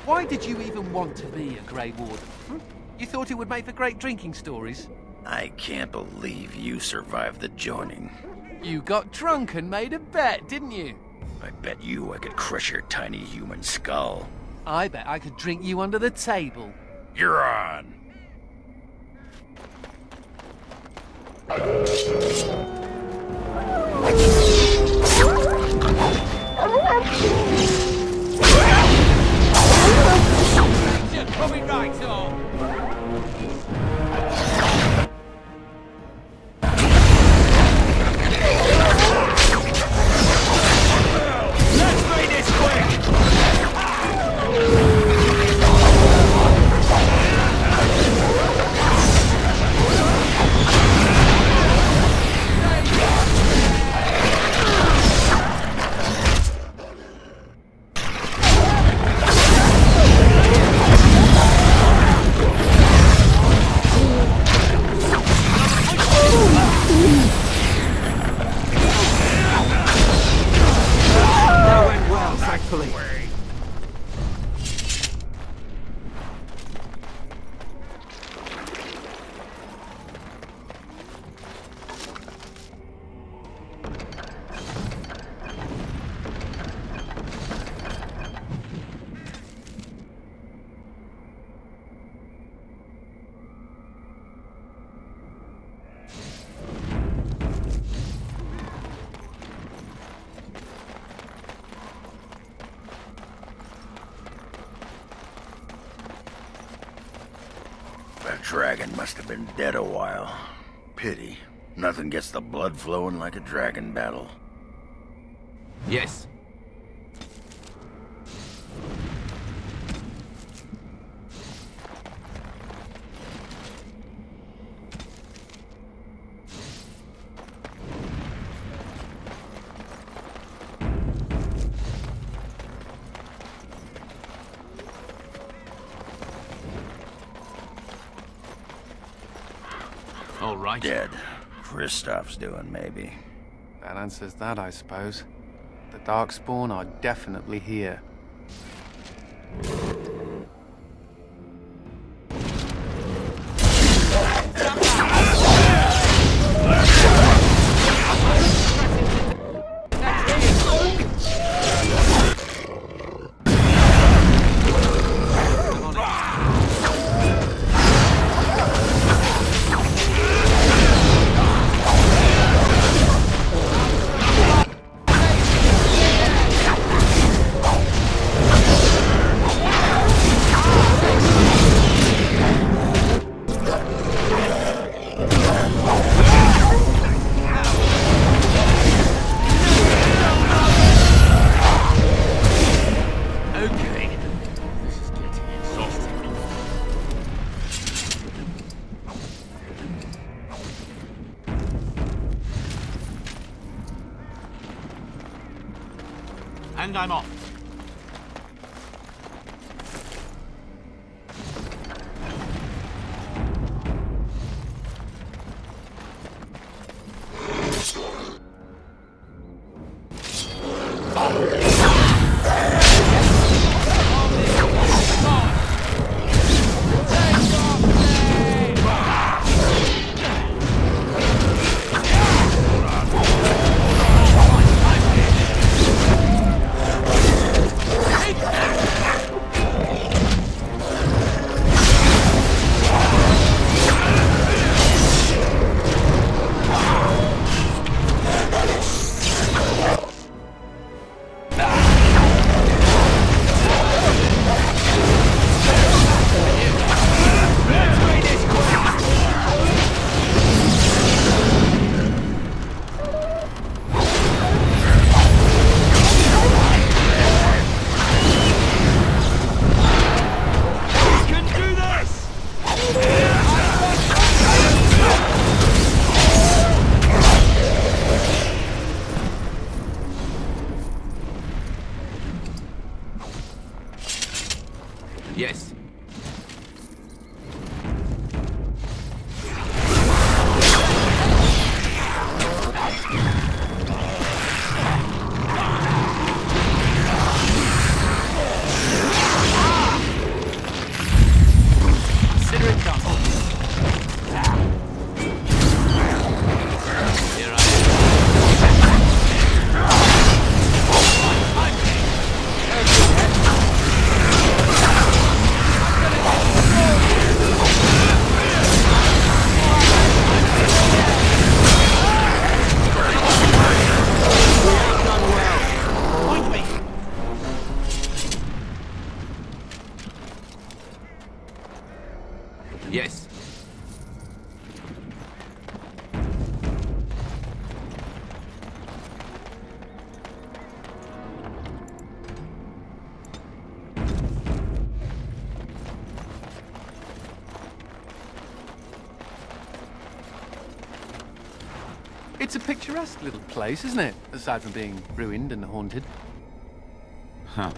Speaker 11: Why did you even want to be a Grey Warden? You thought it would make for great drinking stories?
Speaker 5: I can't believe you survived the joining.
Speaker 11: You got drunk and made a bet, didn't you?
Speaker 5: I bet you I could crush your tiny human skull.
Speaker 11: I bet I could drink you under the table.
Speaker 5: You're on.
Speaker 8: You're coming right on. Let's make this quick. That dragon must have been dead a while. Pity. Nothing gets the blood flowing like a dragon battle.
Speaker 11: Yes.
Speaker 19: All right.
Speaker 5: Dead. Kristoff's doing, maybe.
Speaker 11: That answers that, I suppose. The darkspawn are definitely here.
Speaker 19: And I'm off. Yes.
Speaker 2: Consider it done.
Speaker 19: Here I Yes.
Speaker 11: It's a picturesque little place, isn't it? Aside from being ruined and haunted.
Speaker 19: Huh.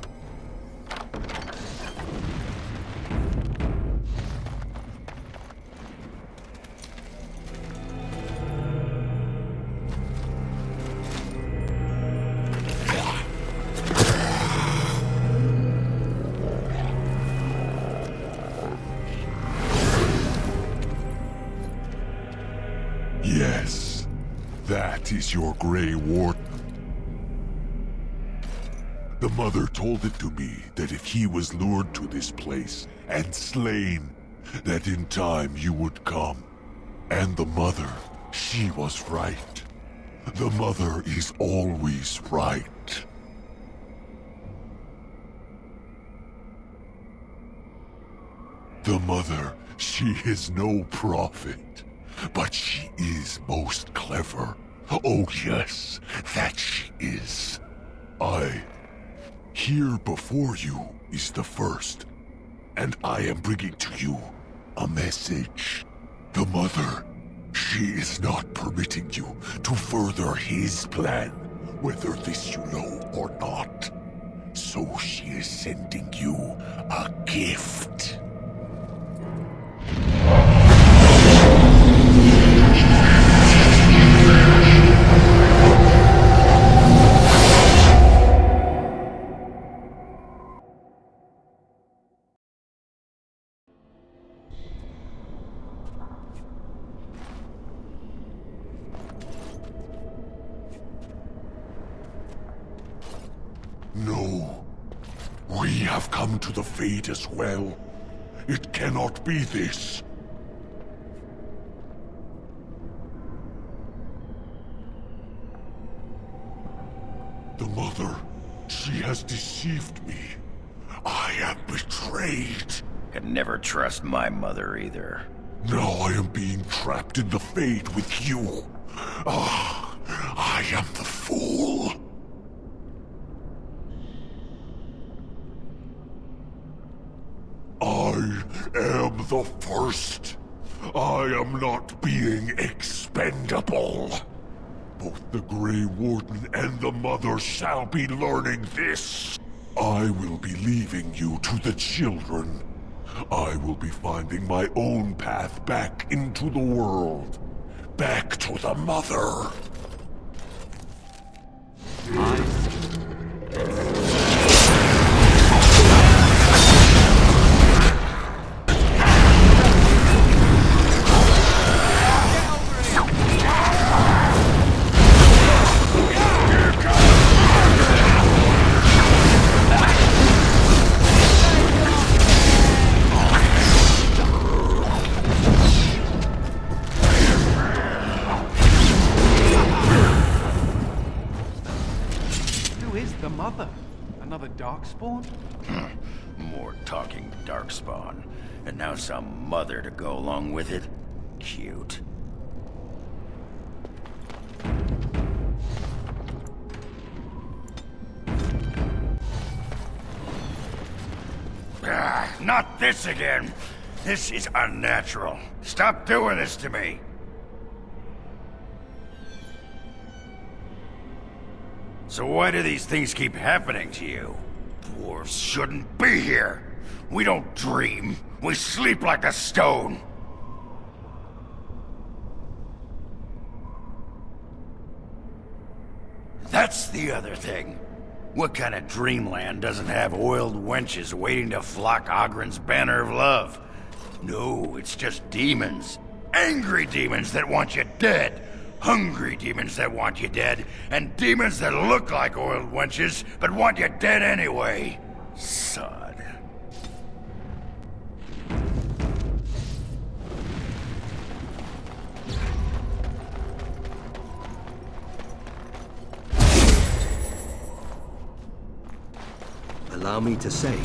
Speaker 6: Yes, that is your Grey Warden. The mother told it to me that if he was lured to this place and slain, that in time you would come. And the mother, she was right. The mother is always right. The mother, she is no prophet, but she is most clever. Oh yes, that she is. Here before you is the first, and I am bringing to you a message. The mother, she is not permitting you to further his plan, whether this you know or not. So she is sending you a gift. No. We have come to the fate as well. It cannot be this. The mother, she has deceived me. I am betrayed.
Speaker 5: Can never trust my mother either.
Speaker 6: Now I am being trapped in the fate with you. Ah, I am the fool. I am the first. I am not being expendable. Both the Grey Warden and the Mother shall be learning this. I will be leaving you to the children. I will be finding my own path back into the world. Back to the Mother.
Speaker 11: The mother? Another darkspawn?
Speaker 5: More talking darkspawn. And now some mother to go along with it? Cute. Not this again! This is unnatural. Stop doing this to me! So why do these things keep happening to you? Dwarves shouldn't be here! We don't dream. We sleep like a stone. That's the other thing. What kind of dreamland doesn't have oiled wenches waiting to flock Oghren's banner of love? No, it's just demons. Angry demons that want you dead. Hungry demons that want you dead. And demons that look like oiled wenches, but want you dead anyway. Sod.
Speaker 16: Allow me to say,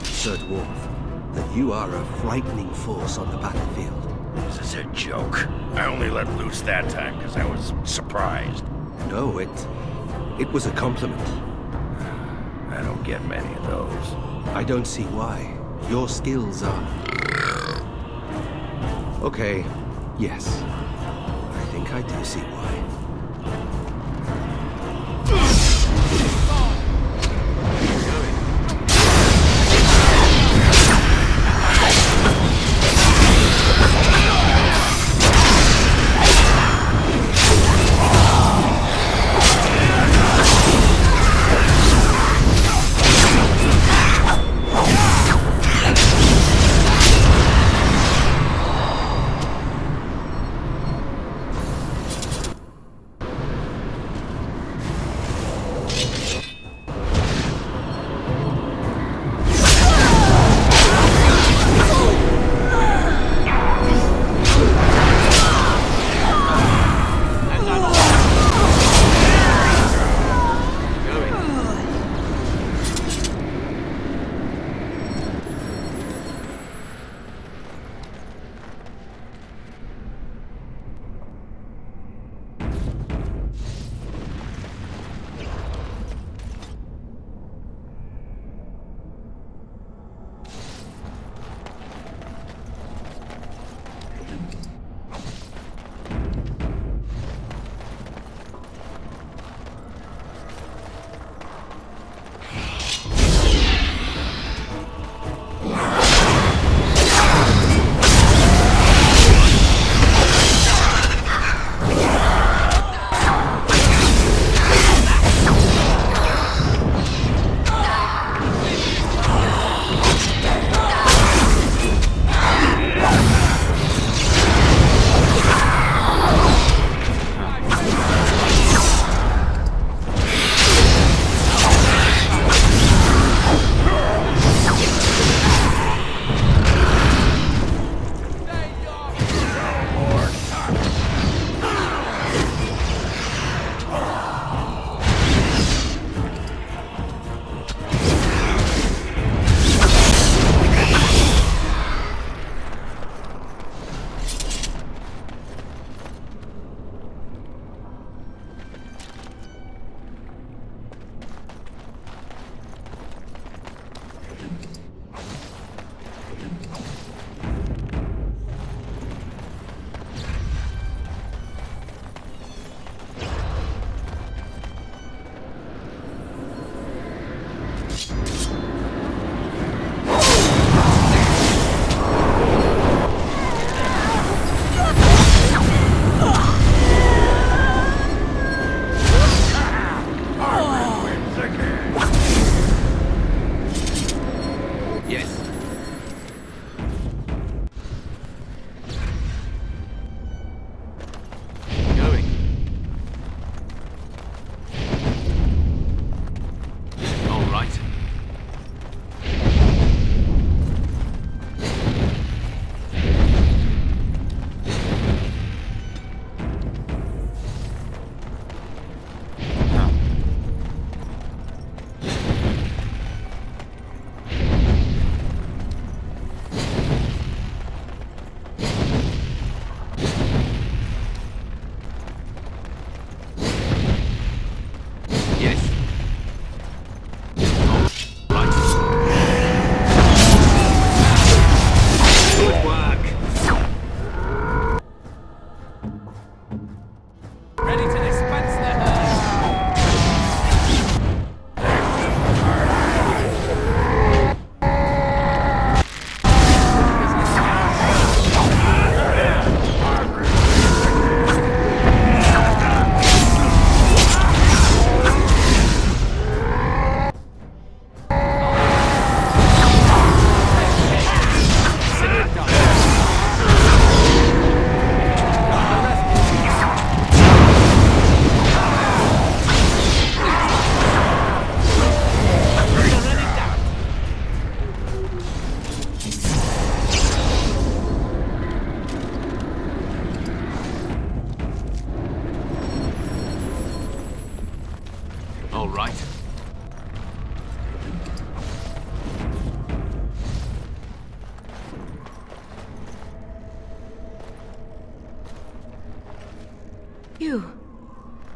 Speaker 16: Sir Dwarf, that you are a frightening force on the battlefield.
Speaker 5: This is a joke. I only let loose that time because I was surprised.
Speaker 16: No, it was a compliment.
Speaker 5: I don't get many of those.
Speaker 16: I don't see why. Your skills are... Okay, yes. I think I do see why.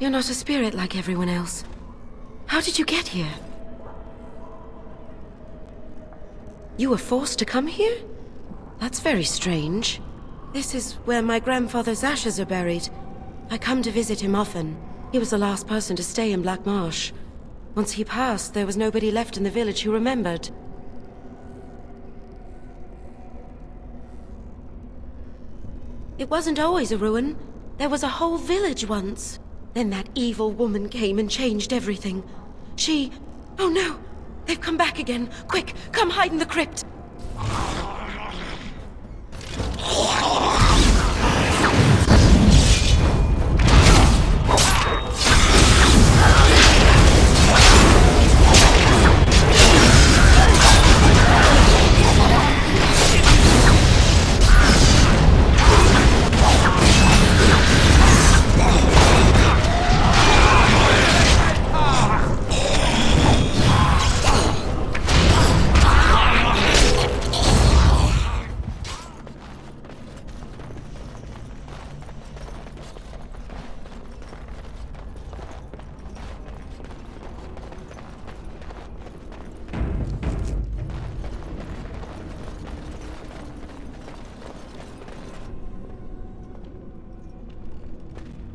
Speaker 12: You're not a spirit like everyone else. How did you get here? You were forced to come here? That's very strange. This is where my grandfather's ashes are buried. I come to visit him often. He was the last person to stay in Black Marsh. Once he passed, there was nobody left in the village who remembered. It wasn't always a ruin. There was a whole village once. Then that evil woman came and changed everything. She... Oh no! They've come back again! Quick, come hide in the crypt!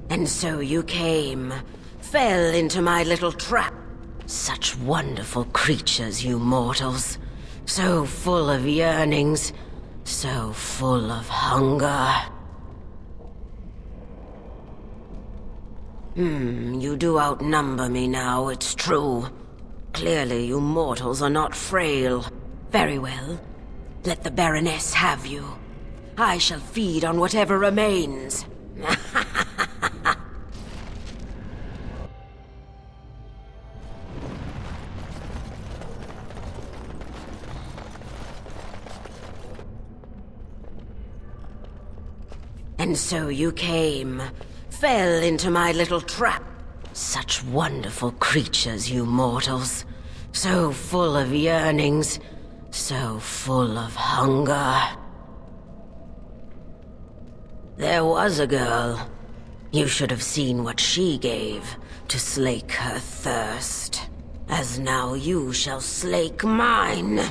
Speaker 12: And so you came, fell into my little trap. Such wonderful creatures, you mortals. So full of yearnings, so full of hunger. You do outnumber me now, it's true. Clearly you mortals are not frail. Very well. Let the Baroness have you. I shall feed on whatever remains. And so you came, fell into my little trap. Such wonderful creatures, you mortals. So full of yearnings, so full of hunger. There was a girl. You should have seen what she gave to slake her thirst. As now you shall slake mine.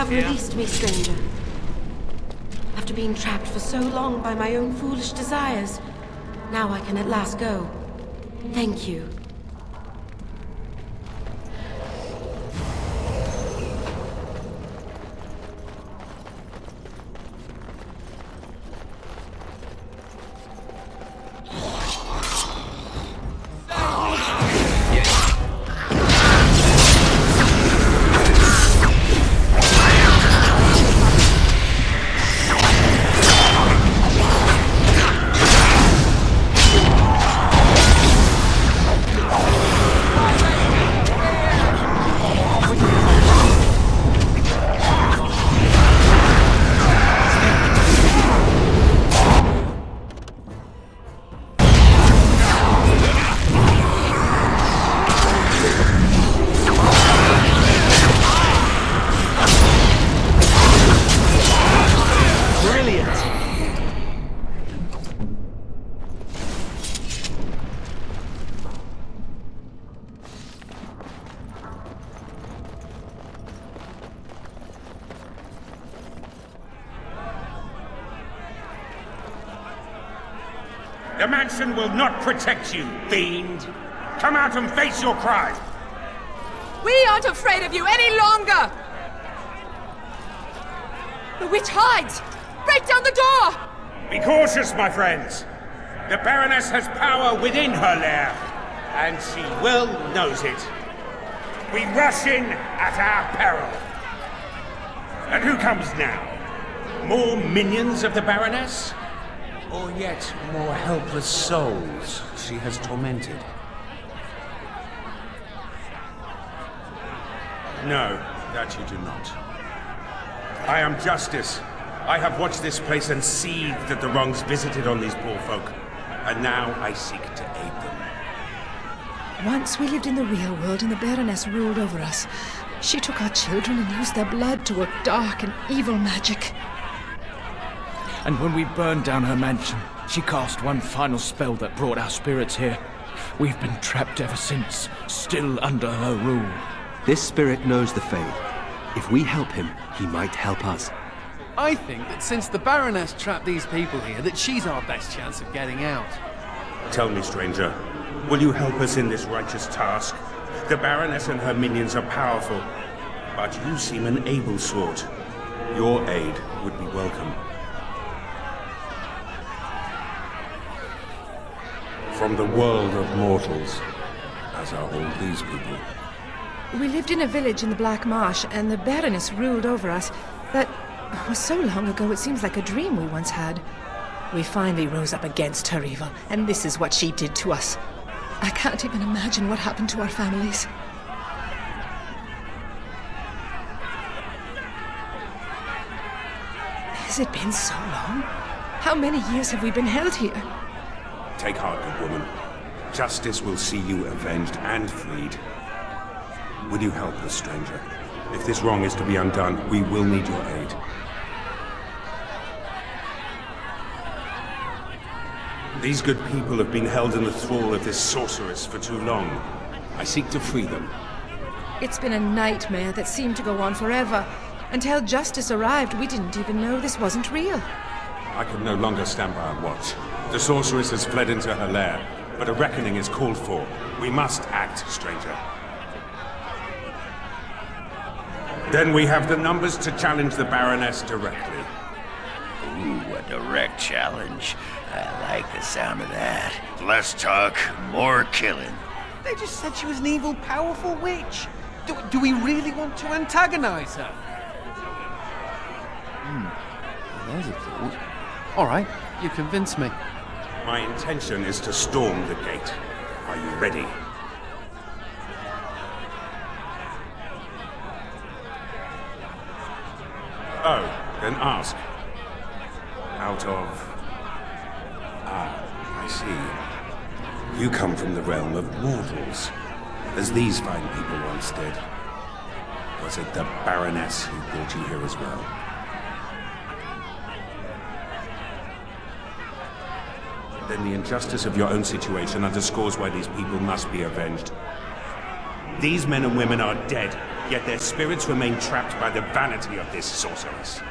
Speaker 12: Released me, stranger. After being trapped for so long by my own foolish desires, now I can at last go. Thank you.
Speaker 6: The mansion will not protect you, fiend! Come out and face your crime!
Speaker 13: We aren't afraid of you any longer! The witch hides! Break down the door!
Speaker 6: Be cautious, my friends! The Baroness has power within her lair, and she well knows it. We rush in at our peril. And who comes now? More minions of the Baroness? Or yet more helpless souls she has tormented? No, that you do not. I am Justice. I have watched this place and seethed at the wrongs visited on these poor folk, and now I seek to aid them.
Speaker 13: Once we lived in the real world and the Baroness ruled over us. She took our children and used their blood to work dark and evil magic.
Speaker 2: And when we burned down her mansion, she cast one final spell that brought our spirits here. We've been trapped ever since, still under her rule.
Speaker 16: This spirit knows the Fade. If we help him, he might help us.
Speaker 11: I think that since the Baroness trapped these people here, that she's our best chance of getting out.
Speaker 6: Tell me, stranger, will you help us in this righteous task? The Baroness and her minions are powerful, but you seem an able sort. Your aid would be welcome. From the world of mortals, as are all these people.
Speaker 13: We lived in a village in the Black Marsh, and the Baroness ruled over us. That was so long ago it seems like a dream we once had. We finally rose up against her evil, and this is what she did to us. I can't even imagine what happened to our families. Has it been so long? How many years have we been held here?
Speaker 6: Take heart, good woman. Justice will see you avenged and freed. Will you help us, stranger? If this wrong is to be undone, we will need your aid. These good people have been held in the thrall of this sorceress for too long. I seek to free them.
Speaker 13: It's been a nightmare that seemed to go on forever. Until justice arrived, we didn't even know this wasn't real.
Speaker 6: I can no longer stand by and watch. The sorceress has fled into her lair, but a reckoning is called for. We must act, stranger. Then we have the numbers to challenge the Baroness directly.
Speaker 5: Ooh, a direct challenge. I like the sound of that. Less talk, more killing.
Speaker 11: They just said she was an evil, powerful witch. Do we really want to antagonize her? There's a thought. All right, you convinced me.
Speaker 6: My intention is to storm the gate. Are you ready? Oh, then ask. Out of... I see. You come from the realm of mortals, as these fine people once did. Was it the Baroness who brought you here as well? Then the injustice of your own situation underscores why these people must be avenged. These men and women are dead, yet their spirits remain trapped by the vanity of this sorceress.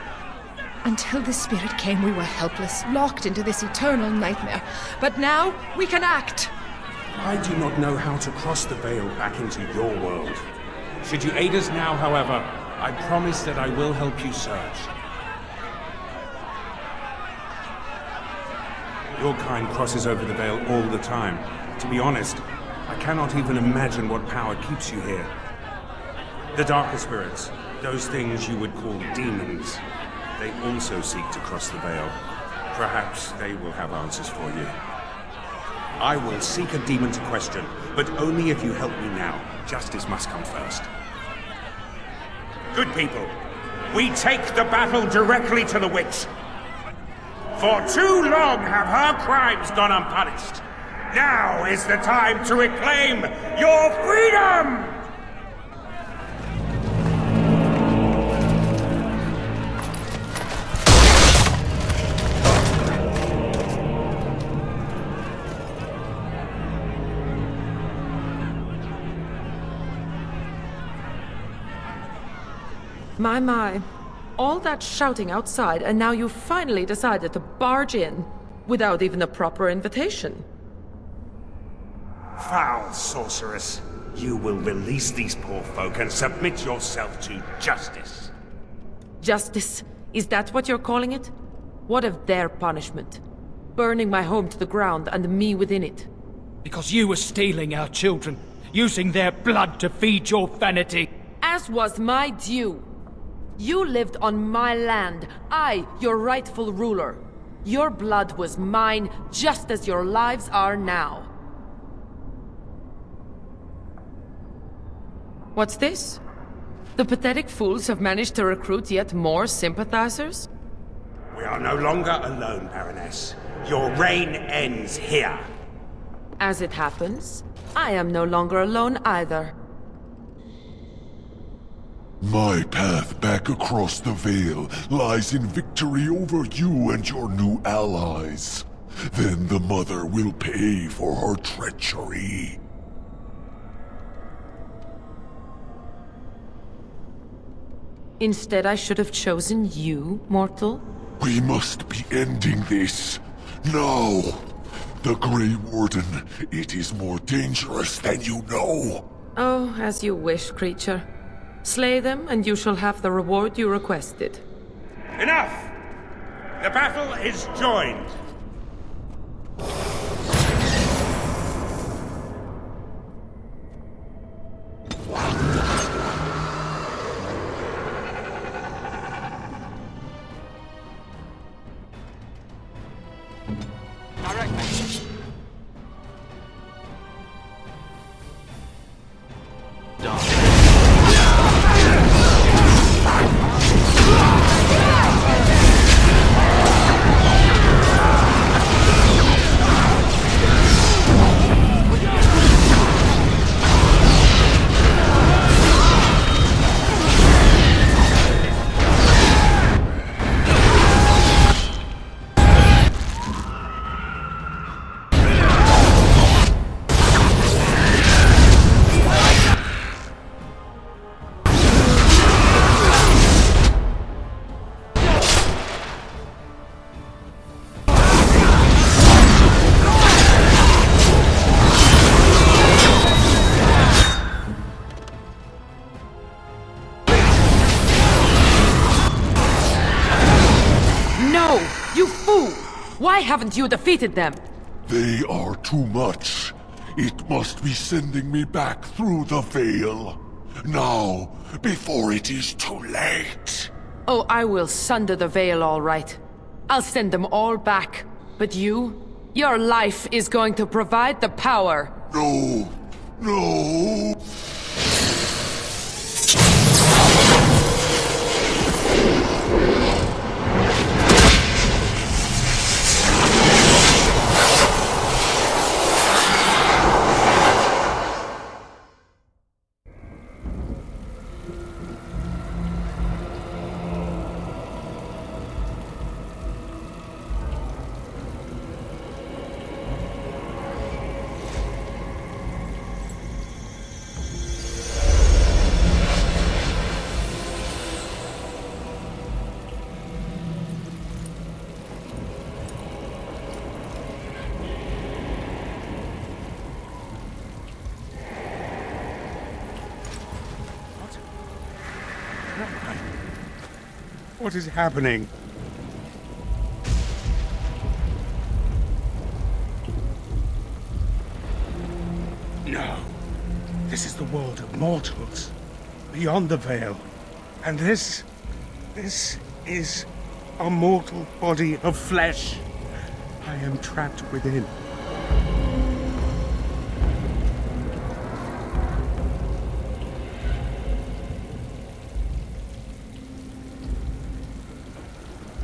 Speaker 13: Until this spirit came, we were helpless, locked into this eternal nightmare. But now, we can act!
Speaker 6: I do not know how to cross the veil back into your world. Should you aid us now, however, I promise that I will help you search. Your kind crosses over the veil all the time. To be honest, I cannot even imagine what power keeps you here. The darker spirits, those things you would call demons, they also seek to cross the veil. Perhaps they will have answers for you. I will seek a demon to question, but only if you help me now. Justice must come first. Good people, we take the battle directly to the witch. For too long have her crimes gone unpunished. Now is the time to reclaim your freedom!
Speaker 13: My. All that shouting outside, and now you've finally decided to barge in.
Speaker 17: without even a proper invitation.
Speaker 6: Foul sorceress. You will release these poor folk and submit yourself to justice.
Speaker 17: Justice? Is that what you're calling it? What of their punishment? Burning my home to the ground and me within it.
Speaker 2: Because you were stealing our children, using their blood to feed your vanity.
Speaker 17: As was my due. You lived on my land, I, your rightful ruler. Your blood was mine, just as your lives are now. What's this? The pathetic fools have managed to recruit yet more sympathizers?
Speaker 6: We are no longer alone, Baroness. Your reign ends here.
Speaker 17: As it happens, I am no longer alone either.
Speaker 18: My path back across the Veil lies in victory over you and your new allies. Then the Mother will pay for her treachery.
Speaker 17: Instead, I should have chosen you, mortal.
Speaker 18: We must be ending this. Now! The Grey Warden, it is more dangerous than you know.
Speaker 17: Oh, as you wish, creature. Slay them, and you shall have the reward you requested.
Speaker 6: Enough! The battle is joined.
Speaker 17: Why haven't you defeated them?
Speaker 18: They are too much. It must be sending me back through the Veil. Now, before it is too late.
Speaker 17: Oh, I will sunder the Veil, all right. I'll send them all back. But your life is going to provide the power.
Speaker 18: No. No.
Speaker 6: What is happening? No. This is the world of mortals, beyond the Veil. And this is a mortal body of flesh. I am trapped within.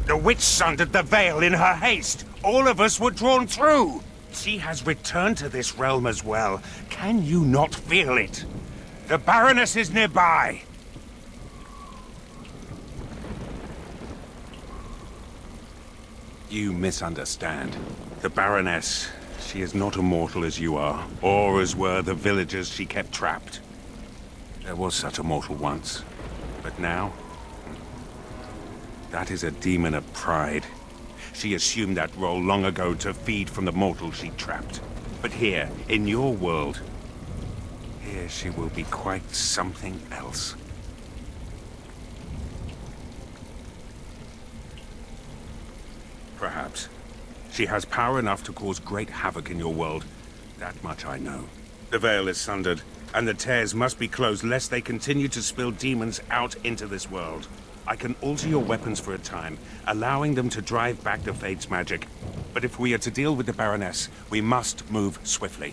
Speaker 6: The witch sundered the Veil in her haste. All of us were drawn through. She has returned to this realm as well. Can you not feel it? The Baroness is nearby. You misunderstand. The Baroness, she is not immortal as you are, or as were the villagers she kept trapped. There was such a mortal once, but now... that is a demon of pride.
Speaker 8: She assumed that role long ago to feed from the mortals she trapped. But here, in your world, here she will be quite something else. Perhaps. She has power enough to cause great havoc in your world. That much I know. The veil is sundered, and the tears must be closed lest they continue to spill demons out into this world. I can alter your weapons for a time, allowing them to drive back the Fate's magic. But if we are to deal with the Baroness, we must move swiftly.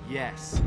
Speaker 2: Yes.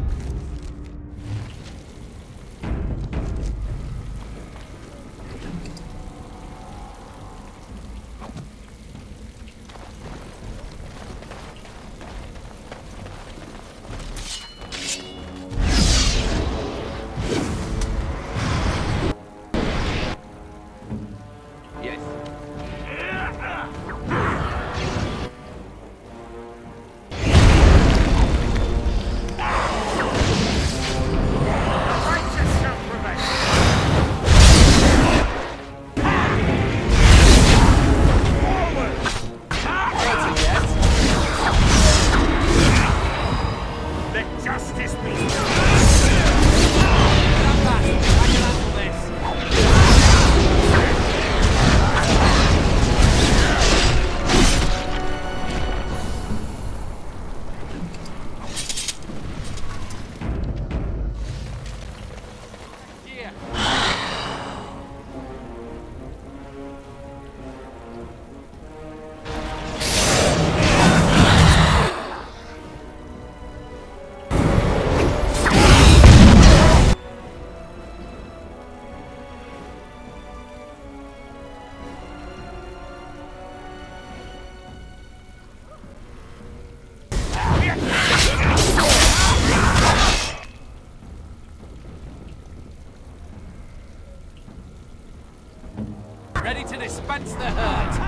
Speaker 1: Ready to dispense the hurt.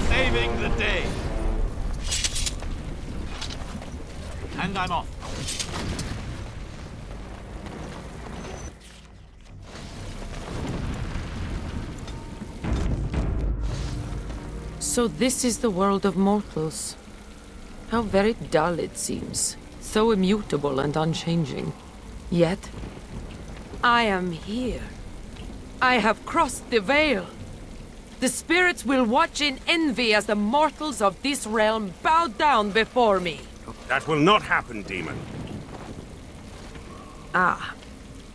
Speaker 1: Saving the day. And I'm off.
Speaker 17: So this is the world of mortals. How very dull it seems. So immutable and unchanging. Yet, I am here. I have crossed the veil. The spirits will watch in envy as the mortals of this realm bow down before me.
Speaker 8: That will not happen, demon.
Speaker 17: Ah,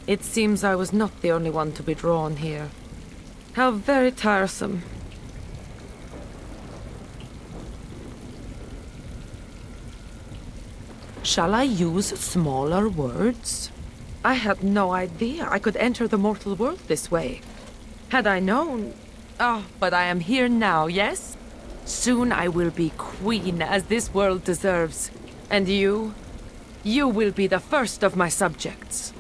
Speaker 17: it seems I was not the only one to be drawn here. How very tiresome. Shall I use smaller words? I had no idea I could enter the mortal world this way. Had I known... Oh, but I am here now, yes? Soon I will be queen as this world deserves. And you will be the first of my subjects.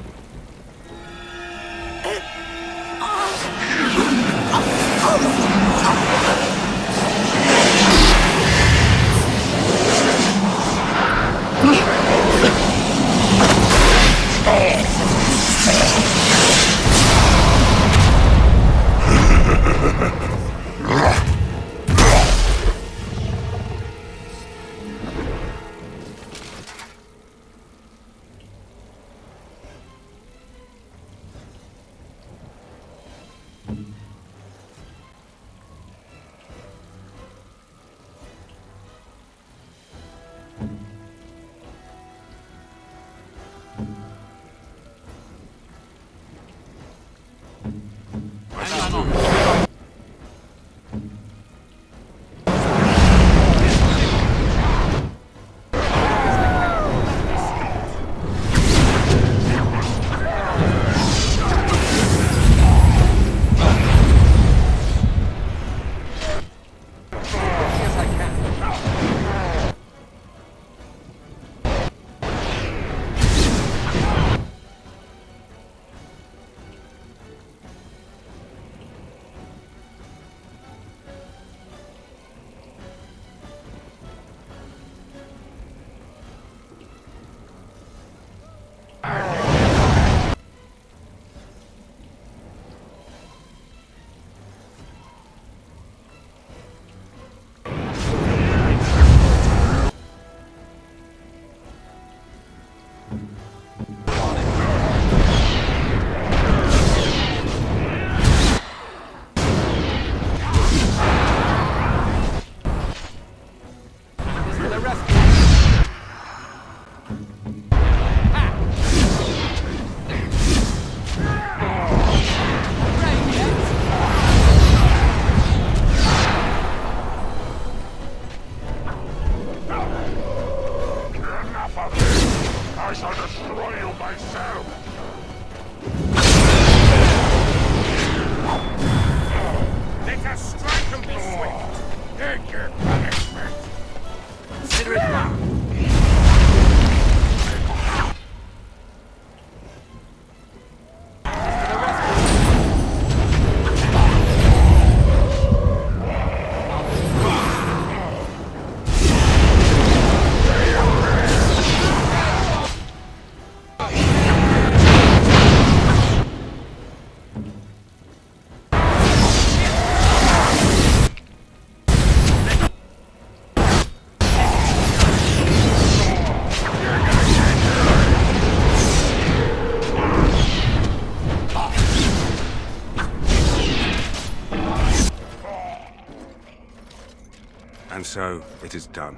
Speaker 6: And so, it is done.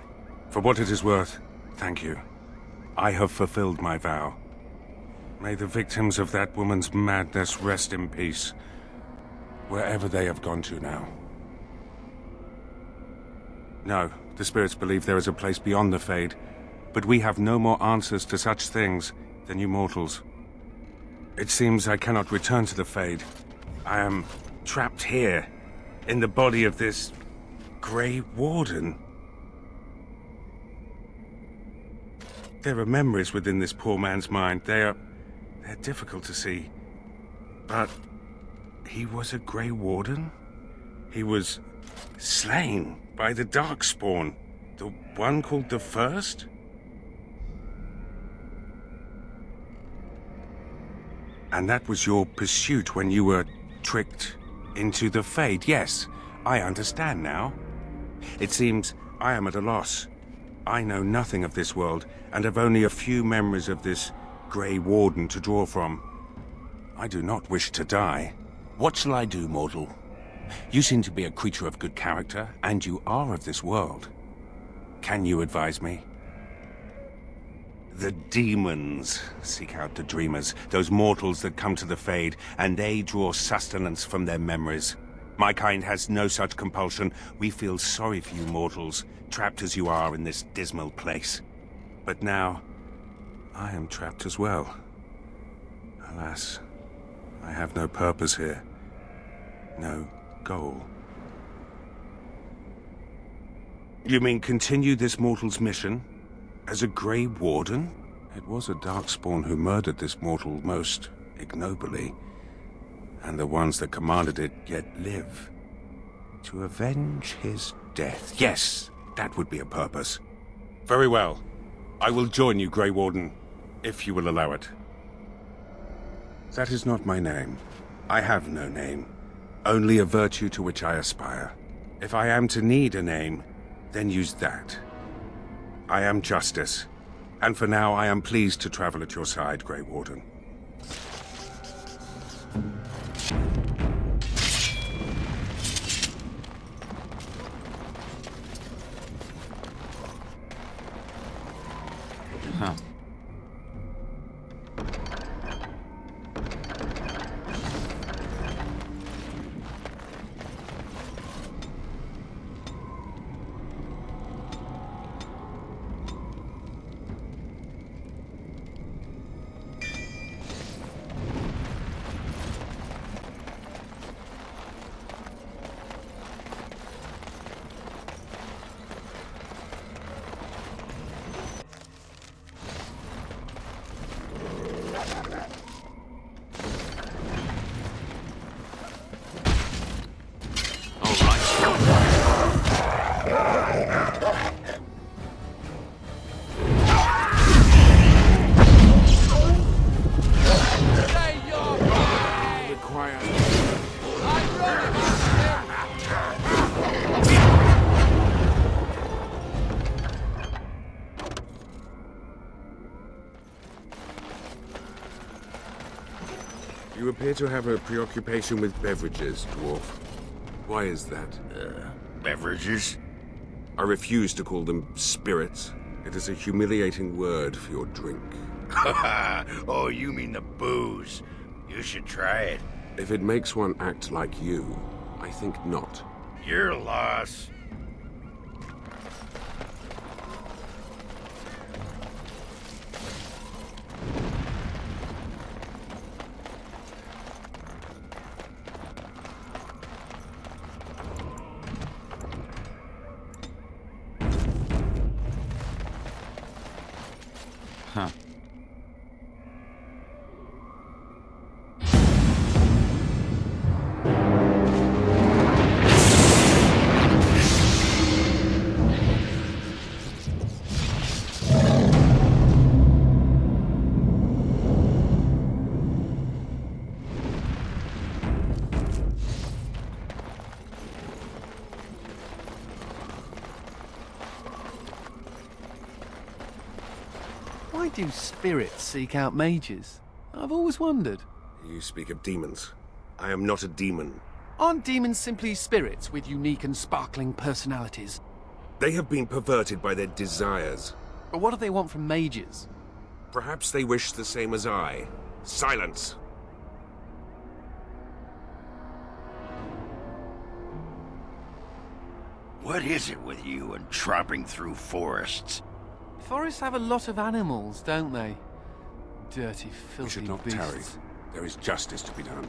Speaker 6: For what it is worth, thank you. I have fulfilled my vow. May the victims of that woman's madness rest in peace, wherever they have gone to now. No, the spirits believe there is a place beyond the Fade, but we have no more answers to such things than you mortals. It seems I cannot return to the Fade. I am trapped here, in the body of this Grey Warden. There are memories within this poor man's mind. They're difficult to see. But he was a Grey Warden? He was slain by the darkspawn, the one called the First? And that was your pursuit when you were tricked into the Fade. Yes, I understand now. It seems I am at a loss. I know nothing of this world, and have only a few memories of this Grey Warden to draw from. I do not wish to die. What shall I do, mortal? You seem to be a creature of good character, and you are of this world. Can you advise me? The demons seek out the dreamers, those mortals that come to the Fade, and they draw sustenance from their memories. My kind has no such compulsion. We feel sorry for you mortals, trapped as you are in this dismal place. But now, I am trapped as well. Alas, I have no purpose here. No goal. You mean continue this mortal's mission? As a Grey Warden? It was a darkspawn who murdered this mortal most ignobly. And the ones that commanded it yet live. To avenge his death. Yes, that would be a purpose. Very well. I will join you, Grey Warden, if you will allow it. That is not my name. I have no name. Only a virtue to which I aspire. If I am to need a name, then use that. I am Justice, and for now I am pleased to travel at your side, Grey Warden.
Speaker 19: Huh.
Speaker 6: You appear to have a preoccupation with beverages, Dwarf. Why is that?
Speaker 5: Beverages?
Speaker 6: I refuse to call them spirits. It is a humiliating word for your drink.
Speaker 5: Oh, you mean the booze. You should try it.
Speaker 6: If it makes one act like you, I think not.
Speaker 5: Your loss.
Speaker 19: Huh.
Speaker 11: Why do spirits seek out mages? I've always wondered.
Speaker 6: You speak of demons. I am not a demon.
Speaker 11: Aren't demons simply spirits with unique and sparkling personalities?
Speaker 3: They have been perverted by their desires.
Speaker 11: But what do they want from mages?
Speaker 3: Perhaps they wish the same as I. Silence!
Speaker 5: What is it with you and tromping through forests?
Speaker 11: Forests have a lot of animals, don't they? Dirty, filthy
Speaker 3: We should not
Speaker 11: beasts.
Speaker 3: tarry. There is justice to be done.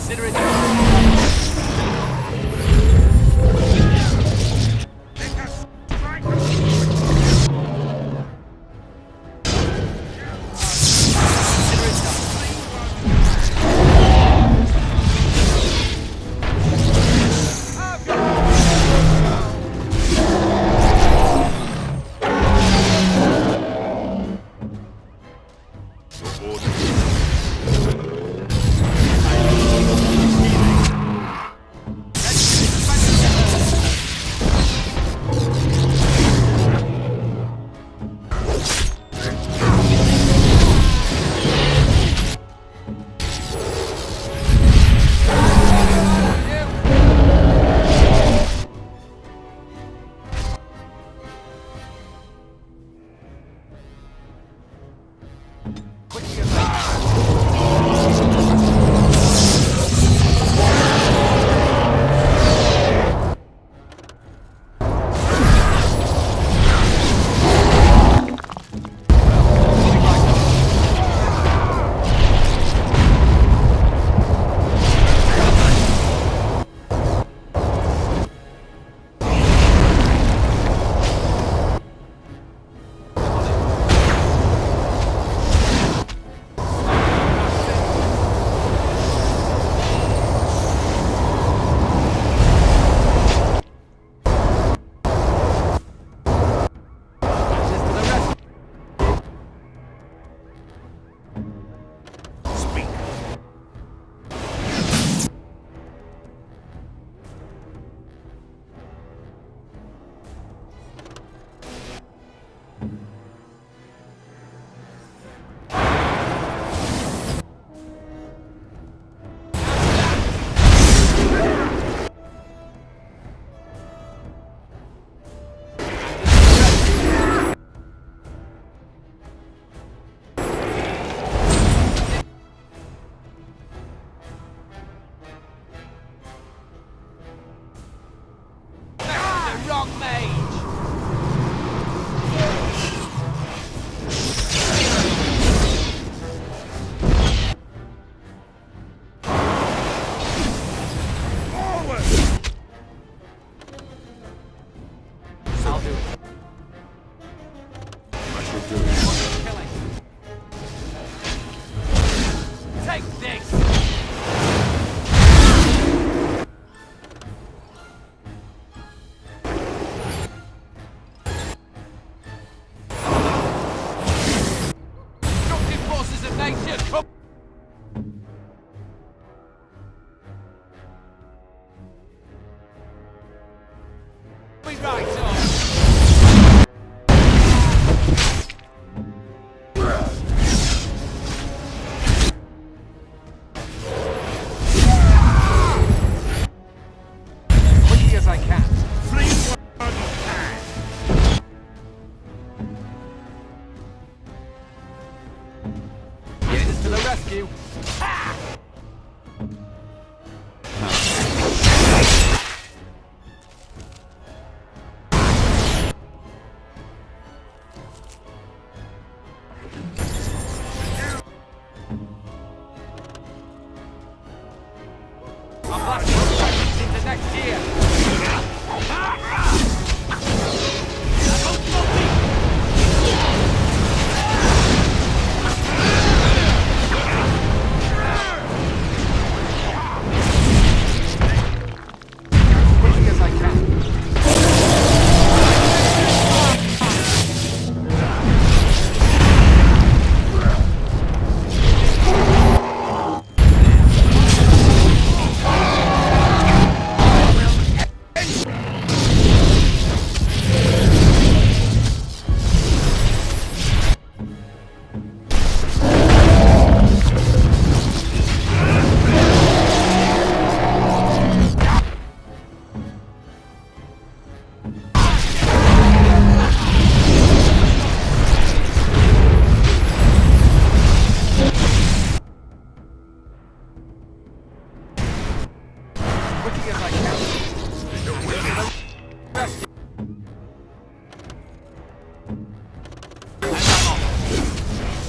Speaker 1: Consider it done.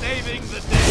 Speaker 1: Saving the day.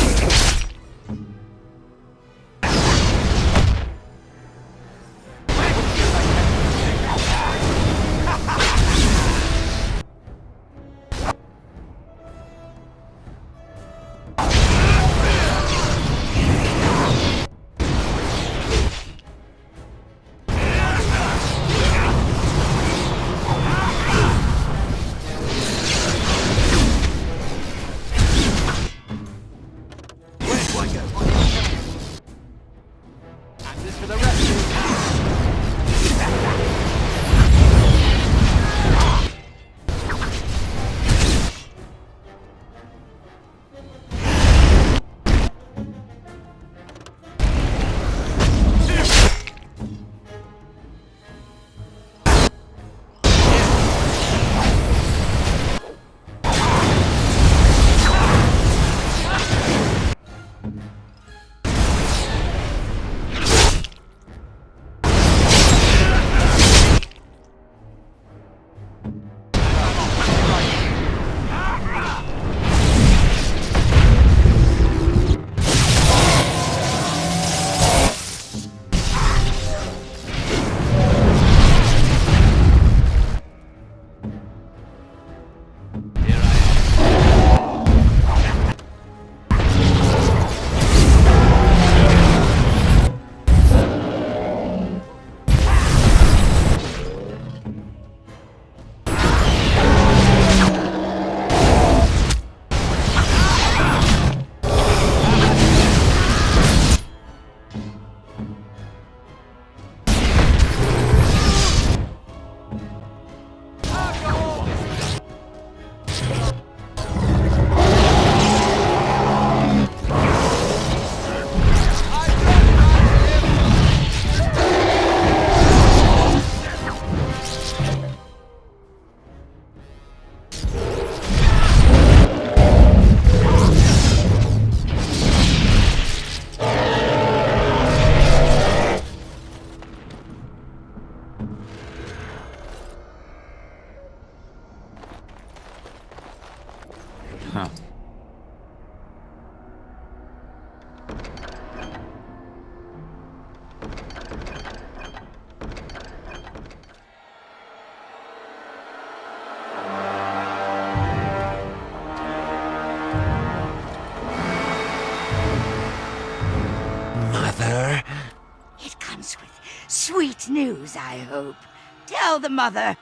Speaker 9: Sweet news, I hope. Tell the mother.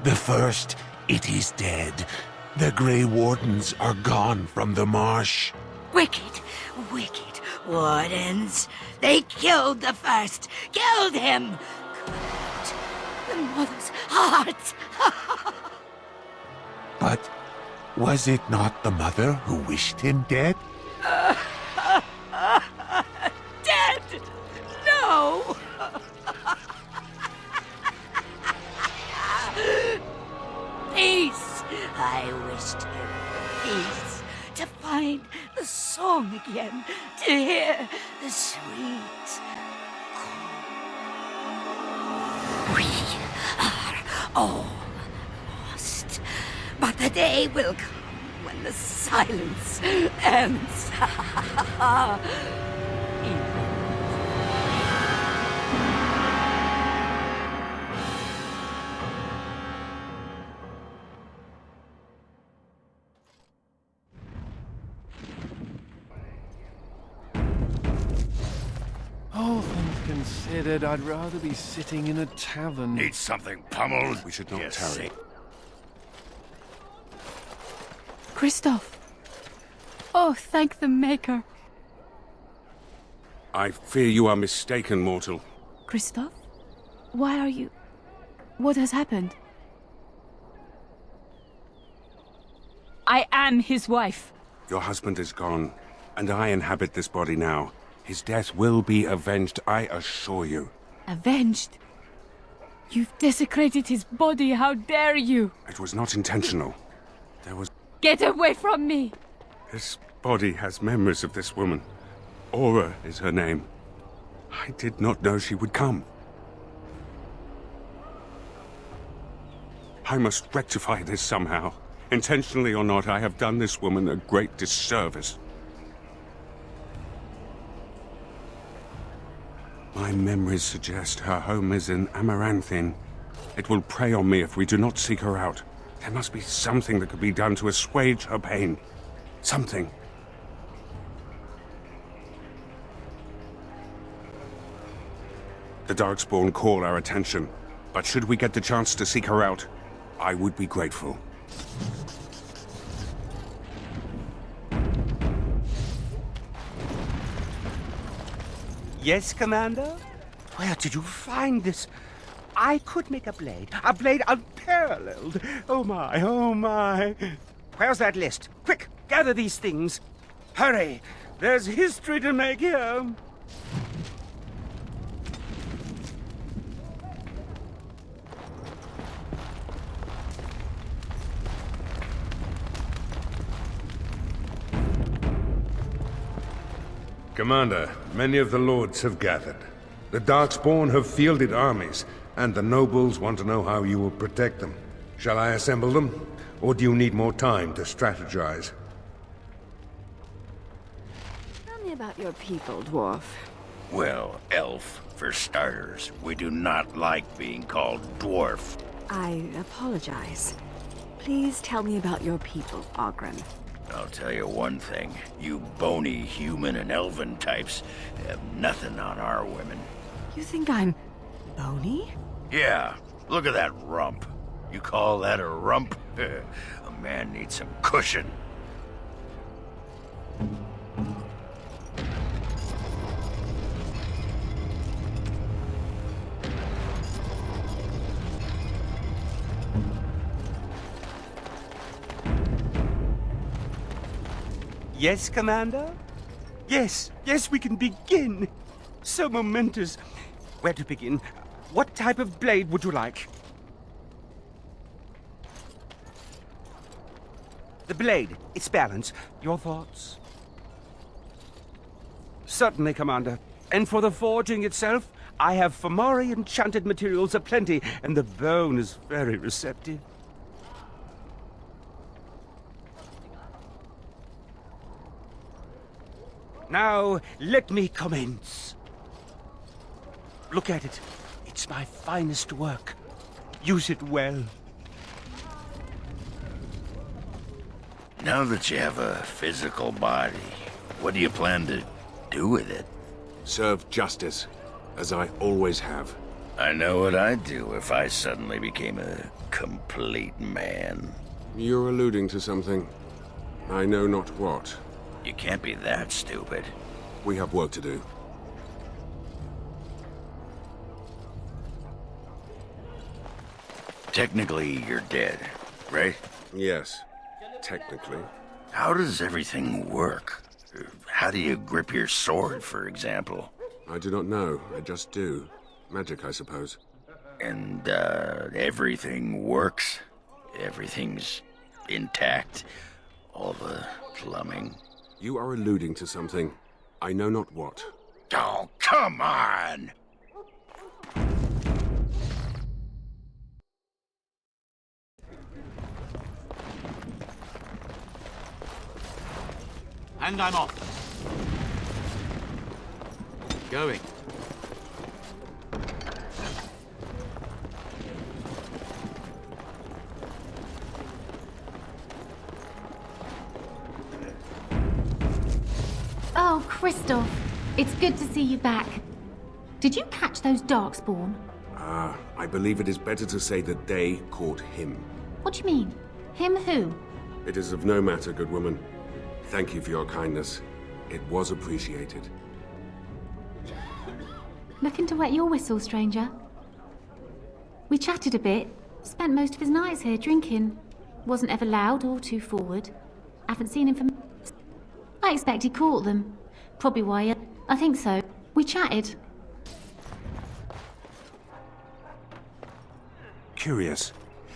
Speaker 6: The first, it is dead. The Grey Wardens are gone from the marsh.
Speaker 9: Wicked, wicked Wardens. They killed the first. Killed him. Cut out the mother's heart.
Speaker 6: But was it not the mother who wished him dead?
Speaker 9: Dead? No! Peace! I wished him peace. To find the song again. To hear the sweet call. We are all lost. But the day will come when the silence ends.
Speaker 11: All things considered, I'd rather be sitting in a tavern.
Speaker 5: Need something pummeled?
Speaker 3: We should not
Speaker 5: Yes,
Speaker 3: tarry.
Speaker 1: Kristoff! Oh, thank the Maker.
Speaker 3: I fear you are mistaken, mortal.
Speaker 1: Kristoff? Why are you... What has happened? I am his wife.
Speaker 3: Your husband is gone, and I inhabit this body now. His death will be avenged, I assure you.
Speaker 1: Avenged? You've desecrated his body, how dare you!
Speaker 3: It was not intentional. There was...
Speaker 1: Get away from me!
Speaker 3: This body has memories of this woman. Aura is her name. I did not know she would come. I must rectify this somehow. Intentionally or not, I have done this woman a great disservice. My memories suggest her home is in Amaranthin. It will prey on me if we do not seek her out. There must be something that could be done to assuage her pain. Something. The Darkspawn call our attention, but should we get the chance to seek her out, I would be grateful.
Speaker 8: Yes, Commander? Where did you find this? I could make a blade unparalleled. Oh my, oh my. Where's that list? Quick, gather these things. Hurry, there's history to make here.
Speaker 15: Commander, many of the lords have gathered. The Darkspawn have fielded armies, and the nobles want to know how you will protect them. Shall I assemble them, or do you need more time to strategize?
Speaker 7: Tell me about your people, dwarf.
Speaker 5: Well, elf, for starters. We do not like being called dwarf.
Speaker 7: I apologize. Please tell me about your people, Oghren.
Speaker 5: I'll tell you one thing. You bony human and elven types have nothing on our women.
Speaker 7: You think I'm bony?
Speaker 5: Yeah, look at that rump. You call that a rump? A man needs some cushion.
Speaker 8: Yes, Commander? Yes, yes, we can begin. So momentous. Where to begin? What type of blade would you like? The blade, its balance. Your thoughts? Certainly, Commander. And for the forging itself, I have Fomori enchanted materials aplenty, and the bone is very receptive. Now, let me commence. Look at it. It's my finest work. Use it well.
Speaker 5: Now that you have a physical body, what do you plan to do with it?
Speaker 3: Serve justice. as I always have.
Speaker 5: I know what I'd do if I suddenly became a complete man.
Speaker 3: You're alluding to something. I know not what.
Speaker 5: You can't be that stupid.
Speaker 3: We have work to do.
Speaker 5: Technically, you're dead, right?
Speaker 3: Yes, technically.
Speaker 5: How does everything work? How do you grip your sword, for example?
Speaker 3: I do not know. I just do. Magic, I suppose.
Speaker 5: And, everything works? Everything's intact? All the plumbing?
Speaker 3: You are alluding to something. I know not what.
Speaker 5: Oh, come on!
Speaker 2: And I'm off. Going.
Speaker 20: Oh, Christoph. It's good to see you back. Did you catch those darkspawn?
Speaker 3: I believe it is better to say that they caught him.
Speaker 20: What do you mean? Him who?
Speaker 3: It is of no matter, good woman. Thank you for your kindness. It was appreciated.
Speaker 20: Looking to wet your whistle, stranger? We chatted a bit. Spent most of his nights here drinking. Wasn't ever loud or too forward. Haven't seen him for months. I expect he caught them. Probably why. I think so. We chatted.
Speaker 3: Curious.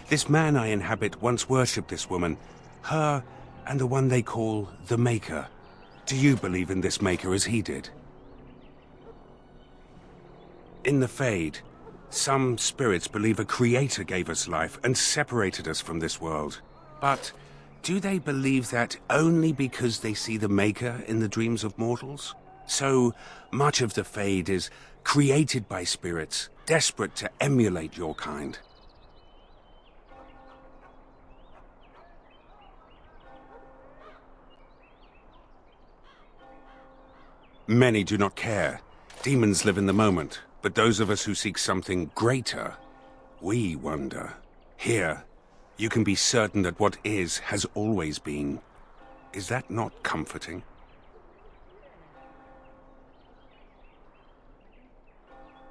Speaker 3: This man I inhabit once worshipped this woman. Her and the one they call the Maker. Do you believe in this Maker as he did? In the Fade, some spirits believe a creator gave us life and separated us from this world. But do they believe that only because they see the Maker in the dreams of mortals? So much of the Fade is created by spirits, desperate to emulate your kind. Many do not care. Demons live in the moment, but those of us who seek something greater, we wonder. Here, you can be certain that what is has always been. Is that not comforting?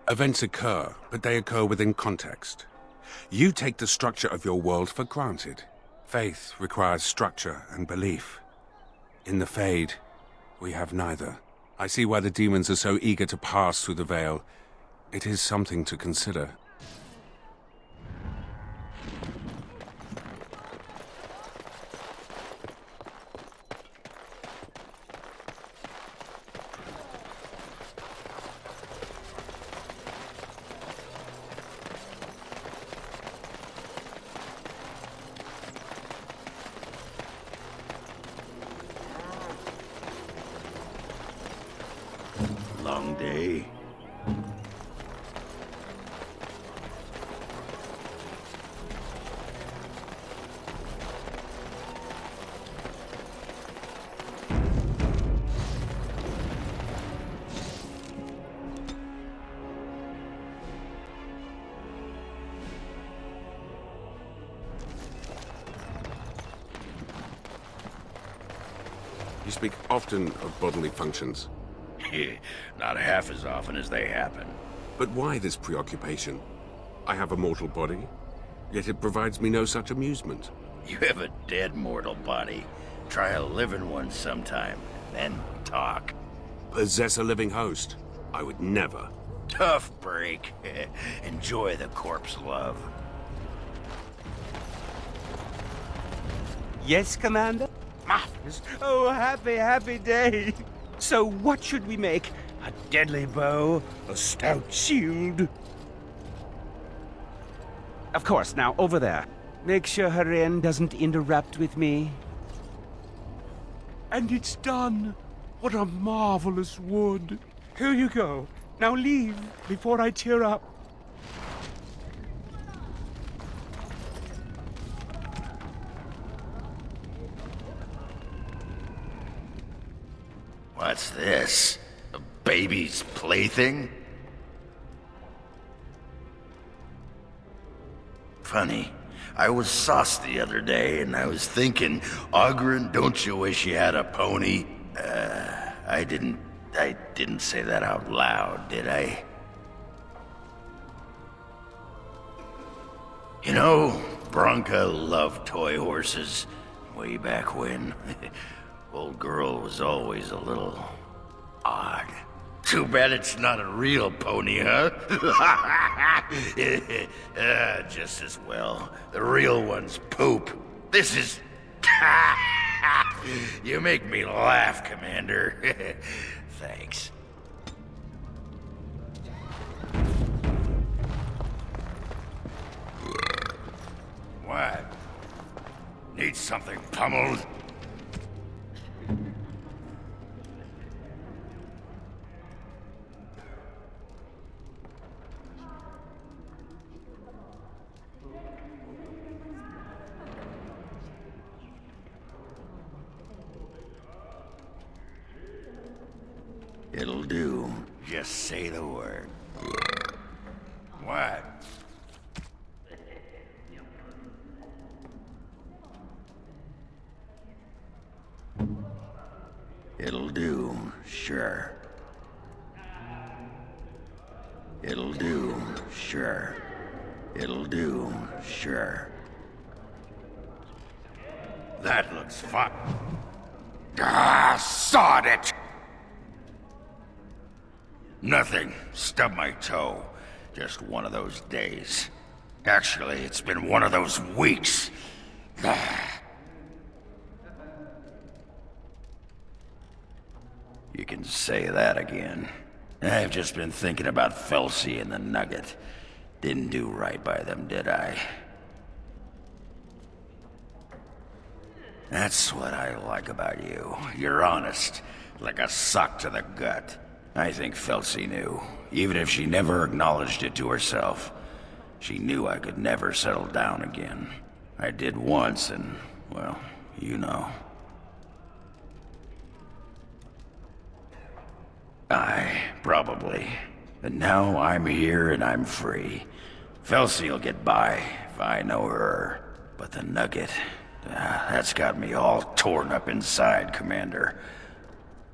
Speaker 3: Events occur, but they occur within context. You take the structure of your world for granted. Faith requires structure and belief. In the Fade, we have neither. I see why the demons are so eager to pass through the veil. It is something to consider.
Speaker 5: Long day.
Speaker 3: You speak often of bodily functions.
Speaker 5: Not half as often as they happen.
Speaker 3: But why this preoccupation? I have a mortal body, yet it provides me no such amusement.
Speaker 5: You have a dead mortal body. Try a living one sometime, then talk.
Speaker 3: Possess a living host? I would never.
Speaker 5: Tough break. Enjoy the corpse love.
Speaker 8: Yes, Commander? Marvelous. Oh, happy, happy day. So what should we make? A deadly bow? A stout shield? Of course, now over there. Make sure her end doesn't interrupt with me.
Speaker 6: And it's done. What a marvelous wood. Here you go. Now leave before I tear up.
Speaker 5: What's this? A baby's plaything? Funny. I was sauced the other day, and I was thinking, Oghren, don't you wish you had a pony? I didn't say that out loud, did I? You know, Bronca loved toy horses way back when. Old girl was always a little odd. Too bad it's not a real pony, huh? Just as well. The real ones poop. This is... You make me laugh, Commander. Thanks. What? Need something pummeled? It'll do. Just say the word. What? It'll do, sure. It'll do, sure. It'll do, sure. That looks fun. Ah, sod it! Nothing. Stubbed my toe. Just one of those days. Actually, it's been one of those weeks. You can say that again. I've just been thinking about Felsi and the Nugget. Didn't do right by them, did I? That's what I like about you. You're honest. Like a sock to the gut. I think Felsi knew, even if she never acknowledged it to herself. She knew I could never settle down again. I did once, and, well, you know. Probably. But now I'm here and I'm free. Felsi'll get by, if I know her. But the Nugget, that's got me all torn up inside, Commander.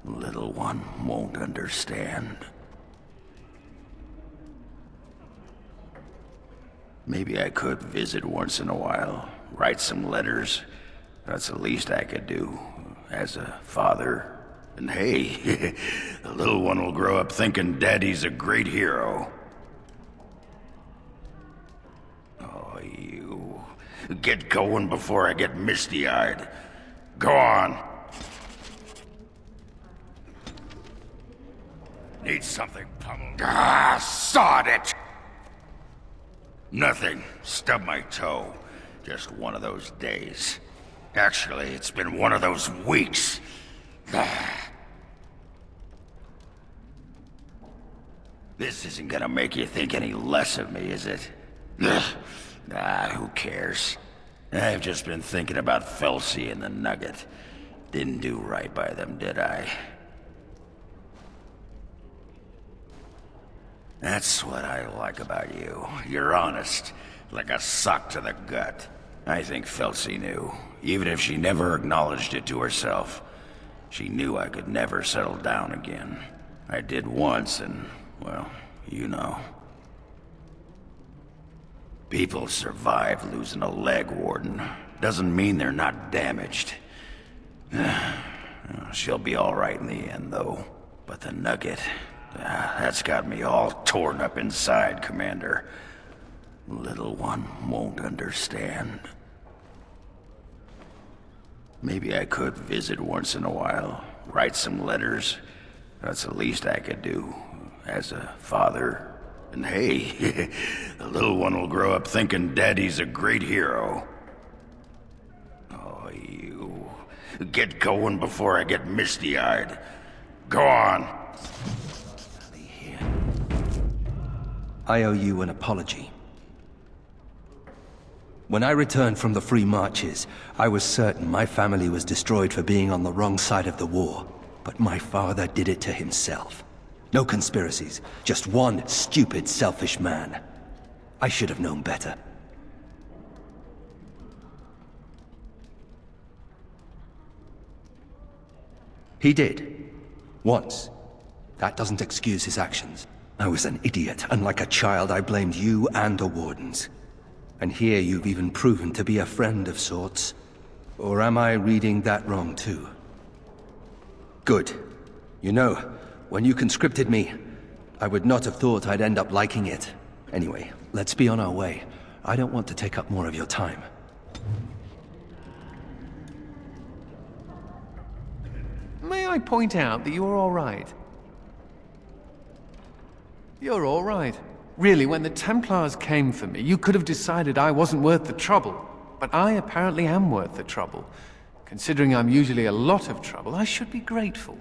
Speaker 5: Little one won't understand. Maybe I could visit once in a while, write some letters. That's the least I could do, as a father. And hey, the little one will grow up thinking Daddy's a great hero. Oh, you. Get going before I get misty-eyed. Go on. Need something pummeled. Ah, sod it! Nothing. Stubbed my toe. Just one of those days. Actually, it's been one of those weeks. This isn't gonna make you think any less of me, is it? Who cares? I've just been thinking about Felsi and the Nugget. Didn't do right by them, did I? That's what I like about you. You're honest, like a sock to the gut. I think Felsi knew, even if she never acknowledged it to herself. She knew I could never settle down again. I did once, and, well, you know. People survive losing a leg, Warden. Doesn't mean they're not damaged. She'll be all right in the end, though. But the Nugget, that's got me all torn up inside, Commander. Little one won't understand. Maybe I could visit once in a while, write some letters. That's the least I could do, as a father. And hey, the little one will grow up thinking Daddy's a great hero. Oh, you. Get going before I get misty-eyed. Go on.
Speaker 16: I owe you an apology. When I returned from the Free Marches, I was certain my family was destroyed for being on the wrong side of the war. But my father did it to himself. No conspiracies, just one stupid, selfish man. I should have known better. He did. Once. That doesn't excuse his actions. I was an idiot, and like a child I blamed you and the Wardens. And here you've even proven to be a friend of sorts. Or am I reading that wrong too? Good. You know, when you conscripted me, I would not have thought I'd end up liking it. Anyway, let's be on our way. I don't want to take up more of your time.
Speaker 11: May I point out that you're all right? You're all right. Really, when the Templars came for me, you could have decided I wasn't worth the trouble. But I apparently am worth the trouble. Considering I'm usually a lot of trouble, I should be grateful.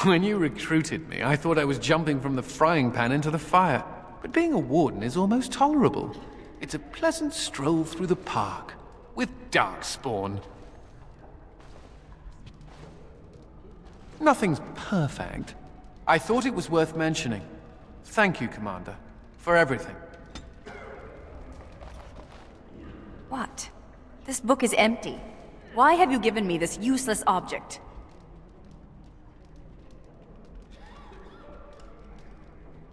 Speaker 11: When you recruited me, I thought I was jumping from the frying pan into the fire. But being a warden is almost tolerable. It's a pleasant stroll through the park, with darkspawn. Nothing's perfect. I thought it was worth mentioning. Thank you, Commander, for everything.
Speaker 7: What? This book is empty. Why have you given me this useless object?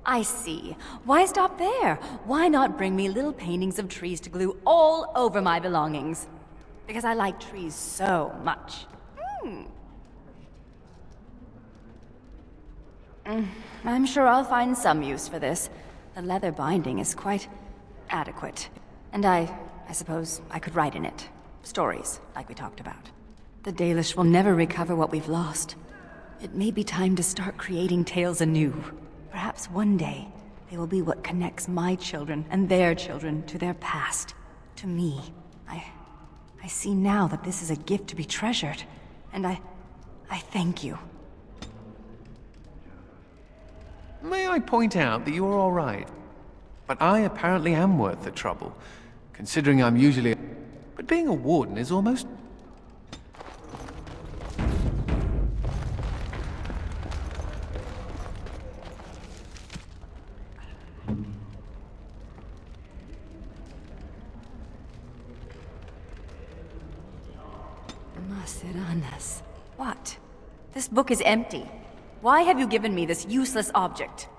Speaker 7: I see. Why stop there? Why not bring me little paintings of trees to glue all over my belongings? Because I like trees so much. I'm sure I'll find some use for this. The leather binding is quite adequate. And I suppose I could write in it. Stories, like we talked about. The Dalish will never recover what we've lost. It may be time to start creating tales anew. Perhaps one day, they will be what connects my children and their children to their past, to me. I see now that this is a gift to be treasured, and I thank you.
Speaker 11: May I point out that you're all right? But I apparently am worth the trouble, considering I'm usually... But being a warden is almost...
Speaker 7: Maseranas. What? This book is empty. Why have you given me this useless object?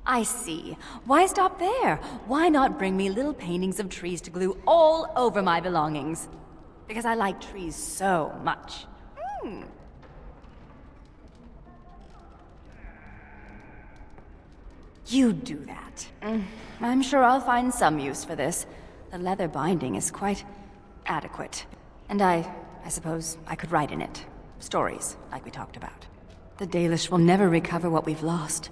Speaker 7: I see. Why stop there? Why not bring me little paintings of trees to glue all over my belongings? Because I like trees so much. You do that. I'm sure I'll find some use for this. The leather binding is quite adequate. And I suppose I could write in it. Stories, like we talked about. The Dalish will never recover what we've lost.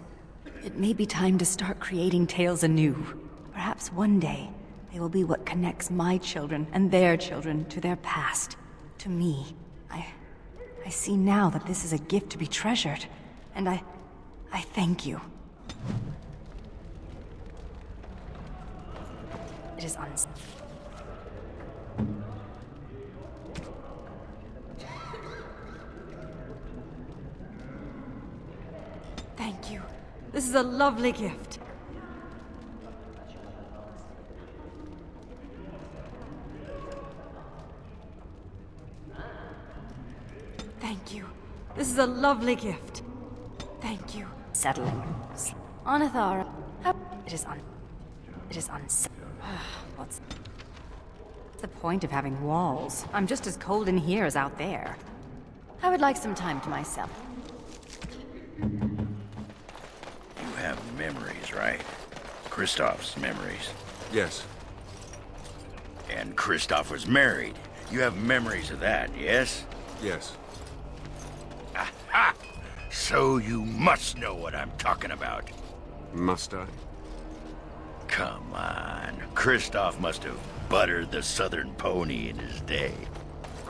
Speaker 7: It may be time to start creating tales anew. Perhaps one day, they will be what connects my children and their children to their past, to me. I see now that this is a gift to be treasured, and I thank you. It is Thank you. This is a lovely gift. Thank you. This is a lovely gift. Thank you. Settling. Anathara. It is What's the point of having walls? I'm just as cold in here as out there. I would like some time to myself.
Speaker 5: You have memories, right? Kristoff's memories.
Speaker 3: Yes.
Speaker 5: And Kristoff was married. You have memories of that, yes?
Speaker 3: Yes.
Speaker 5: Aha! So you must know what I'm talking about.
Speaker 3: Must I?
Speaker 5: Come on. Kristoff must have buttered the southern pony in his day.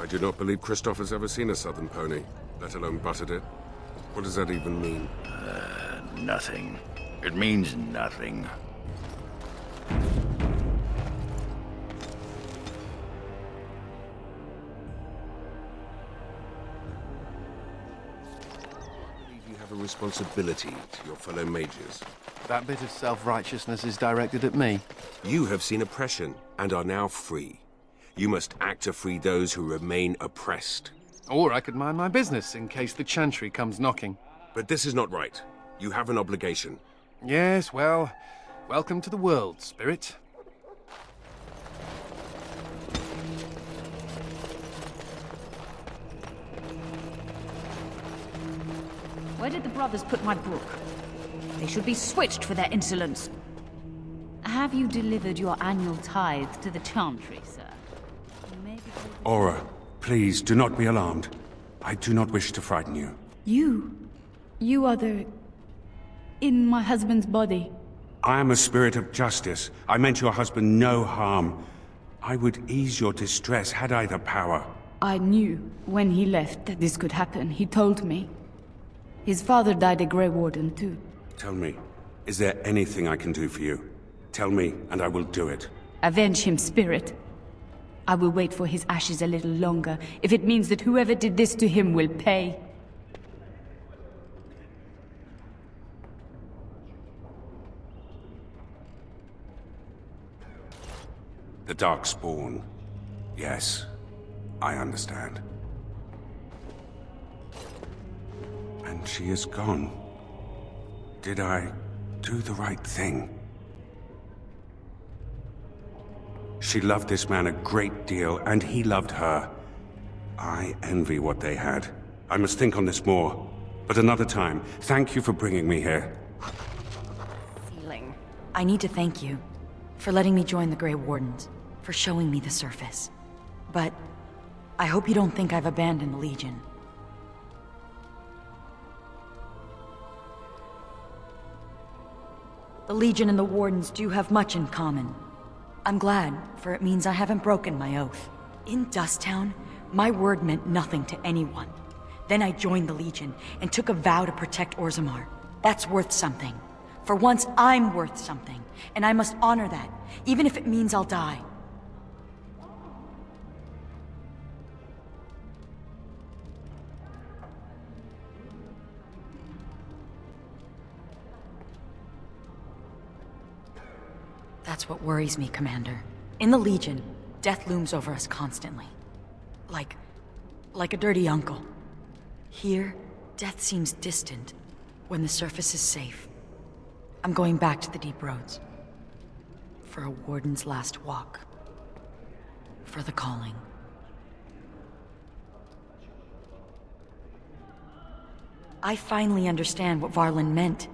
Speaker 3: I do not believe Kristoff has ever seen a southern pony, let alone buttered it. What does that even mean?
Speaker 5: Nothing. It means nothing.
Speaker 3: have a responsibility to your fellow mages.
Speaker 11: That bit of self-righteousness is directed at me.
Speaker 3: You have seen oppression and are now free. You must act to free those who remain oppressed.
Speaker 11: Or I could mind my business in case the Chantry comes knocking.
Speaker 3: But this is not right. You have an obligation.
Speaker 11: Yes, well, welcome to the world, Spirit.
Speaker 1: Where did the brothers put my book? They should be switched for their insolence. Have you delivered your annual tithe to the Chantry, sir?
Speaker 3: Aura, please do not be alarmed. I do not wish to frighten you.
Speaker 1: You are the... in my husband's body.
Speaker 3: I am a spirit of justice. I meant your husband no harm. I would ease your distress had I the power.
Speaker 1: I knew when he left that this could happen. He told me. His father died a Grey Warden, too.
Speaker 3: Tell me, is there anything I can do for you? Tell me, and I will do it.
Speaker 1: Avenge him, Spirit. I will wait for his ashes a little longer, if it means that whoever did this to him will pay.
Speaker 3: The darkspawn. Yes, I understand. And she is gone. Did I do the right thing? She loved this man a great deal, and he loved her. I envy what they had. I must think on this more. But another time, thank you for bringing me here.
Speaker 4: Feeling. I need to thank you for letting me join the Grey Wardens, for showing me the surface. But I hope you don't think I've abandoned the Legion. The Legion and the Wardens do have much in common. I'm glad, for it means I haven't broken my oath. In Dusttown, my word meant nothing to anyone. Then I joined the Legion and took a vow to protect Orzammar. That's worth something. For once, I'm worth something, and I must honor that, even if it means I'll die. That's what worries me, Commander. In the Legion, death looms over us constantly. Like a dirty uncle. Here, death seems distant, when the surface is safe. I'm going back to the deep roads. For a Warden's last walk. For the calling. I finally understand what Varlin meant.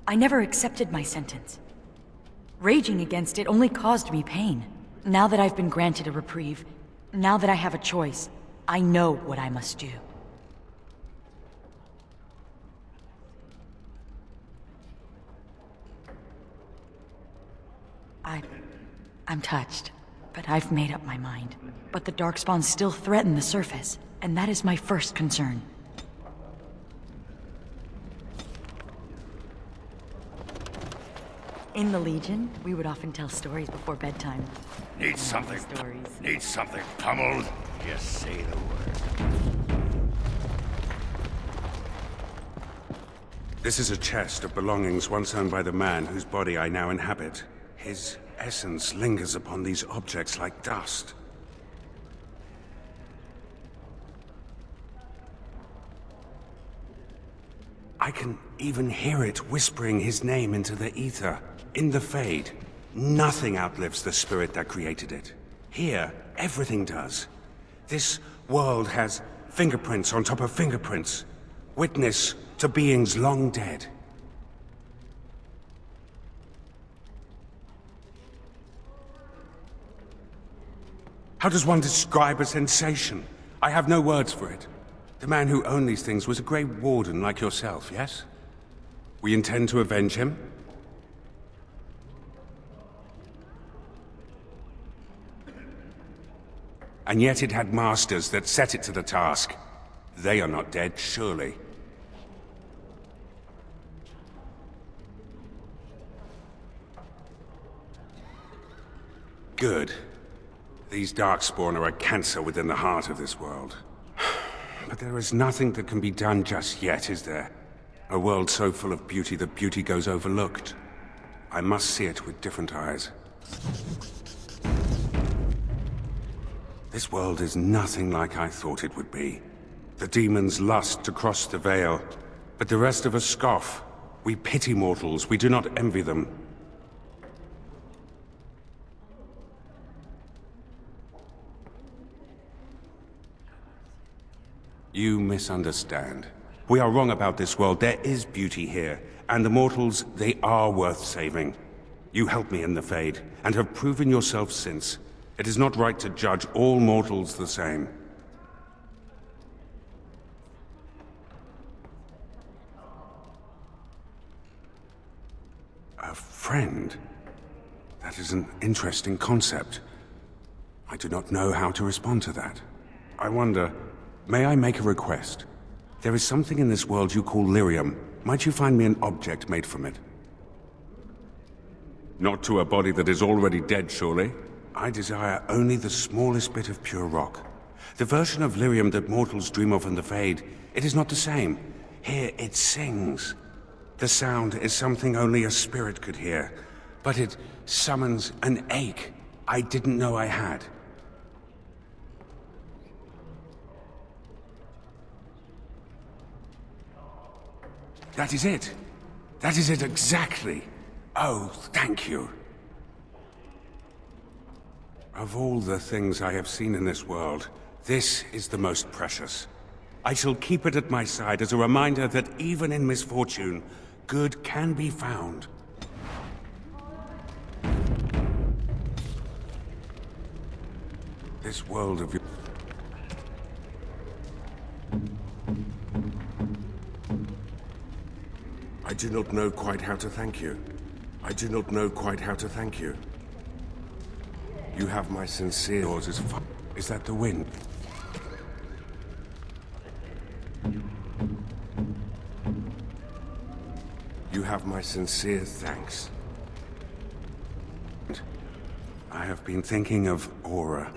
Speaker 4: I never accepted my sentence. Raging against it only caused me pain. Now that I've been granted a reprieve, now that I have a choice, I know what I must do. I'm touched, but I've made up my mind. But the Darkspawn still threaten the surface, and that is my first concern. In the Legion, we would often tell stories before bedtime.
Speaker 5: Need something?
Speaker 4: Stories.
Speaker 5: Need something pummeled? Just say the word.
Speaker 3: This is a chest of belongings once owned by the man whose body I now inhabit. His essence lingers upon these objects like dust. I can even hear it whispering his name into the ether. In the Fade, nothing outlives the spirit that created it. Here, everything does. This world has fingerprints on top of fingerprints. Witness to beings long dead. How does one describe a sensation? I have no words for it. The man who owned these things was a Grey Warden like yourself, yes? We intend to avenge him? And yet it had masters that set it to the task. They are not dead, surely. Good. These darkspawn are a cancer within the heart of this world. But there is nothing that can be done just yet, is there? A world so full of beauty that beauty goes overlooked. I must see it with different eyes. This world is nothing like I thought it would be. The demons lust to cross the veil, but the rest of us scoff. We pity mortals, we do not envy them. You misunderstand. We are wrong about this world. There is beauty here, and the mortals, they are worth saving. You helped me in the Fade, and have proven yourself since. It is not right to judge all mortals the same. A friend? That is an interesting concept. I do not know how to respond to that. I wonder, may I make a request? There is something in this world you call lyrium. Might you find me an object made from it? Not to a body that is already dead, surely? I desire only the smallest bit of pure rock. The version of lyrium that mortals dream of in the Fade, it is not the same. Here it sings. The sound is something only a spirit could hear, but it summons an ache I didn't know I had. That is it. That is it exactly. Oh, thank you. Of all the things I have seen in this world, this is the most precious. I shall keep it at my side as a reminder that even in misfortune, good can be found. This world of... I do not know quite how to thank you. I do not know quite how to thank you. You have my sincere... Yours is fun. Is that the wind? You have my sincere thanks. I have been thinking of Aura,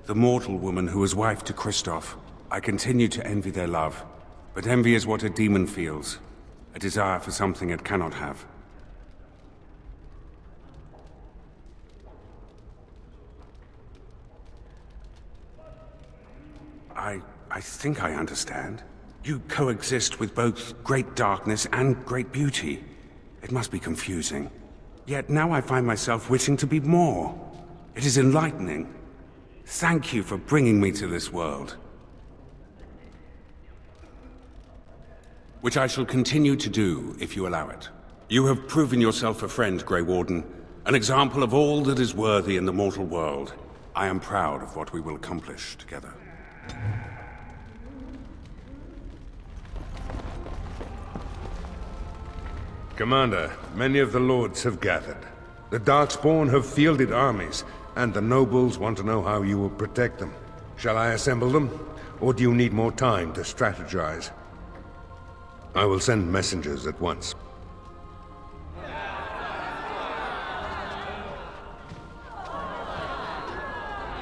Speaker 3: the mortal woman who was wife to Kristoff. I continue to envy their love, but envy is what a demon feels. A desire for something it cannot have. I think I understand. You coexist with both great darkness and great beauty. It must be confusing. Yet now I find myself wishing to be more. It is enlightening. Thank you for bringing me to this world. Which I shall continue to do, if you allow it. You have proven yourself a friend, Grey Warden. An example of all that is worthy in the mortal world. I am proud of what we will accomplish together.
Speaker 15: Commander, many of the lords have gathered. The Darkspawn have fielded armies, and the nobles want to know how you will protect them. Shall I assemble them, or do you need more time to strategize? I will send messengers at once.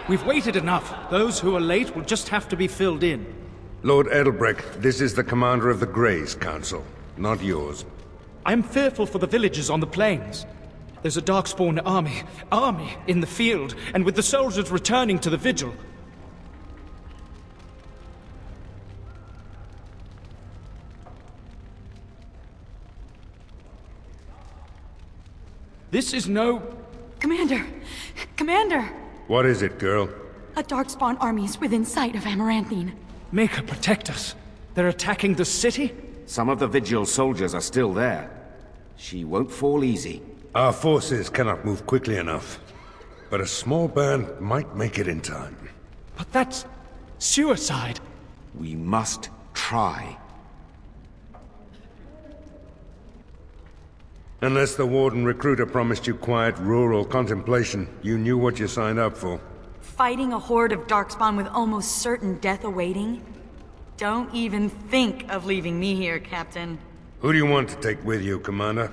Speaker 2: We've waited enough. Those who are late will just have to be filled in.
Speaker 15: Lord Edelbrecht, this is the commander of the Greys Council, not yours.
Speaker 2: I'm fearful for the villagers on the plains. There's a Darkspawn army in the field, and with the soldiers returning to the Vigil. This is no...
Speaker 4: Commander! Commander!
Speaker 15: What is it, girl?
Speaker 4: A Darkspawn army is within sight of Amaranthine.
Speaker 2: Make her protect us. They're attacking the city?
Speaker 10: Some of the Vigil soldiers are still there. She won't fall easy.
Speaker 15: Our forces cannot move quickly enough. But a small band might make it in time.
Speaker 2: But that's... suicide.
Speaker 10: We must try.
Speaker 15: Unless the Warden recruiter promised you quiet rural contemplation, you knew what you signed up for.
Speaker 4: Fighting a horde of Darkspawn with almost certain death awaiting? Don't even think of leaving me here, Captain.
Speaker 15: Who do you want to take with you, Commander?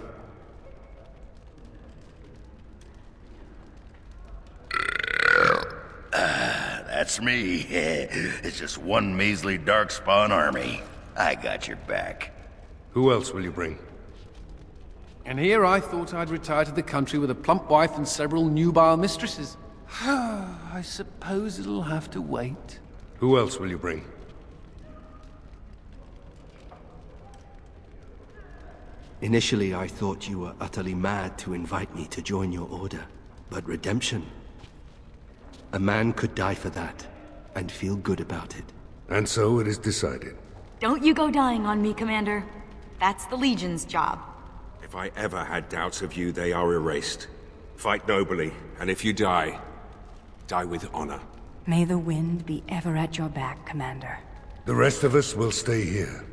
Speaker 5: That's me. It's just one measly Darkspawn army. I got your back.
Speaker 15: Who else will you bring?
Speaker 11: And here I thought I'd retire to the country with a plump wife and several nubile mistresses. I suppose it'll have to wait.
Speaker 15: Who else will you bring?
Speaker 16: Initially, I thought you were utterly mad to invite me to join your order. But redemption... a man could die for that, and feel good about it.
Speaker 15: And so it is decided.
Speaker 4: Don't you go dying on me, Commander. That's the Legion's job.
Speaker 3: If I ever had doubts of you, they are erased. Fight nobly, and if you die, die with honor.
Speaker 7: May the wind be ever at your back, Commander.
Speaker 15: The rest of us will stay here.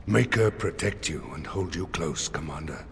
Speaker 15: Maker protect you and hold you close, Commander.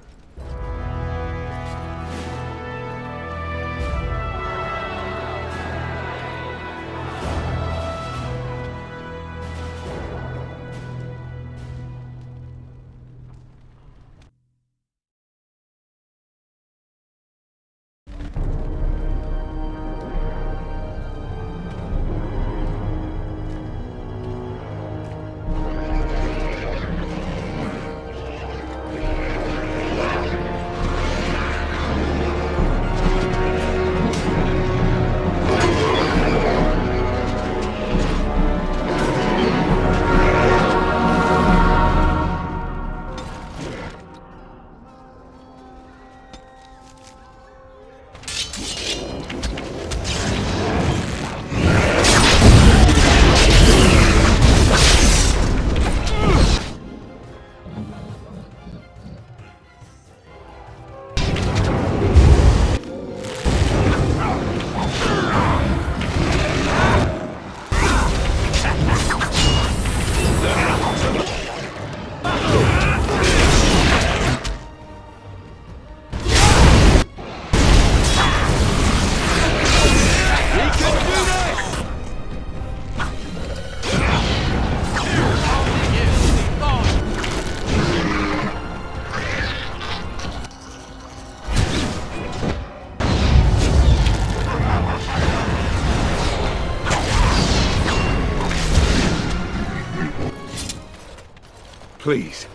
Speaker 6: Please,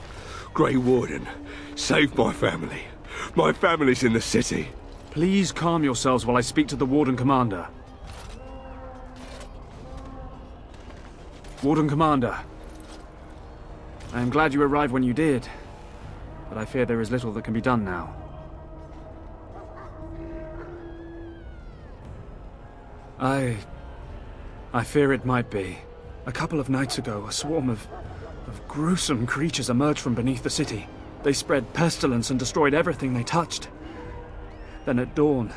Speaker 6: Grey Warden, save my family. My family's in the city.
Speaker 2: Please calm yourselves while I speak to the Warden-Commander. Warden-Commander, I am glad you arrived when you did, but I fear there is little that can be done now. I fear it might be. A couple of nights ago, a swarm of gruesome creatures emerged from beneath the city. They spread pestilence and destroyed everything they touched. Then at dawn,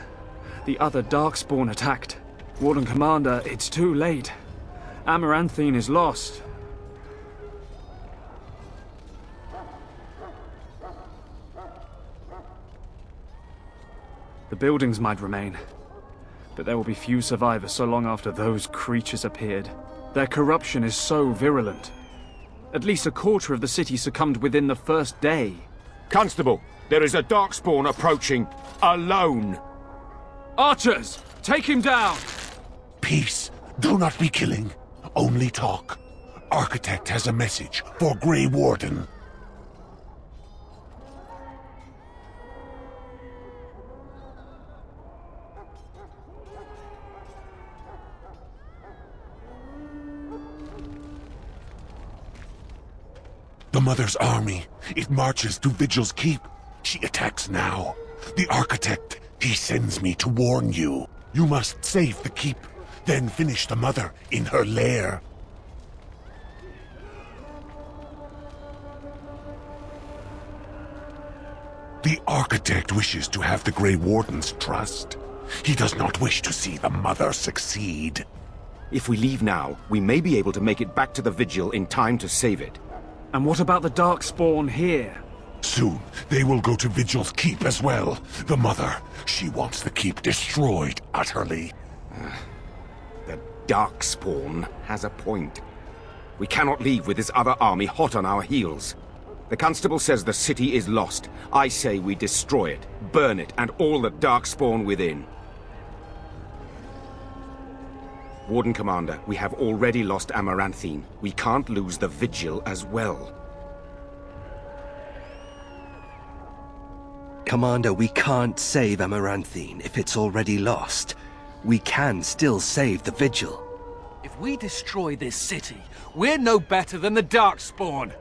Speaker 2: the other darkspawn attacked. Warden-Commander, it's too late. Amaranthine is lost. The buildings might remain, but there will be few survivors so long after those creatures appeared. Their corruption is so virulent. At least a quarter of the city succumbed within the first day.
Speaker 10: Constable, there is a darkspawn approaching, alone.
Speaker 2: Archers, take him down!
Speaker 6: Peace. Do not be killing. Only talk. Architect has a message for Grey Warden. The Mother's army. It marches to Vigil's keep. She attacks now. The Architect, he sends me to warn you. You must save the keep, then finish the Mother in her lair. The Architect wishes to have the Grey Warden's trust. He does not wish to see the Mother succeed.
Speaker 10: If we leave now, we may be able to make it back to the Vigil in time to save it.
Speaker 2: And what about the Darkspawn here?
Speaker 6: Soon, they will go to Vigil's keep as well. The Mother, she wants the keep destroyed utterly.
Speaker 10: The Darkspawn has a point. We cannot leave with this other army hot on our heels. The Constable says the city is lost. I say we destroy it, burn it, and all the Darkspawn within. Warden-Commander, we have already lost Amaranthine. We can't lose the Vigil as well.
Speaker 16: Commander, we can't save Amaranthine if it's already lost. We can still save the Vigil.
Speaker 11: If we destroy this city, we're no better than the darkspawn.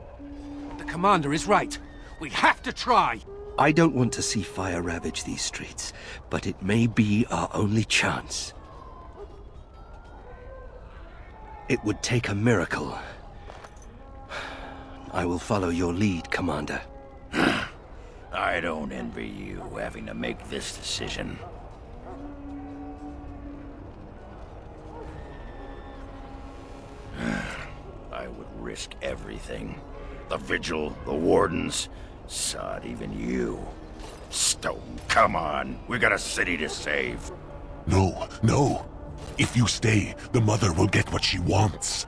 Speaker 11: The Commander is right. We have to try.
Speaker 16: I don't want to see fire ravage these streets, but it may be our only chance. It would take a miracle. I will follow your lead, Commander.
Speaker 5: I don't envy you having to make this decision. I would risk everything. The Vigil, the Wardens, Sod, even you. Stone, come on. We got a city to save.
Speaker 18: No, no. If you stay, the Mother will get what she wants.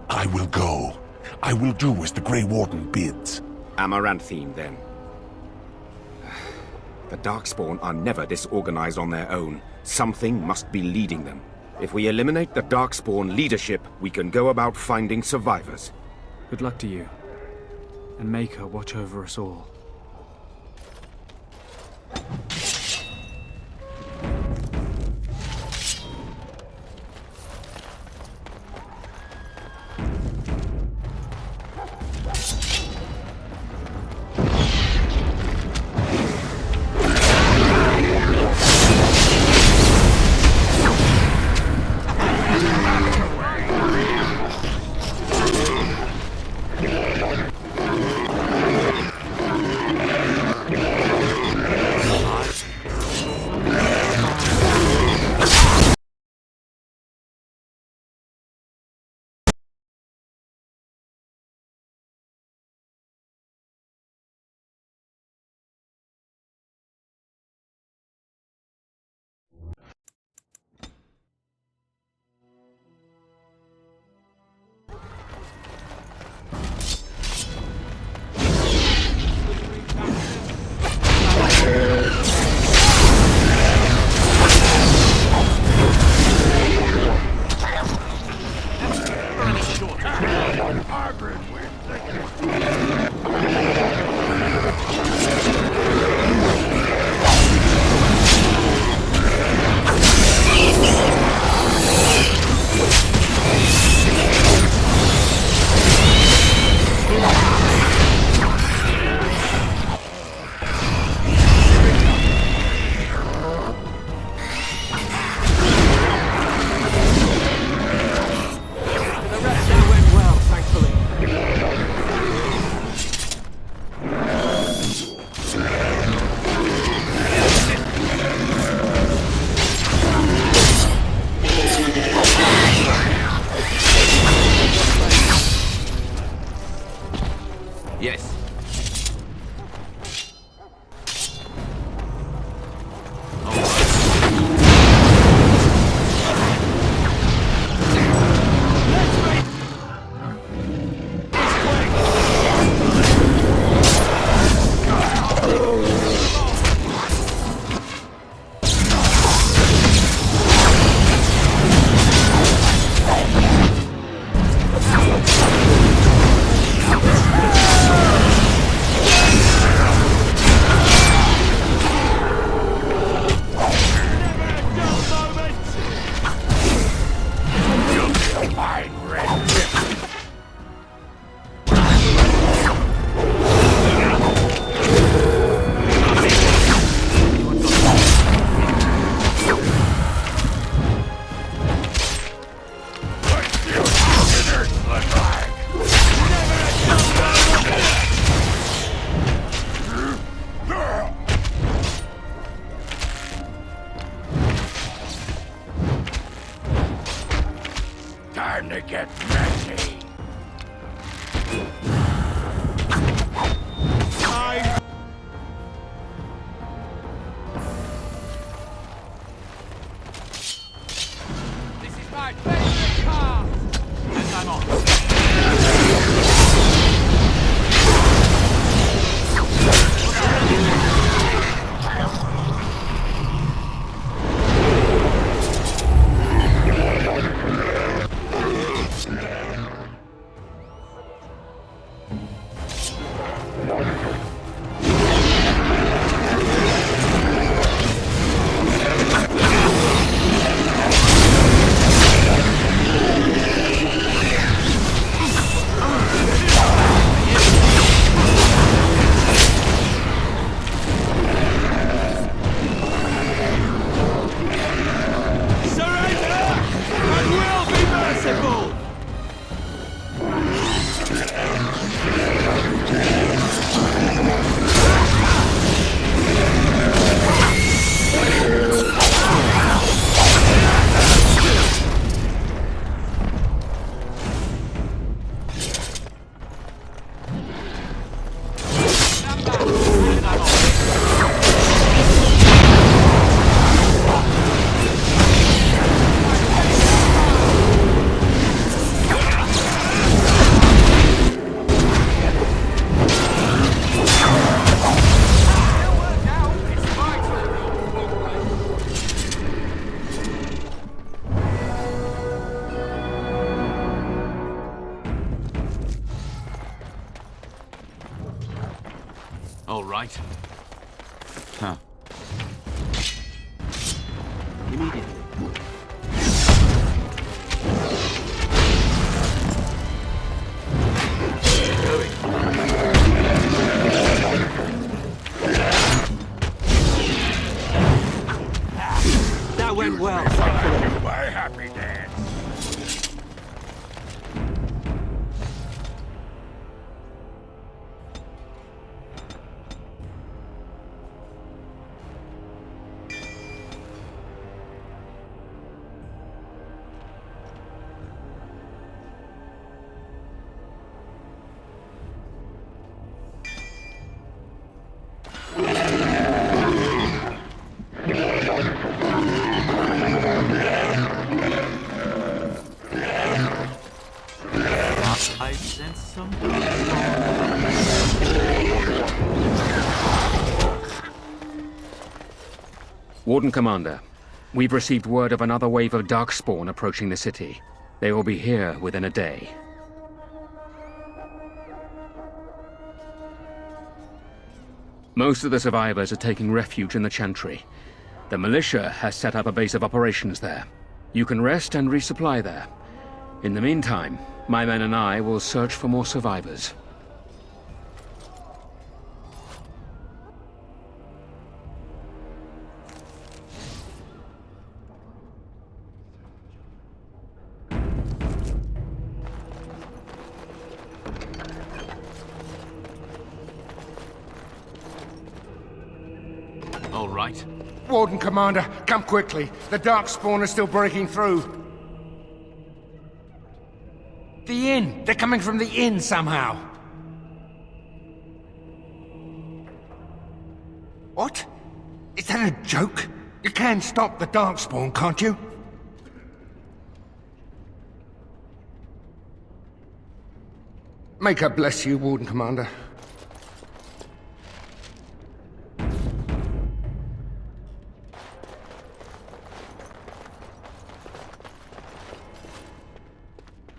Speaker 18: I will go. I will do as the Grey Warden bids.
Speaker 10: Amaranthine, then. The Darkspawn are never disorganized on their own. Something must be leading them. If we eliminate the Darkspawn leadership, we can go about finding survivors.
Speaker 2: Good luck to you. And make her watch over us all.
Speaker 5: Time to get messy.
Speaker 11: This is my favorite car! And I'm on.
Speaker 19: All right. Huh.
Speaker 8: Immediately. That went well.
Speaker 6: My happy dance.
Speaker 19: I sense some.
Speaker 2: Warden-Commander, we've received word of another wave of darkspawn approaching the city. They will be here within a day. Most of the survivors are taking refuge in the Chantry. The militia has set up a base of operations there. You can rest and resupply there. In the meantime, my men and I will search for more survivors.
Speaker 19: All right.
Speaker 3: Warden-Commander, come quickly. The darkspawn are still breaking through. The inn! They're coming from the inn somehow! What? Is that a joke? You can stop the darkspawn, can't you? May God bless you, Warden-Commander.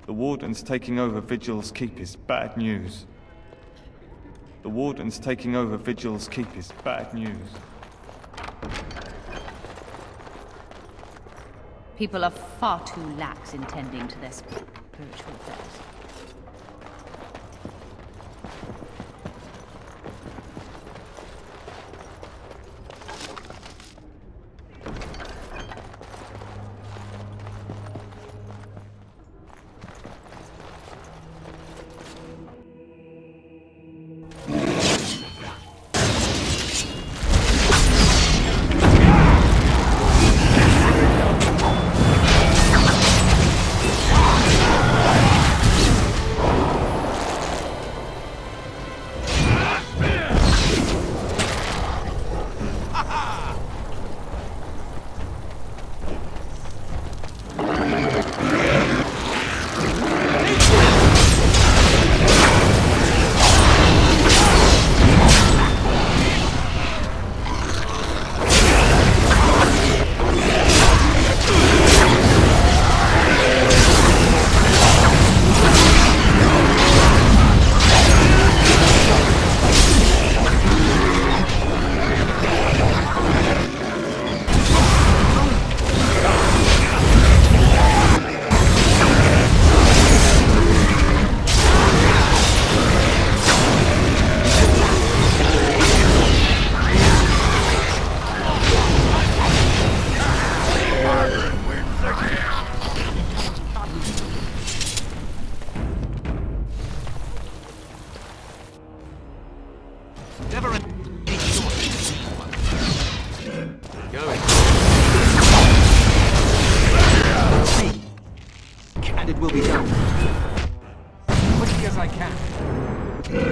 Speaker 21: The Wardens taking over Vigil's keep is bad news. The Wardens taking over Vigil's keep is bad news.
Speaker 1: People are far too lax in tending to their spiritual affairs.
Speaker 8: And it will be done. Quickly as I can. Into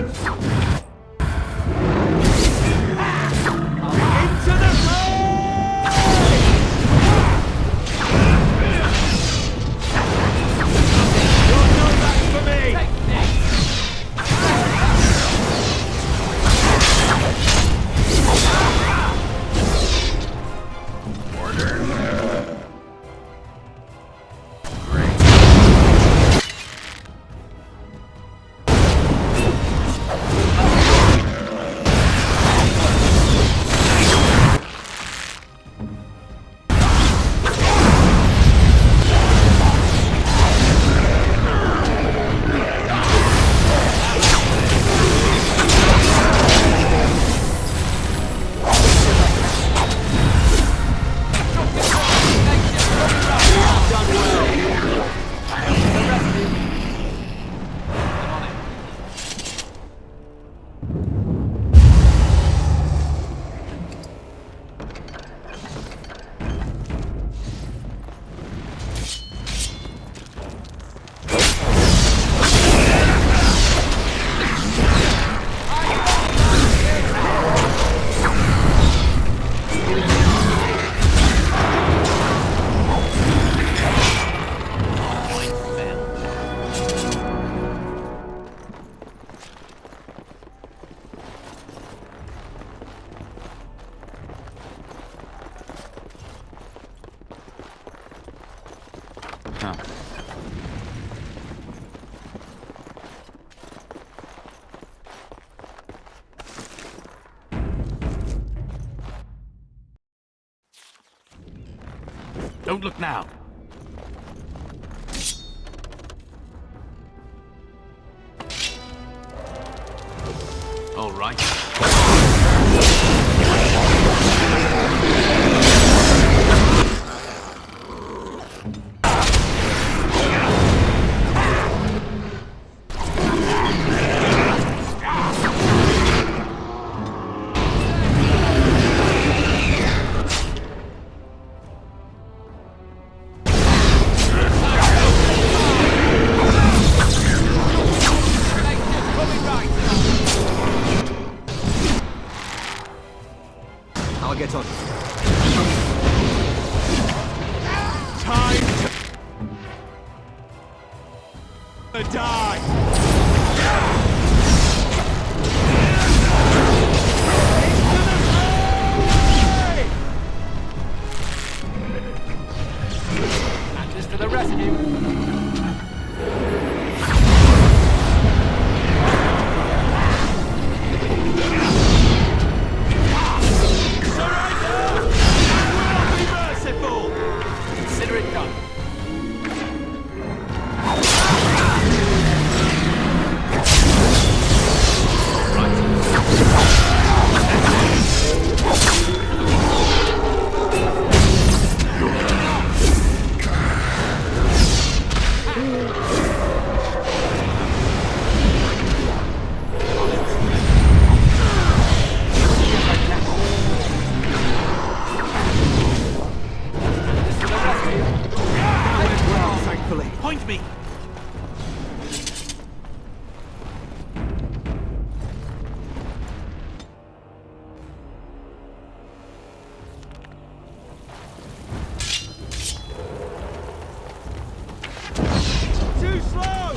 Speaker 8: the you'll know that for me!
Speaker 19: Huh.
Speaker 14: Don't look now. All right.
Speaker 16: I'll get on.
Speaker 14: Time to die.
Speaker 11: Matches to the rescue.
Speaker 14: Consider it done. Point me. Too slow.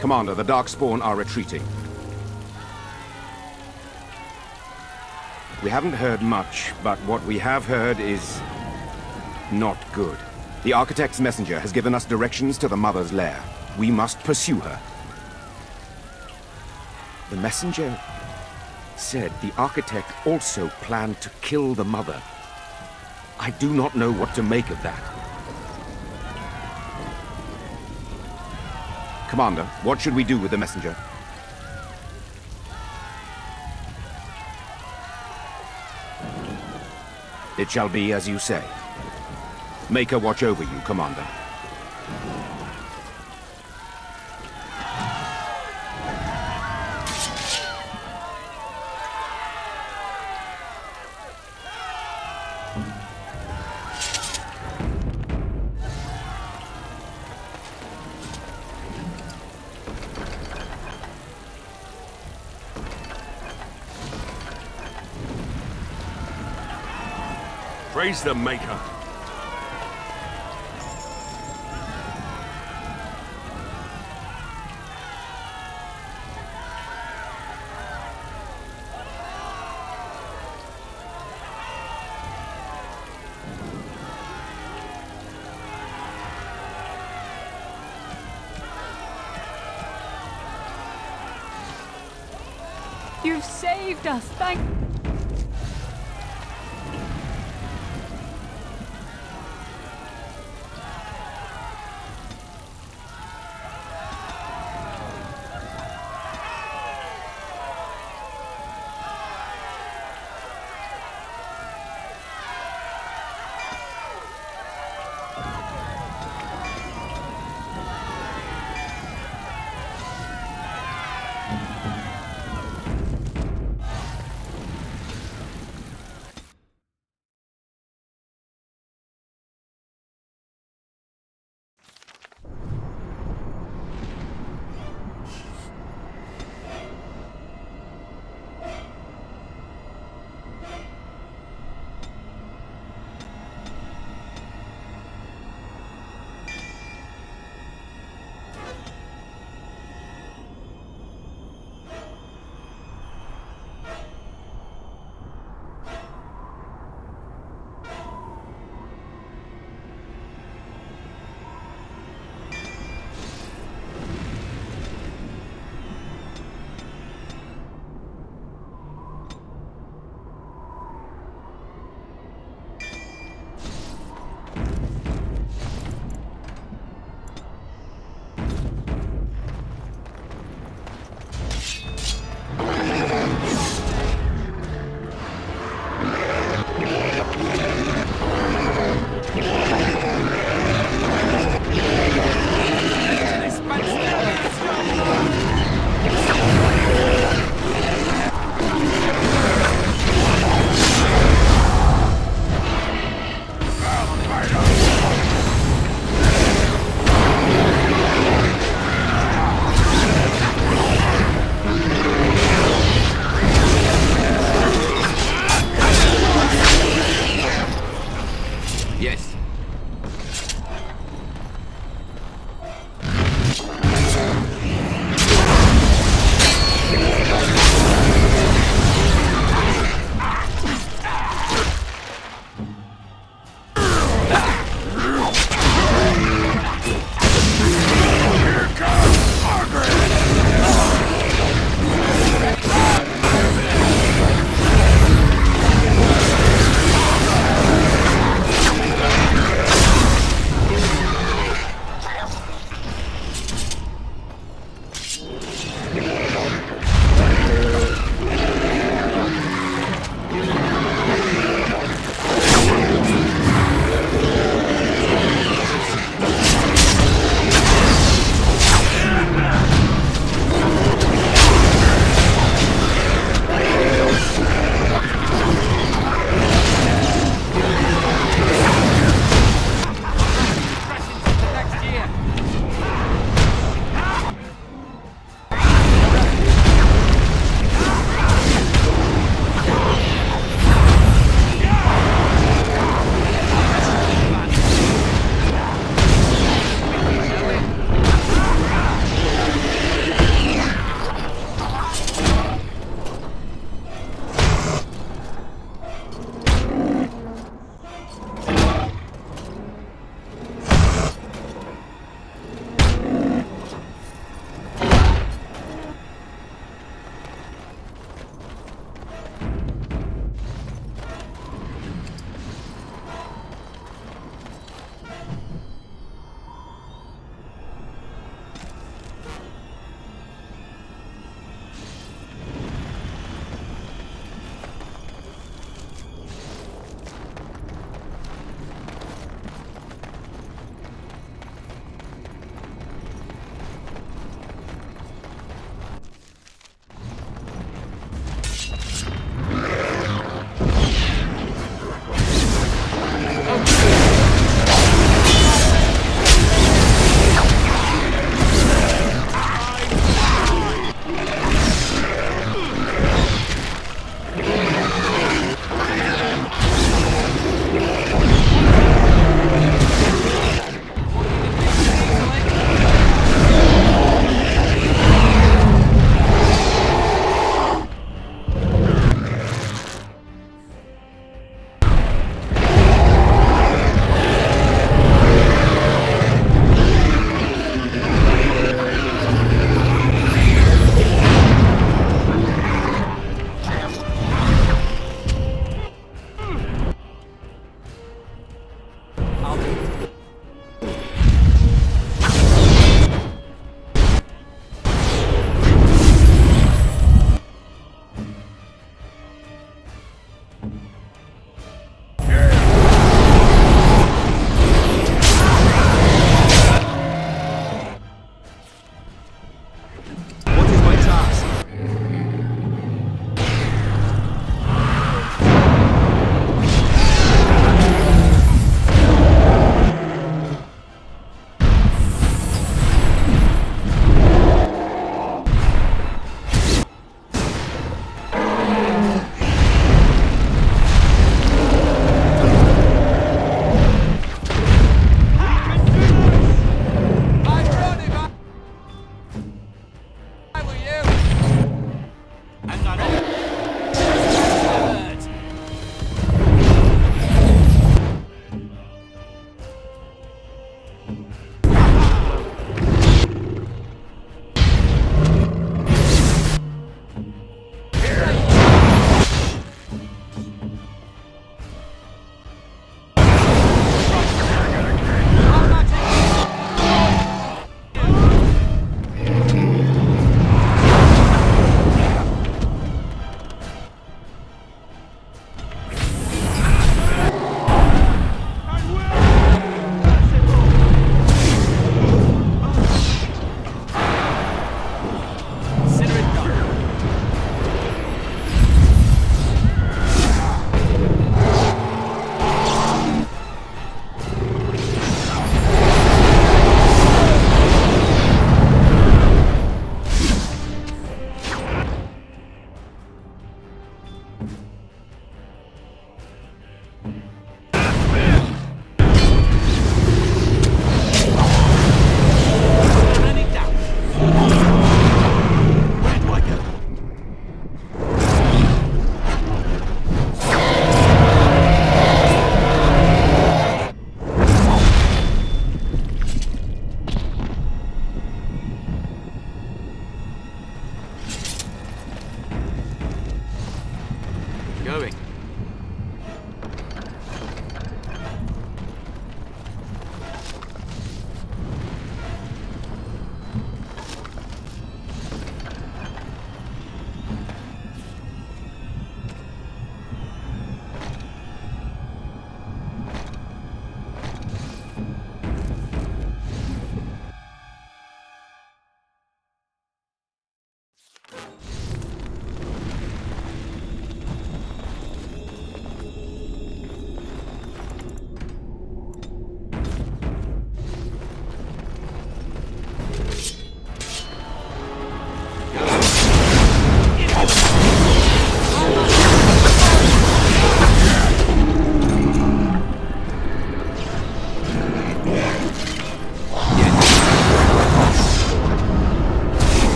Speaker 10: Commander, the darkspawn are retreating. We haven't heard much, but what we have heard is not good. The Architect's messenger has given us directions to the Mother's lair. We must pursue her. The messenger said the Architect also planned to kill the Mother. I do not know what to make of that. Commander, what should we do with the messenger? It shall be as you say. Make her watch over you, Commander.
Speaker 3: Praise the Maker.
Speaker 1: You've saved us, thank...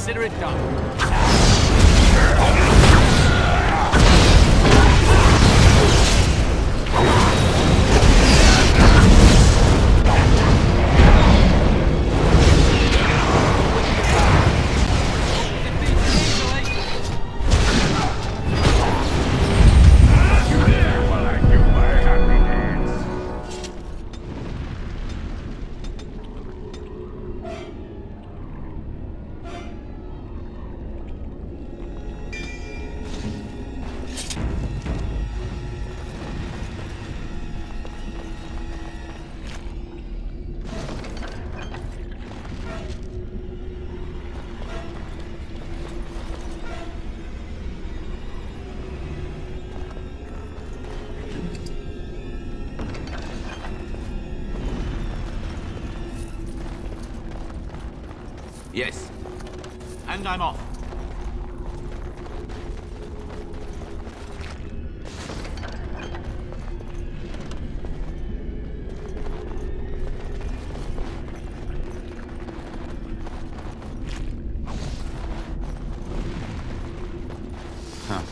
Speaker 14: Consider it done.
Speaker 19: Yes. And I'm off.
Speaker 8: Huh.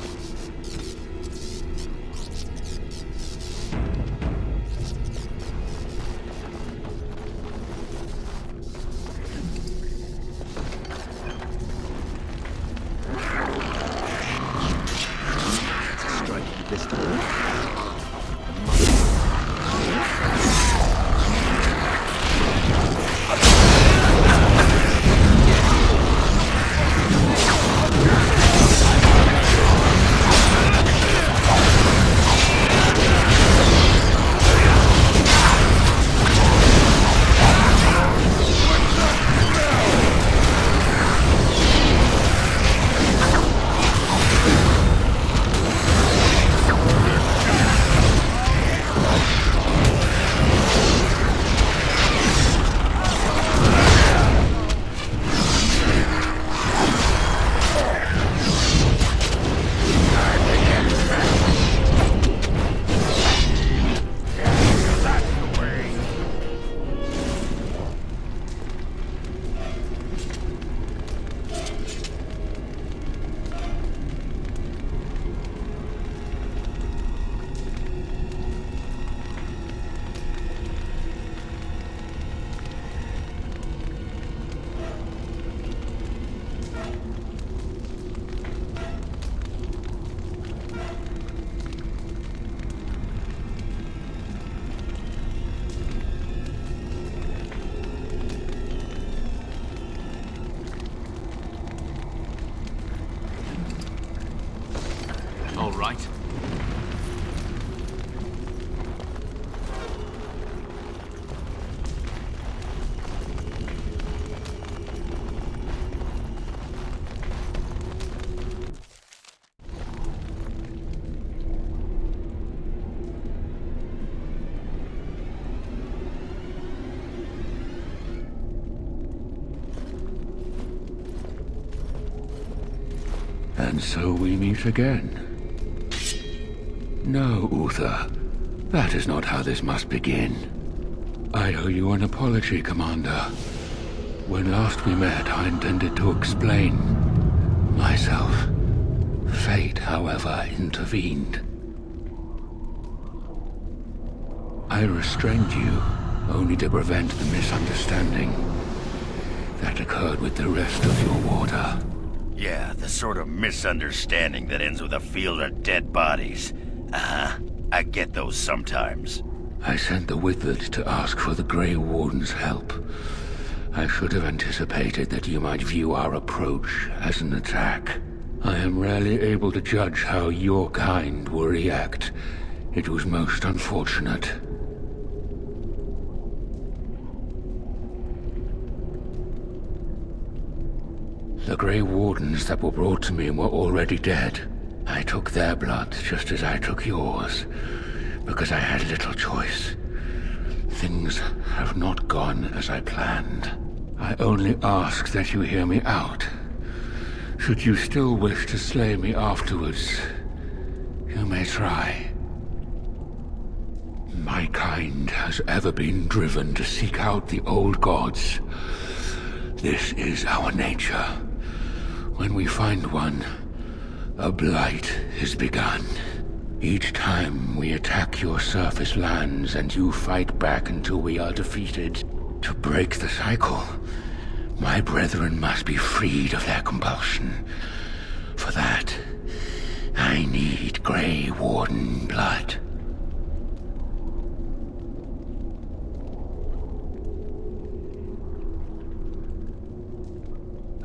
Speaker 19: All right.
Speaker 6: And so we meet again. No, Uther. That is not how this must begin. I owe you an apology, Commander. When last we met, I intended to explain myself. Fate, however, intervened. I restrained you, only to prevent the misunderstanding that occurred with the rest of your order.
Speaker 5: Yeah, the sort of misunderstanding that ends with a field of dead bodies. I get those sometimes.
Speaker 6: I sent the Withered to ask for the Grey Wardens' help. I should have anticipated that you might view our approach as an attack. I am rarely able to judge how your kind will react. It was most unfortunate. The Grey Wardens that were brought to me were already dead. I took their blood just as I took yours, because I had little choice. Things have not gone as I planned. I only ask that you hear me out. Should you still wish to slay me afterwards, you may try. My kind has ever been driven to seek out the old gods. This is our nature. When we find one, a blight is begun. Each time we attack your surface lands and you fight back until we are defeated. To break the cycle, my brethren must be freed of their compulsion. For that, I need Grey Warden blood.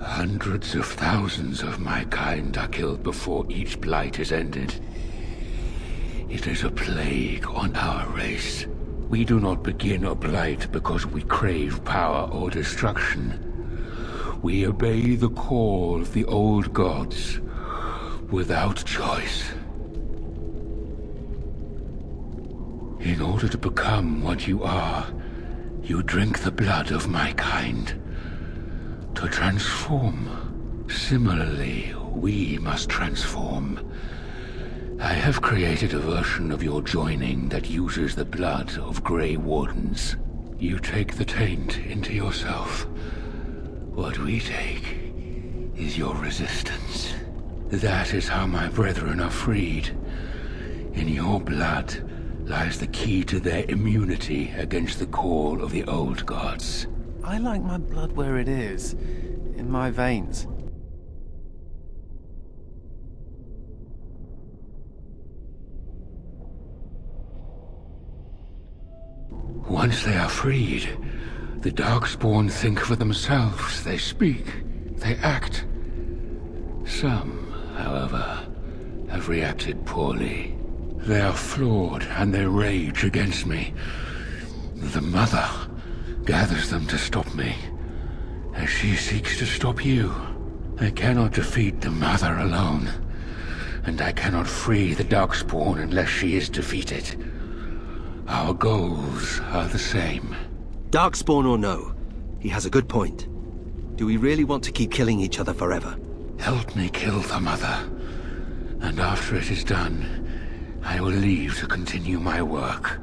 Speaker 6: Hundreds of thousands of my kind are killed before each blight is ended. It is a plague on our race. We do not begin a blight because we crave power or destruction. We obey the call of the old gods without choice. In order to become what you are, you drink the blood of my kind. To transform. Similarly, we must transform. I have created a version of your joining that uses the blood of Grey Wardens. You take the taint into yourself. What we take is your resistance.
Speaker 15: That is how my brethren are freed. In your blood lies the key to their immunity against the call of the old gods.
Speaker 11: I like my blood where it is, in my veins.
Speaker 15: Once they are freed, the Darkspawn think for themselves. They speak, they act. Some, however, have reacted poorly. They are flawed and they rage against me. The Mother gathers them to stop me, as she seeks to stop you. I cannot defeat the Mother alone, and I cannot free the Darkspawn unless she is defeated. Our goals are the same.
Speaker 16: Darkspawn or no, he has a good point. Do we really want to keep killing each other forever?
Speaker 15: Help me kill the Mother, and after it is done, I will leave to continue my work.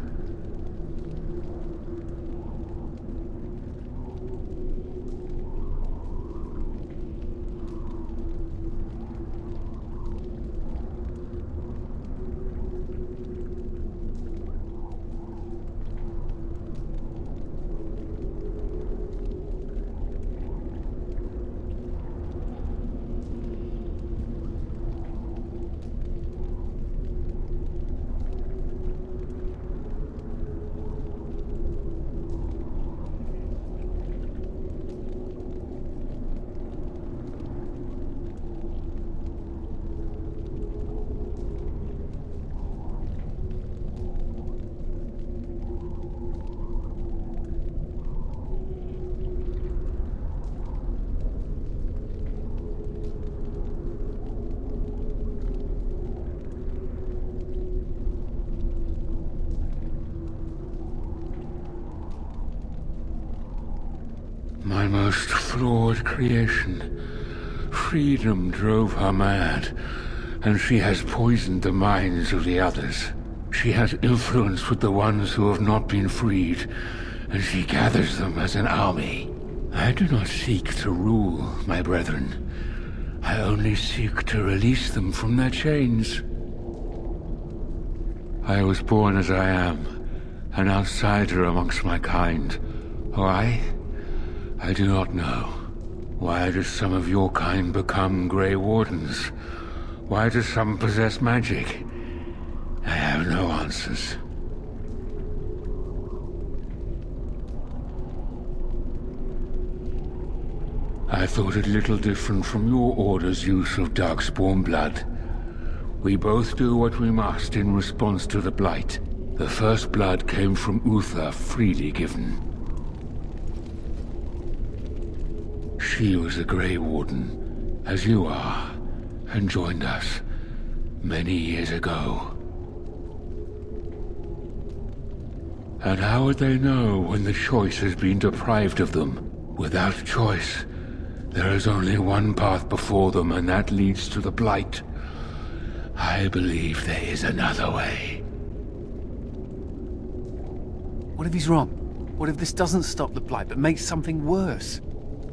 Speaker 15: My most flawed creation. Freedom drove her mad, and she has poisoned the minds of the others. She has influence with the ones who have not been freed, and she gathers them as an army. I do not seek to rule, my brethren. I only seek to release them from their chains. I was born as I am, an outsider amongst my kind. Why? I do not know. Why do some of your kind become Grey Wardens? Why do some possess magic? I have no answers. I thought it little different from your order's use of Darkspawn blood. We both do what we must in response to the Blight. The first blood came from Uther, freely given. She was a Grey Warden, as you are, and joined us many years ago. And how would they know when the choice has been deprived of them? Without choice, there is only one path before them, and that leads to the Blight. I believe there is another way.
Speaker 11: What if he's wrong? What if this doesn't stop the Blight, but makes something worse?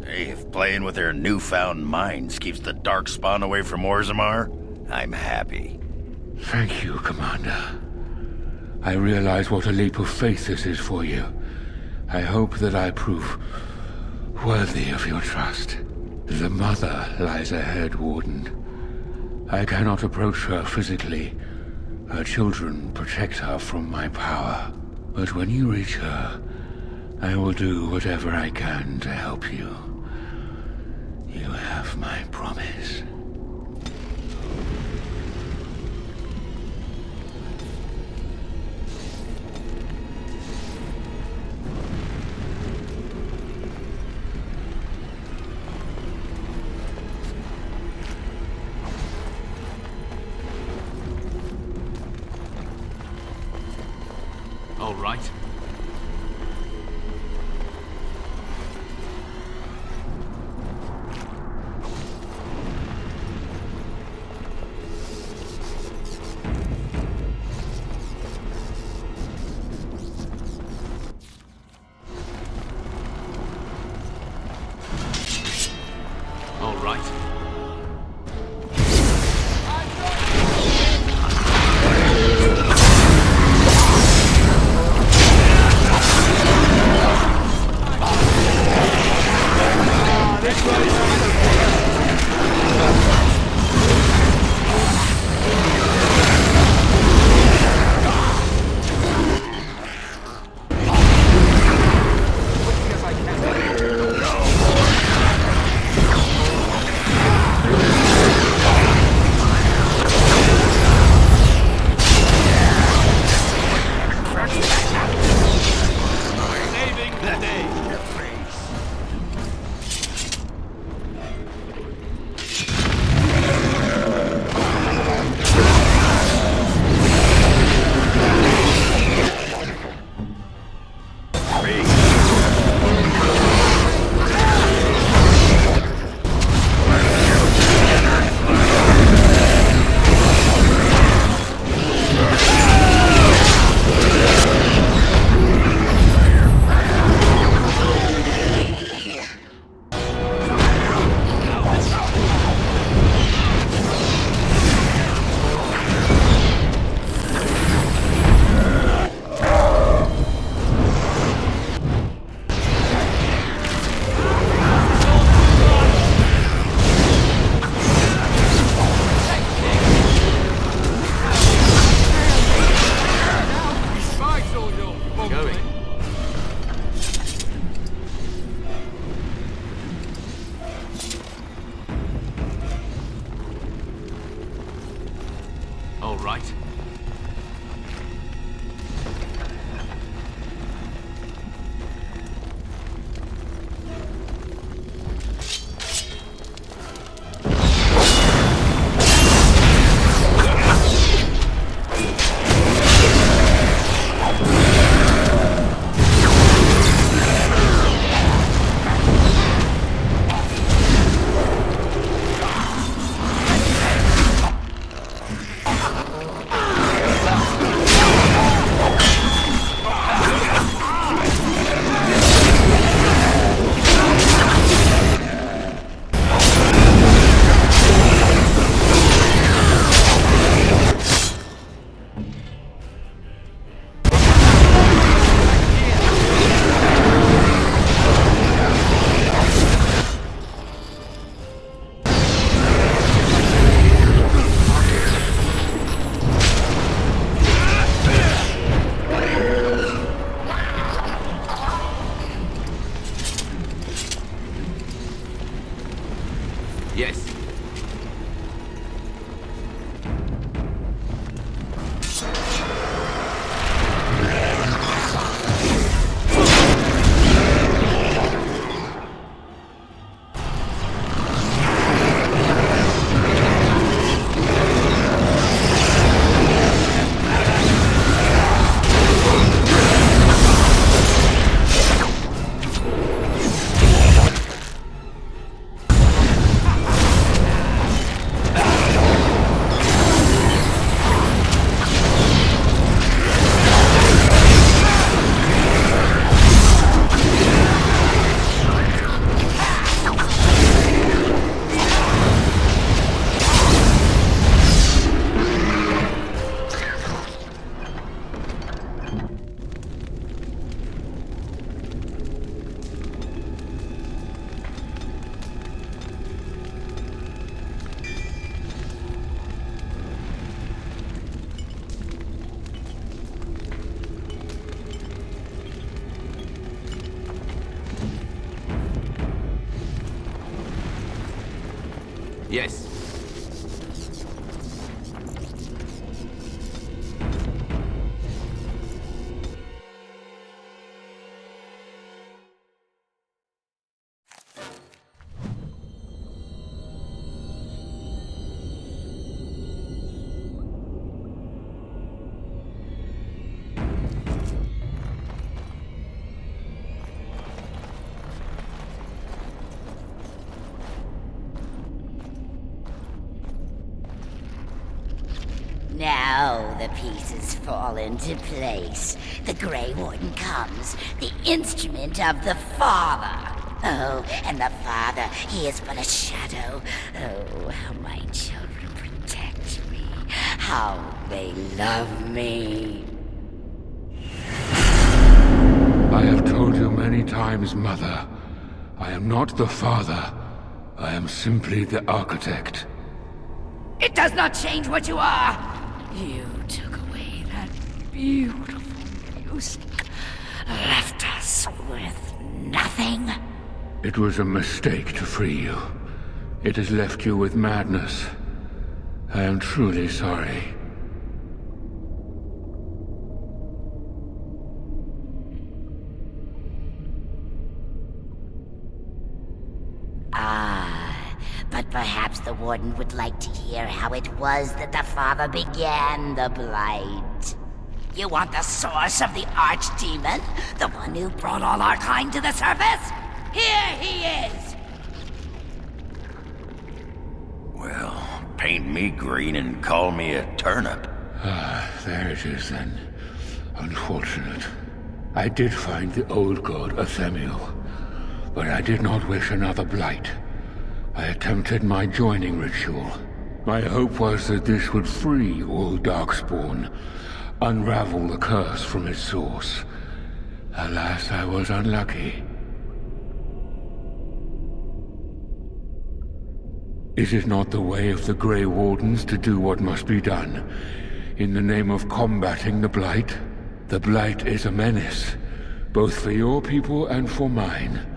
Speaker 5: Hey, if playing with their newfound minds keeps the Darkspawn away from Orzammar, I'm happy.
Speaker 15: Thank you, Commander. I realize what a leap of faith this is for you. I hope that I prove worthy of your trust. The Mother lies ahead, Warden. I cannot approach her physically. Her children protect her from my power. But when you reach her, I will do whatever I can to help you. You have my promise.
Speaker 19: All right. All right. All right.
Speaker 10: Yes. Yes.
Speaker 9: Now the pieces fall into place. The Grey Warden comes, the instrument of the Father. Oh, and the Father, he is but a shadow. Oh, how my children protect me. How they love me.
Speaker 15: I have told you many times, Mother. I am not the Father. I am simply the Architect.
Speaker 9: It does not change what you are! You took away that beautiful music, left us with nothing.
Speaker 15: It was a mistake to free you. It has left you with madness. I am truly sorry.
Speaker 9: But perhaps the Warden would like to hear how it was that the Father began the Blight. You want the source of the Archdemon? The one who brought all our kind to the surface? Here he is!
Speaker 5: Well, paint me green and call me a turnip.
Speaker 15: Ah, there it is then. Unfortunate. I did find the old god Nathaniel, but I did not wish another Blight. I attempted my joining ritual. My hope was that this would free all darkspawn, unravel the curse from its source. Alas, I was unlucky. Is it not the way of the Grey Wardens to do what must be done, in the name of combating the Blight? The Blight is a menace, both for your people and for mine.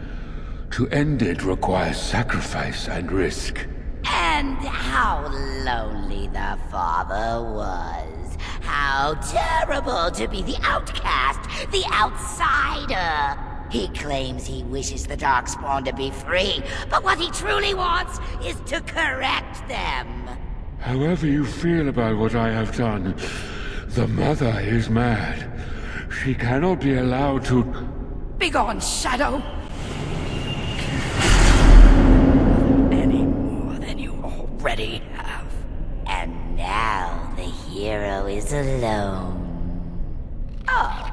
Speaker 15: To end it requires sacrifice and risk.
Speaker 9: And And how lonely the father was. How terrible to be the outcast, the outsider. He claims he wishes the darkspawn to be free, but what he truly wants is to correct them.
Speaker 6: However you feel about what I have done, the mother is mad. She cannot be allowed to...
Speaker 9: Begone, Shadow! Any more than you already have. And now the hero is alone. Oh,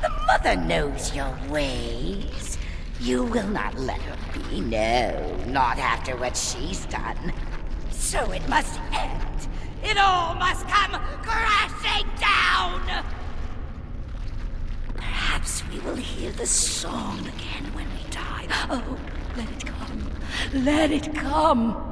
Speaker 9: the mother knows your ways. You will not let her be, no, not after what she's done. So it must end. It all must come crashing down! Perhaps we will hear the song again when we die. Oh, let it come. Let it come.